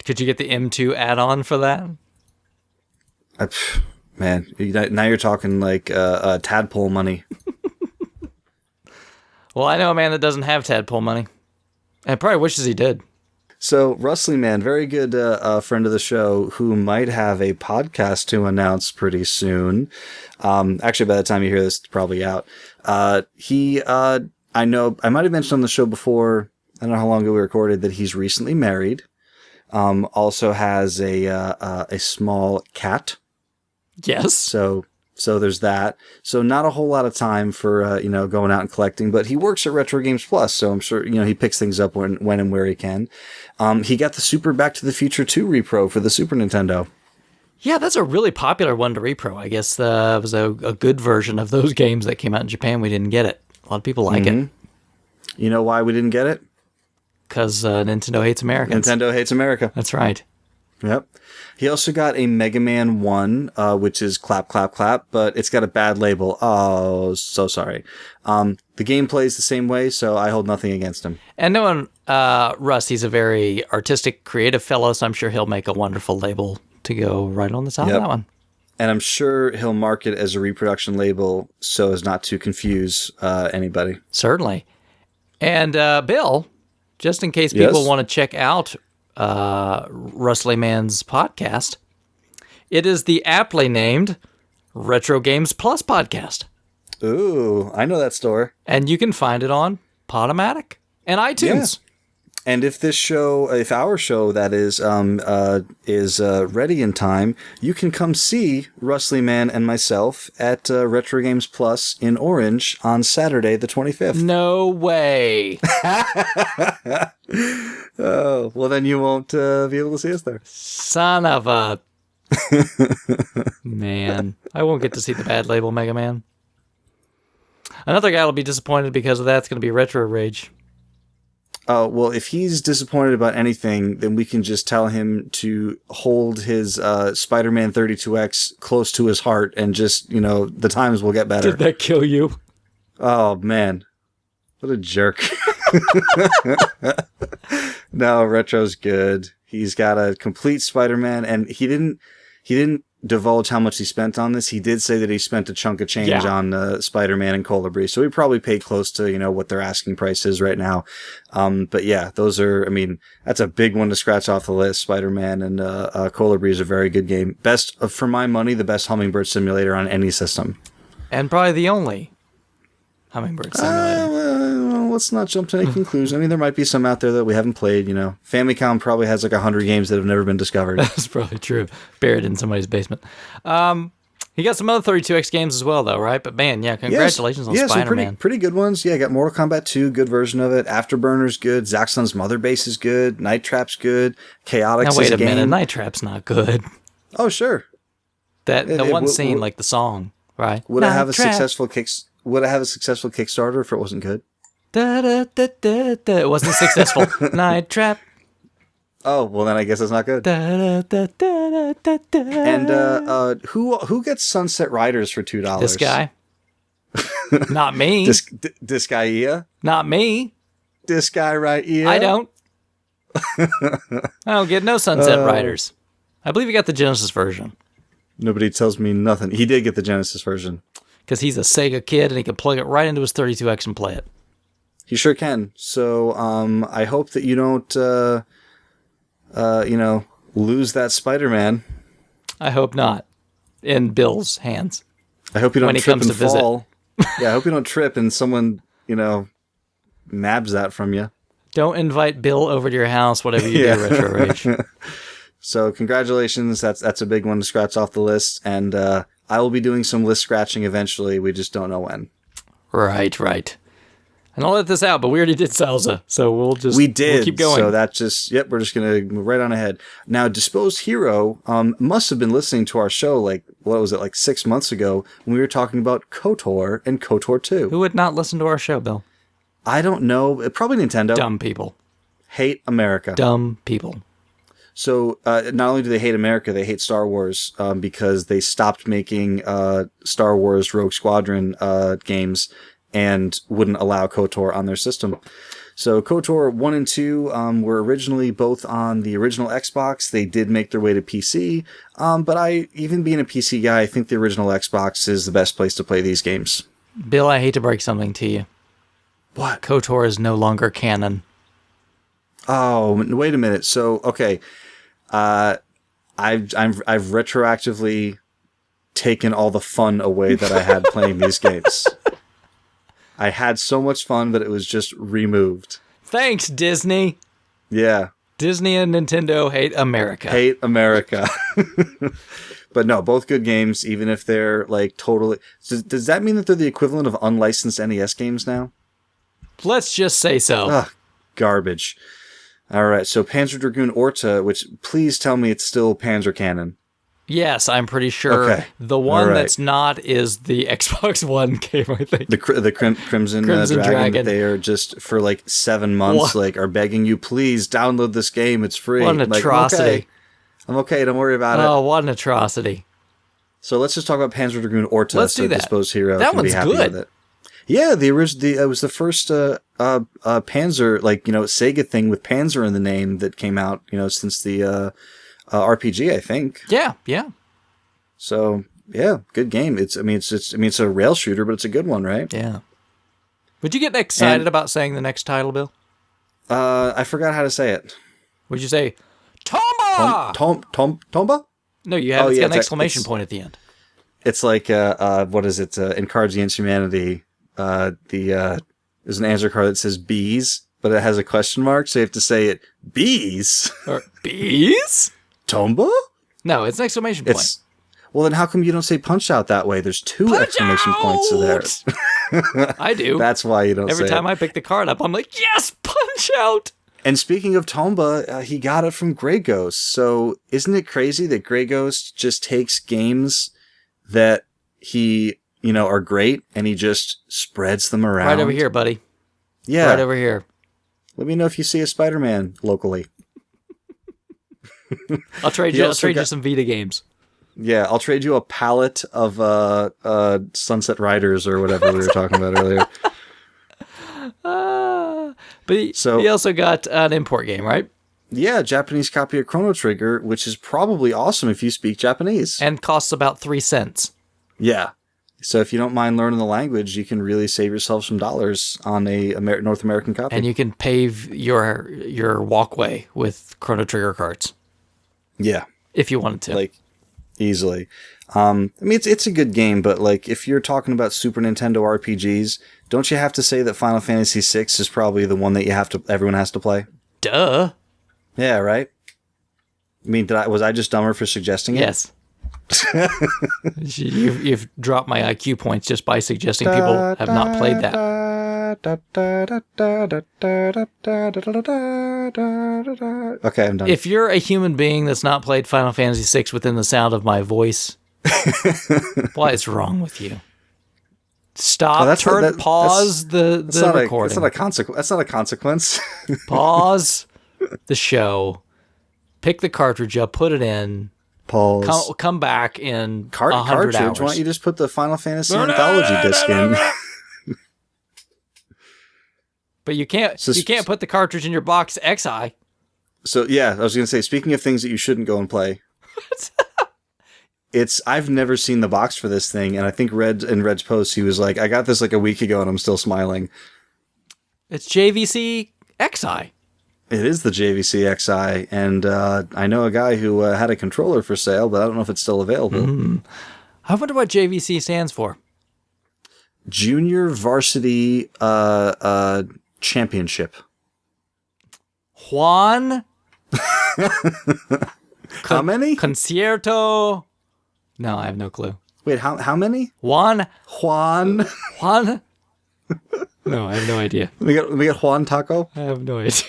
Could you get the M2 add-on for that? Man, now you're talking like tadpole money. Well, I know a man that doesn't have tadpole money. And probably wishes he did. So, Rustling Man, very good friend of the show, who might have a podcast to announce pretty soon. Actually, by the time you hear this, it's probably out. I know, I might have mentioned on the show before, I don't know how long ago we recorded, that he's recently married. Also has a small cat. Yes. So there's that. So not a whole lot of time for, going out and collecting, but he works at Retro Games Plus. So I'm sure, he picks things up when and where he can. He got the Super Back to the Future 2 repro for the Super Nintendo. Yeah, that's a really popular one to repro. I guess it was a good version of those games that came out in Japan. We didn't get it. A lot of people like it. You know why we didn't get it? Because Nintendo hates Americans. Nintendo hates America. That's right. Yep. He also got a Mega Man 1, which is clap, clap, clap, but it's got a bad label. Oh, so sorry. The game plays the same way, so I hold nothing against him. And knowing Russ, he's a very artistic, creative fellow, so I'm sure he'll make a wonderful label to go right on the side of that one. And I'm sure he'll mark it as a reproduction label so as not to confuse anybody. Certainly. And Bill, just in case people want to check out Rustling Man's podcast, it is the aptly named Retro Games Plus podcast. Ooh, I know that store. And you can find it on Podomatic and iTunes. Yeah. And if our show that is ready in time, you can come see Rustling Man and myself at Retro Games Plus in Orange on Saturday the 25th. No way. Oh, well then you won't be able to see us there. Son of a... Man. I won't get to see the bad label Mega Man. Another guy will be disappointed because of that. It's going to be Retro Rage. Oh, well, if he's disappointed about anything, then we can just tell him to hold his Spider-Man 32X close to his heart and just, the times will get better. Did that kill you? Oh, man. What a jerk. No, Retro's good. He's got a complete Spider-Man, and he he didn't divulge how much he spent on this. He did say that he spent a chunk of change on Spider-Man and Colibri, so he probably paid close to what their asking price is right now. But yeah, those are, I mean, that's a big one to scratch off the list. Spider-Man and Colibri is a very good game. Best, for my money, the best hummingbird simulator on any system, and probably the only hummingbird simulator. Let's not jump to any conclusions. I mean, there might be some out there that we haven't played. Famicom probably has like 100 games that have never been discovered. That's probably true. Buried in somebody's basement. He got some other 32X games as well, though, right? But man, congratulations on Spider-Man. Some pretty good ones. Yeah, I got Mortal Kombat 2, good version of it. Afterburner's good. Zaxxon's Mother Base is good. Night Trap's good. Chaotix is a game. Now wait a minute, Night Trap's not good. Oh, sure. The one scene, like the song, right? Would I have a successful Kickstarter if it wasn't good? It wasn't successful. Night Trap. Oh, well then I guess it's not good. And who gets Sunset Riders for $2? This guy. Not me. This guy here? Not me. This guy right here? I don't. I don't get no Sunset Riders. I believe he got the Genesis version. Nobody tells me nothing. He did get the Genesis version. Because he's a Sega kid and he can plug it right into his 32X and play it. He sure can. So I hope that you don't, lose that Spider-Man. I hope not. In Bill's hands. I hope you don't trip and fall. Yeah, I hope you don't trip and someone, nabs that from you. Don't invite Bill over to your house, whatever you do, Retro Rage. So congratulations. That's a big one to scratch off the list. And I will be doing some list scratching eventually. We just don't know when. Right. And I'll let this out, but we already did Salsa, so we'll keep going. So that's just, we're just going to move right on ahead. Now, Disposed Hero must have been listening to our show, like 6 months ago, when we were talking about KOTOR and KOTOR 2. Who would not listen to our show, Bill? I don't know. Probably Nintendo. Dumb people. Hate America. Dumb people. So not only do they hate America, they hate Star Wars because they stopped making Star Wars Rogue Squadron games and wouldn't allow KOTOR on their system. So KOTOR 1 and 2 were originally both on the original Xbox. They did make their way to PC, but even being a PC guy, I think the original Xbox is the best place to play these games. Bill, I hate to break something to you. What? KOTOR is no longer canon. Oh, wait a minute. So, okay. I've retroactively taken all the fun away that I had playing these games. I had so much fun, but it was just removed. Thanks, Disney. Yeah. Disney and Nintendo hate America. Hate America. But no, both good games, even if they're like totally... Does that mean that they're the equivalent of unlicensed NES games now? Let's just say so. Ugh, garbage. All right, so Panzer Dragoon Orta, which please tell me it's still Panzer Cannon. Yes, I'm pretty sure. Okay. The one that's not is the Xbox One game, I think. The Crimson Dragon. They are just for like 7 months, are begging you, please download this game. It's free. What an atrocity. I'm okay. Don't worry about it. Oh, what an atrocity. So let's just talk about Panzer Dragoon Orta. Let's do that. Disposed Hero that can one's be happy good. with it. Yeah, it was the first Panzer, Sega thing with Panzer in the name that came out, since the RPG, I think. Yeah. So yeah, good game. It's a rail shooter, but it's a good one, right? Yeah. Would you get excited about saying the next title, Bill? I forgot how to say it. Would you say Tomba? Tomba? No, you have. It's got an exclamation point at the end. It's like what is it? In Cards Against Humanity, there's an answer card that says bees, but it has a question mark, so you have to say it bees. Or bees? Tomba? No, it's an exclamation point. Well, then how come you don't say punch out that way? There's two exclamation points there. I do. That's why you don't say it. Every time I pick the card up, I'm like, yes, punch out. And speaking of Tomba, he got it from Grey Ghost. So isn't it crazy that Grey Ghost just takes games that he, are great and he just spreads them around? Right over here, buddy. Yeah. Right over here. Let me know if you see a Spider-Man locally. I'll trade you some Vita games. Yeah, I'll trade you a pallet of Sunset Riders or whatever we were talking about earlier. But he also got an import game, right? Yeah, Japanese copy of Chrono Trigger, which is probably awesome if you speak Japanese. And costs about 3 cents. Yeah. So if you don't mind learning the language, you can really save yourself some dollars on a North American copy. And you can pave your walkway with Chrono Trigger cards. Yeah. If you wanted to. Like, easily. I mean, it's a good game, but like if you're talking about Super Nintendo RPGs, don't you have to say that Final Fantasy VI is probably the one that everyone has to play? Duh. Yeah, right? I mean, was I just dumber for suggesting it? Yes. You've dropped my IQ points just by suggesting people have not played that. Okay, I'm done. If you're a human being that's not played Final Fantasy VI within the sound of my voice, what is wrong with you? Stop, pause the recording. That's not a consequence. Pause the show. Pick the cartridge up, put it in. Pause. Come back in 100 cartridge. hours. Why don't you just put the Final Fantasy Anthology disc in? But you can't put the cartridge in your box XI. So yeah, I was going to say, speaking of things that you shouldn't go and play, I've never seen the box for this thing, and I think Red's post, he was like, I got this like a week ago and I'm still smiling. It's JVC XI. It is the JVC XI, and I know a guy who had a controller for sale, but I don't know if it's still available. I wonder what JVC stands for. Junior Varsity Championship. Juan? How many? Concierto? No, I have no clue. Wait, how many? Juan? No, I have no idea. We got Juan Taco? I have no idea.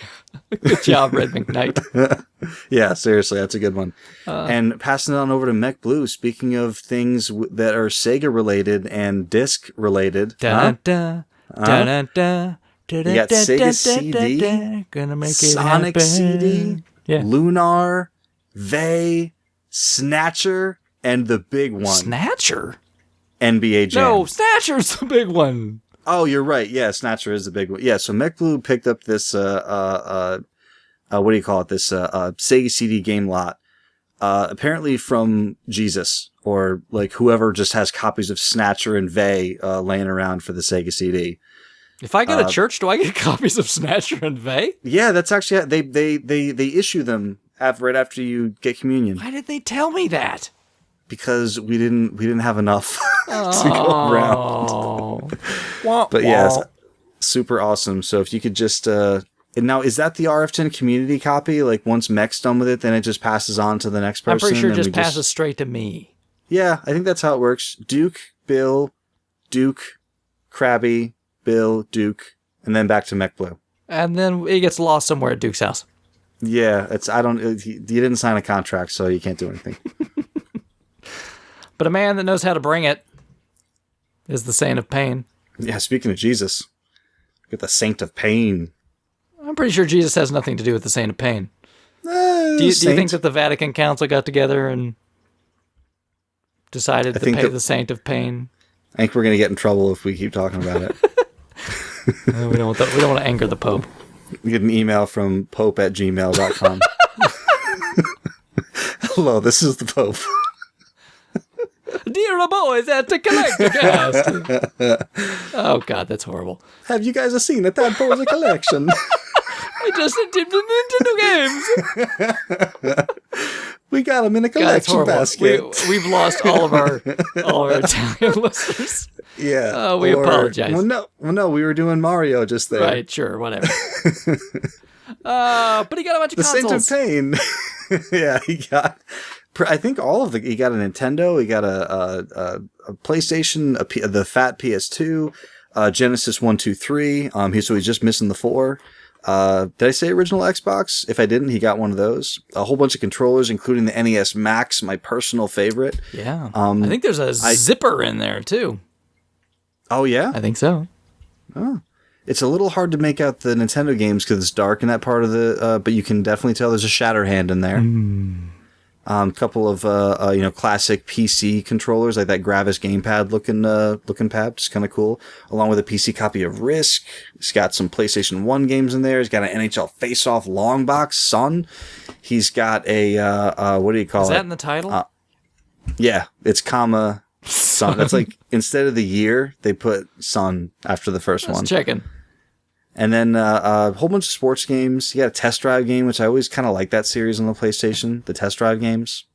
Good job, Red McKnight. Yeah, seriously, that's a good one. And passing it on over to Mech Blue, speaking of things that are Sega related and disc related. You got Sega CD, Gonna make Sonic it CD, yeah. Lunar, Vey, Snatcher, and the big one. Snatcher? NBA Jam. No, Snatcher's the big one. Oh, you're right. Yeah, Snatcher is the big one. Yeah, so Mech Blue picked up this, what do you call it? This, Sega CD game lot, apparently from Jesus, or like whoever just has copies of Snatcher and Vey, laying around for the Sega CD. If I go to church, do I get copies of Snatcher and Vey? Yeah, that's actually, they issue them right after you get communion. Why did they tell me that? Because we didn't have enough to go around. But yeah, super awesome. So if you could just now, is that the RF10 community copy? Like once Mech's done with it, then it just passes on to the next person? I'm pretty sure it just passes straight to me. Yeah, I think that's how it works. Bill, Duke, Crabby, Bill, Duke, and then back to Mech Blue. And then it gets lost somewhere at Duke's house. Yeah, you didn't sign a contract, so you can't do anything. But a man that knows how to bring it is the Saint of Pain. Yeah, speaking of Jesus, get the Saint of Pain. I'm pretty sure Jesus has nothing to do with the Saint of Pain. Do you think that the Vatican Council got together and decided to pay the Saint of Pain? I think we're going to get in trouble if we keep talking about it. We don't want to anger the Pope. We get an email from pope@gmail.com. Hello, this is the Pope. Dear boys at the Collectorcast. Oh, God, that's horrible. Have you guys seen the Tadpoles collection? I just did the Nintendo games. We got them in a collection basket. We've lost all of our Italian listeners. Yeah. We apologize. Well, no, we were doing Mario just there. Right, sure, whatever. But he got a bunch of consoles. The Saint of Pain. Yeah, he got... I think all of he got a Nintendo, he got a PlayStation, the fat PS2, Genesis 1, 2, 3. So he's just missing the 4. Did I say original Xbox? If I didn't, he got one of those. A whole bunch of controllers, including the NES Max, my personal favorite. Yeah. I think there's a zipper in there too. Oh yeah? I think so. Oh. It's a little hard to make out the Nintendo games because it's dark in that part of the, but you can definitely tell there's a Shatterhand in there. Couple of classic PC controllers, like that Gravis gamepad looking pad, just kind of cool. Along with a PC copy of Risk. He's got some PlayStation 1 games in there. He's got an NHL Face-Off long box, Sun. He's got a what do you call it? Is that in the title? Yeah, it's comma Sun. That's like instead of the year, they put Sun after the first one. Checking. And then a whole bunch of sports games. You got a Test Drive game, which I always kind of like that series on the PlayStation. The Test Drive games.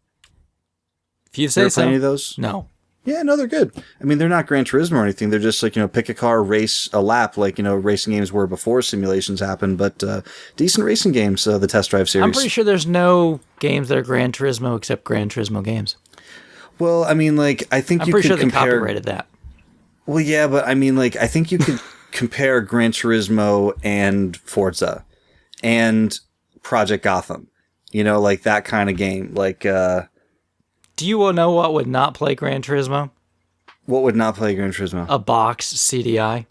If you say so. Play any of those? No. Yeah, no, they're good. I mean, they're not Gran Turismo or anything. They're just like, pick a car, race a lap, like, racing games were before simulations happened. But decent racing games, the Test Drive series. I'm pretty sure there's no games that are Gran Turismo except Gran Turismo games. Well, I mean, like, I think I'm you pretty could sure they compare... copyrighted that. Well, yeah, but I mean, like, I think you could compare Gran Turismo and Forza and Project Gotham. Like that kind of game. Like, do you know what would not play Gran Turismo? What would not play Gran Turismo? A box CDI.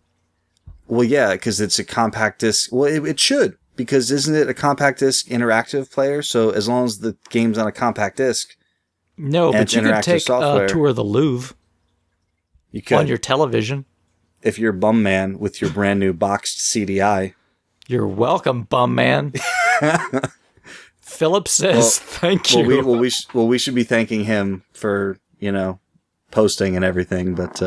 Well, yeah, because it's a compact disc. Well, it should, because isn't it a compact disc interactive player? So as long as the game's on a compact disc. No, but you could take a tour of the Louvre. You could. On your television. If you're Bum Man with your brand new boxed CDI. You're welcome, Bum Man. Philip says, thank you. We should be thanking him for, posting and everything. But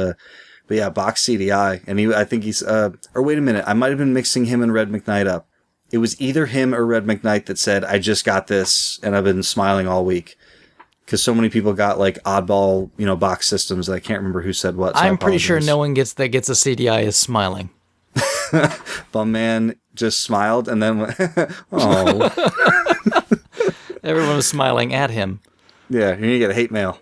yeah, box CDI. And I think he's, or wait a minute. I might have been mixing him and Red McKnight up. It was either him or Red McKnight that said, I just got this and I've been smiling all week. Because so many people got like oddball, box systems that I can't remember who said what. So I'm pretty sure no one gets a CDI is smiling. Bum Man just smiled and then went, oh. Everyone was smiling at him. Yeah, you're going to get a hate mail.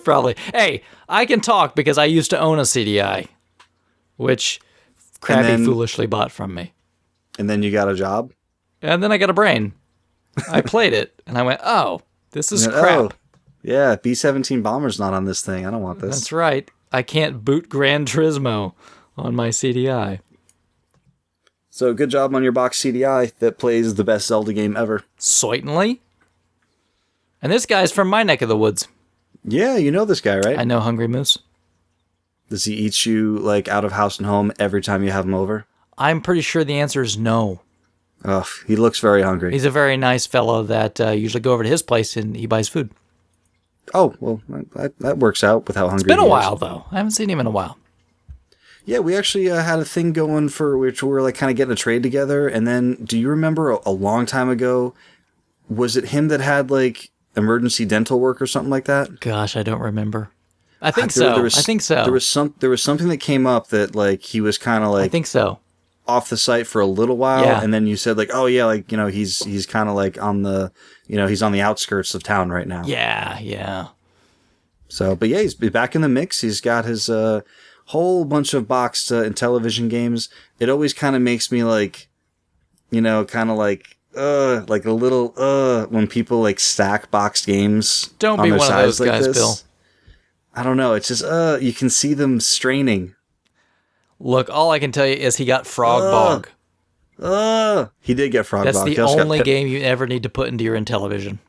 Probably. Hey, I can talk because I used to own a CDI, which Crabby foolishly bought from me. And then you got a job? And then I got a brain. I played it and I went, oh, this is crap. Oh. Yeah, B-17 Bomber's not on this thing. I don't want this. That's right. I can't boot Gran Turismo on my CDI. So good job on your box CDI that plays the best Zelda game ever. Certainly. And this guy's from my neck of the woods. Yeah, you know this guy, right? I know Hungry Moose. Does he eat you like out of house and home every time you have him over? I'm pretty sure the answer is no. Oh, he looks very hungry. He's a very nice fellow that usually go over to his place and he buys food. Oh, well, that works out with how hungry he is. It's been a while, though. I haven't seen him in a while. Yeah, we actually had a thing going for which we were like kind of getting a trade together. And then, do you remember a long time ago, was it him that had like emergency dental work or something like that? Gosh, I don't remember. I think so. I think so. There was something that came up that like he was kind of like I think so. Off the site for a little while, yeah. And then you said like, oh yeah, like he's kind of like on the he's on the outskirts of town right now. Yeah. So, but yeah, he's back in the mix. He's got his whole bunch of boxed and television games. It always kind of makes me like, kind of like a little when people like stack boxed games. Don't be one of those like guys, this. Bill. I don't know. It's just you can see them straining. Look, all I can tell you is he got Frog Bog. He did get Frog Bog. That's the only game you ever need to put into your Intellivision.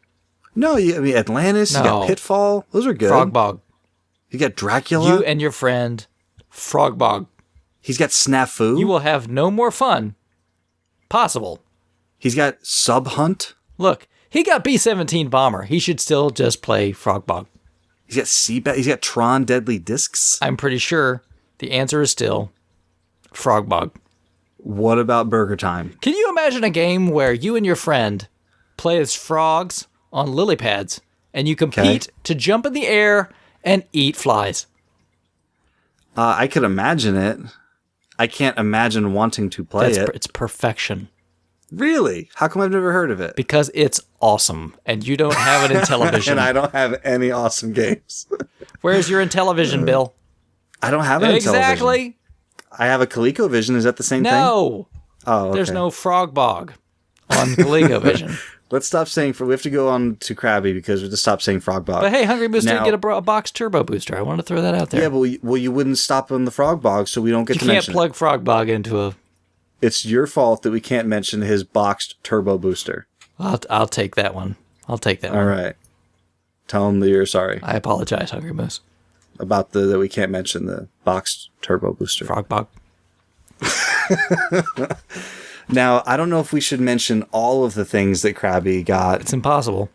No, I mean Atlantis, you got Pitfall. Those are good. Frog Bog. You got Dracula. You and your friend, Frog Bog. He's got Snafu. You will have no more fun possible. He's got Sub Hunt. Look, he got B-17 Bomber. He should still just play Frog Bog. He's got Seabat. He's got Tron Deadly Discs. I'm pretty sure the answer is still Frog Bog. What about Burger Time? Can you imagine a game where you and your friend play as frogs on lily pads and you compete to jump in the air and eat flies? I could imagine it. I can't imagine wanting to play it. It's perfection. Really? How come I've never heard of it? Because it's awesome, and you don't have it in television. And I don't have any awesome games. Where's your Intellivision, Bill? I don't have it in television. Exactly. I have a ColecoVision. Is that the same thing? No. Oh, okay. There's no Frog Bog on ColecoVision. Let's stop saying we have to go on to Crabby because we have to stop saying Frog Bog. But hey, Hungry Moose did get a box turbo booster. I wanted to throw that out there. Yeah, well, you wouldn't stop on the Frog Bog, so we don't get to mention it. You can't plug Frog Bog into a... It's your fault that we can't mention his boxed turbo booster. I'll take that one. I'll take that one. All right. Tell him that you're sorry. I apologize, Hungry Moose. About that we can't mention the boxed turbo booster. Frog bug. Now, I don't know if we should mention all of the things that Crabby got. It's impossible.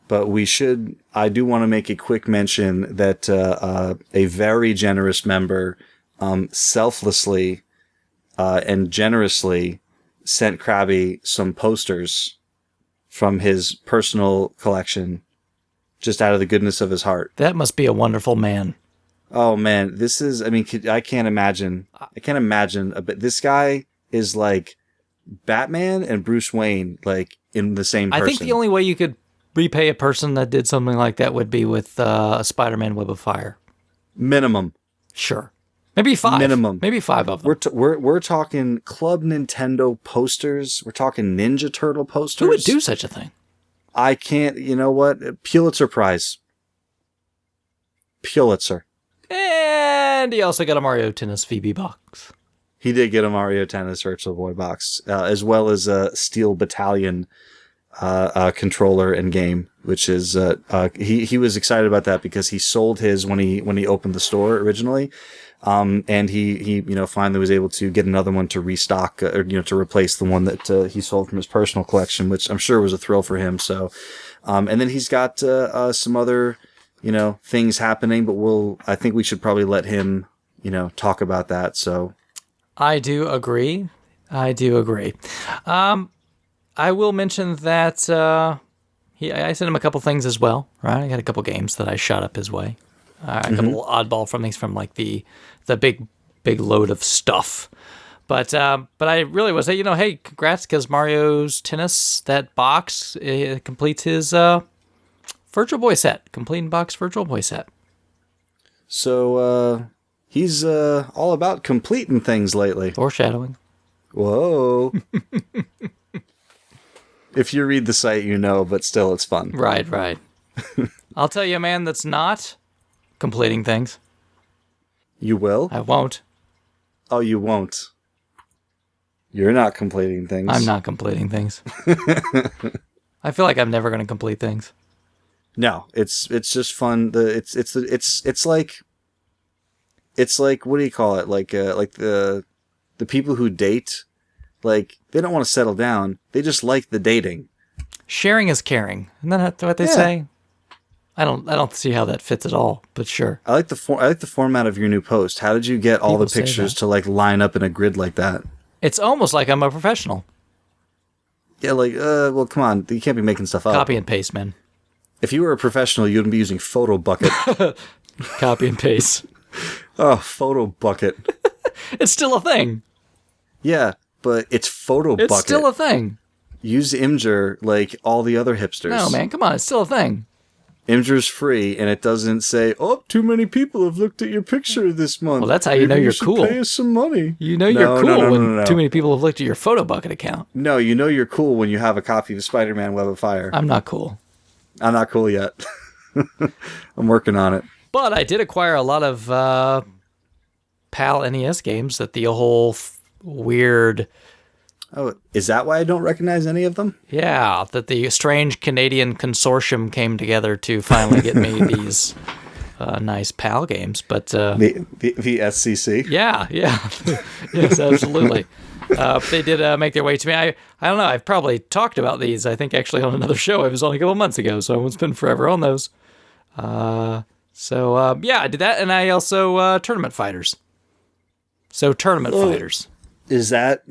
But we should. I do want to make a quick mention that a very generous member selflessly and generously sent Crabby some posters from his personal collection just out of the goodness of his heart. That must be a wonderful man. Oh, man. This is, I mean, I can't imagine. But this guy is like Batman and Bruce Wayne, like in the same person. I think the only way you could repay a person that did something like that would be with a Spider-Man Web of Fire. Minimum. Sure. Maybe 5. Minimum. Maybe 5 of them. We're talking Club Nintendo posters. We're talking Ninja Turtle posters. Who would do such a thing? I can't, you know what? Pulitzer Prize. Pulitzer. And he also got a Mario Tennis VB box. He did get a Mario Tennis Virtual Boy box, as well as a Steel Battalion controller and game, which is he was excited about that because he sold his when he opened the store originally, and he finally was able to get another one to restock or to replace the one that he sold from his personal collection, which I'm sure was a thrill for him. So, and then he's got some other things happening, but I think we should probably let him talk about that. So. I do agree. I will mention that I sent him a couple things as well, right? I got a couple games that I shot up his way. A couple oddball from things from like the big load of stuff. But I really was saying, hey, congrats, because Mario's Tennis, that box, it completes his Virtual Boy set. Complete box Virtual Boy set. So, he's all about completing things lately. Foreshadowing. Whoa. If you read the site, but still it's fun. Right. I'll tell you a man that's not completing things. You will? I won't. Oh, you won't. You're not completing things. I'm not completing things. I feel like I'm never going to complete things. No, it's just fun. It's like what do you call it? Like the people who date, like they don't want to settle down. They just like the dating. Sharing is caring. Isn't that what they say? I don't see how that fits at all, but sure. I like the format of your new post. How did you get all the pictures to like line up in a grid like that? It's almost like I'm a professional. Yeah, well, come on. You can't be making stuff up. Copy and paste, man. If you were a professional, you wouldn't be using Photo Bucket. Copy and paste. Oh, Photo Bucket. It's still a thing. Yeah, but it's Photo Bucket. It's still a thing. Use Imgur like all the other hipsters. No, man, come on. It's still a thing. Imgur's free, and it doesn't say, "Oh, too many people have looked at your picture this month." Well, that's how you know you're cool. Pay us some money. You know you're cool when too many people have looked at your Photo Bucket account. No, you know you're cool when you have a copy of Spider-Man Web of Fire. I'm not cool. I'm not cool yet. I'm working on it. But I did acquire a lot of PAL NES games that the whole weird... Oh, is that why I don't recognize any of them? Yeah, that the strange Canadian consortium came together to finally get me these nice PAL games. But the SCC? Yeah. Yes, absolutely. They did make their way to me. I don't know. I've probably talked about these, I think, actually on another show. It was only a couple months ago, so I won't spend forever on those. So I did that, and I also Tournament Fighters. So Tournament Fighters. Is that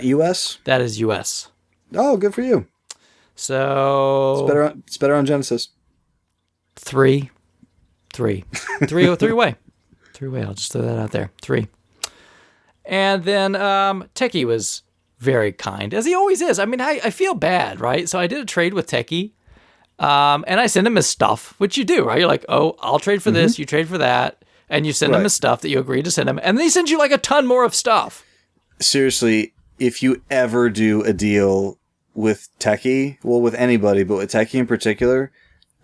US? That is US. Oh, good for you. So it's better on Genesis. Three way. 3-way. I'll just throw that out there. 3. And then Techie was very kind, as he always is. I mean, I feel bad, right? So I did a trade with Techie, and I sent him his stuff, which you do, right? You're like, oh, I'll trade for this, you trade for that, and you send him his stuff that you agreed to send him, and then he sends you like a ton more of stuff. Seriously, if you ever do a deal with Techie, well, with anybody, but with Techie in particular,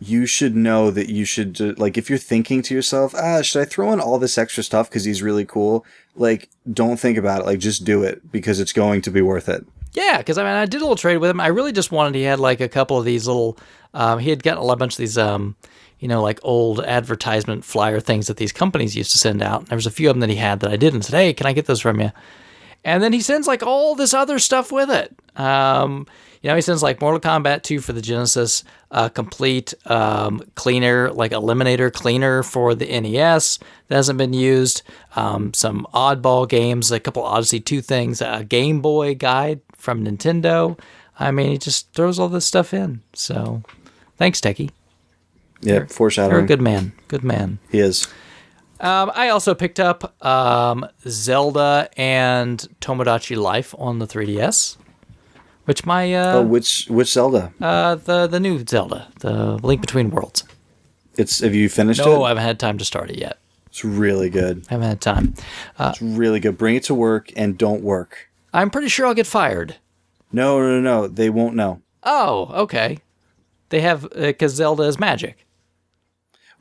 you should know that you should, like, if you're thinking to yourself, should I throw in all this extra stuff because he's really cool? Like, don't think about it. Like, just do it because it's going to be worth it. Yeah, because I mean, I did a little trade with him. I really just wanted. He had like a couple of these little. He had gotten a bunch of these, like old advertisement flyer things that these companies used to send out. There was a few of them that he had that I did, and said, "Hey, can I get those from you?" And then he sends like all this other stuff with it. He sends like Mortal Kombat 2 for the Genesis, complete cleaner, like eliminator cleaner for the NES that hasn't been used, some oddball games, a couple Odyssey 2 things, a Game Boy guide from Nintendo. I mean, he just throws all this stuff in. So, thanks, Techie. Yeah, foreshadowing. You're a good man. Good man. He is. I also picked up Zelda and Tomodachi Life on the 3DS. Which which Zelda? The new Zelda, the Link Between Worlds. Have you finished it? No, I haven't had time to start it yet. It's really good. I haven't had time. It's really good. Bring it to work and don't work. I'm pretty sure I'll get fired. No. They won't know. Oh, okay. They have, because Zelda is magic.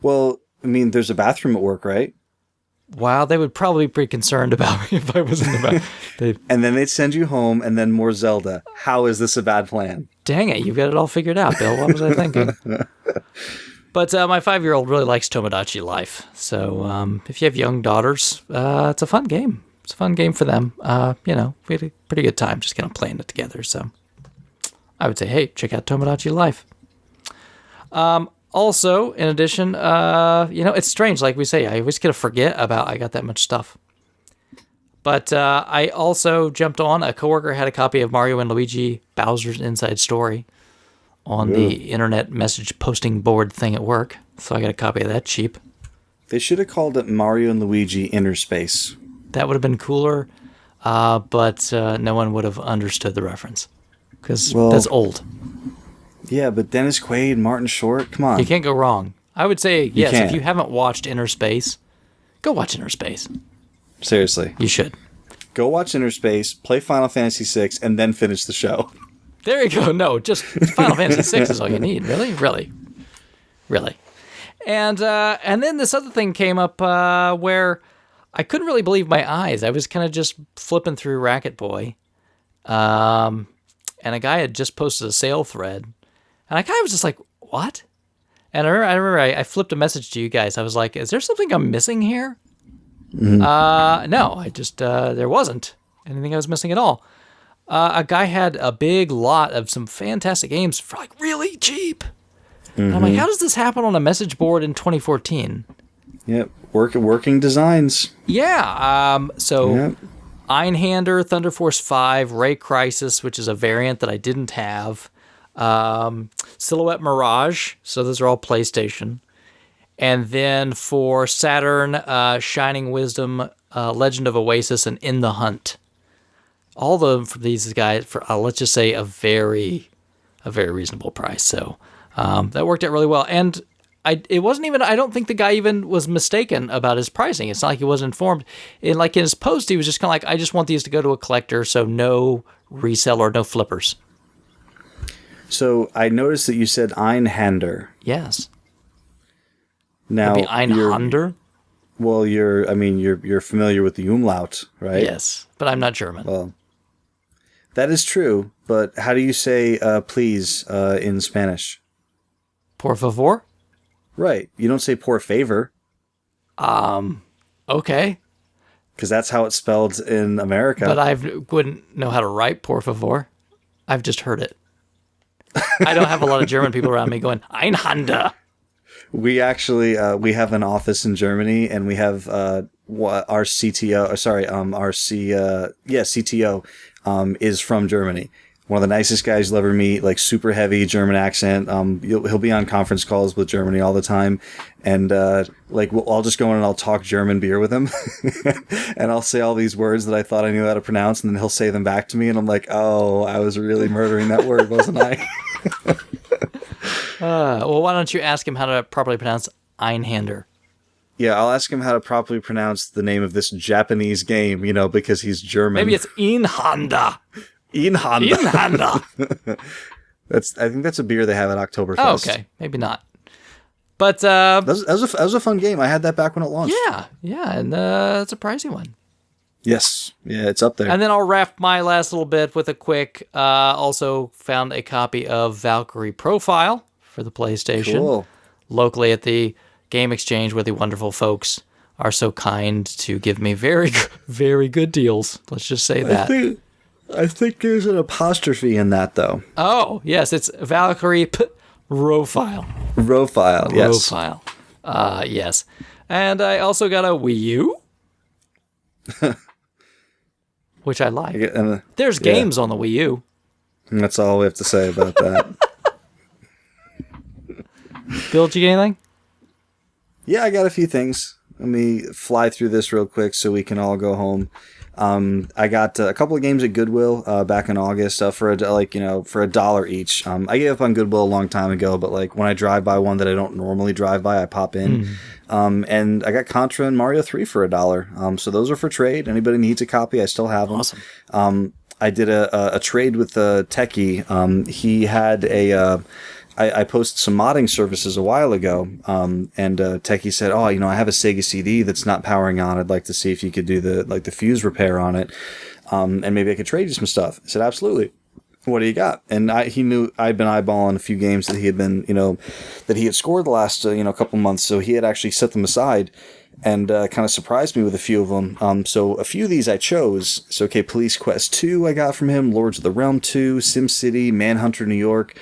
Well, I mean, there's a bathroom at work, right? Wow, they would probably be pretty concerned about me if I was in the bathroom. And then they'd send you home and then more Zelda. How is this a bad plan? Dang it, you've got it all figured out, Bill. What was I thinking? But my 5-year-old really likes Tomodachi Life. So if you have young daughters, it's a fun game. It's a fun game for them. We had a pretty good time just kind of playing it together. So I would say, hey, check out Tomodachi Life. Also, in addition, it's strange. Like we say, I always kind of forget about I got that much stuff. But I also jumped on. A coworker had a copy of Mario and Luigi Bowser's Inside Story on the internet message posting board thing at work. So I got a copy of that cheap. They should have called it Mario and Luigi Inner Space. That would have been cooler, but no one would have understood the reference because that's old. Yeah, but Dennis Quaid, Martin Short, come on. You can't go wrong. I would say, yes, if you haven't watched Inner Space, go watch Inner Space. Seriously. You should. Go watch Inner Space, play Final Fantasy VI, and then finish the show. There you go. No, just Final Fantasy VI is all you need. Really? Really. And then this other thing came up where I couldn't really believe my eyes. I was kind of just flipping through Racket Boy, and a guy had just posted a sale thread. And I kind of was just like, what? And I remember I flipped a message to you guys. I was like, is there something I'm missing here? Mm-hmm. No, I just, there wasn't anything I was missing at all. A guy had a big lot of some fantastic games for like really cheap. Mm-hmm. And I'm like, how does this happen on a message board in 2014? Yep, working designs. Yeah, Einhander, Thunder Force 5, Ray Crisis, which is a variant that I didn't have. Silhouette Mirage, so those are all PlayStation. And then for Saturn, Shining Wisdom, Legend of Oasis, and In the Hunt. All of them from these guys for, let's just say, a very reasonable price. So that worked out really well. And I don't think the guy even was mistaken about his pricing. It's not like he wasn't informed. In his post, he was just kind of like, I just want these to go to a collector, so no reseller, no flippers. So I noticed that you said Einhander. Yes. Now Einhander. Well, you're familiar with the umlaut, right? Yes, but I'm not German. Well, that is true. But how do you say please in Spanish? Por favor. Right. You don't say por favor. Okay. Because that's how it's spelled in America. But I wouldn't know how to write por favor. I've just heard it. I don't have a lot of German people around me going, Einhander. We actually, we have an office in Germany, and we have our CTO, CTO is from Germany. One of the nicest guys you'll ever meet, like super heavy German accent. He'll be on conference calls with Germany all the time. And I'll just go in and I'll talk German beer with him. And I'll say all these words that I thought I knew how to pronounce, and then he'll say them back to me. And I'm like, oh, I was really murdering that word, wasn't I? Well, why don't you ask him how to properly pronounce Einhander? Yeah, I'll ask him how to properly pronounce the name of this Japanese game, because he's German. Maybe it's Einhander. Einhander. I think that's a beer they have at Oktoberfest. Oh, okay. Maybe not. But that was a fun game. I had that back when it launched. Yeah, and it's a pricey one. Yes. Yeah, it's up there. And then I'll wrap my last little bit with a quick, also found a copy of Valkyrie Profile for the PlayStation. Cool. Locally at the Game Exchange, where the wonderful folks are so kind to give me very, very good deals. Let's just say that. I think there's an apostrophe in that, though. Oh, yes, it's Valkyrie Profile. Profile, yes. Profile. Yes. And I also got a Wii U, which I like. There's games on the Wii U. And that's all we have to say about that. Bill, did you get anything? Yeah, I got a few things. Let me fly through this real quick so we can all go home. I got a couple of games at Goodwill back in August for $1 each. I gave up on Goodwill a long time ago, but like when I drive by one that I don't normally drive by, I pop in. And I got Contra and Mario 3 for $1. So those are for trade. Anybody needs a copy, I still have them. Awesome. I did a trade with Techie. He had I posted some modding services a while ago, and Techie said, "Oh, I have a Sega CD that's not powering on. I'd like to see if you could do the fuse repair on it, and maybe I could trade you some stuff." I said, "Absolutely. What do you got?" And he knew I'd been eyeballing a few games that he had been, that he had scored the last, couple months. So he had actually set them aside and kind of surprised me with a few of them. So a few of these I chose. So, okay, Police Quest 2 I got from him, Lords of the Realm 2, SimCity, Manhunter New York,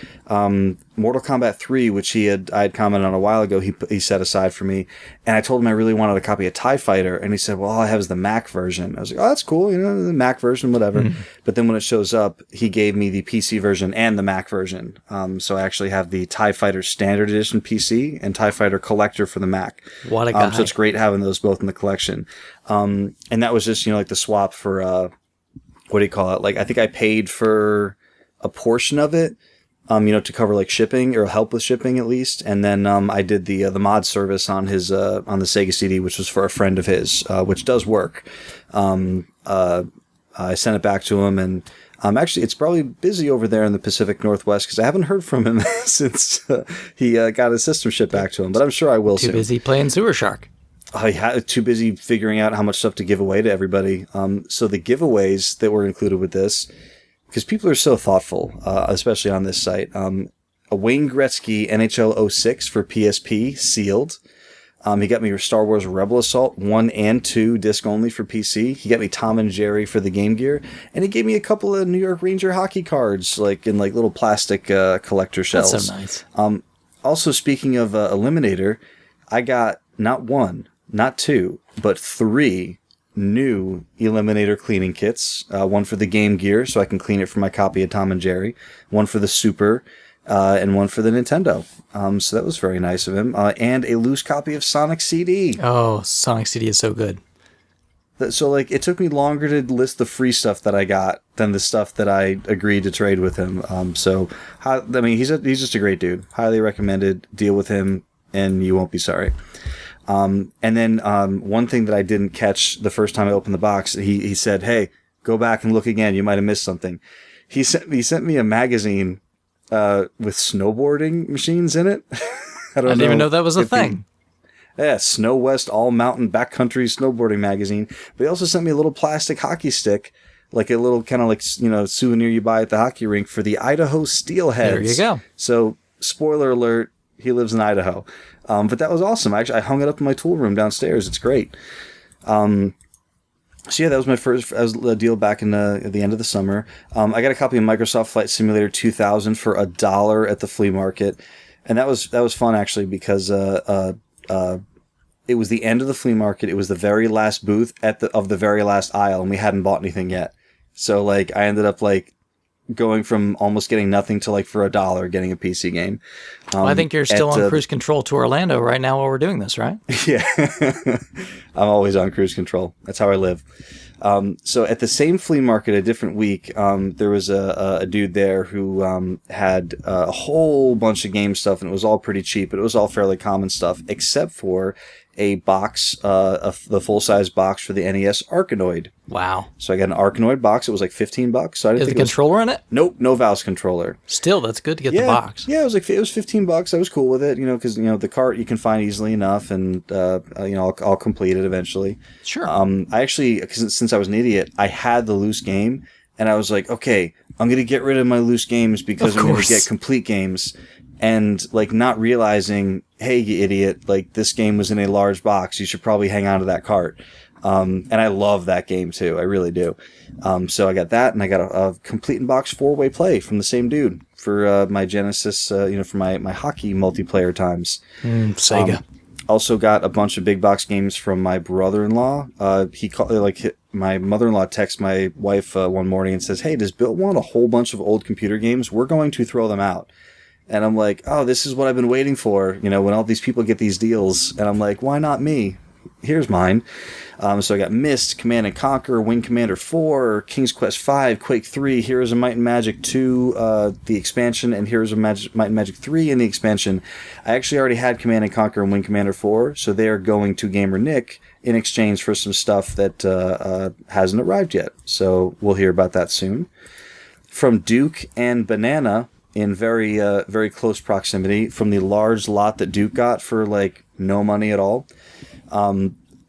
Mortal Kombat 3, which I had commented on a while ago, he set aside for me. And I told him I really wanted a copy of TIE Fighter. And he said, well, all I have is the Mac version. I was like, oh, that's cool, the Mac version, whatever. But then when it shows up, he gave me the PC version and the Mac version. So I actually have the TIE Fighter Standard Edition PC and TIE Fighter Collector for the Mac. What a guy. So it's great having those both in the collection. And that was just, like the swap for, what do you call it? Like, I think I paid for a portion of it, to cover like shipping or help with shipping at least. And then, I did the mod service on his, on the Sega CD, which was for a friend of his, which does work. I sent it back to him, and actually, it's probably busy over there in the Pacific Northwest because I haven't heard from him since he got his system shipped back to him. But I'm sure I will soon. Too busy playing Sewer Shark. Too busy figuring out how much stuff to give away to everybody. So the giveaways that were included with this, because people are so thoughtful, especially on this site. A Wayne Gretzky NHL 06 for PSP, sealed. He got me Star Wars Rebel Assault 1 and 2 disc only for PC. He got me Tom and Jerry for the Game Gear, and he gave me a couple of New York Ranger hockey cards, like in like little plastic collector shells. That's so nice. Also, speaking of Eliminator, I got not one, not two, but 3 new Eliminator cleaning kits. One for the Game Gear, so I can clean it for my copy of Tom and Jerry. One for the Super. And one for the Nintendo. So that was very nice of him. And a loose copy of Sonic CD. Oh, Sonic CD is so good. So, like, it took me longer to list the free stuff that I got than the stuff that I agreed to trade with him. He's just a great dude. Highly recommended. Deal with him, and you won't be sorry. And then one thing that I didn't catch the first time I opened the box, he said, hey, go back and look again. You might have missed something. He sent me a magazine with snowboarding machines in it. I didn't even know that was a thing. Snow West All Mountain Backcountry Snowboarding Magazine. But he also sent me a little plastic hockey stick, like a little kind of like, souvenir you buy at the hockey rink for the Idaho Steelheads. There you go. So, spoiler alert, he lives in Idaho. But that was awesome. I hung it up in my tool room downstairs. It's great. So yeah, that was my first deal back in at the end of the summer. I got a copy of Microsoft Flight Simulator 2000 for $1 at the flea market, and that was fun actually because it was the end of the flea market. It was the very last booth of the very last aisle, and we hadn't bought anything yet. So like I ended up like going from almost getting nothing to like for $1 getting a PC game. I think you're still on cruise control to Orlando right now while we're doing this, right? Yeah. I'm always on cruise control. That's how I live. So at the same flea market, a different week, there was a dude there who had a whole bunch of game stuff, and it was all pretty cheap, but it was all fairly common stuff, except for a box, the full-size box for the NES Arkanoid. Wow. So I got an Arkanoid box. It was like $15. So I didn't Is the think controller in it? Nope, no Valve controller. Still, that's good to get the box. Yeah, it was $15. I was cool with it, because the cart you can find easily enough, and I'll complete it eventually. Sure. I actually, since I was an idiot, I had the loose game, and I was like, okay, I'm gonna get rid of my loose games because I'm gonna get complete games. And like not realizing, hey, you idiot, like this game was in a large box. You should probably hang on to that cart. And I love that game too. I really do. So I got that, and I got a complete in box 4-way play from the same dude for my Genesis, for my hockey multiplayer times. Sega. Also got a bunch of big box games from my brother-in-law. He called my mother-in-law texts my wife one morning and says, "Hey, does Bill want a whole bunch of old computer games? We're going to throw them out." And I'm like, "Oh, this is what I've been waiting for. When all these people get these deals." And I'm like, "Why not me? Here's mine." So I got Myst, Command & Conquer, Wing Commander 4, King's Quest 5, Quake 3, Heroes of Might and Magic 2, the expansion, and Heroes of Might and Magic 3 in the expansion. I actually already had Command & Conquer and Wing Commander 4, so they are going to Gamer Nick in exchange for some stuff that hasn't arrived yet. So we'll hear about that soon. From Duke and Banana, in very, very close proximity, from the large lot that Duke got for like no money at all.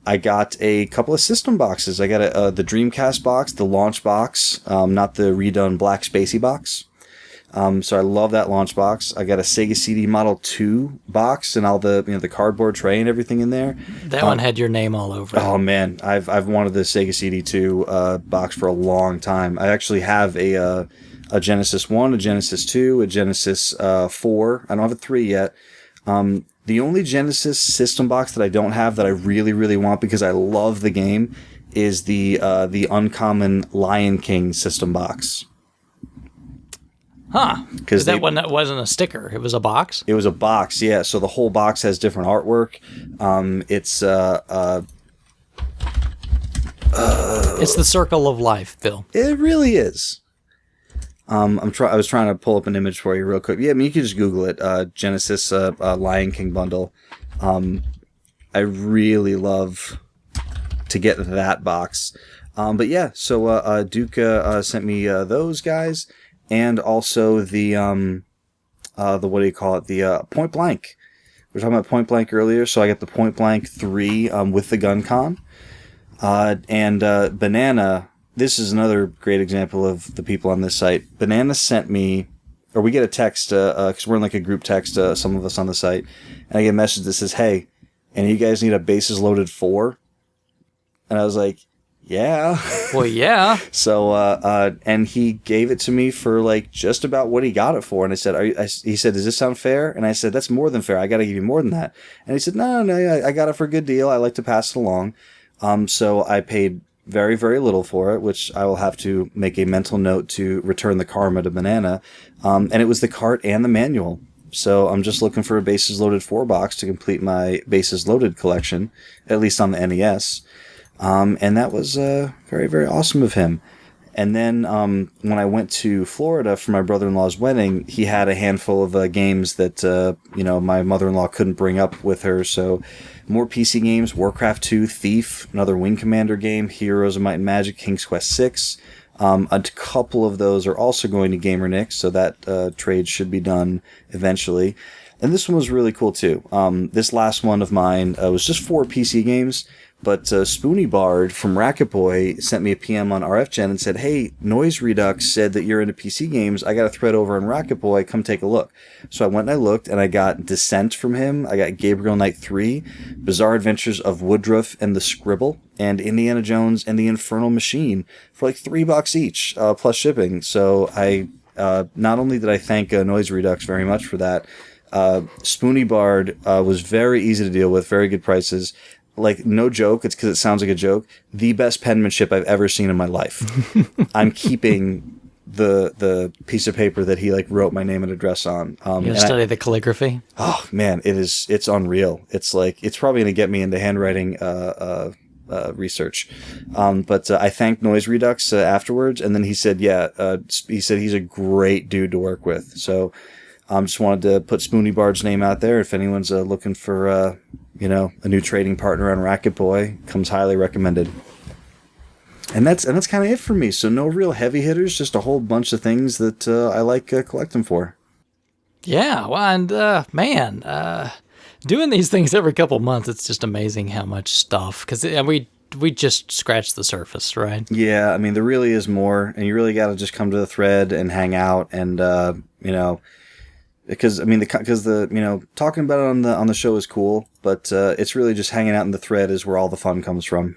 I got a couple of system boxes. I got the Dreamcast box, the launch box, not the redone black spacey box. So I love that launch box. I got a Sega CD Model 2 box and all the the cardboard tray and everything in there. That one had your name all over it. Oh man, I've wanted the Sega CD 2 box for a long time. I actually have a Genesis 1, a Genesis 2, a Genesis 4. I don't have a 3 yet. The only Genesis system box that I don't have that I really, really want because I love the game is the Uncommon Lion King system box. Huh. Because that one that wasn't a sticker. It was a box? It was a box, yeah. So the whole box has different artwork. It's the circle of life, Bill. It really is. I was trying to pull up an image for you real quick. Yeah, I mean, you can just Google it. Genesis Lion King bundle. I really love to get that box. But yeah, so Duke sent me those guys, and also the what do you call it? The Point Blank. We were talking about Point Blank earlier, so I got the Point Blank 3 with the gun con. And Banana. This is another great example of the people on this site. Banana sent me, or we get a text, because we're in like a group text, some of us on the site, and I get a message that says, "Hey, and you guys need a bases loaded 4?" And I was like, "Yeah." Well, yeah. So, and he gave it to me for like just about what he got it for. And I said, he said, "Does this sound fair?" And I said, "That's more than fair. I got to give you more than that." And he said, No, I got it for a good deal. I like to pass it along. So I paid very, very little for it, which I will have to make a mental note to return the karma to Banana. And it was the cart and the manual. So I'm just looking for a Bases Loaded 4 box to complete my Bases Loaded collection, at least on the NES. And that was very, very awesome of him. And then when I went to Florida for my brother-in-law's wedding, he had a handful of games that my mother-in-law couldn't bring up with her. So more PC games: Warcraft 2, Thief, another Wing Commander game, Heroes of Might and Magic, King's Quest 6. A couple of those are also going to Gamer Nick, so that trade should be done eventually. And this one was really cool too. This last one of mine was just 4 PC games. But Spoony Bard from Racket Boy sent me a PM on RFGen and said, "Hey, Noise Redux said that you're into PC games. I got a thread over on Racket Boy. Come take a look." So I went and I looked, and I got Descent from him. I got Gabriel Knight 3, Bizarre Adventures of Woodruff and the Scribble, and Indiana Jones and the Infernal Machine for like $3 each, plus shipping. So I not only did I thank Noise Redux very much for that, Spoony Bard was very easy to deal with, very good prices. Like, no joke, it's because it sounds like a joke, the best penmanship I've ever seen in my life. I'm keeping the piece of paper that he wrote my name and address on. You study the calligraphy? Oh man, it's unreal. It's probably going to get me into handwriting research. But I thanked Noise Redux afterwards, and then he said, he said he's a great dude to work with. So just wanted to put Spoony Bard's name out there if anyone's looking for a new trading partner on Racket Boy. Comes highly recommended. And that's kind of it for me. So no real heavy hitters, just a whole bunch of things that I like collecting for. Yeah, well, and man, doing these things every couple months, it's just amazing how much stuff. Because we just scratched the surface, right? Yeah, I mean, there really is more, and you really got to just come to the thread and hang out, and because talking about it on the show is cool, but it's really just hanging out in the thread is where all the fun comes from.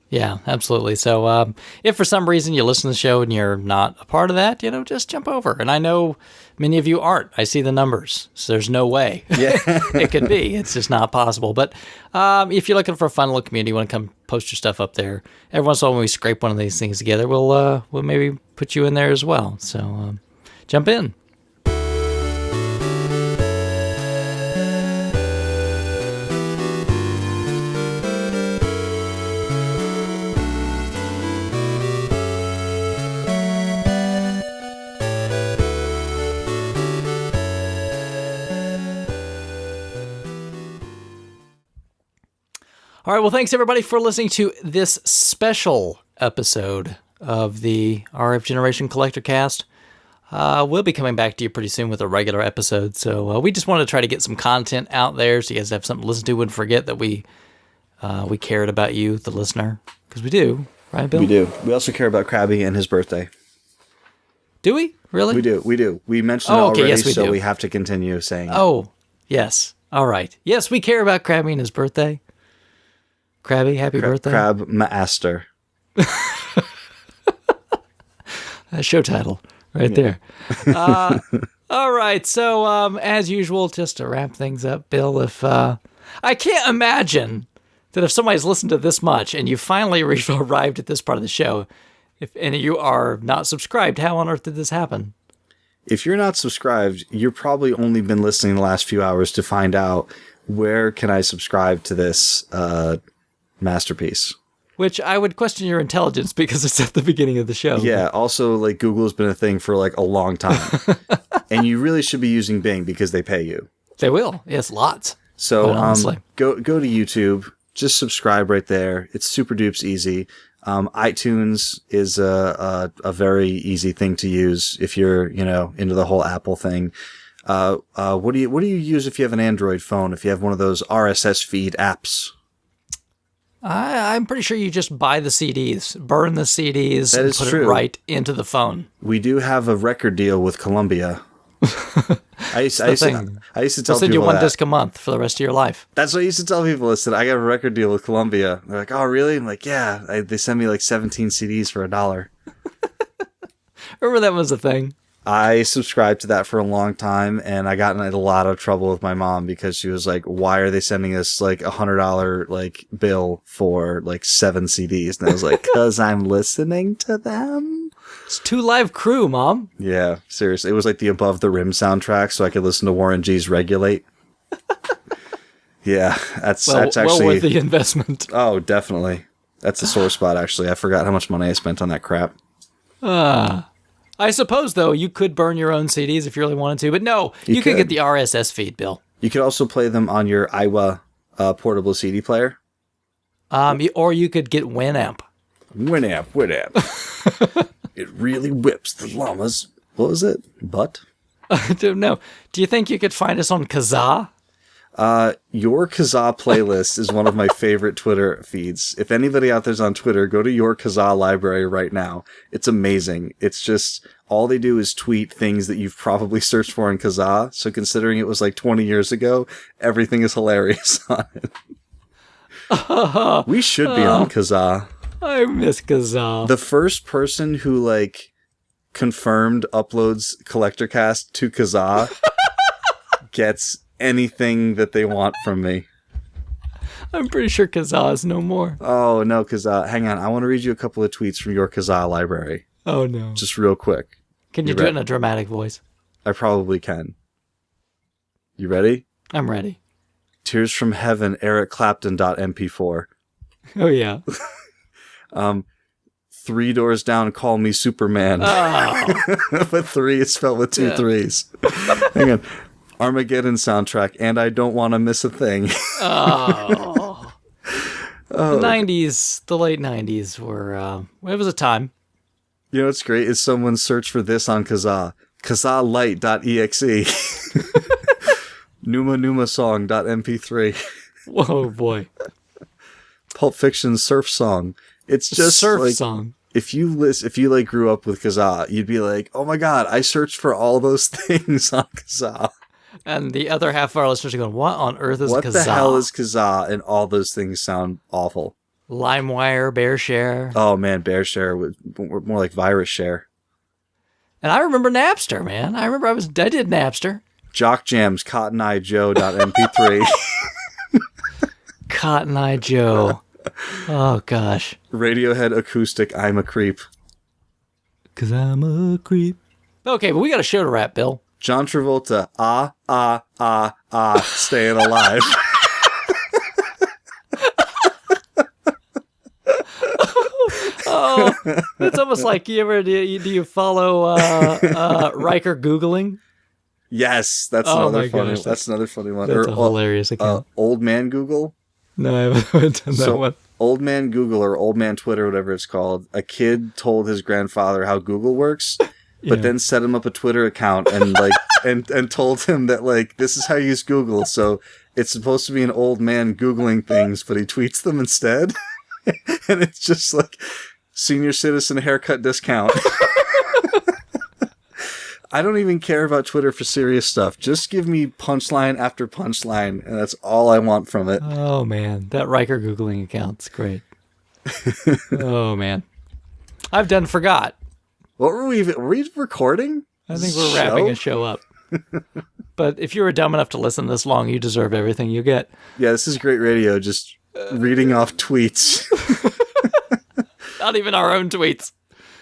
Yeah, absolutely. So if for some reason you listen to the show and you're not a part of that, just jump over. And I know many of you aren't. I see the numbers. So there's no way it could be. It's just not possible. But if you're looking for a fun little community, you want to come post your stuff up there. Every once in a while when we scrape one of these things together, we'll maybe put you in there as well. So jump in. All right, well, thanks everybody for listening to this special episode of the RF Generation Collectorcast. We'll be coming back to you pretty soon with a regular episode, so we just wanted to try to get some content out there so you guys have something to listen to. Wouldn't forget that we cared about you, the listener, because we do, right, Bill? We do. We also care about Crabby and his birthday. Do we? Really? We do. We mentioned it already, yes, we do. We have to continue saying it. Oh, yes. All right. Yes, we care about Crabby and his birthday. Crabby, happy birthday. Crab Master. Show title right there. All right. So, as usual, just to wrap things up, Bill, if I can't imagine that if somebody's listened to this much and you finally arrived at this part of the show, and you are not subscribed, how on earth did this happen? If you're not subscribed, you've probably only been listening the last few hours to find out where can I subscribe to this masterpiece. Which I would question your intelligence because it's at the beginning of the show. Yeah, also, Google's been a thing for, a long time. And you really should be using Bing because they pay you. They will. Yes, lots. So, go to YouTube. Just subscribe right there. It's super dupes easy. iTunes is a very easy thing to use if you're, into the whole Apple thing. What do you use if you have an Android phone? If you have one of those RSS feed apps? I'm pretty sure you just buy the CDs, burn the CDs, and put it right into the phone. We do have a record deal with Columbia. I used to tell people send you one disc a month for the rest of your life. That's what I used to tell people. Listen, I got a record deal with Columbia. They're like, "Oh, really?" I'm like, "Yeah." They send me 17 CDs for $1. Remember that was a thing. I subscribed to that for a long time, and I got in a lot of trouble with my mom because she was like, "Why are they sending us $100 bill for 7 CDs?" And I was like, "'Cause I'm listening to them." It's 2 Live Crew, Mom. Yeah, seriously, it was like the Above the Rim soundtrack, so I could listen to Warren G's Regulate. Yeah, that's actually well worth the investment. Oh, definitely. That's a sore spot. Actually, I forgot how much money I spent on that crap. I suppose, though, you could burn your own CDs if you really wanted to, but no, you could get the RSS feed, Bill. You could also play them on your Iowa portable CD player. Or you could get Winamp. Winamp. It really whips the llama's, what was it, butt? I don't know. Do you think you could find us on Kazaa? Your Kazaa playlist is one of my favorite Twitter feeds. If anybody out there's on Twitter, go to your Kazaa library right now. It's amazing. It's just, all they do is tweet things that you've probably searched for in Kazaa. So considering it was 20 years ago, everything is hilarious on it. We should be on Kazaa. I miss Kazaa. The first person who confirmed uploads Collectorcast to Kazaa gets anything that they want from me. I'm pretty sure Kazaa is no more. Oh, no, Kazaa. Hang on. I want to read you a couple of tweets from your Kazaa library. Oh, no. Just real quick. Can you do it in a dramatic voice? I probably can. You ready? I'm ready. Tears from Heaven, Eric Clapton.mp4. Oh, yeah. 3 doors down, call me Superman. Oh. But 3 is spelled with 2 3s. Hang on. Armageddon soundtrack, and I don't want to miss a thing. Oh. The 90s, the late 90s were, it was a time. You know what's great is someone searched for this on Kazaa. KazaaLight.exe. Numa song.mp3. Whoa, boy. Pulp Fiction surf song. It's just surf like, song. If you like grew up with Kazaa, you'd be like, oh my god, I searched for all those things on Kazaa. And the other half of our listeners are going, what on earth is What Kazaa? the hell is Kazaa? And all those things sound awful. LimeWire, BearShare. Oh man, BearShare was more like VirusShare. And I remember Napster, man. I did Napster. Jock Jams, CottonEyeJoe.mp3. Cotton Eye Joe. Oh, gosh. Radiohead Acoustic, I'm a Creep. 'Cause I'm a creep. Okay, but we got a show to wrap, Bill. John Travolta, staying alive. Oh, it's almost like do you follow Riker Googling? Yes, that's another funny. That's another funny one. That's a hilarious account. Old Man Google. No, I haven't done that one. Old Man Google or Old Man Twitter, whatever it's called. A kid told his grandfather how Google works, but then set him up a Twitter account and and told him that this is how you use Google. So it's supposed to be an old man Googling things, but he tweets them instead, and it's just like senior citizen haircut discount. I don't even care about Twitter for serious stuff. Just give me punchline after punchline, and that's all I want from it. Oh, man. That Riker Googling account's great. Oh, man. I've done forgot. What were we recording? I think we're wrapping a show up. But if you were dumb enough to listen this long, you deserve everything you get. Yeah, this is great radio, just reading off tweets. Not even our own tweets.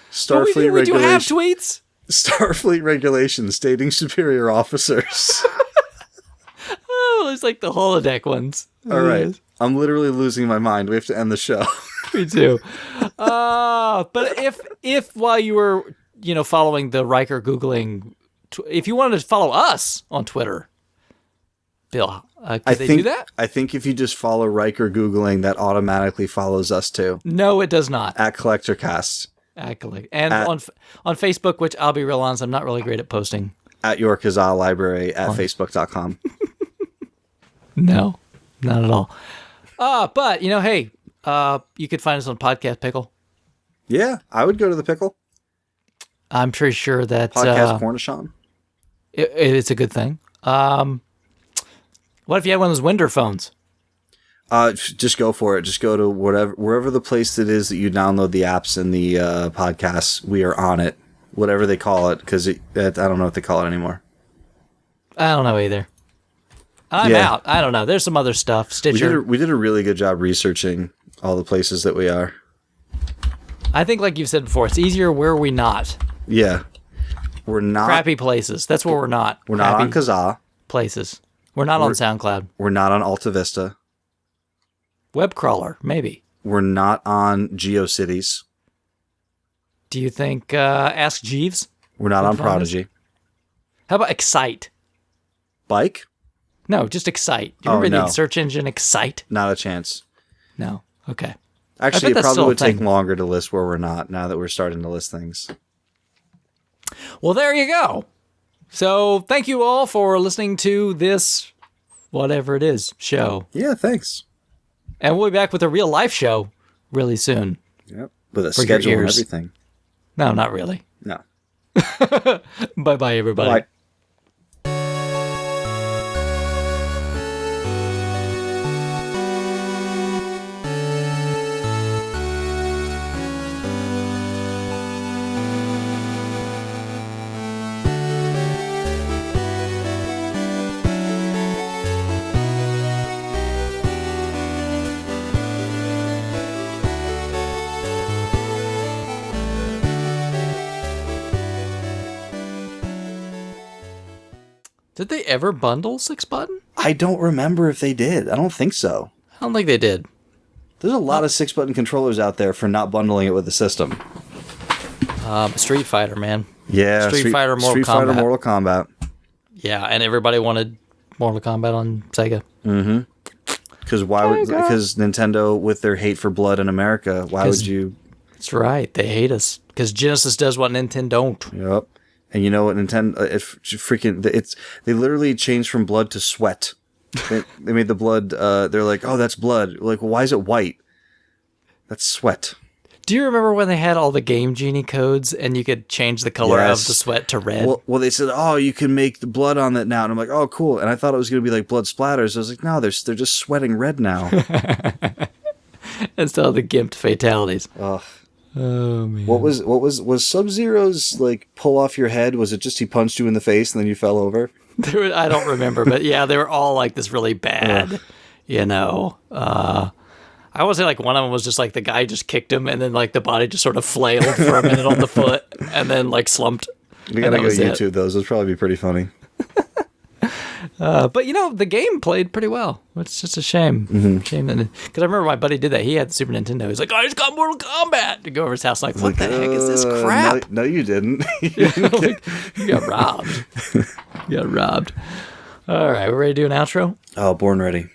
Starfleet we do have tweets. Starfleet regulations dating superior officers. Oh, it's like the holodeck ones. All right. I'm literally losing my mind. We have to end the show. Me too. But if while you were, following the Riker Googling, if you wanted to follow us on Twitter, Bill, could they do that? I think if you just follow Riker Googling, that automatically follows us too. No, it does not. At Collectorcast. And on Facebook, which I'll be real honest, I'm not really great at posting. At your Kazaa library at facebook.com. No, not at all. But, hey, you could find us on Podcast Pickle. Yeah, I would go to the Pickle. I'm pretty sure that... Podcast Cornichon. It's a good thing. What if you had one of those Winder phones? Just go for it. Just go to wherever the place it is that you download the apps and the podcasts. We are on it, whatever they call it, because I don't know what they call it anymore. I don't know either. I'm out. I don't know. There's some other stuff. Stitcher. We did a really good job researching all the places that we are. I think, like you've said before, it's easier where we not. Yeah, we're not crappy places. That's where we're not. We're not on Kazaa places. We're not on SoundCloud. We're not on Alta Vista. Web crawler, maybe. We're not on GeoCities. Do you think Ask Jeeves? We're not on Prodigy. How about Excite? Bike? No, just Excite. Do you remember the search engine Excite? Not a chance. No. Okay. Actually, it probably would take longer to list where we're not now that we're starting to list things. Well, there you go. So thank you all for listening to this, whatever it is, show. Yeah, thanks. And we'll be back with a real life show really soon. Yep. With a schedule and everything. No, not really. No. Bye-bye, everybody. Bye. Did they ever bundle 6-button? I don't remember if they did. I don't think so. I don't think they did. There's a lot of 6-button controllers out there for not bundling it with the system. Street Fighter, man. Yeah. Street Fighter, Mortal Kombat. Mortal Kombat. Yeah, and everybody wanted Mortal Kombat on Sega. Because why would? Because Nintendo, with their hate for blood in America, why would you? That's right. They hate us because Genesis does what Nintendo don't. Yep. And you know what, Nintendo? They literally changed from blood to sweat. They made the blood. They're like, oh, that's blood. We're like, well, why is it white? That's sweat. Do you remember when they had all the Game Genie codes and you could change the color of the sweat to red? Well, they said, oh, you can make the blood on that now. And I'm like, oh, cool. And I thought it was going to be like blood splatters. I was like, no, they're just sweating red now. Instead of the gimped fatalities. Ugh. Oh, man. What was Sub-Zero's like pull off your head? Was it just he punched you in the face and then you fell over? I don't remember, but yeah, they were all like this really bad, I would say like one of them was just like the guy just kicked him and then like the body just sort of flailed for a minute on the foot and then like slumped. We gotta go YouTube those. Those probably be pretty funny. But the game played pretty well. It's just a shame. Shame that because I remember my buddy did that. He had the Super Nintendo. He's like, I just got Mortal Kombat to go over his house. Like, what the heck is this crap? No, you didn't. You got robbed. You got robbed. All right, we're ready to do an outro? Oh, born ready.